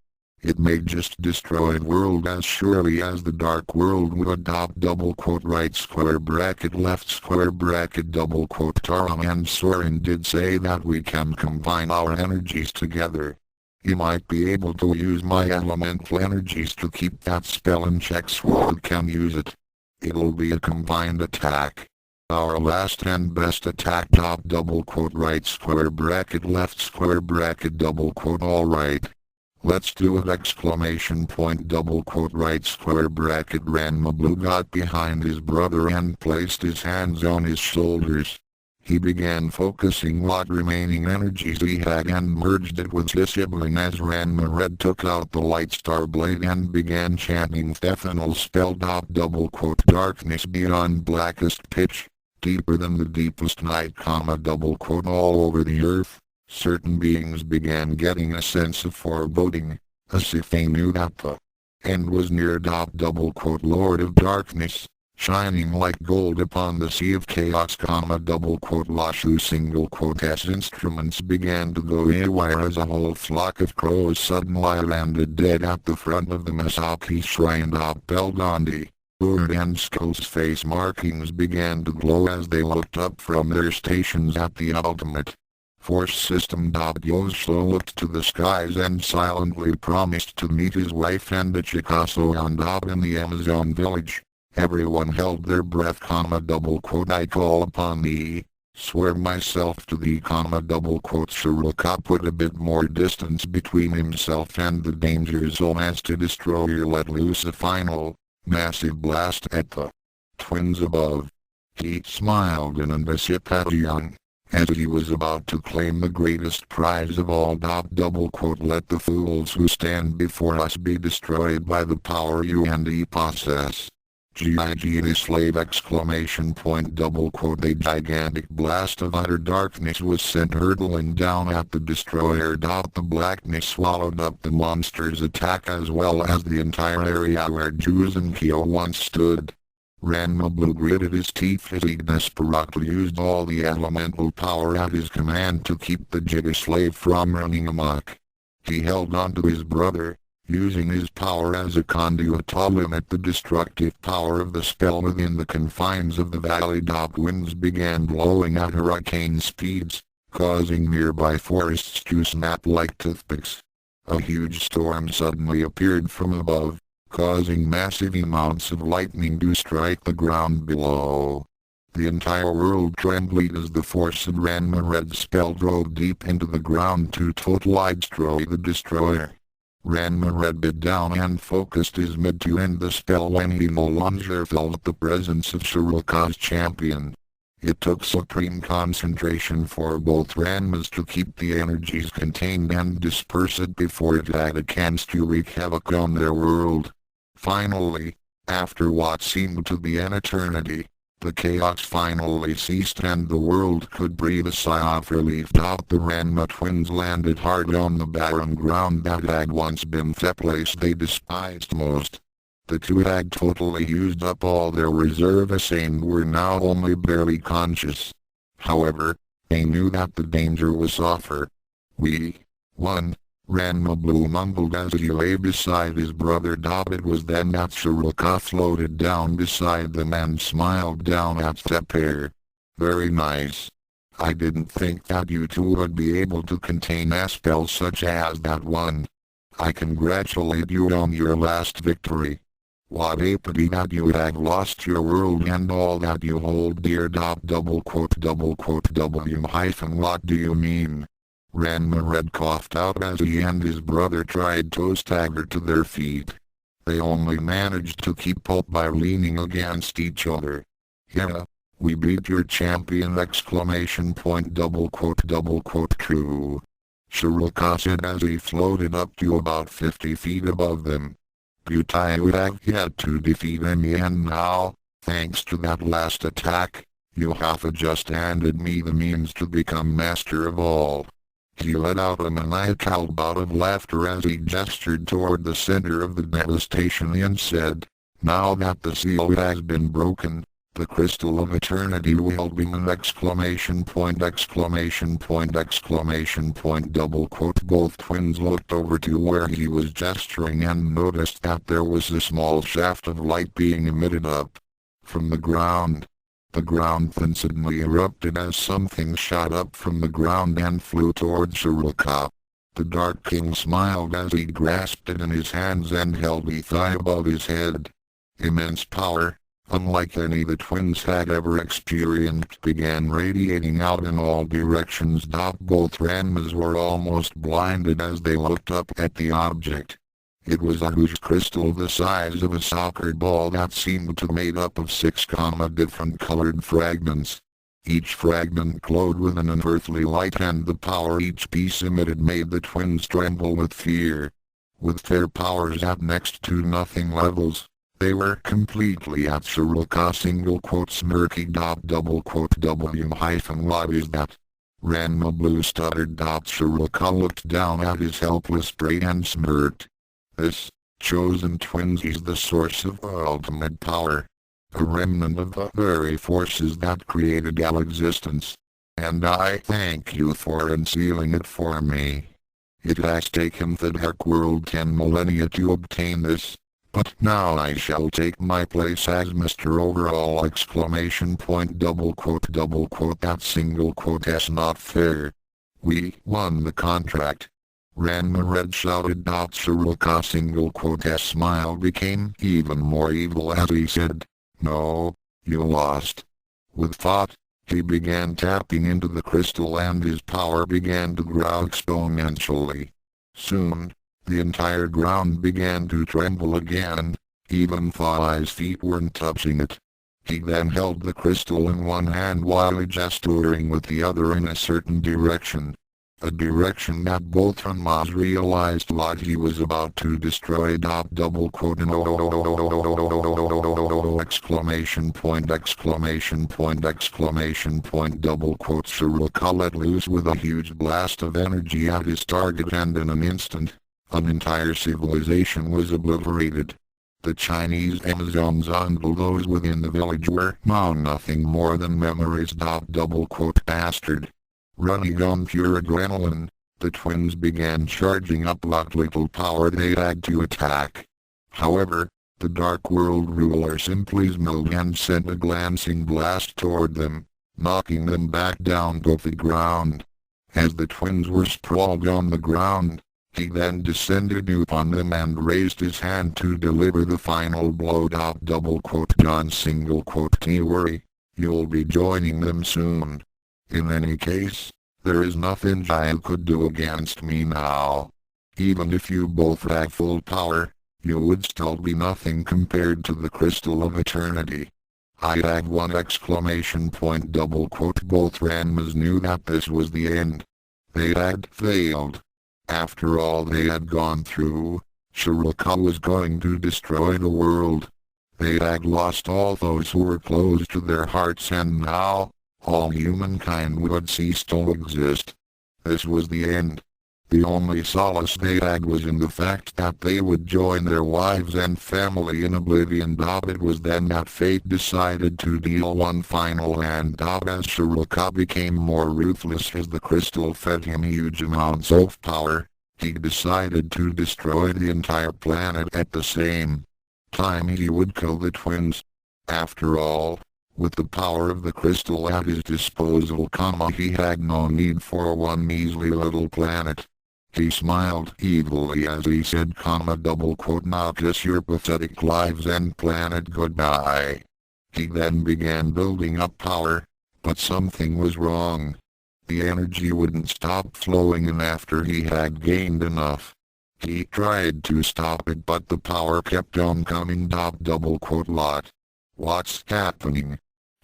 It may just destroy the world as surely as the dark world would. Right square bracket left square bracket Taron and Soren did say that we can combine our energies together. You might be able to use my elemental energies to keep that spell in check so we can use it. It'll be a combined attack. Our last and best attack. Right square bracket left square bracket alright. Let's do it! Right square bracket. Ranma Blue got behind his brother and placed his hands on his shoulders. He began focusing what remaining energies he had and merged it with his sibling as Ranma Red took out the Light Star Blade and began chanting Thethanal spell. Darkness beyond blackest pitch, deeper than the deepest night, all over the earth. Certain beings began getting a sense of foreboding, as if they knew that the end was near. Lord of Darkness, shining like gold upon the sea of chaos, Lashu as instruments began to go haywire as a whole flock of crows suddenly landed dead at the front of the Masaki shrine. Beldandi, Ur and Skull's face markings began to glow as they looked up from their stations at the ultimate force system. Yosho looked to the skies and silently promised to meet his wife and the Chikaso in the Amazon village. Everyone held their breath, I call upon thee, swear myself to thee, Shiroka put a bit more distance between himself and the danger zone as the destroyer let loose a final, massive blast at the twins above. He smiled in anticipation as he was about to claim the greatest prize of all. Let the fools who stand before us be destroyed by the power you and he possess. GIG the slave exclamation point double quote. A gigantic blast of utter darkness was sent hurtling down at the destroyer. The blackness swallowed up the monster's attack as well as the entire area where Juice and Kyo once stood. Ranma Blue gritted his teeth as he desperately used all the elemental power at his command to keep the Giga slave from running amok. He held on to his brother, using his power as a conduit to limit the destructive power of the spell within the confines of the valley. Winds began blowing at hurricane speeds, causing nearby forests to snap like toothpicks. A huge storm suddenly appeared from above, causing massive amounts of lightning to strike the ground below. The entire world trembled as the force of Ranma Red's spell drove deep into the ground to totally destroy the destroyer. Ranma Red bit down and focused his mid to end the spell when he no longer felt the presence of Shiroka's champion. It took supreme concentration for both Ranmas to keep the energies contained and disperse it before it had a chance to wreak havoc on their world. Finally, after what seemed to be an eternity, the chaos finally ceased and the world could breathe a sigh of relief. The Ranma twins landed hard on the barren ground that had once been the place they despised most. The two had totally used up all their reserves and were now only barely conscious. However, they knew that the danger was offer. We won. Ranma Blue mumbled as he lay beside his brother. It was then that Shiroka floated down beside them and smiled down at the pair. Very nice. I didn't think that you two would be able to contain a spell such as that one. I congratulate you on your last victory. What a pity that you have lost your world and all that you hold dear. Double quote W hyphen what do you mean? Ranma Red coughed out as he and his brother tried to stagger to their feet. They only managed to keep up by leaning against each other. Yeah, we beat your champion exclamation point double quote true. Shiroka said as he floated up to about 50 feet above them. But you have yet to defeat me and now, thanks to that last attack, you have just handed me the means to become master of all. He let out a maniacal bout of laughter as he gestured toward the center of the devastation and said, now that the seal has been broken, the crystal of eternity will be an exclamation point double quote. Both twins looked over to where he was gesturing and noticed that there was a small shaft of light being emitted up from the ground. The ground then suddenly erupted as something shot up from the ground and flew towards Shiroka. The Dark King smiled as he grasped it in his hands and held it high above his head. Immense power, unlike any the twins had ever experienced, began radiating out in all directions. Both Ranmas were almost blinded as they looked up at the object. It was a huge crystal the size of a soccer ball that seemed to be made up of 6 different colored fragments. Each fragment glowed with an unearthly light and the power each piece emitted made the twins tremble with fear. With their powers at next to nothing levels, they were completely at Shiroka single quote smirky double quote W hyphen what is that? Ranma Blue stuttered. Shiroka looked down at his helpless prey and smirked. This chosen twins is the source of ultimate power, a remnant of the very forces that created our existence, and I thank you for unsealing it for me. It has taken the Dark World 10 millennia to obtain this, but now I shall take my place as Mr. Overall exclamation point double quote that single quote is not fair. We won the contract. Ranma Red shouted. Shiroka single quote smile became even more evil as he said, no, you lost. With thought, he began tapping into the crystal and his power began to grow exponentially. Soon, the entire ground began to tremble again, even Thai's feet weren't touching it. He then held the crystal in one hand while gesturing with the other in a certain direction. A direction that both Ranmas realized what he was about to destroy. Double quote exclamation point, exclamation point, exclamation point, double quote. Shiroka let loose with a huge blast of energy at his target, and in an instant, an entire civilization was obliterated. The Chinese Amazons and those within the village were now nothing more than memories. Double quote, bastard. Running on pure adrenaline, the twins began charging up what little power they had to attack. However, the Dark World ruler simply smiled and sent a glancing blast toward them, knocking them back down to the ground. As the twins were sprawled on the ground, he then descended upon them and raised his hand to deliver the final blow. Double quote, John single quote, don't worry, you'll be joining them soon. In any case, there is nothing you could do against me now. Even if you both had full power, you would still be nothing compared to the Crystal of Eternity. I have one exclamation point, double quote. Both Ranmas knew that this was the end. They had failed. After all they had gone through, Shiroka was going to destroy the world. They had lost all those who were close to their hearts, and now, all humankind would cease to exist. This was the end. The only solace they had was in the fact that they would join their wives and family in oblivion. It was then that fate decided to deal one final hand. As Shiroka became more ruthless as the crystal fed him huge amounts of power, he decided to destroy the entire planet at the same time he would kill the twins. After all, with the power of the crystal at his disposal, he had no need for one measly little planet. He smiled evilly as he said, double quote, now kiss your pathetic lives and planet goodbye. He then began building up power, but something was wrong. The energy wouldn't stop flowing in after he had gained enough. He tried to stop it, but the power kept on coming. Double quote, what's happening?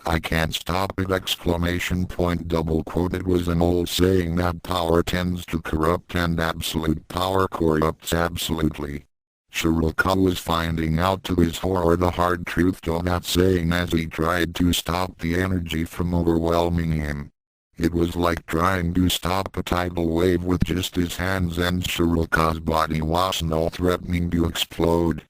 I can't stop it! Exclamation point, double quote. It was an old saying that power tends to corrupt and absolute power corrupts absolutely. Shiroka was finding out to his horror the hard truth to that saying as he tried to stop the energy from overwhelming him. It was like trying to stop a tidal wave with just his hands, and Shiroka's body was now threatening to explode.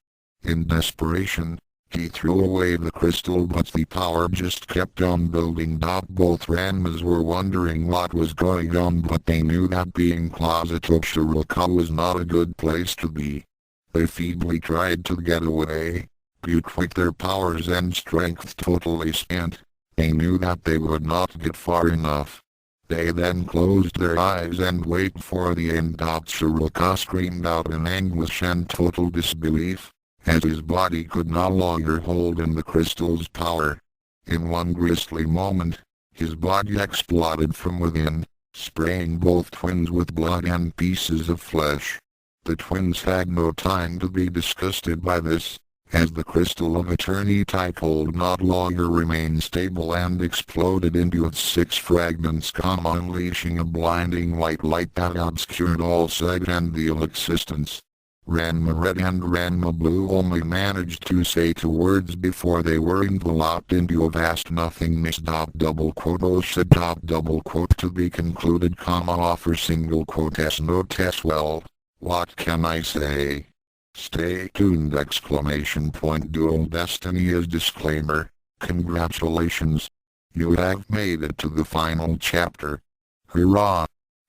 In desperation, he threw away the crystal, but the power just kept on building. Both Ranmas were wondering what was going on, but they knew that being closet of Shiroka was not a good place to be. They feebly tried to get away, but with their powers and strength totally spent, they knew that they would not get far enough. They then closed their eyes and waited for the end. Shiroka screamed out in anguish and total disbelief, as his body could no longer hold in the crystal's power. In one grisly moment, his body exploded from within, spraying both twins with blood and pieces of flesh. The twins had no time to be disgusted by this, as the crystal of eternity could not longer remain stable and exploded into its 6 fragments, unleashing a blinding white light that obscured all sight and the existence. Ranma Red and Ranma Blue only managed to say 2 words before they were enveloped into a vast nothingness. Double quote, oh shit, double quote, to be concluded, offer single quote, s note s well, what can I say? Stay tuned! Exclamation point, dual destiny is disclaimer. Congratulations! You have made it to the final chapter. Hurrah!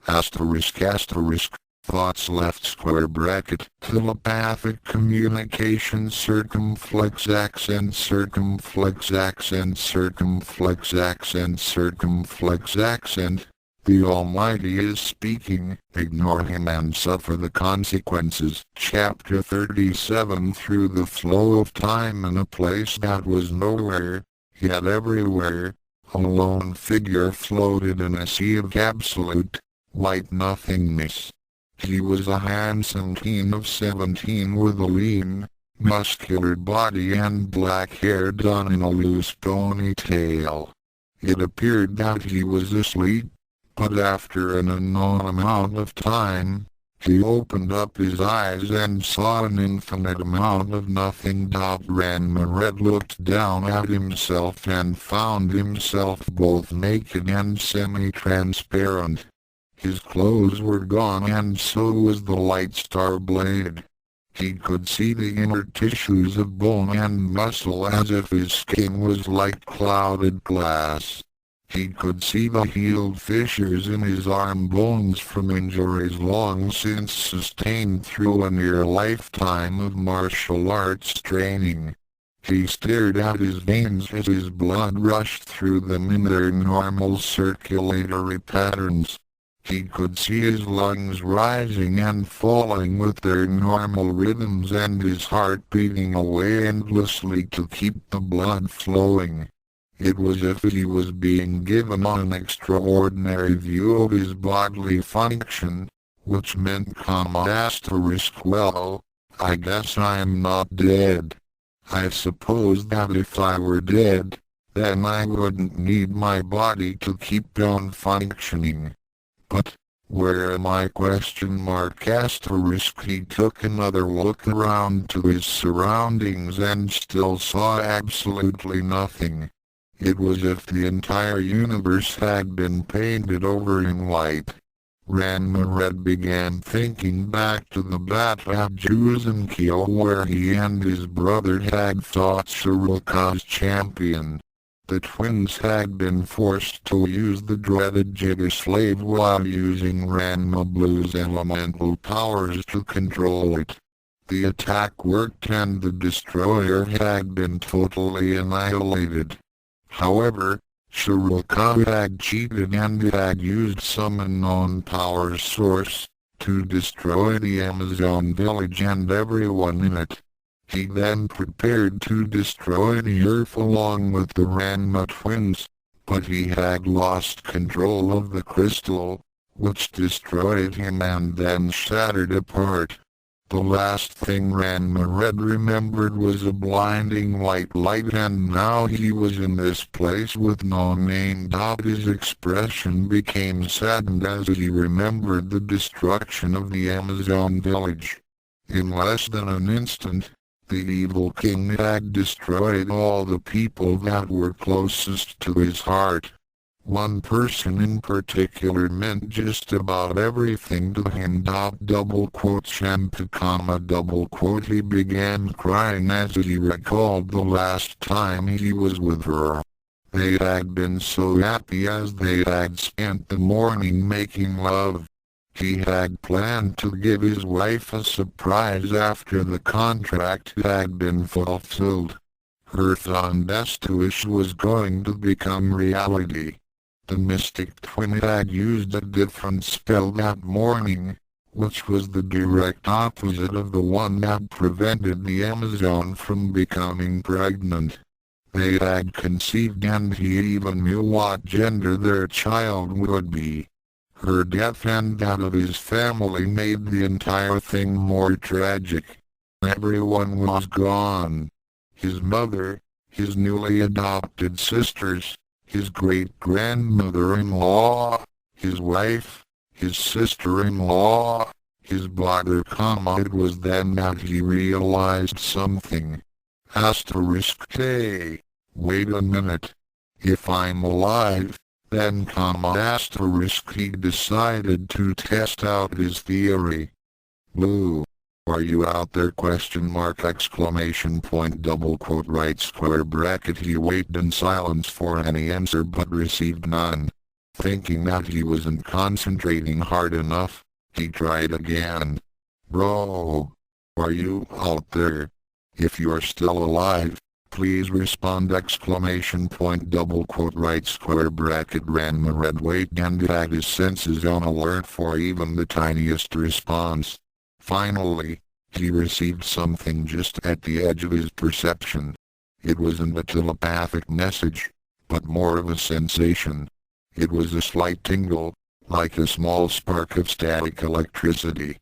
Asterisk asterisk. Thoughts left square bracket, telepathic communication, circumflex accent, circumflex accent, circumflex accent, circumflex accent. The Almighty is speaking, ignore him and suffer the consequences. Chapter 37. Through the flow of time in a place that was nowhere, yet everywhere, a lone figure floated in a sea of absolute, white nothingness. He was a handsome teen of 17 with a lean, muscular body and black hair done in a loose ponytail. It appeared that he was asleep, but after an unknown amount of time, He opened up his eyes and saw an infinite amount of nothing. Ranma Red looked down at himself and found himself both naked and semi-transparent. His clothes were gone and so was the light star blade. He could see the inner tissues of bone and muscle as if his skin was like clouded glass. He could see the healed fissures in his arm bones from injuries long since sustained through a near lifetime of martial arts training. He stared at his veins as his blood rushed through them in their normal circulatory patterns. He could see his lungs rising and falling with their normal rhythms and his heart beating away endlessly to keep the blood flowing. It was as if he was being given an extraordinary view of his bodily function, which meant, well, I guess I'm not dead. I suppose that if I were dead, then I wouldn't need my body to keep on functioning. But, where am I? He took another look around to his surroundings and still saw absolutely nothing. It was as if the entire universe had been painted over in white. Ranma Red began thinking back to the battle at Ukyo where he and his brother had fought Shiroka's champion. The twins had been forced to use the dreaded Jigger Slave while using Ranma Blue's elemental powers to control it. The attack worked and the destroyer had been totally annihilated. However, Shiroka had cheated and had used some unknown power source to destroy the Amazon village and everyone in it. He then prepared to destroy the Earth along with the Ranma twins, but he had lost control of the crystal, which destroyed him and then shattered apart. The last thing Ranma Red remembered was a blinding white light, and now he was in this place with no name. His expression became saddened as he remembered the destruction of the Amazon village. In less than an instant, the evil king had destroyed all the people that were closest to his heart. One person in particular meant just about everything to him. Shampoo, he began crying as he recalled the last time he was with her. They had been so happy as they had spent the morning making love. He had planned to give his wife a surprise after the contract had been fulfilled. Her Tendo-Saotome was going to become reality. The mystic twin had used a different spell that morning, which was the direct opposite of the one that prevented the Amazon from becoming pregnant. They had conceived and he even knew what gender their child would be. Her death and that of his family made the entire thing more tragic. Everyone was gone. His mother, his newly adopted sisters, his great-grandmother-in-law, his wife, his sister-in-law, his brother, It was then that he realized something. Hey, wait a minute. If I'm alive, then he decided to test out his theory. Blue, are you out there? ? Right square bracket. He waited in silence for any answer but received none. Thinking that he wasn't concentrating hard enough, he tried again. Bro, are you out there? If you're still alive, please respond! ! Right square bracket. Ranma Red waited and had his senses on alert for even the tiniest response. Finally, he received something just at the edge of his perception. It wasn't a telepathic message, but more of a sensation. It was a slight tingle, like a small spark of static electricity.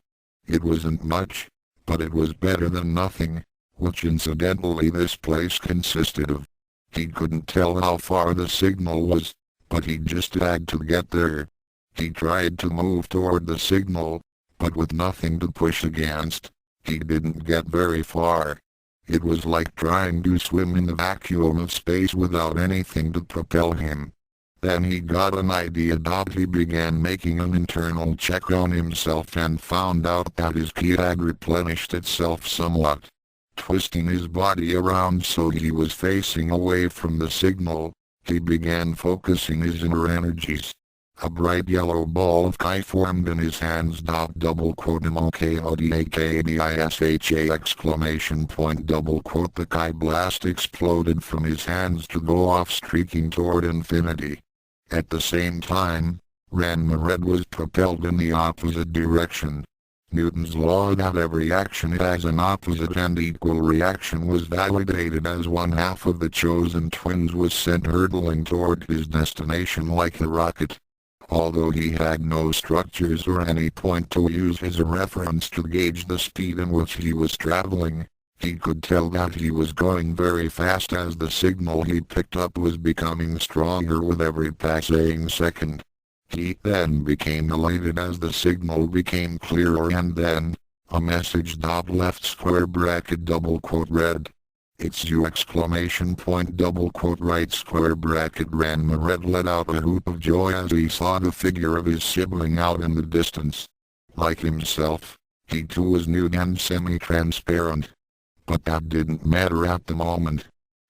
It wasn't much, but it was better than nothing, which incidentally this place consisted of. He couldn't tell how far the signal was, but he just had to get there. He tried to move toward the signal, But with nothing to push against, he didn't get very far. It was like trying to swim in the vacuum of space without anything to propel him. Then he got an idea. He began making an internal check on himself and found out that his ki had replenished itself somewhat. Twisting his body around so he was facing away from the signal, he began focusing his inner energies. A bright yellow ball of ki formed in his hands. "MOKODAKADISHA exclamation point double quote. The ki blast exploded from his hands to go off streaking toward infinity. At the same time, Ranma Red was propelled in the opposite direction. Newton's law that every action has an opposite and equal reaction was validated as one half of the chosen twins was sent hurtling toward his destination like a rocket. Although he had no structures or any point to use as a reference to gauge the speed in which he was traveling, he could tell that he was going very fast as the signal he picked up was becoming stronger with every passing second. He then became elated as the signal became clearer, and then, a message. Left square bracket double quote read. "It's you exclamation point double quote right square bracket." Ranma Red let out a whoop of joy as he saw the figure of his sibling out in the distance. Like himself, he too was nude and semi-transparent. But that didn't matter at the moment.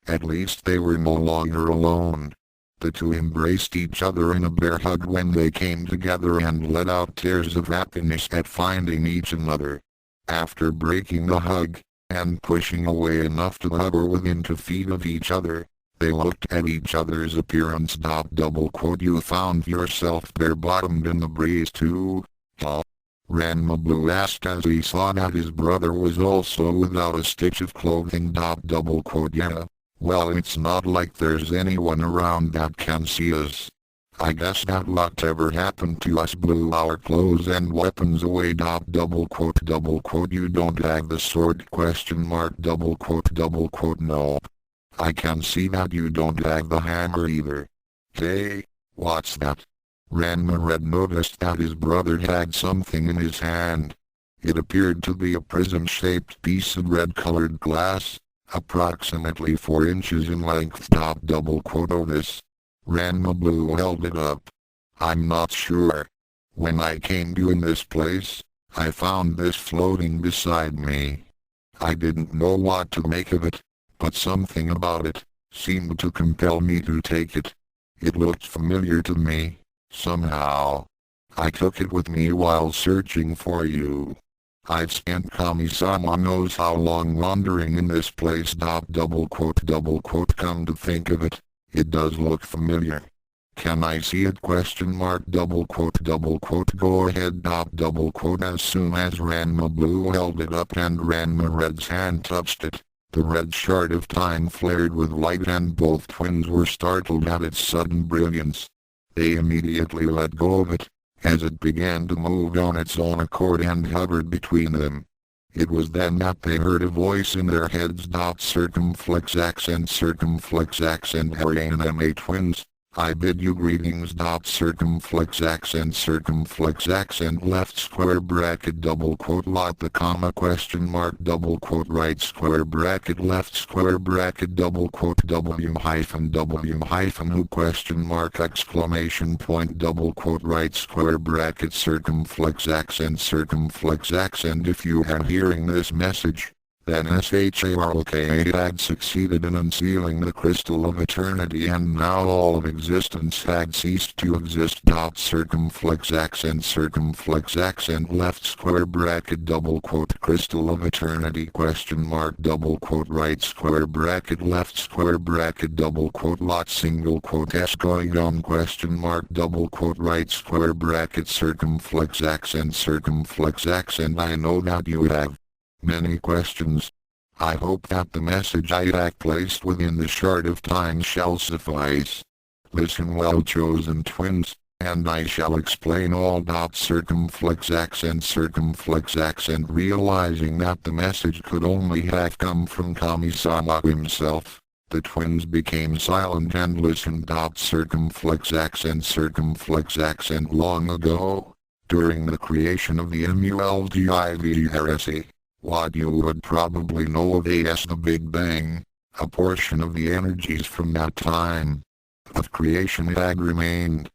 At least they were no longer alone. The two embraced each other in a bear hug when they came together and let out tears of happiness at finding each another. After breaking the hug, and pushing away enough to hover within 2 feet of each other, they looked at each other's appearance. Double quote. "You found yourself bare-bottomed in the breeze too, huh?" Ranma Blue asked as he saw that his brother was also without a stitch of clothing. Double quote. "Yeah, well, it's not like there's anyone around that can see us. I guess that whatever happened to us blew our clothes and weapons away." Double quote. "You don't have the sword question mark double quote. "No. I can see that you don't have the hammer either. Hey, what's that?" Ranma Red noticed that his brother had something in his hand. It appeared to be a prism-shaped piece of red-colored glass, approximately 4 inches in length. Double quote. "Oh, this." Ranma Blue held it up. "I'm not sure. When I came to in this place, I found this floating beside me. I didn't know what to make of it, but something about it seemed to compel me to take it. It looked familiar to me, somehow. I took it with me while searching for you. I've spent Kami-sama knows how long wandering in this place." Double quote. "Come to think of it, it does look familiar. Can I see it question mark double quote. "Go ahead." Double quote. As soon as Ranma Blue held it up and Ranma Red's hand touched it, the red shard of time flared with light and both twins were startled at its sudden brilliance. They immediately let go of it, as it began to move on its own accord and hovered between them. It was then that they heard a voice in their heads. Circumflex accent Harry twins, I bid you greetings. Circumflex accent left square bracket double quote lot the comma question mark double quote right square bracket left square bracket double quote w hyphen who question mark exclamation point double quote right square bracket circumflex accent. If you are hearing this message, then SHAROKA had succeeded in unsealing the crystal of eternity and now all of existence had ceased to exist. Circumflex accent left square bracket double quote crystal of eternity question mark double quote right square bracket left square bracket double quote lot single quote s going on question mark double quote right square bracket circumflex accent. I know that you have many questions. I hope that the message I have placed within the shard of time shall suffice. Listen well, chosen twins, and I shall explain all. Circumflex accent realizing that the message could only have come from Kami-sama himself. The twins became silent and listened. Circumflex accent long ago, During the creation of the immortal heresy, what you would probably know of as the Big Bang, a portion of the energies from that time of creation had remained.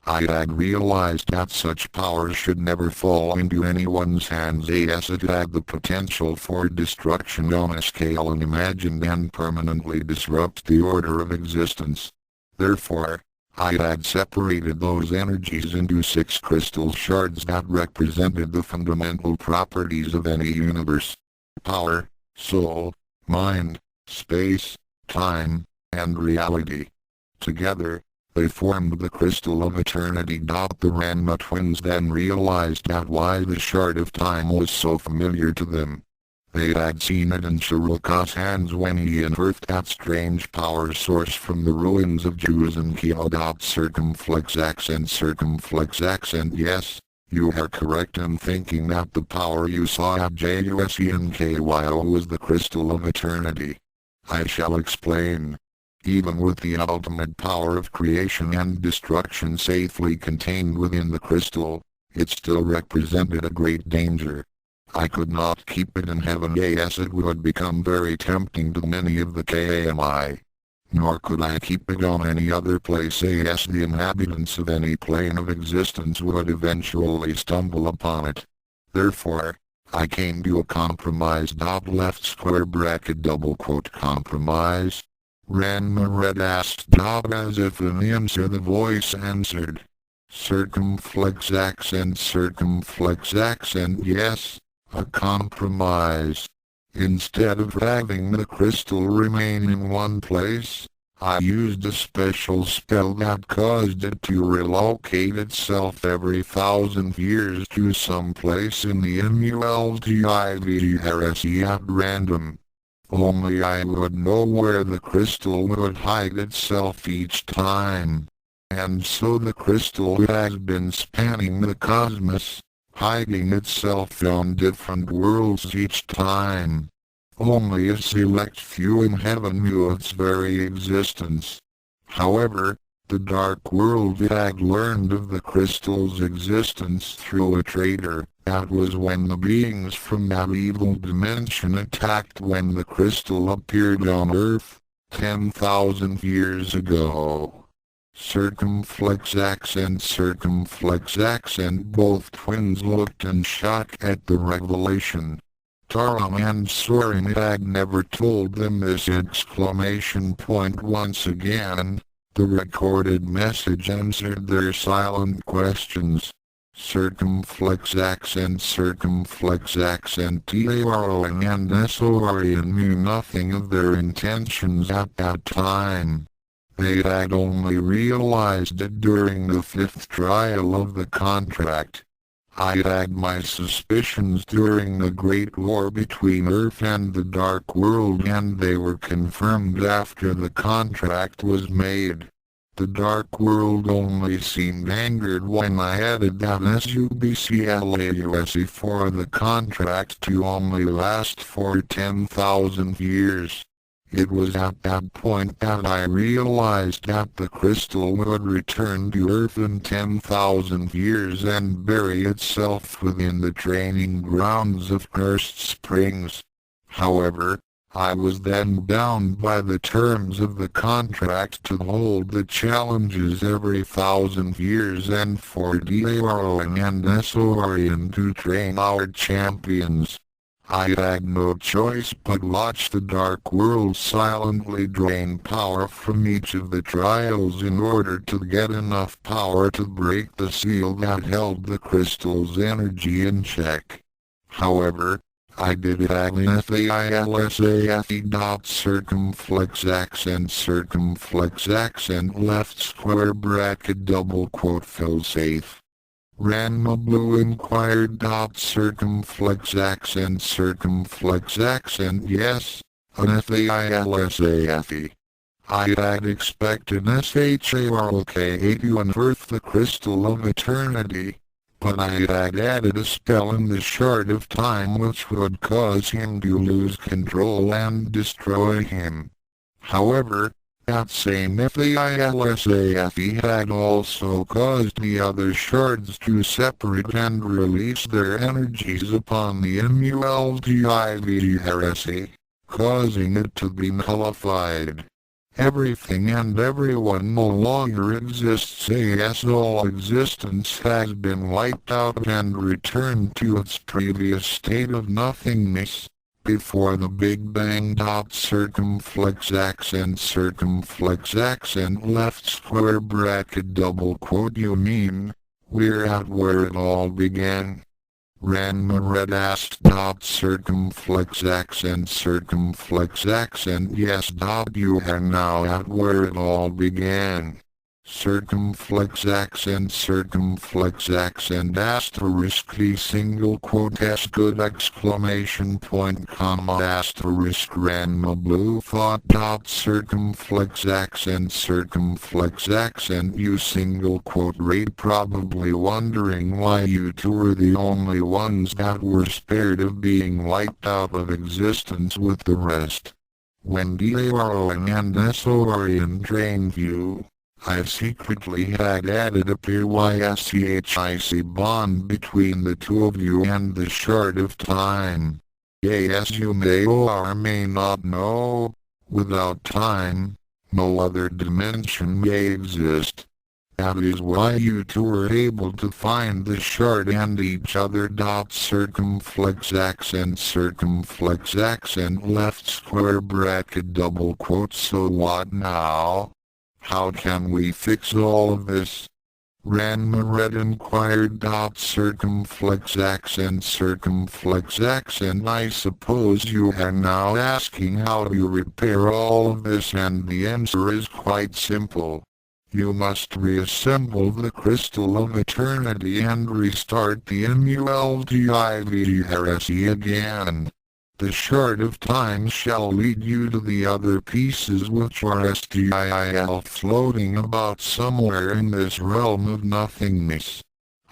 I had realized that such power should never fall into anyone's hands as it had the potential for destruction on a scale unimagined and permanently disrupt the order of existence. Therefore, I had separated those energies into 6 crystal shards that represented the fundamental properties of any universe: power, soul, mind, space, time, and reality. Together, they formed the crystal of eternity. The Ranma twins then realized that why the shard of time was so familiar to them. They had seen it in Shiroka's hands when he unearthed that strange power source from the ruins of Jews and Kyo. Circumflex and yes, you are correct in thinking that the power you saw at JUSENKYO was the crystal of eternity. I shall explain. Even with the ultimate power of creation and destruction safely contained within the crystal, it still represented a great danger. I could not keep it in heaven as it would become very tempting to many of the KMI. Nor could I keep it on any other place as the inhabitants of any plane of existence would eventually stumble upon it. Therefore, I came to a compromise. Left square bracket double quote compromise. Ranma read asked as if in answer the voice answered. Circumflex accent yes, a compromise. Instead of having the crystal remain in one place, I used a special spell that caused it to relocate itself every 1,000 years to some place in the immortal heresy at random. Only I would know where the crystal would hide itself each time. And so the crystal has been spanning the cosmos, hiding itself on different worlds each time. Only a select few in heaven knew its very existence. However, the Dark World had learned of the crystal's existence through a traitor. That was when the beings from that evil dimension attacked when the crystal appeared on Earth, 10,000 years ago. Circumflex accent. Both twins looked in shock at the revelation. Taron and Soren had never told them this! Once again, the recorded message answered their silent questions. Circumflex accent. Taron and Soren knew nothing of their intentions at that time. They had only realized it during the 5th trial of the contract. I had my suspicions during the Great War between Earth and the Dark World, and they were confirmed after the contract was made. The Dark World only seemed angered when I added that SUBCLAUSE for the contract to only last for 10,000 years. It was at that point that I realized that the crystal would return to Earth in 10,000 years and bury itself within the training grounds of Cursed Springs. However, I was then bound by the terms of the contract to hold the challenges every 1,000 years and for Taron and Soren to train our champions. I had no choice but watch the Dark World silently drain power from each of the trials in order to get enough power to break the seal that held the crystal's energy in check. However, I did it failsafe. Circumflex accent left square bracket double quote failsafe. Ranma Blue inquired. Circumflex accent yes, an failsafe. I had expected Sharoka to unearth the crystal of eternity, but I had added a spell in the shard of time which would cause him to lose control and destroy him. However, That same FAILSAFE had also caused the other shards to separate and release their energies upon the multiv heresy, causing it to be nullified. Everything and everyone no longer exists, as all existence has been wiped out and returned to its previous state of nothingness, before the Big Bang. Circumflex accent left square bracket double quote. You mean, we're at where it all began? Ranma red asked. Circumflex accent yes. You are now at where it all began. Circumflex accent asterisk the single quote s good exclamation point comma asterisk Ranma blue thought. Circumflex accent you single quote rate probably wondering why you two were the only ones that were spared of being wiped out of existence with the rest. When Taron and Soren trained you, I secretly had added a PYSCHIC bond between the two of you and the Shard of Time. As you may or may not know, without time, no other dimension may exist. That is why you two were able to find the Shard and each other. Circumflex accent left square bracket double quote. So what now? How can we fix all of this? Ranma red inquired. Circumflex accent I suppose you are now asking how to repair all of this, and the answer is quite simple. You must reassemble the Crystal of Eternity and restart the multiv heresy again. The Shard of Time shall lead you to the other pieces which are still floating about somewhere in this realm of nothingness.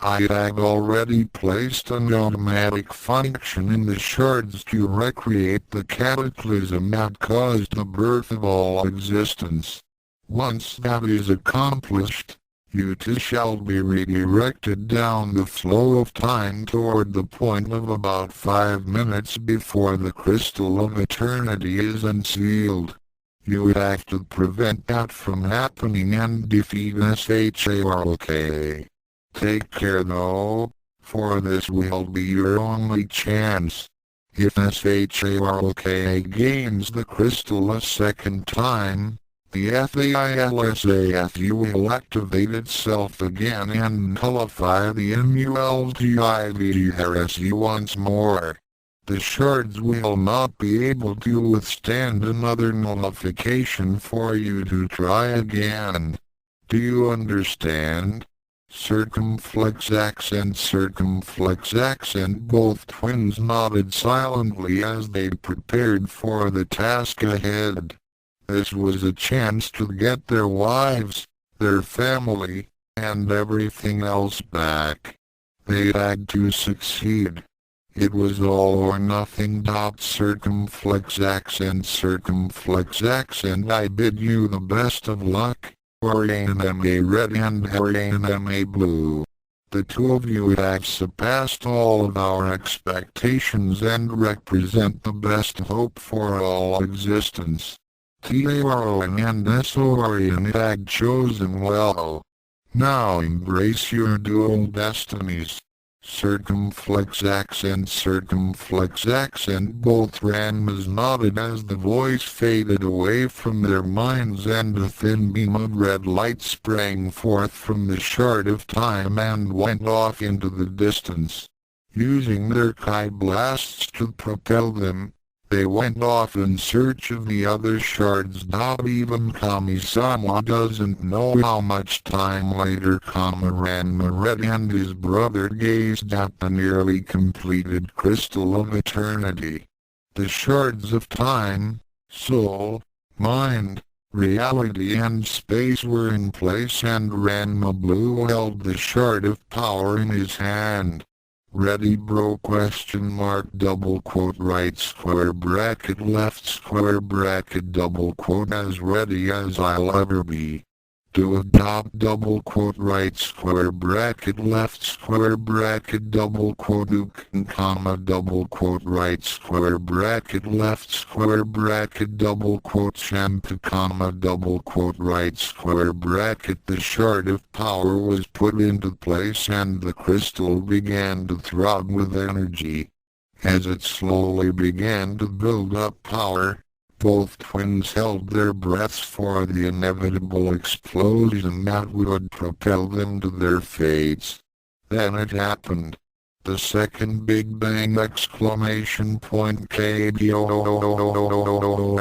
I have already placed an automatic function in the shards to recreate the cataclysm that caused the birth of all existence. Once that is accomplished, you two shall be redirected down the flow of time toward the point of about 5 minutes before the Crystal of Eternity is unsealed. You have to prevent that from happening and defeat SHAROK. Take care though, for this will be your only chance. If SHAROK gains the crystal a second time, the FAILSAFU will activate itself again and nullify the multiv heresy once more. The shards will not be able to withstand another nullification for you to try again. Do you understand? Circumflex accent both twins nodded silently as they prepared for the task ahead. This was a chance to get their wives, their family, and everything else back. They had to succeed. It was all or nothing. Circumflex accent I bid you the best of luck, Ranma red and Ranma blue. The two of you have surpassed all of our expectations and represent the best hope for all existence. Taron and Soren had chosen well. Now embrace your dual destinies. Circumflex accent both Ranmas nodded as the voice faded away from their minds and a thin beam of red light sprang forth from the Shard of Time and went off into the distance. Using their Kai blasts to propel them, they went off in search of the other shards. Even Kami-sama doesn't know how much time later Ranma red and his brother gazed at the nearly completed Crystal of Eternity. The shards of time, soul, mind, reality and space were in place, and Ranma Blue held the shard of power in his hand. Ready bro question mark double quote right square bracket left square bracket double quote as ready as I'll ever be. To adopt double quote right square bracket left square bracket double quote comma double quote right square bracket left square bracket double quote shampoo comma double quote right square bracket. The shard of power was put into place and the crystal began to throb with energy. As it slowly began to build up power, both twins held their breaths for the inevitable explosion that would propel them to their fates. Then it happened. The second Big Bang exclamation point KBO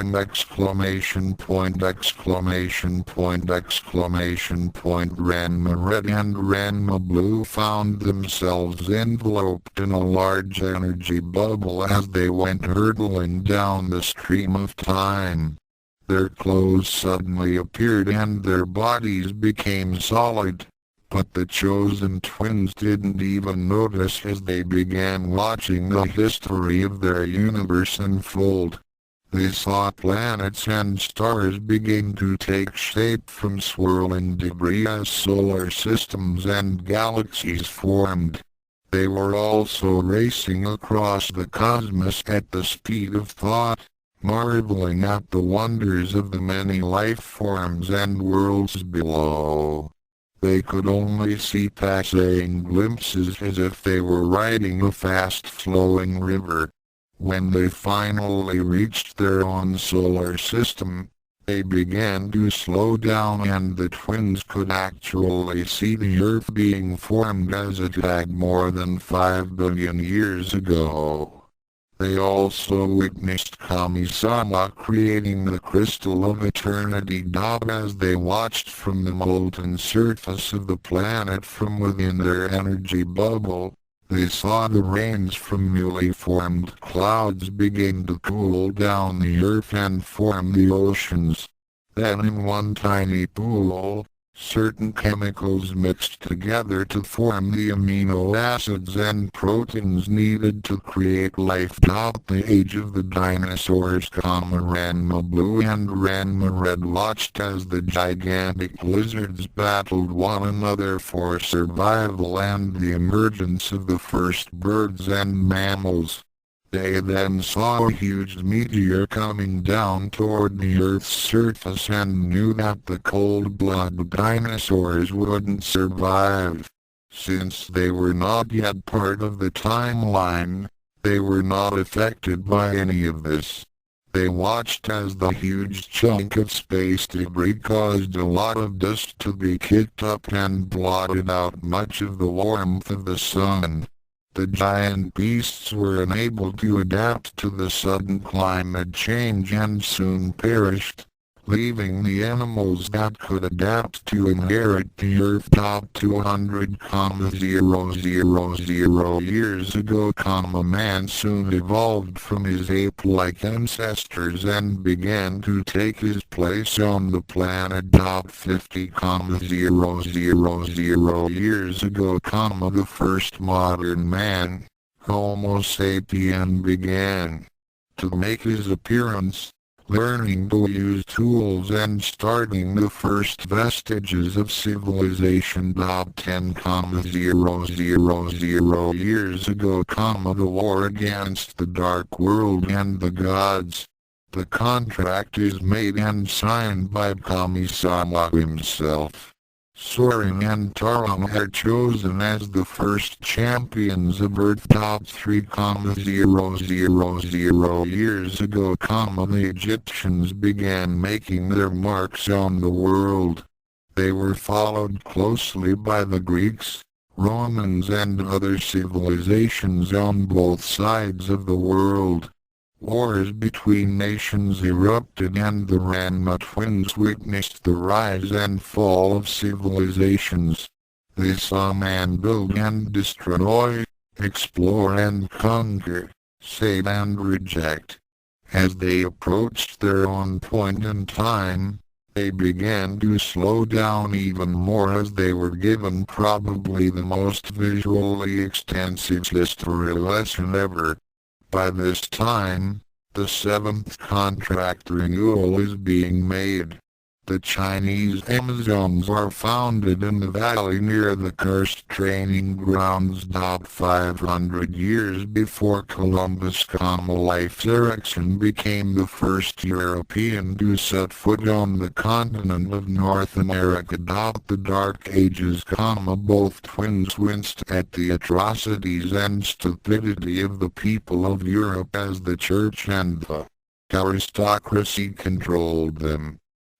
and exclamation point exclamation point exclamation point. Ranma Red and Ranma Blue found themselves enveloped in a large energy bubble as they went hurtling down the stream of time. Their clothes suddenly appeared and their bodies became solid. But the chosen twins didn't even notice as they began watching the history of their universe unfold. They saw planets and stars begin to take shape from swirling debris as solar systems and galaxies formed. They were also racing across the cosmos at the speed of thought, marveling at the wonders of the many life forms and worlds below. They could only see passing glimpses as if they were riding a fast-flowing river. When they finally reached their own solar system, they began to slow down and the twins could actually see the Earth being formed as it had more than 5 billion years ago. They also witnessed Kami-sama creating the Crystal of Eternity. As they watched from the molten surface of the planet from within their energy bubble, they saw the rains from newly formed clouds begin to cool down the earth and form the oceans. Then in one tiny pool, certain chemicals mixed together to form the amino acids and proteins needed to create life. The age of the dinosaurs. Ranma Blue and Ranma Red watched as the gigantic lizards battled one another for survival and the emergence of the first birds and mammals. They then saw a huge meteor coming down toward the Earth's surface and knew that the cold-blooded dinosaurs wouldn't survive. Since they were not yet part of the timeline, they were not affected by any of this. They watched as the huge chunk of space debris caused a lot of dust to be kicked up and blotted out much of the warmth of the sun. The giant beasts were unable to adapt to the sudden climate change and soon perished, leaving the animals that could adapt to inherit the Earth. 200,000 years ago, man soon evolved from his ape-like ancestors and began to take his place on the planet. 50,000 years ago, the first modern man, Homo sapien, began to make his appearance, learning to use tools and starting the first vestiges of civilization. 10,000 years ago, the war against the dark world and the gods. The contract is made and signed by Kami-sama himself. Soren and Taron are chosen as the first champions of Earth. 3,000 years ago, the Egyptians began making their marks on the world. They were followed closely by the Greeks, Romans and other civilizations on both sides of the world. Wars between nations erupted and the Ranma twins witnessed the rise and fall of civilizations. They saw man build and destroy, explore and conquer, save and reject. As they approached their own point in time, They began to slow down even more as they were given probably the most visually extensive history lesson ever. By this time, the seventh contract renewal is being made. The Chinese Amazons are founded in the valley near the cursed training grounds. 500 years before Columbus, Leif Erikson became the first European to set foot on the continent of North America. The Dark Ages, both twins winced at the atrocities and stupidity of the people of Europe as the church and the aristocracy controlled them.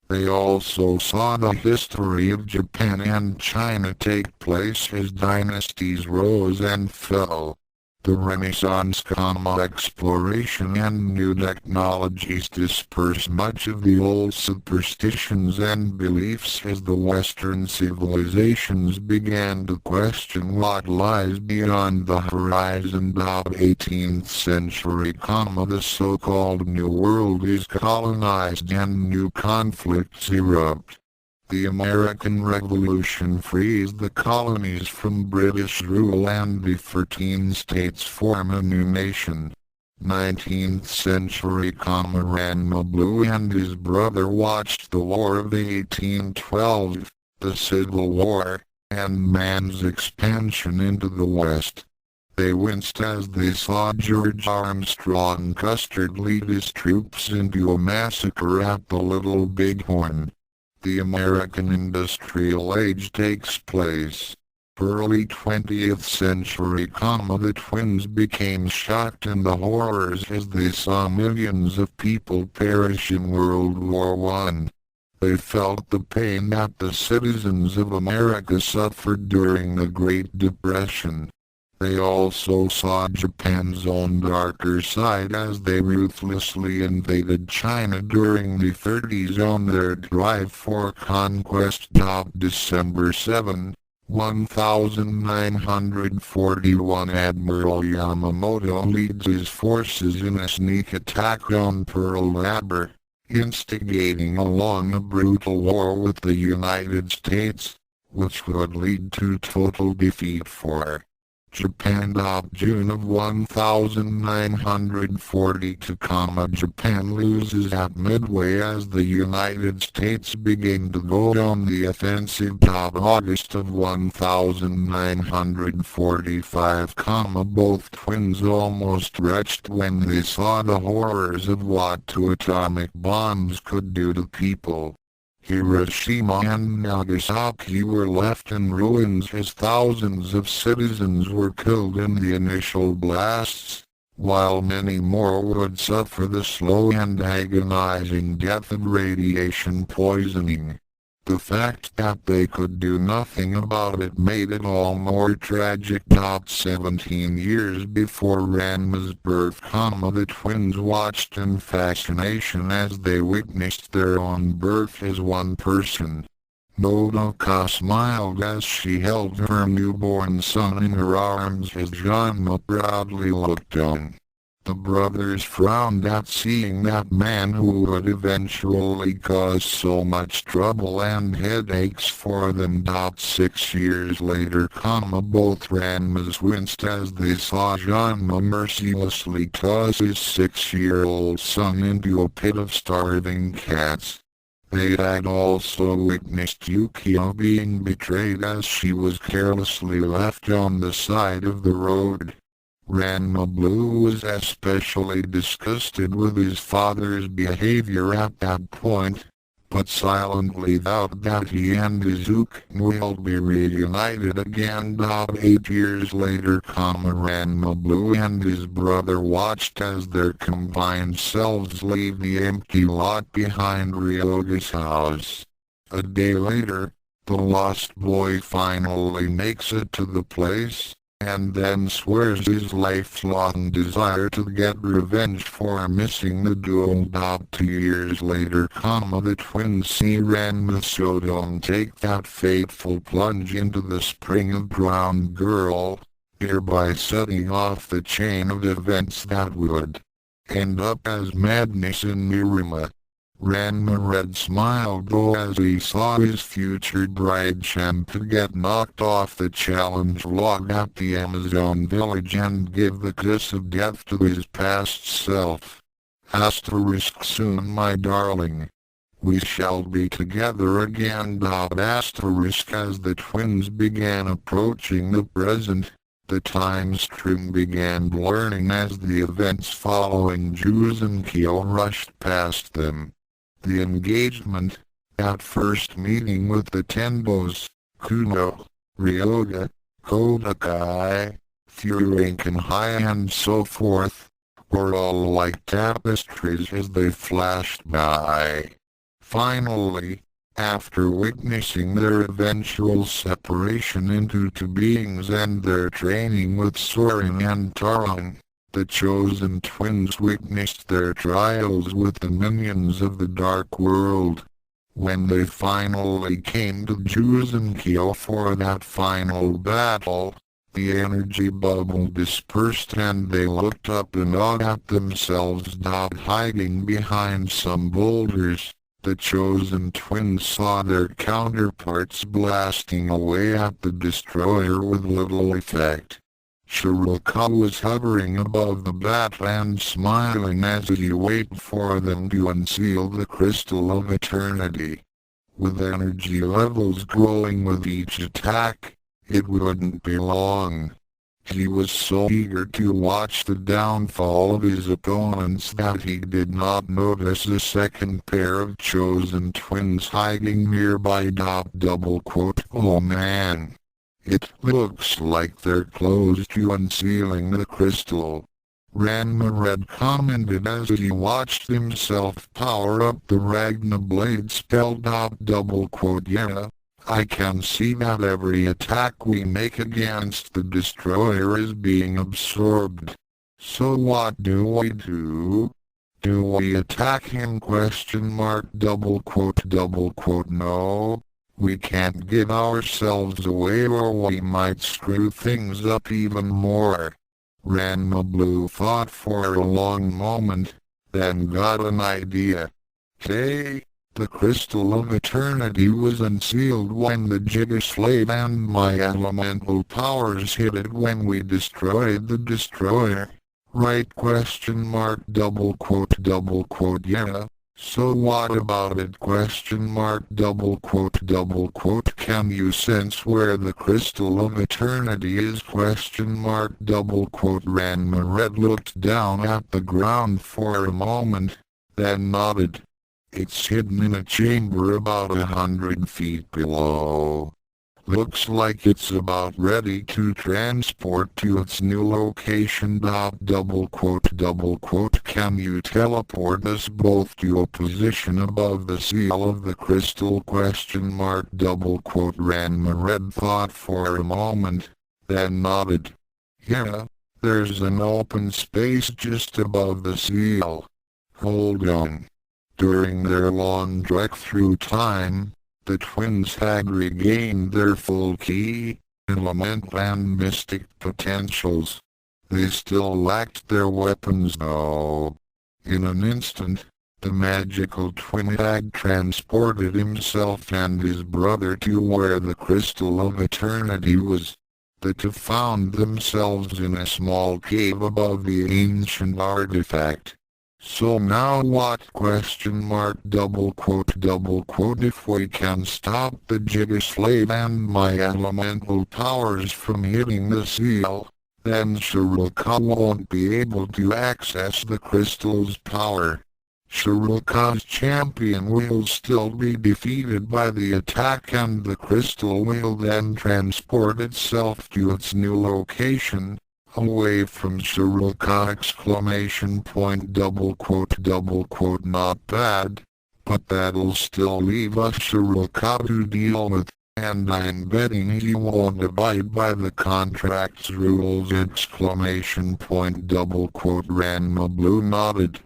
They also saw the history of Japan and China take place as dynasties rose and fell. The Renaissance, exploration and new technologies dispersed much of the old superstitions and beliefs as the Western civilizations began to question what lies beyond the horizon. 18th century, the so-called New World is colonized and new conflicts erupt. The American Revolution frees the colonies from British rule and the 13 states form a new nation. 19th century, Ranma Blue and his brother watched the War of 1812, the Civil War, and man's expansion into the West. They winced as they saw George Armstrong Custer lead his troops into a massacre at the Little Bighorn. The American Industrial Age takes place. Early 20th century, the twins became shocked in the horrors as they saw millions of people perish in World War I. They felt the pain that the citizens of America suffered during the Great Depression. They also saw Japan's own darker side as they ruthlessly invaded China during the 30s on their drive for conquest. December 7, 1941, Admiral Yamamoto leads his forces in a sneak attack on Pearl Harbor, instigating a long and brutal war with the United States, which would lead to total defeat for Japan. June of 1942, Japan loses at Midway as the United States begin to go on the offensive. August of 1945, both twins almost retched when they saw the horrors of what two atomic bombs could do to people. Hiroshima and Nagasaki were left in ruins as thousands of citizens were killed in the initial blasts, while many more would suffer the slow and agonizing death of radiation poisoning. The fact that they could do nothing about it made it all more tragic. 17 years before Ranma's birth, the twins watched in fascination as they witnessed their own birth as one person. Nodoka smiled as she held her newborn son in her arms as Ranma proudly looked on. The brothers frowned at seeing that man who would eventually cause so much trouble and headaches for them. 6 years later, both Ranmas winced as they saw Ranma mercilessly toss his 6-year-old son into a pit of starving cats. They had also witnessed Ukyo being betrayed as she was carelessly left on the side of the road. Ranma Blue was especially disgusted with his father's behavior at that point, but silently vowed that he and his Uke will be reunited again. 8 years later, Ranma Blue and his brother watched as their combined selves leave the empty lot behind Ryoga's house. A day later, the lost boy finally makes it to the place, and then swears his lifelong desire to get revenge for missing the duel. 2 years later, the twins see Tendo-Saotome take that fateful plunge into the spring of Ground Girl, hereby setting off the chain of events that would end up as madness in Mirima. Ranma Red smiled though as he saw his future bride Shampoo get knocked off the challenge log at the Amazon village and give the kiss of death to his past self. Soon my darling. We shall be together again. As the twins began approaching the present, the time stream began blurring as the events following Duels and Ukyo rushed past them. The engagement, at first meeting with the Tendos, Kuno, Ryoga, Godlike, High and so forth, were all like tapestries as they flashed by. Finally, after witnessing their eventual separation into two beings and their training with Soren and Taron, the chosen twins witnessed their trials with the minions of the Dark World. When they finally came to Duels and Ukyo for that final battle, the energy bubble dispersed and they looked up and awed at themselves. Hiding behind some boulders, the chosen twins saw their counterparts blasting away at the destroyer with little effect. Shiroka was hovering above the bat and smiling as he waited for them to unseal the crystal of eternity. With energy levels growing with each attack, it wouldn't be long. He was so eager to watch the downfall of his opponents that he did not notice a second pair of chosen twins hiding nearby. Oh man! It looks like they're close to unsealing the crystal. Ranma Red commented as he watched himself power up the Ragna Blade spell. Yeah. I can see that every attack we make against the destroyer is being absorbed. So what do we do? Do we attack him? No. We can't give ourselves away or we might screw things up even more. Ranma Blue thought for a long moment, then got an idea. Hey! The crystal of eternity was unsealed when the Giga Slave and my elemental powers hit it when we destroyed the destroyer. Right? Yeah. So what about it? Can you sense where the crystal of eternity is? Ranma Red looked down at the ground for a moment, then nodded. It's hidden in a chamber about 100 feet below. Looks like it's about ready to transport to its new location. Can you teleport us both to a position above the seal of the crystal? Ranma Red thought for a moment, then nodded. Yeah, there's an open space just above the seal. Hold on. During their long trek through time, the twins had regained their full ki, element and mystic potentials. They still lacked their weapons though. In an instant, the magical twin had transported himself and his brother to where the crystal of eternity was. The two found themselves in a small cave above the ancient artifact. So now what? If we can stop the Giga Slave and my elemental powers from hitting the seal, then Shiroka won't be able to access the crystal's power. Shiroka's champion will still be defeated by the attack and the crystal will then transport itself to its new location. Away from Shiroka! Not bad, but that'll still leave us Shiroka to deal with, and I'm betting he won't abide by the contract's rules! Ranma Blue nodded.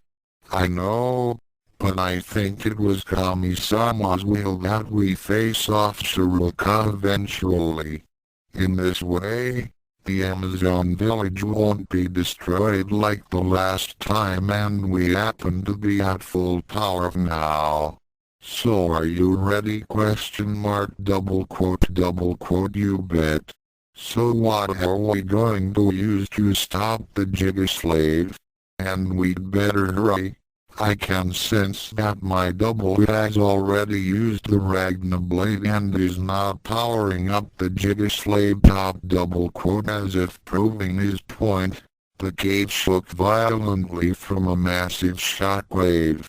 I know, but I think it was Kami-sama's will that we face off Shiroka eventually. In this way, The Amazon village won't be destroyed like the last time, and we happen to be at full power now. So are you ready? ? You bet. So what are we going to use to stop the Giga Slave? And we'd better hurry. I can sense that my double has already used the Ragna blade and is now powering up the Giga Slave . As if proving his point, the cave shook violently from a massive shockwave.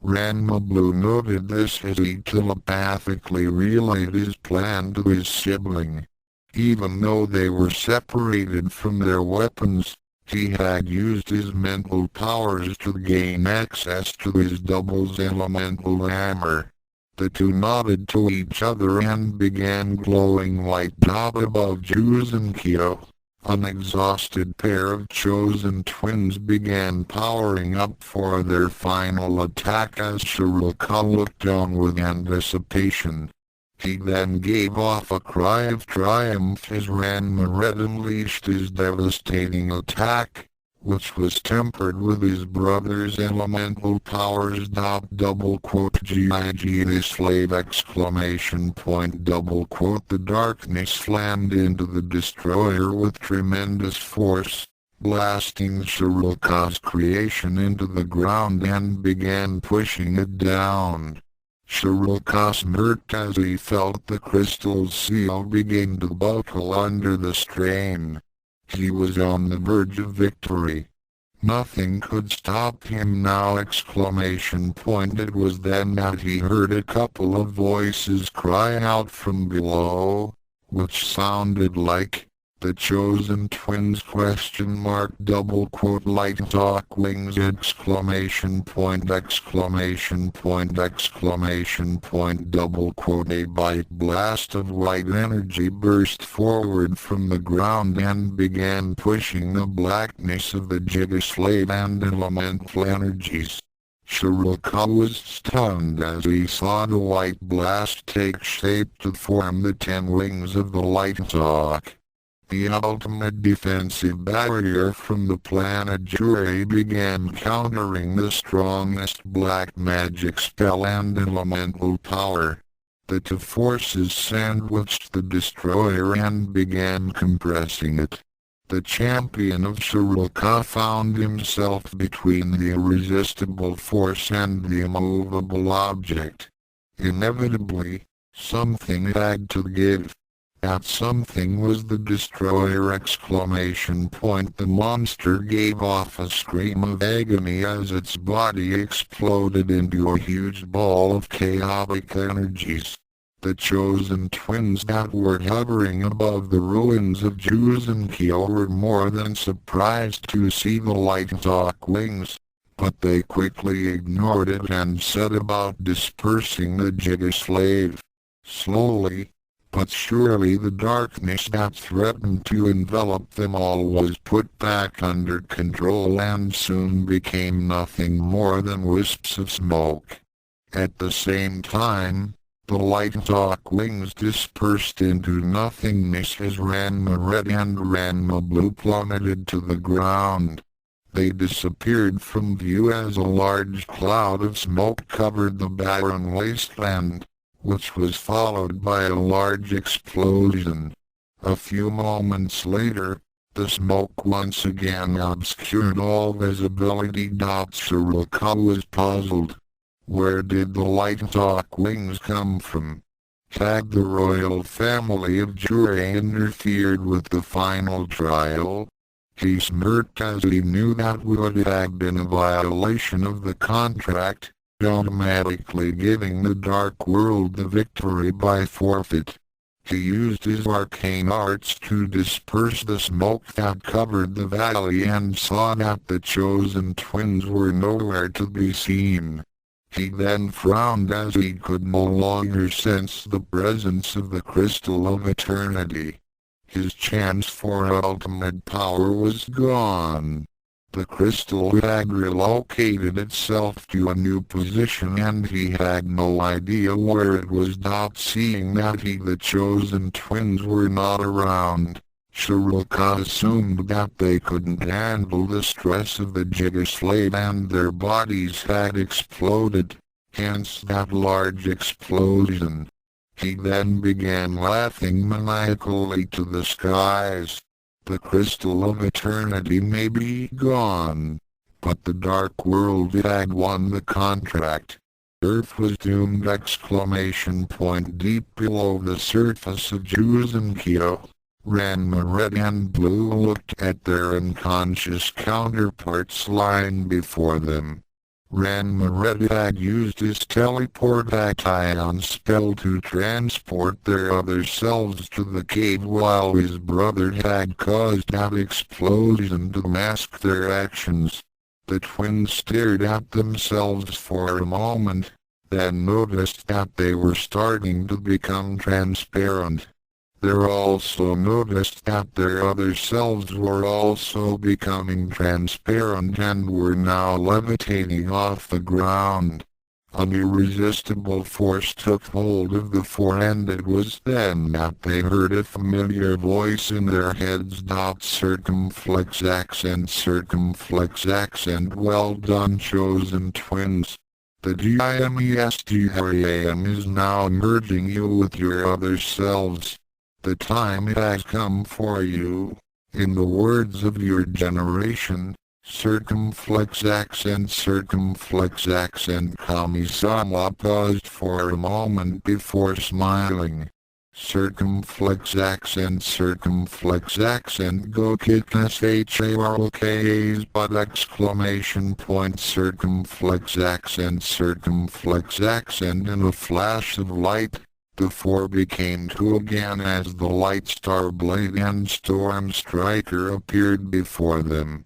Ranma Blue noted this as he telepathically relayed his plan to his sibling. Even though they were separated from their weapons, he had used his mental powers to gain access to his double's elemental hammer. The two nodded to each other and began glowing white dot above Juice and Kyo. An exhausted pair of chosen twins began powering up for their final attack as Shiroka looked on with anticipation. He then gave off a cry of triumph as Ranma Red unleashed his devastating attack, which was tempered with his brother's elemental powers. Giga Slave ! The darkness slammed into the destroyer with tremendous force, blasting Shiroka's creation into the ground and began pushing it down. Shiroka smirked as he felt the crystal's seal begin to buckle under the strain. He was on the verge of victory. Nothing could stop him now! It was then that he heard a couple of voices cry out from below, which sounded like the chosen twins ? Light talk wings ! A bite blast of white energy burst forward from the ground and began pushing the blackness of the Giga Slave and elemental energies. Shiroka was stunned as he saw the white blast take shape to form the 10 wings of the Light Talk. The ultimate defensive barrier from the planet Jure began countering the strongest black magic spell and elemental power. The two forces sandwiched the destroyer and began compressing it. The champion of Shiroka found himself between the irresistible force and the immovable object. Inevitably, something had to give. That something was the destroyer! The monster gave off a scream of agony as its body exploded into a huge ball of chaotic energies. The chosen twins that were hovering above the ruins of Juice and Kyo were more than surprised to see the Light Talk wings, but they quickly ignored it and set about dispersing the Giga Slave. Slowly, but surely the darkness that threatened to envelop them all was put back under control and soon became nothing more than wisps of smoke. At the same time, the Light Talk wings dispersed into nothingness as Ranma Red and Ranma Blue plummeted to the ground. They disappeared from view as a large cloud of smoke covered the barren wasteland, which was followed by a large explosion. A few moments later, the smoke once again obscured all visibility. Shiroka was puzzled. Where did the Light Talk wings come from? Had the royal family of Jure interfered with the final trial? He smirked as he knew that would have been a violation of the contract, automatically giving the Dark World the victory by forfeit. He used his arcane arts to disperse the smoke that covered the valley and saw that the chosen twins were nowhere to be seen. He then frowned as he could no longer sense the presence of the Crystal of Eternity. His chance for ultimate power was gone. The crystal had relocated itself to a new position and he had no idea where it was. Seeing that the chosen twins were not around, Shiroka assumed that they couldn't handle the stress of the Gigaslave and their bodies had exploded, hence that large explosion. He then began laughing maniacally to the skies. The crystal of eternity may be gone, but the dark world had won the contract. Earth was doomed! Deep below the surface of Ukyo, Ranma Red and Blue looked at their unconscious counterparts lying before them. Ranma Red had used his teleportation spell to transport their other selves to the cave, while his brother had caused that explosion to mask their actions. The twins stared at themselves for a moment, then noticed that they were starting to become transparent. They also noticed that their other selves were also becoming transparent and were now levitating off the ground. An irresistible force took hold of the four, and it was then that they heard a familiar voice in their heads. Circumflex accent. Well done, chosen twins. The DIMESTRAM is now merging you with your other selves. The time has come for you. In the words of your generation, circumflex accent. Kami-sama paused for a moment before smiling. Circumflex accent. Go kick SHAROK's butt! Circumflex accent. In a flash of light, the four became two again as the Light Star Blade and Storm Striker appeared before them.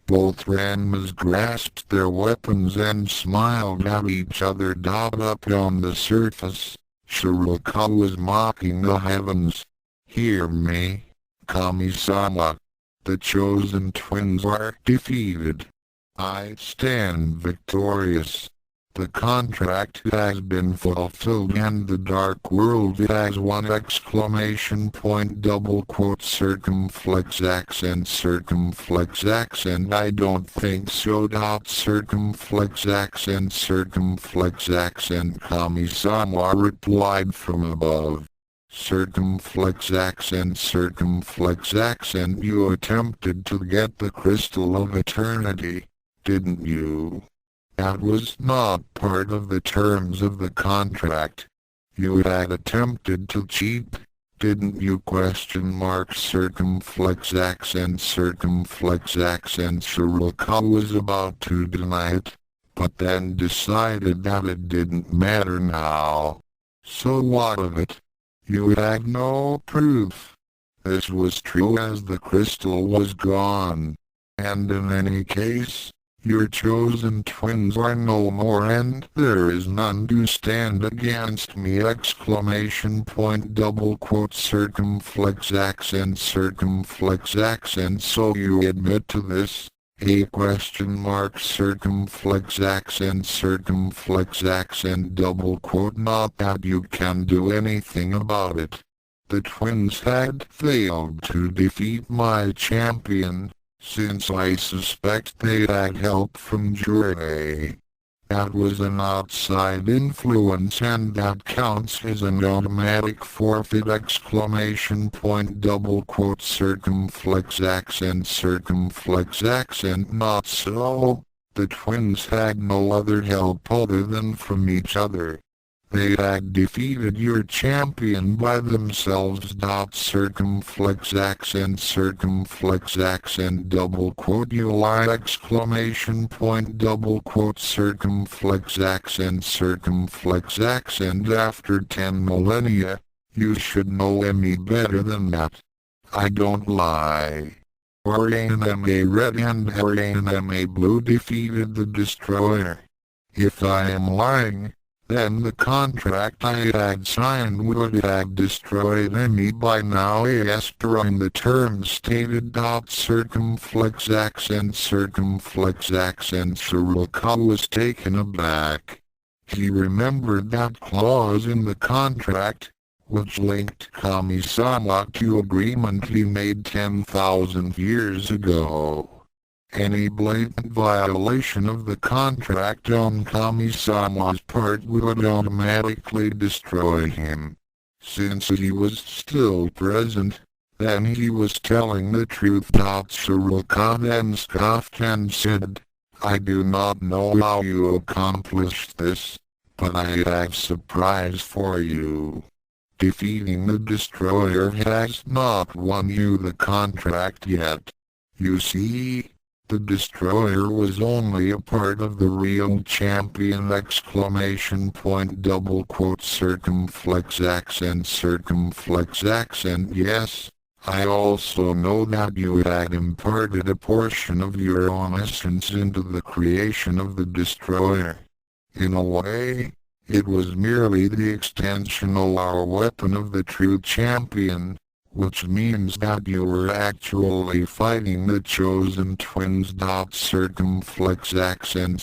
Both Ranmas grasped their weapons and smiled at each other. Up on the surface, Shiroka was mocking the heavens. Hear me, Kami-sama. The chosen twins are defeated. I stand victorious. The contract has been fulfilled and the dark world has won! Circumflex accent. I don't think so. Circumflex accent. Kami-sama replied from above. Circumflex accent. You attempted to get the crystal of eternity, didn't you? That was not part of the terms of the contract. You had attempted to cheat, didn't you? Circumflex accent. Shiroka was about to deny it, but then decided that it didn't matter now. So what of it? You had no proof. This was true as the crystal was gone. And in any case, your chosen twins are no more, and there is none to stand against me! Circumflex accent. So you admit to this? Circumflex accent. Not that you can do anything about it. The twins had failed to defeat my champion, since I suspect they had help from Jure. That was an outside influence, and that counts as an automatic forfeit! Circumflex accent. Not so. The twins had no other help other than from each other. They had defeated your champion by themselves! Circumflex accent. You lie! Circumflex accent. After 10 millennia, you should know any better than that. I don't lie. Ranma Red and Ranma Blue defeated the Destroyer. If I am lying, then the contract I had signed would have destroyed me by now. During the terms stated. Circumflex accent. Shiroka was taken aback. He remembered that clause in the contract, which linked Kami-sama to agreement he made 10,000 years ago. Any blatant violation of the contract on Kami-sama's part would automatically destroy him. Since he was still present, then he was telling the truth. Shiroka then scoffed and said, "I do not know how you accomplished this, but I have a surprise for you. Defeating the destroyer has not won you the contract yet. You see, the destroyer was only a part of the real champion! Circumflex accent. Yes, I also know that you had imparted a portion of your own essence into the creation of the destroyer. In a way, it was merely the extension or weapon of the true champion, which means that you were actually fighting the chosen twins. Circumflex accent.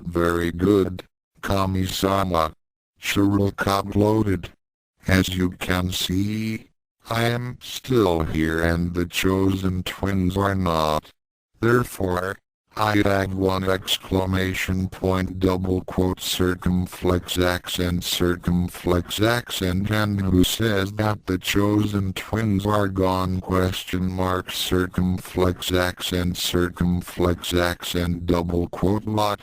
Very good, Kami-sama. Shiroka gloated. As you can see, I am still here and the chosen twins are not. Therefore, I have one! Circumflex accent. And who says that the chosen twins are gone? Circumflex accent. Lot?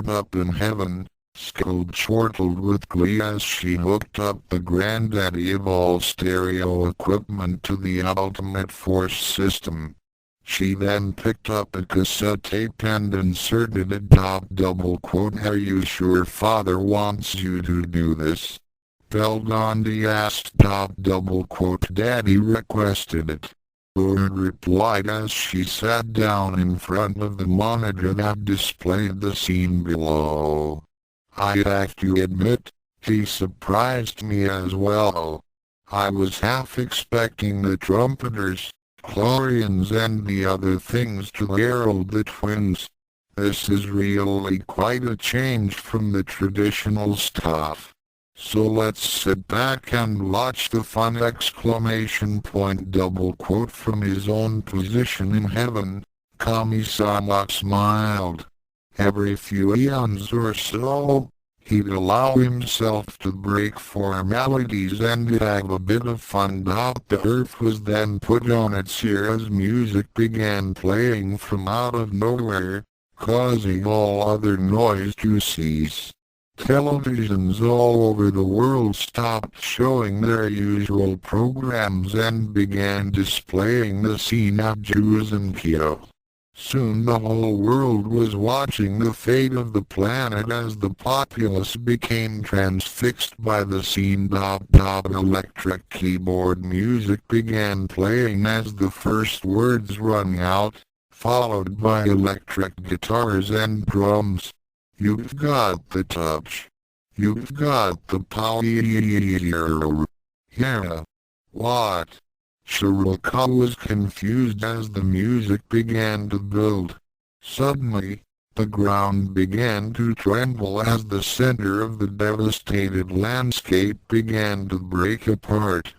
Up in heaven, Scold chortled with glee as she hooked up the granddaddy of all stereo equipment to the ultimate force system. She then picked up a cassette tape and inserted it. Are you sure father wants you to do this? Belgondi asked. Daddy requested it. Lord replied as she sat down in front of the monitor that displayed the scene below. I have to admit, he surprised me as well. I was half expecting the trumpeters, Chlorians and the other things to herald the twins. This is really quite a change from the traditional stuff. So let's sit back and watch the fun! From his own position in heaven, Kami-sama smiled. Every few eons or so, he'd allow himself to break formalities and have a bit of fun. The earth was then put on its ear as music began playing from out of nowhere, causing all other noise to cease. Televisions all over the world stopped showing their usual programs and began displaying the scene at Duels and Ukyo. Soon the whole world was watching the fate of the planet as the populace became transfixed by the scene. Electric keyboard music began playing as the first words rung out, followed by electric guitars and drums. You've got the touch. You've got the power. Yeah. What? Shiroka was confused as the music began to build. Suddenly, the ground began to tremble as the center of the devastated landscape began to break apart.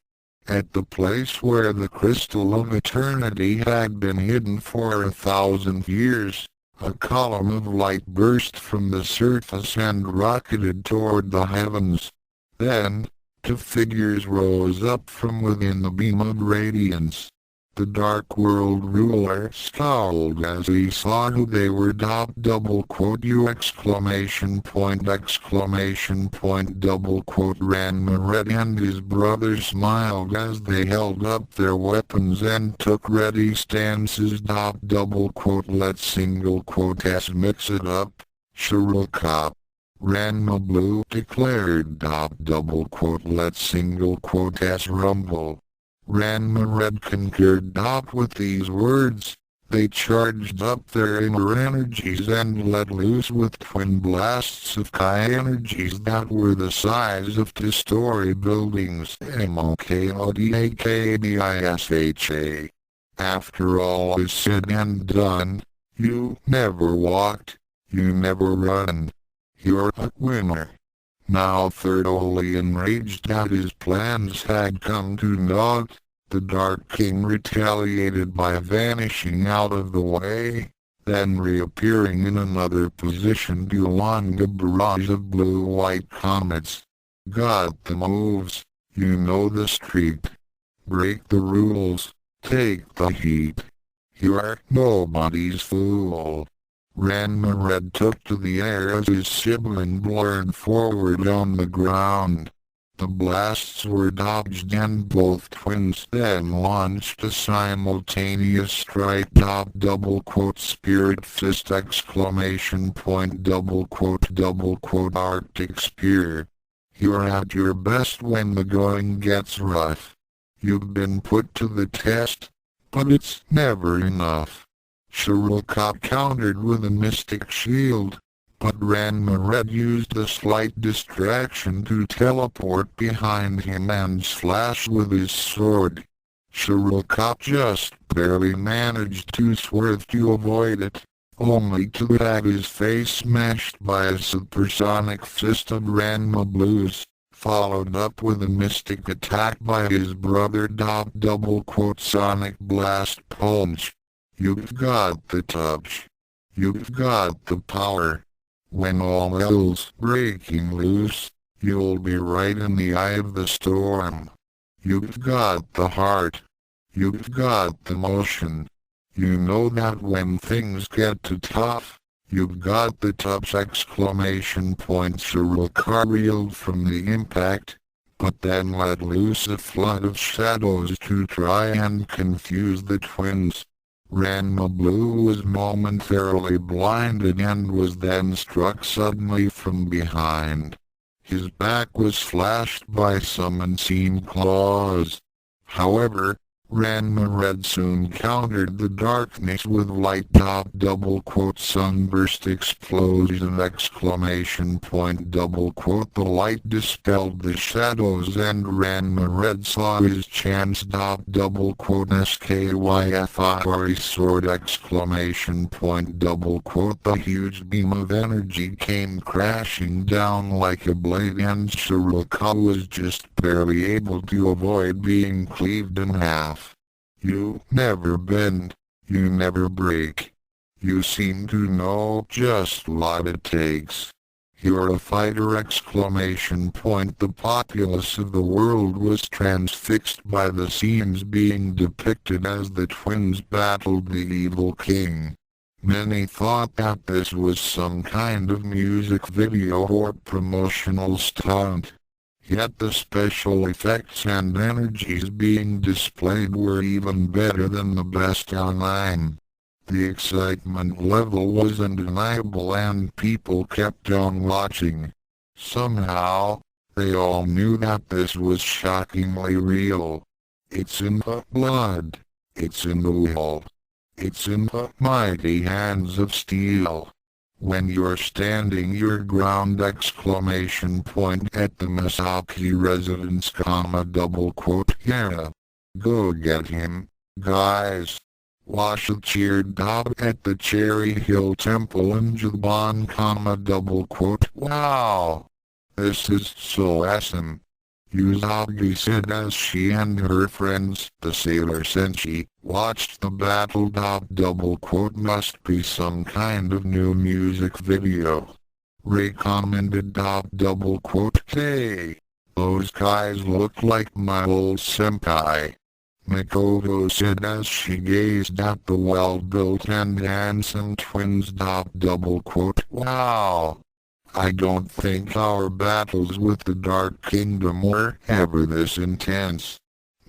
At the place where the crystal of eternity had been hidden for 1,000 years, a column of light burst from the surface and rocketed toward the heavens. Then, two figures rose up from within the beam of radiance. The Dark World ruler scowled as he saw who they were. Ranma Red and his brother smiled as they held up their weapons and took ready stances. Let's mix it up, Shiroka. Ranma Blue declared. Let's rumble. Ranma Red concurred. With these words, they charged up their inner energies and let loose with twin blasts of Kai energies that were the size of two-story buildings. MOKODAKBISHA. After all is said and done, you never walked, you never run, You're a winner. Now thoroughly enraged that his plans had come to naught, the Dark King retaliated by vanishing out of the way, then reappearing in another position to launch a barrage of blue-white comets. Got the moves, you know the street. Break the rules, take the heat. You're nobody's fool. Ranma Red took to the air as his sibling blurred forward on the ground. The blasts were dodged and both twins then launched a simultaneous strike. Double quote spirit fist exclamation point double quote Arctic spear. You're at your best when the going gets rough. You've been put to the test, but it's never enough. Shiroka countered with a mystic shield, but Ranma Red used a slight distraction to teleport behind him and slash with his sword. Shiroka just barely managed to swerve to avoid it, only to have his face smashed by a supersonic fist of Ranma Blues, followed up with a mystic attack by his brother. Double quote Sonic Blast Punch. You've got the touch. You've got the power. When all hell's breaking loose, you'll be right in the eye of the storm. You've got the heart. You've got the motion. You know that when things get too tough, you've got the touch exclamation point. Shiroka reeled from the impact, but then let loose a flood of shadows to try and confuse the twins. Ranma Blue was momentarily blinded and was then struck suddenly from behind. His back was slashed by some unseen claws. However, Ranma Red soon countered the darkness with light. Double quote sunburst explosion exclamation point double quote. The light dispelled the shadows and Ranma Red saw his chance. Double quote skyfire sword exclamation point double quote. The huge beam of energy came crashing down like a blade and Shiroka was just barely able to avoid being cleaved in half. You never bend, you never break. You seem to know just what it takes. You're a fighter exclamation point. The populace of the world was transfixed by the scenes being depicted as the twins battled the evil king. Many thought that this was some kind of music video or promotional stunt. Yet the special effects and energies being displayed were even better than the best online. The excitement level was undeniable and people kept on watching. Somehow, they all knew that this was shockingly real. It's in the blood. It's in the will. It's in the mighty hands of steel. When you're standing your ground exclamation point at the Masaki residence double quote yeah. Go get him, guys. Washa cheered at the Cherry Hill Temple in Japan double quote wow. This is so awesome. Usagi said as she and her friends, the Sailor Senshi, watched the battle. Double quote must be some kind of new music video. Ray commented. Double quote hey, those guys look like my old senpai. Makoto said as she gazed at the well-built and handsome twins. Double quote wow. I don't think our battles with the Dark Kingdom were ever this intense.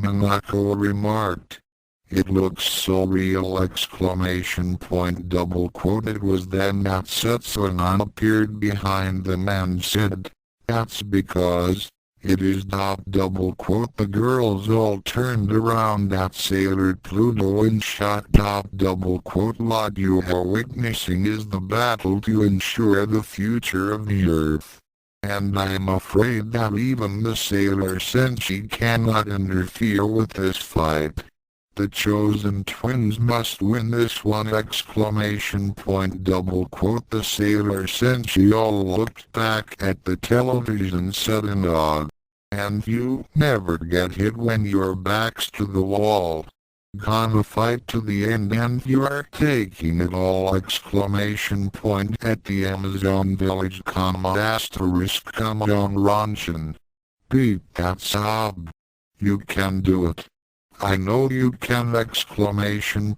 Minako remarked. It looks so real exclamation point double quote. It was then that Setsunan appeared behind them and said, that's because, it is double quote. The girls all turned around at Sailor Pluto and shot double quote. What you are witnessing is the battle to ensure the future of the Earth. And I'm afraid that even the Sailor Senshi cannot interfere with this fight. The chosen twins must win this one! Double quote the sailor Senshi all looked back at the television set and nod. And you never get hit when your back's to the wall. Gonna fight to the end and you're taking it all! At the Amazon village, on Ronshin. Beat that sob. You can do it. I know you can! Ukyo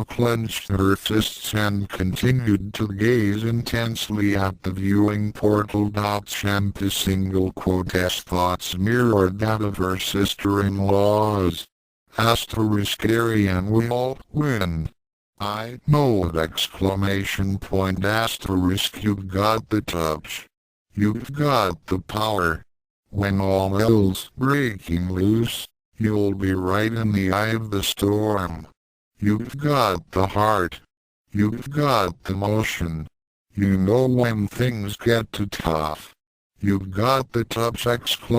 clenched her fists and continued to gaze intensely at the viewing portal. Shampoo single quote S thoughts mirrored that of her sister-in-laws. Arian will win. I know it! You've got the touch. You've got the power. When all hell's breaking loose, you'll be right in the eye of the storm. You've got the heart. You've got the motion. You know when things get too tough. You've got the touch! Shiroka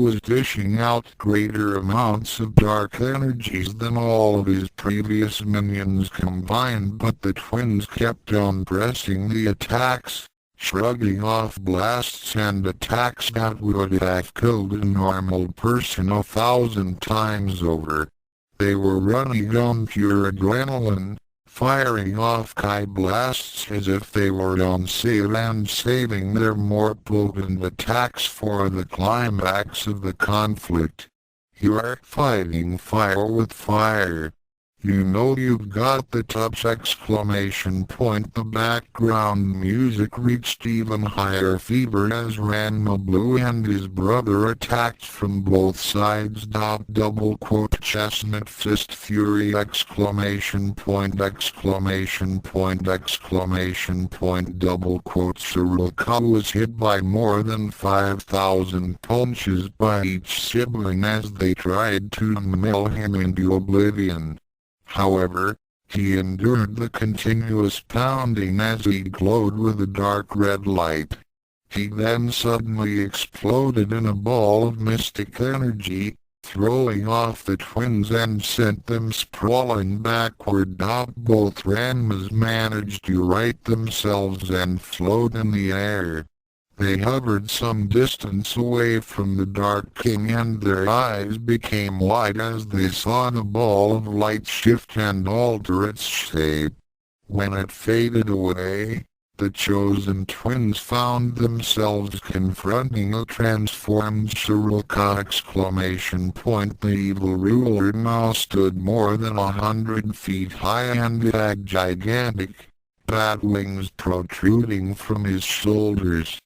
was dishing out greater amounts of dark energies than all of his previous minions combined, but the twins kept on pressing the attacks, shrugging off blasts and attacks that would have killed a normal person 1,000 times over. They were running on pure adrenaline, firing off Kai blasts as if they were on sale and saving their more potent attacks for the climax of the conflict. You're fighting fire with fire. You know you've got the touch! The background music reached even higher fever as Ranma blew and his brother attacked from both sides. Double quote chestnut fist fury! Double quote Shiroka was hit by more than 5,000 punches by each sibling as they tried to mill him into oblivion. However, he endured the continuous pounding as he glowed with a dark red light. He then suddenly exploded in a ball of mystic energy, throwing off the twins and sent them sprawling backward. Both Ranmas managed to right themselves and float in the air. They hovered some distance away from the Dark King and their eyes became wide as they saw the ball of light shift and alter its shape. When it faded away, the chosen twins found themselves confronting a transformed Shiroka! The evil ruler now stood more than 100 feet high and had gigantic bat wings protruding from his shoulders.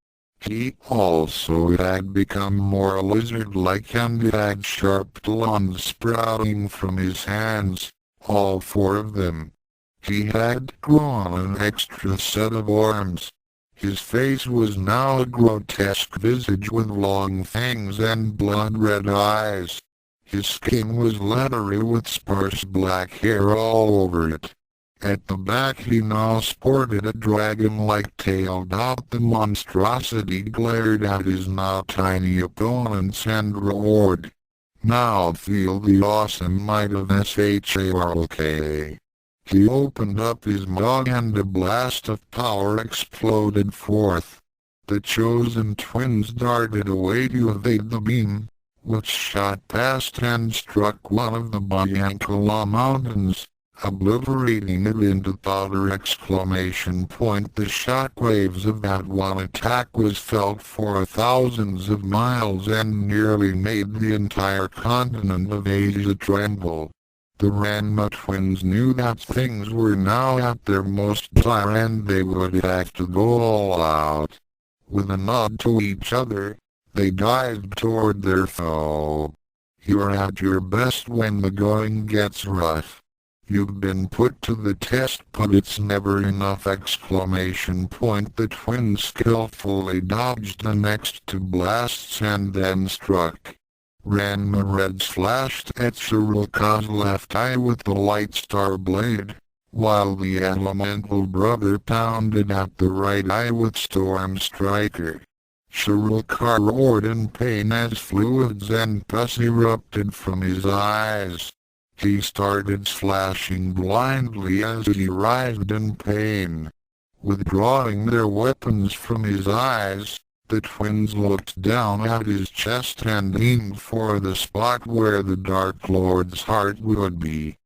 He also had become more lizard-like and had sharp talons sprouting from his hands, all 4 of them. He had grown an extra set of arms. His face was now a grotesque visage with long fangs and blood-red eyes. His skin was leathery with sparse black hair all over it. At the back he now sported a dragon-like tail. The monstrosity glared at his now tiny opponents and roared. Now feel the awesome might of Shark. He opened up his maw and a blast of power exploded forth. The chosen twins darted away to evade the beam, which shot past and struck one of the Bayankala mountains, obliterating it into powder! The shockwaves of that one attack was felt for thousands of miles and nearly made the entire continent of Asia tremble. The Ranma twins knew that things were now at their most dire and they would have to go all out. With a nod to each other, they dived toward their foe. You're at your best when the going gets rough. You've been put to the test, but it's never enough! The twins skillfully dodged the next 2 blasts and then struck. Ranma reds flashed at Shiroka's left eye with the light star blade, while the elemental brother pounded at the right eye with Storm Striker. Shiroka roared in pain as fluids and pus erupted from his eyes. He started slashing blindly as he writhed in pain. Withdrawing their weapons from his eyes, the twins looked down at his chest and aimed for the spot where the Dark Lord's heart would be.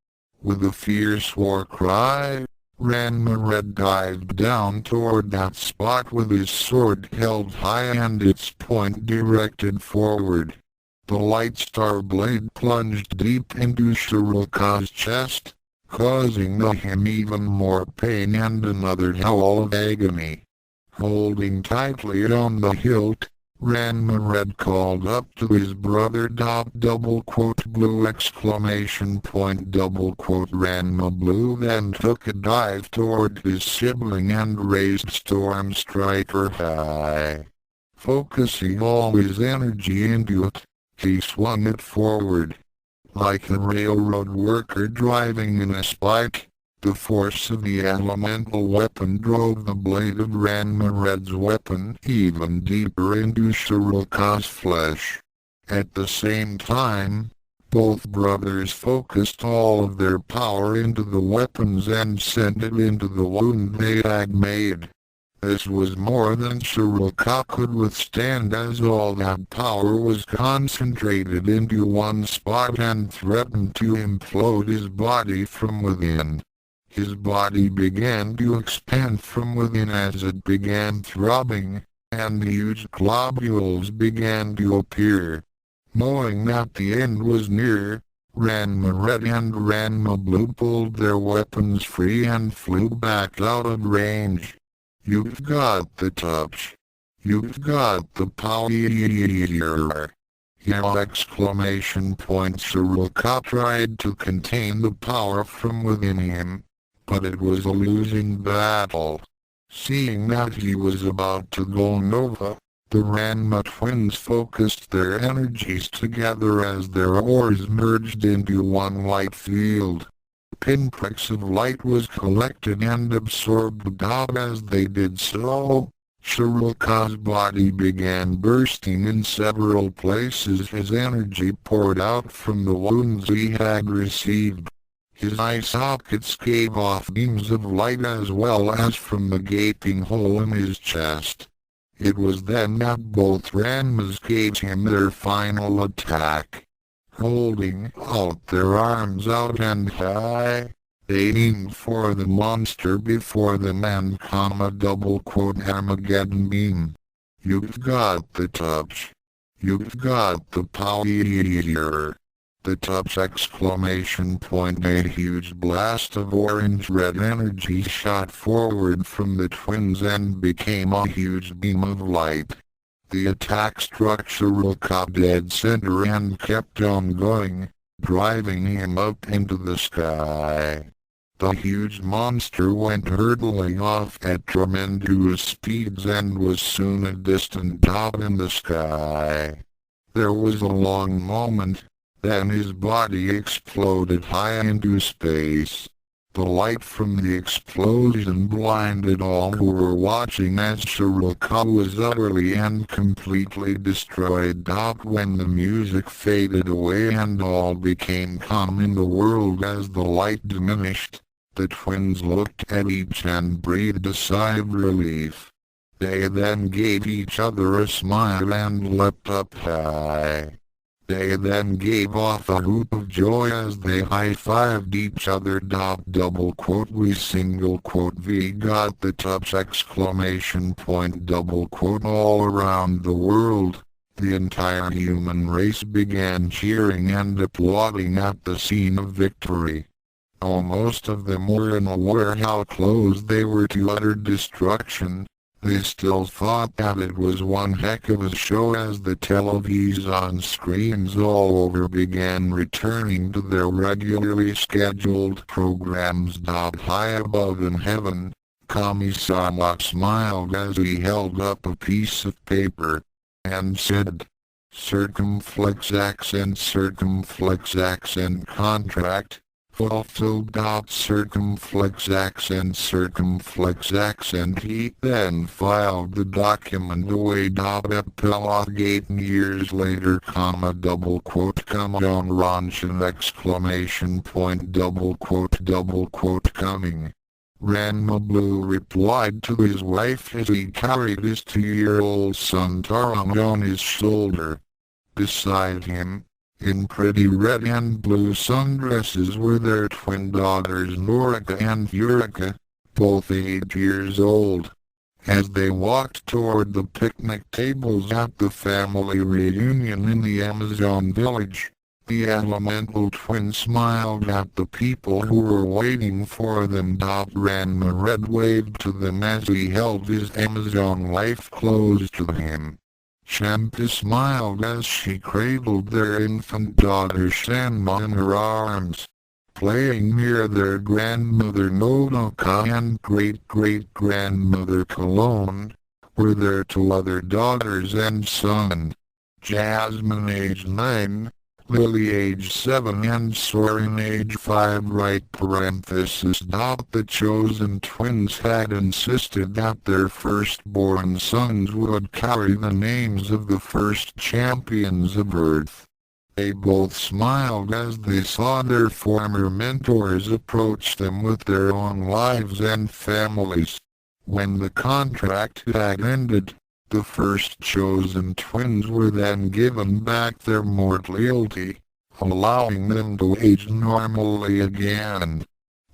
With a fierce war cry, Ranma Red dived down toward that spot with his sword held high and its point directed forward. The light star blade plunged deep into Shiroka's chest, causing him even more pain and another howl of agony. Holding tightly on the hilt, Ranma Red called up to his brother blue exclamation point Ranma Blue then took a dive toward his sibling and raised Storm Striker high. Focusing all his energy into it, he swung it forward. Like a railroad worker driving in a spike, the force of the elemental weapon drove the blade of Ranma Red's weapon even deeper into Shiroka's flesh. At the same time, both brothers focused all of their power into the weapons and sent it into the wound they had made. This was more than Shiroka could withstand as all that power was concentrated into one spot and threatened to implode his body from within. His body began to expand from within as it began throbbing, and huge globules began to appear. Knowing that the end was near, Ranma Red and Ranma Blue pulled their weapons free and flew back out of range. "You've got the touch. You've got the power." Yell exclamation point. Shiroka tried to contain the power from within him, but it was a losing battle. Seeing that he was about to go nova, the Ranma twins focused their energies together as their auras merged into one light field. Pinpricks of light was collected and absorbed as they did so. Shiroka's body began bursting in several places. His energy poured out from the wounds he had received. His eye sockets gave off beams of light as well as from the gaping hole in his chest. It was then that both Ranmas gave him their final attack. Holding out their arms out and high, they aimed for the monster before them and Armageddon beam. "You've got the touch. You've got the power." The touch exclamation point. A huge blast of orange-red energy shot forward from the twins and became a huge beam of light. The attack struck Shiroka dead center and kept on going, driving him up into the sky. The huge monster went hurtling off at tremendous speeds and was soon a distant dot in the sky. There was a long moment, then his body exploded high into space. The light from the explosion blinded all who were watching as Shiroka was utterly and completely destroyed. When the music faded away and all became calm in the world as the light diminished, the twins looked at each and breathed a sigh of relief. They then gave each other a smile and leapt up high. They then gave off a hoot of joy as they high-fived each other. We V got the touch exclamation point all around the world. The entire human race began cheering and applauding at the scene of victory. Most of them were unaware how close they were to utter destruction. They still thought that it was one heck of a show as the television screens all over began returning to their regularly scheduled programs. High above in heaven, Kami-sama smiled as he held up a piece of paper, and said, circumflex accent contract, fulfilled circumflex accent. He then filed the document away. Epilogue 8 years later, double quote, on Ronchen, exclamation point, double quote, coming. Ranma Blue replied to his wife as he carried his 2-year-old son Taron on his shoulder. Beside him, in pretty red and blue sundresses, were their twin daughters Nodoka and Eureka, both 8 years old. As they walked toward the picnic tables at the family reunion in the Amazon village, the elemental twins smiled at the people who were waiting for them. Ranma Red waved to them as he held his Amazon wife close to him. Shampoo smiled as she cradled their infant daughter Shanma in her arms. Playing near their grandmother Nodoka and great-great-grandmother Cologne, were their 2 other daughters and son. Jasmine age 9, Lily age 7 and Soren age 5. The chosen twins had insisted that their firstborn sons would carry the names of the first champions of Earth. They both smiled as they saw their former mentors approach them with their own lives and families. When the contract had ended, the first chosen twins were then given back their mortality, allowing them to age normally again.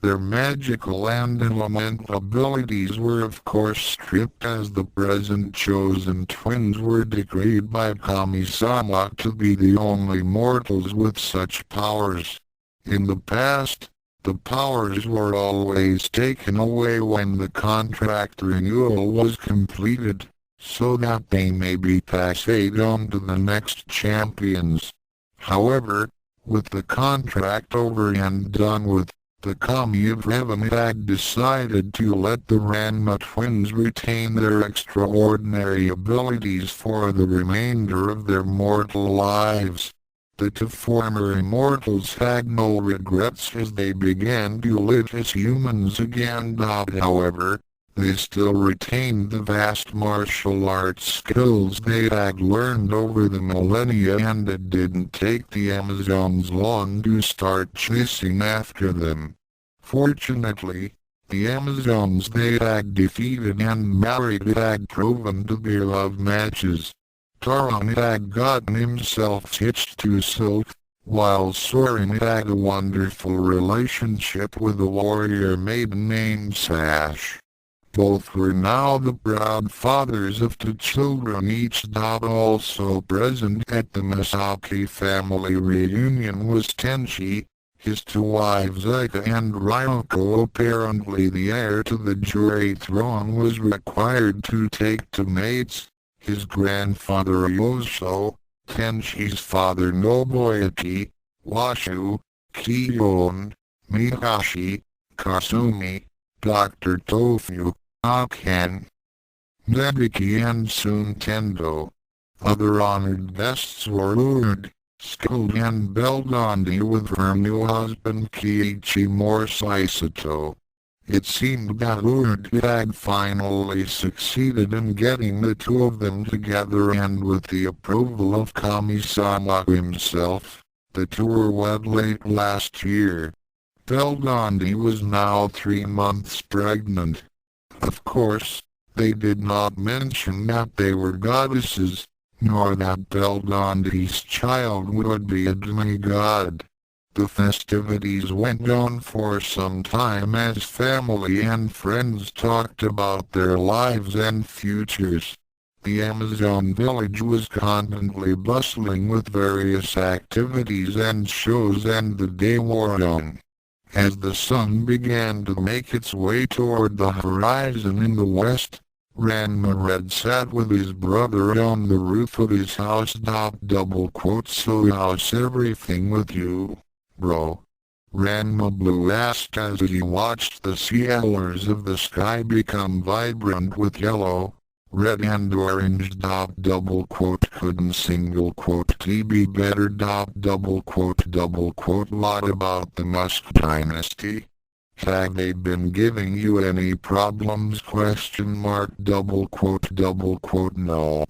Their magical and elemental abilities were of course stripped, as the present chosen twins were decreed by Kami-sama to be the only mortals with such powers. In the past, the powers were always taken away when the contract renewal was completed, so that they may be passed on to the next champions. However, with the contract over and done with, the Kami of Heaven had decided to let the Ranma twins retain their extraordinary abilities for the remainder of their mortal lives. The 2 former immortals had no regrets as they began to live as humans again. However, they still retained the vast martial arts skills they had learned over the millennia, and it didn't take the Amazons long to start chasing after them. Fortunately, the Amazons they had defeated and married had proven to be love matches. Taron had gotten himself hitched to Silk, while Soren had a wonderful relationship with a warrior maiden named Sash. Both were now the proud fathers of 2 children each. Also present at the Misaki family reunion was Tenchi, his 2 wives Aika and Ryoga. Apparently the heir to the Jurei throne was required to take to mates, his grandfather Yosho, Tenchi's father Nobuyuki, Washu, Kiyon, Mihashi, Kasumi, Dr. Tofu, Aken, Nebiki and soon Tendo. Other honored guests were Urd, Skilled and Beldandi with her new husband Kiichi Morsaito. It seemed that Urd had finally succeeded in getting the 2 of them together, and with the approval of Kami-sama himself, the 2 were wed late last year. Beldandi was now 3 months pregnant. Of course, they did not mention that they were goddesses, nor that Beldandi's child would be a demigod. The festivities went on for some time as family and friends talked about their lives and futures. The Amazon village was constantly bustling with various activities and shows, and the day wore on. As the sun began to make its way toward the horizon in the west, Ranma Red sat with his brother on the roof of his house. So how's everything with you, bro? Ranma Blue asked as he watched the sea colors of the sky become vibrant with yellow, Red and orange double quote couldn't single quote be better double quote lot about the Musk dynasty. Have they been giving you any problems question mark double quote no.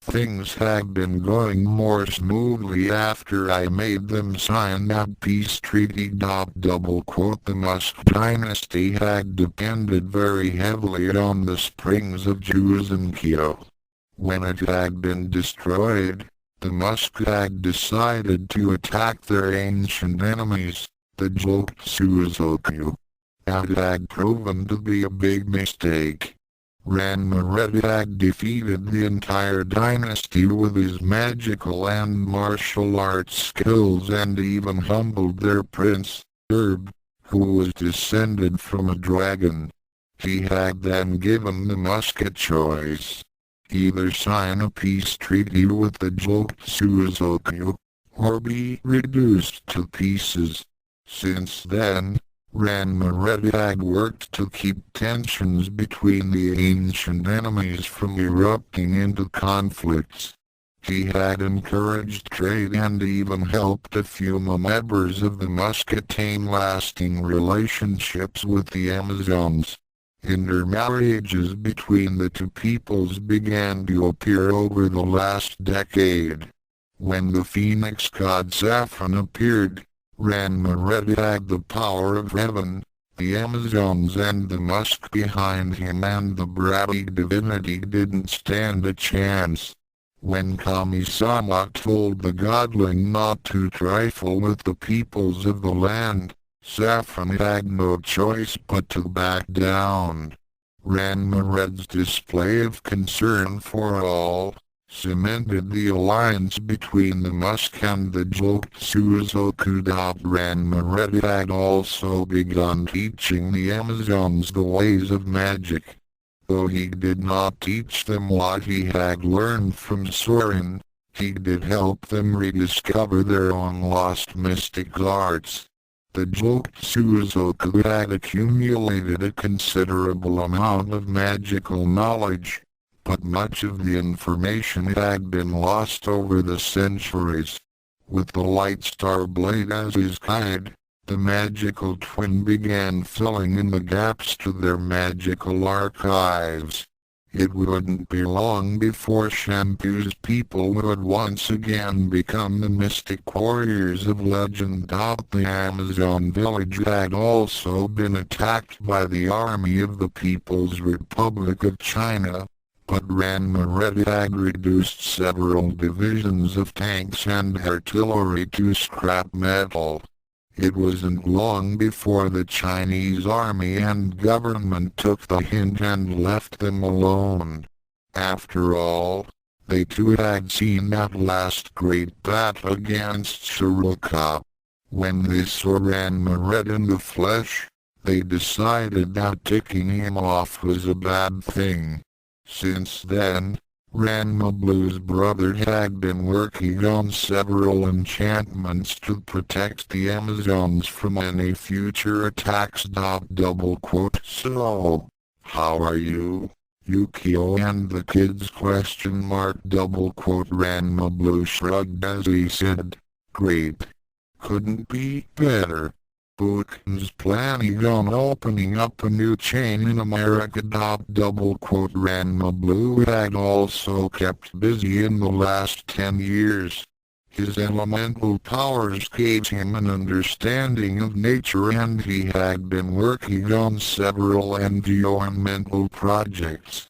Things have been going more smoothly after I made them sign that peace treaty double quote the Musk dynasty had depended very heavily on the springs of Ukyo. When it had been destroyed, the Musk had decided to attack their ancient enemies, the Tendo-Saotome. That had proven to be a big mistake. Ranma had defeated the entire dynasty with his magical and martial arts skills and even humbled their prince, Herb, who was descended from a dragon. He had then given the Musk a choice. Either sign a peace treaty with the Tendo-Saotome, or be reduced to pieces. Since then, Ranma had worked to keep tensions between the ancient enemies from erupting into conflicts. He had encouraged trade and even helped a few members of the Musk attain lasting relationships with the Amazons. Intermarriages between the two peoples began to appear over the last decade. When the phoenix god Saffron appeared, Ranma had the power of heaven, the Amazons and the Musk behind him, and the bratty divinity didn't stand a chance. When Kami-sama told the Godlike not to trifle with the peoples of the land, Saffron had no choice but to back down. Ranma's display of concern for all cemented the alliance between the Musk and the Tendo-Saotome. Ranma had also begun teaching the Amazons the ways of magic. Though he did not teach them what he had learned from Soren, he did help them rediscover their own lost mystic arts. The Tendo-Saotome had accumulated a considerable amount of magical knowledge, but much of the information had been lost over the centuries. With the Light Star Blade as his guide, the magical twin began filling in the gaps to their magical archives. It wouldn't be long before Shampoo's people would once again become the mystic warriors of legend. The Amazon village had also been attacked by the army of the People's Republic of China, but Ranma had reduced several divisions of tanks and artillery to scrap metal. It wasn't long before the Chinese army and government took the hint and left them alone. After all, they too had seen that last great battle against Shiroka. When they saw Ranma in the flesh, they decided that ticking him off was a bad thing. Since then, Ranma Blue's brother had been working on several enchantments to protect the Amazons from any future attacks. So, how are you, Ukyo and the kids? Ranma Blue shrugged as he said, great. Couldn't be better. Bukin's planning on opening up a new chain in America. Ranma Blue had also kept busy in the last 10 years. His elemental powers gave him an understanding of nature, and he had been working on several environmental projects.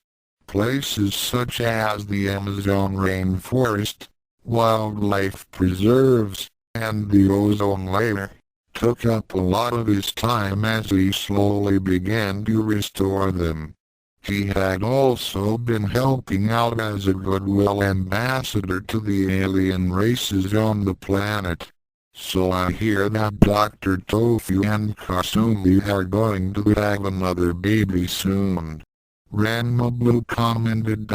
Places such as the Amazon rainforest, wildlife preserves, and the ozone layer took up a lot of his time as he slowly began to restore them. He had also been helping out as a goodwill ambassador to the alien races on the planet. So I hear that Dr. Tofu and Kasumi are going to have another baby soon. Ranma Blue commented.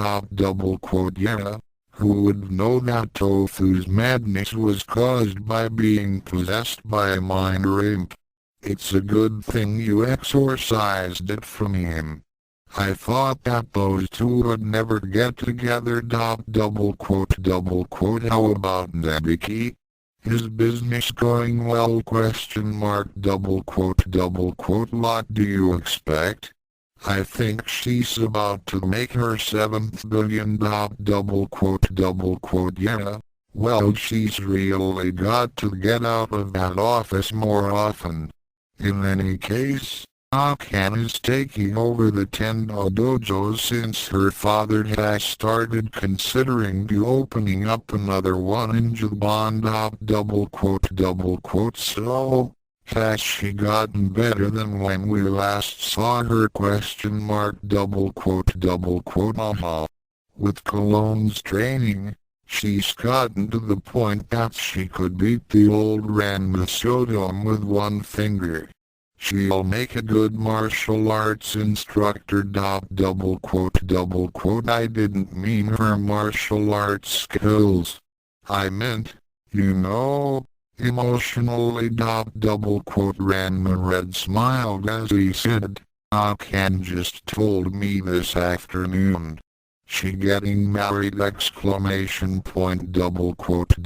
Yeah. Who would know that Tofu's madness was caused by being possessed by a minor imp? It's a good thing you exorcised it from him. I thought that those two would never get together. Double quote. How about Nebiki? Is business going well? Question mark. Double quote. What do you expect? I think she's about to make her 7th billion. Double quote. Yeah. Well, she's really got to get out of that office more often. In any case, Akane is taking over the Tendo dojo since her father has started considering opening up another one in Japan. Double quote. So, has she gotten better than when we last saw her? Question mark. Double quote. With Cologne's training, she's gotten to the point that she could beat the old Ranma with one finger. She'll make a good martial arts instructor. Double quote. I didn't mean her martial arts skills. I meant, emotionally. Double quote. Ranma Red smiled as he said, Akane just told me this afternoon. She getting married? Exclamation point. Double quote.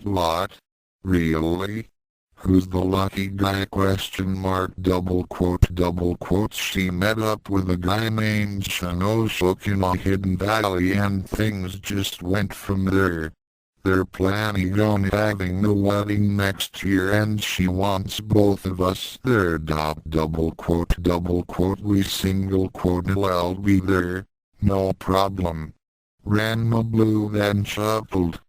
What? Really? Who's the lucky guy? Question mark. Double quote. She met up with a guy named Shinosuke in a hidden valley and things just went from there. They're planning on having the wedding next year and she wants both of us there. Double quote. We single quote. I'll be there. No problem. Ranma Blue then chuckled.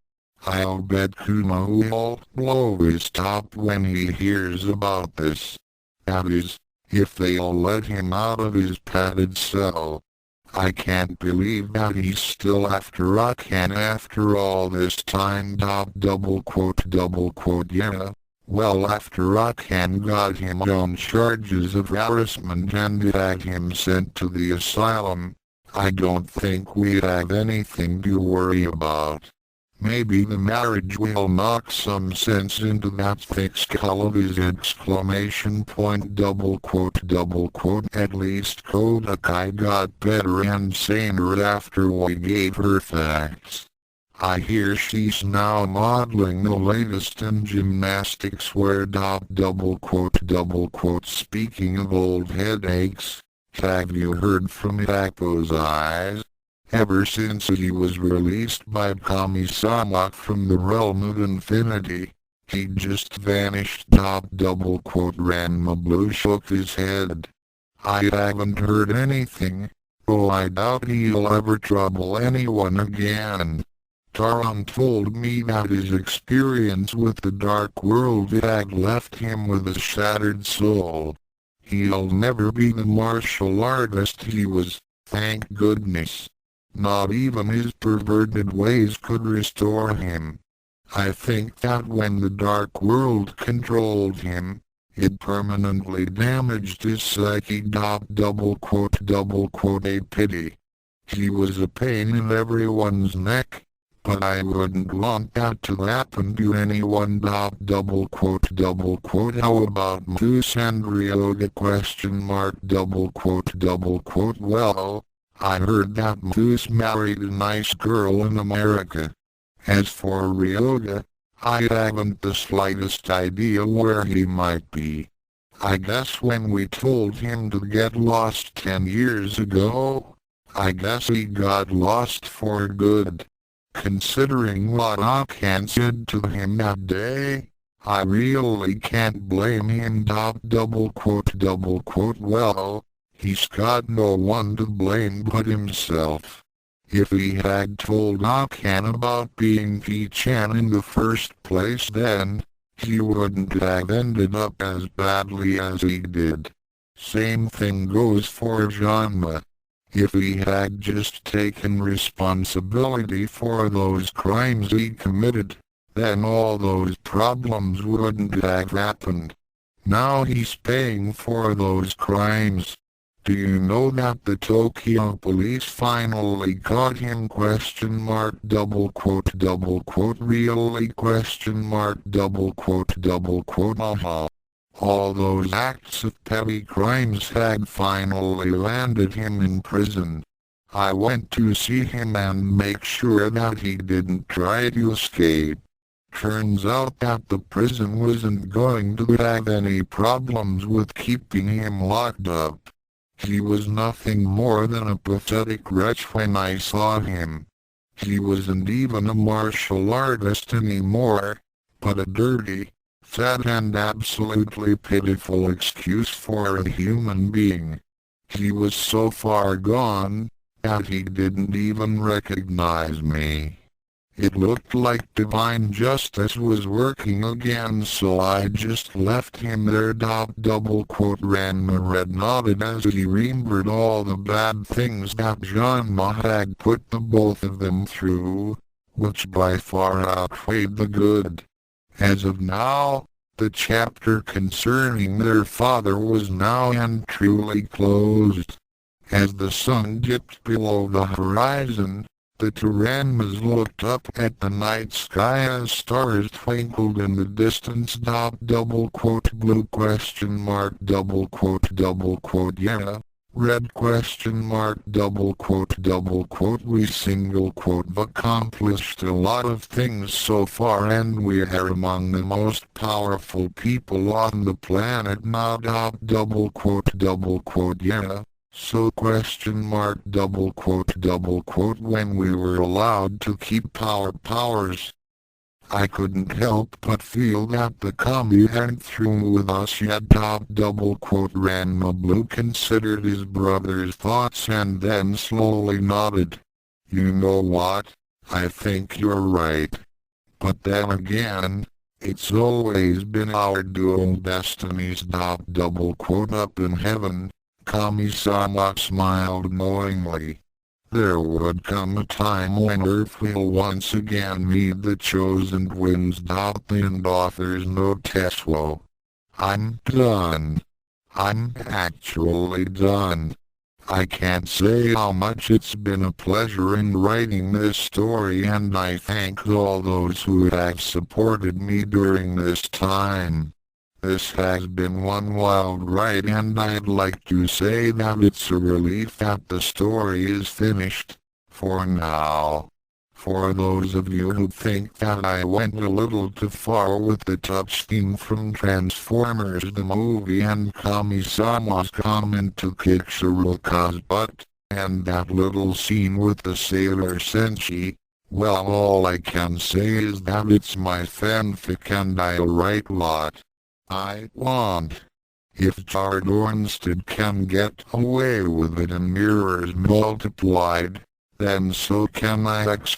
I'll bet Kuma will blow his top when he hears about this. That is, if they'll let him out of his padded cell. I can't believe that he's still after Akane after all this time. Double quote. Yeah. Well, after Akane got him on charges of harassment and had him sent to the asylum, I don't think we have anything to worry about. Maybe the marriage will knock some sense into that thick skull of his! Exclamation point. Double quote. At least Kodakai got better and saner after we gave her facts. I hear she's now modeling the latest in gymnastics wear. Double quote. Speaking of old headaches, have you heard from Hippo's eyes? Ever since he was released by Kami-sama from the realm of infinity, he just vanished. Double quote. Ranma Blue shook his head. I haven't heard anything. Oh, I doubt he'll ever trouble anyone again. Taron told me that his experience with the dark world had left him with a shattered soul. He'll never be the martial artist he was, thank goodness. Not even his perverted ways could restore him. I think that when the dark world controlled him, it permanently damaged his psyche. Double quote. A pity. He was a pain in everyone's neck, but I wouldn't want that to happen to anyone. Double quote. How about Mousse and Ryoga? Question mark. Double quote. Well, I heard that Mousse married a nice girl in America. As for Ryoga, I haven't the slightest idea where he might be. I guess when we told him to get lost 10 years ago, I guess he got lost for good. Considering what Akane said to him that day, I really can't blame him. Double quote. Well, he's got no one to blame but himself. If he had told Akane about being P-chan in the first place, then he wouldn't have ended up as badly as he did. Same thing goes for Ranma. If he had just taken responsibility for those crimes he committed, then all those problems wouldn't have happened. Now he's paying for those crimes. Do you know that the Tokyo police finally caught him? Question mark. Double quote. Really? Question mark. Double quote. All those acts of petty crimes had finally landed him in prison. I went to see him and make sure that he didn't try to escape. Turns out that the prison wasn't going to have any problems with keeping him locked up. He was nothing more than a pathetic wretch when I saw him. He wasn't even a martial artist anymore, but a dirty, fat and absolutely pitiful excuse for a human being. He was so far gone that he didn't even recognize me. It looked like divine justice was working again, so I just left him there. Ranma red nodded as he remembered all the bad things that Ranma had put the both of them through, which by far outweighed the good. As of now, the chapter concerning their father was now and truly closed. As the sun dipped below the horizon, the two Ranmas looked up at the night sky as stars twinkled in the distance. Blue question mark yeah. Red question mark we single quote accomplished a lot of things so far and we are among the most powerful people on the planet now. Yeah. So question mark when we were allowed to keep our powers. I couldn't help but feel that the kami hadn't through with us yet. Ranma Blue considered his brother's thoughts and then slowly nodded. You know what? I think you're right. But then again, it's always been our dual destinies. Up in heaven. Kami-sama smiled knowingly. There would come a time when Earth will once again meet the chosen twins. The end author's note Teswo. I'm done. I'm actually done. I can't say how much it's been a pleasure in writing this story, and I thank all those who have supported me during this time. This has been one wild ride, and I'd like to say that it's a relief that the story is finished, for now. For those of you who think that I went a little too far with the touch theme from Transformers the movie and Kami-sama's comment to kick Shiroka's butt, and that little scene with the sailor Senshi, well, all I can say is that it's my fanfic and I'll write lot I want. If Jardornstead can get away with it in mirrors multiplied, then so can I! Once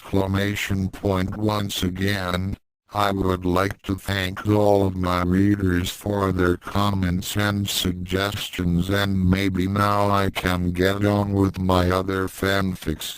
again, I would like to thank all of my readers for their comments and suggestions, and maybe now I can get on with my other fanfics.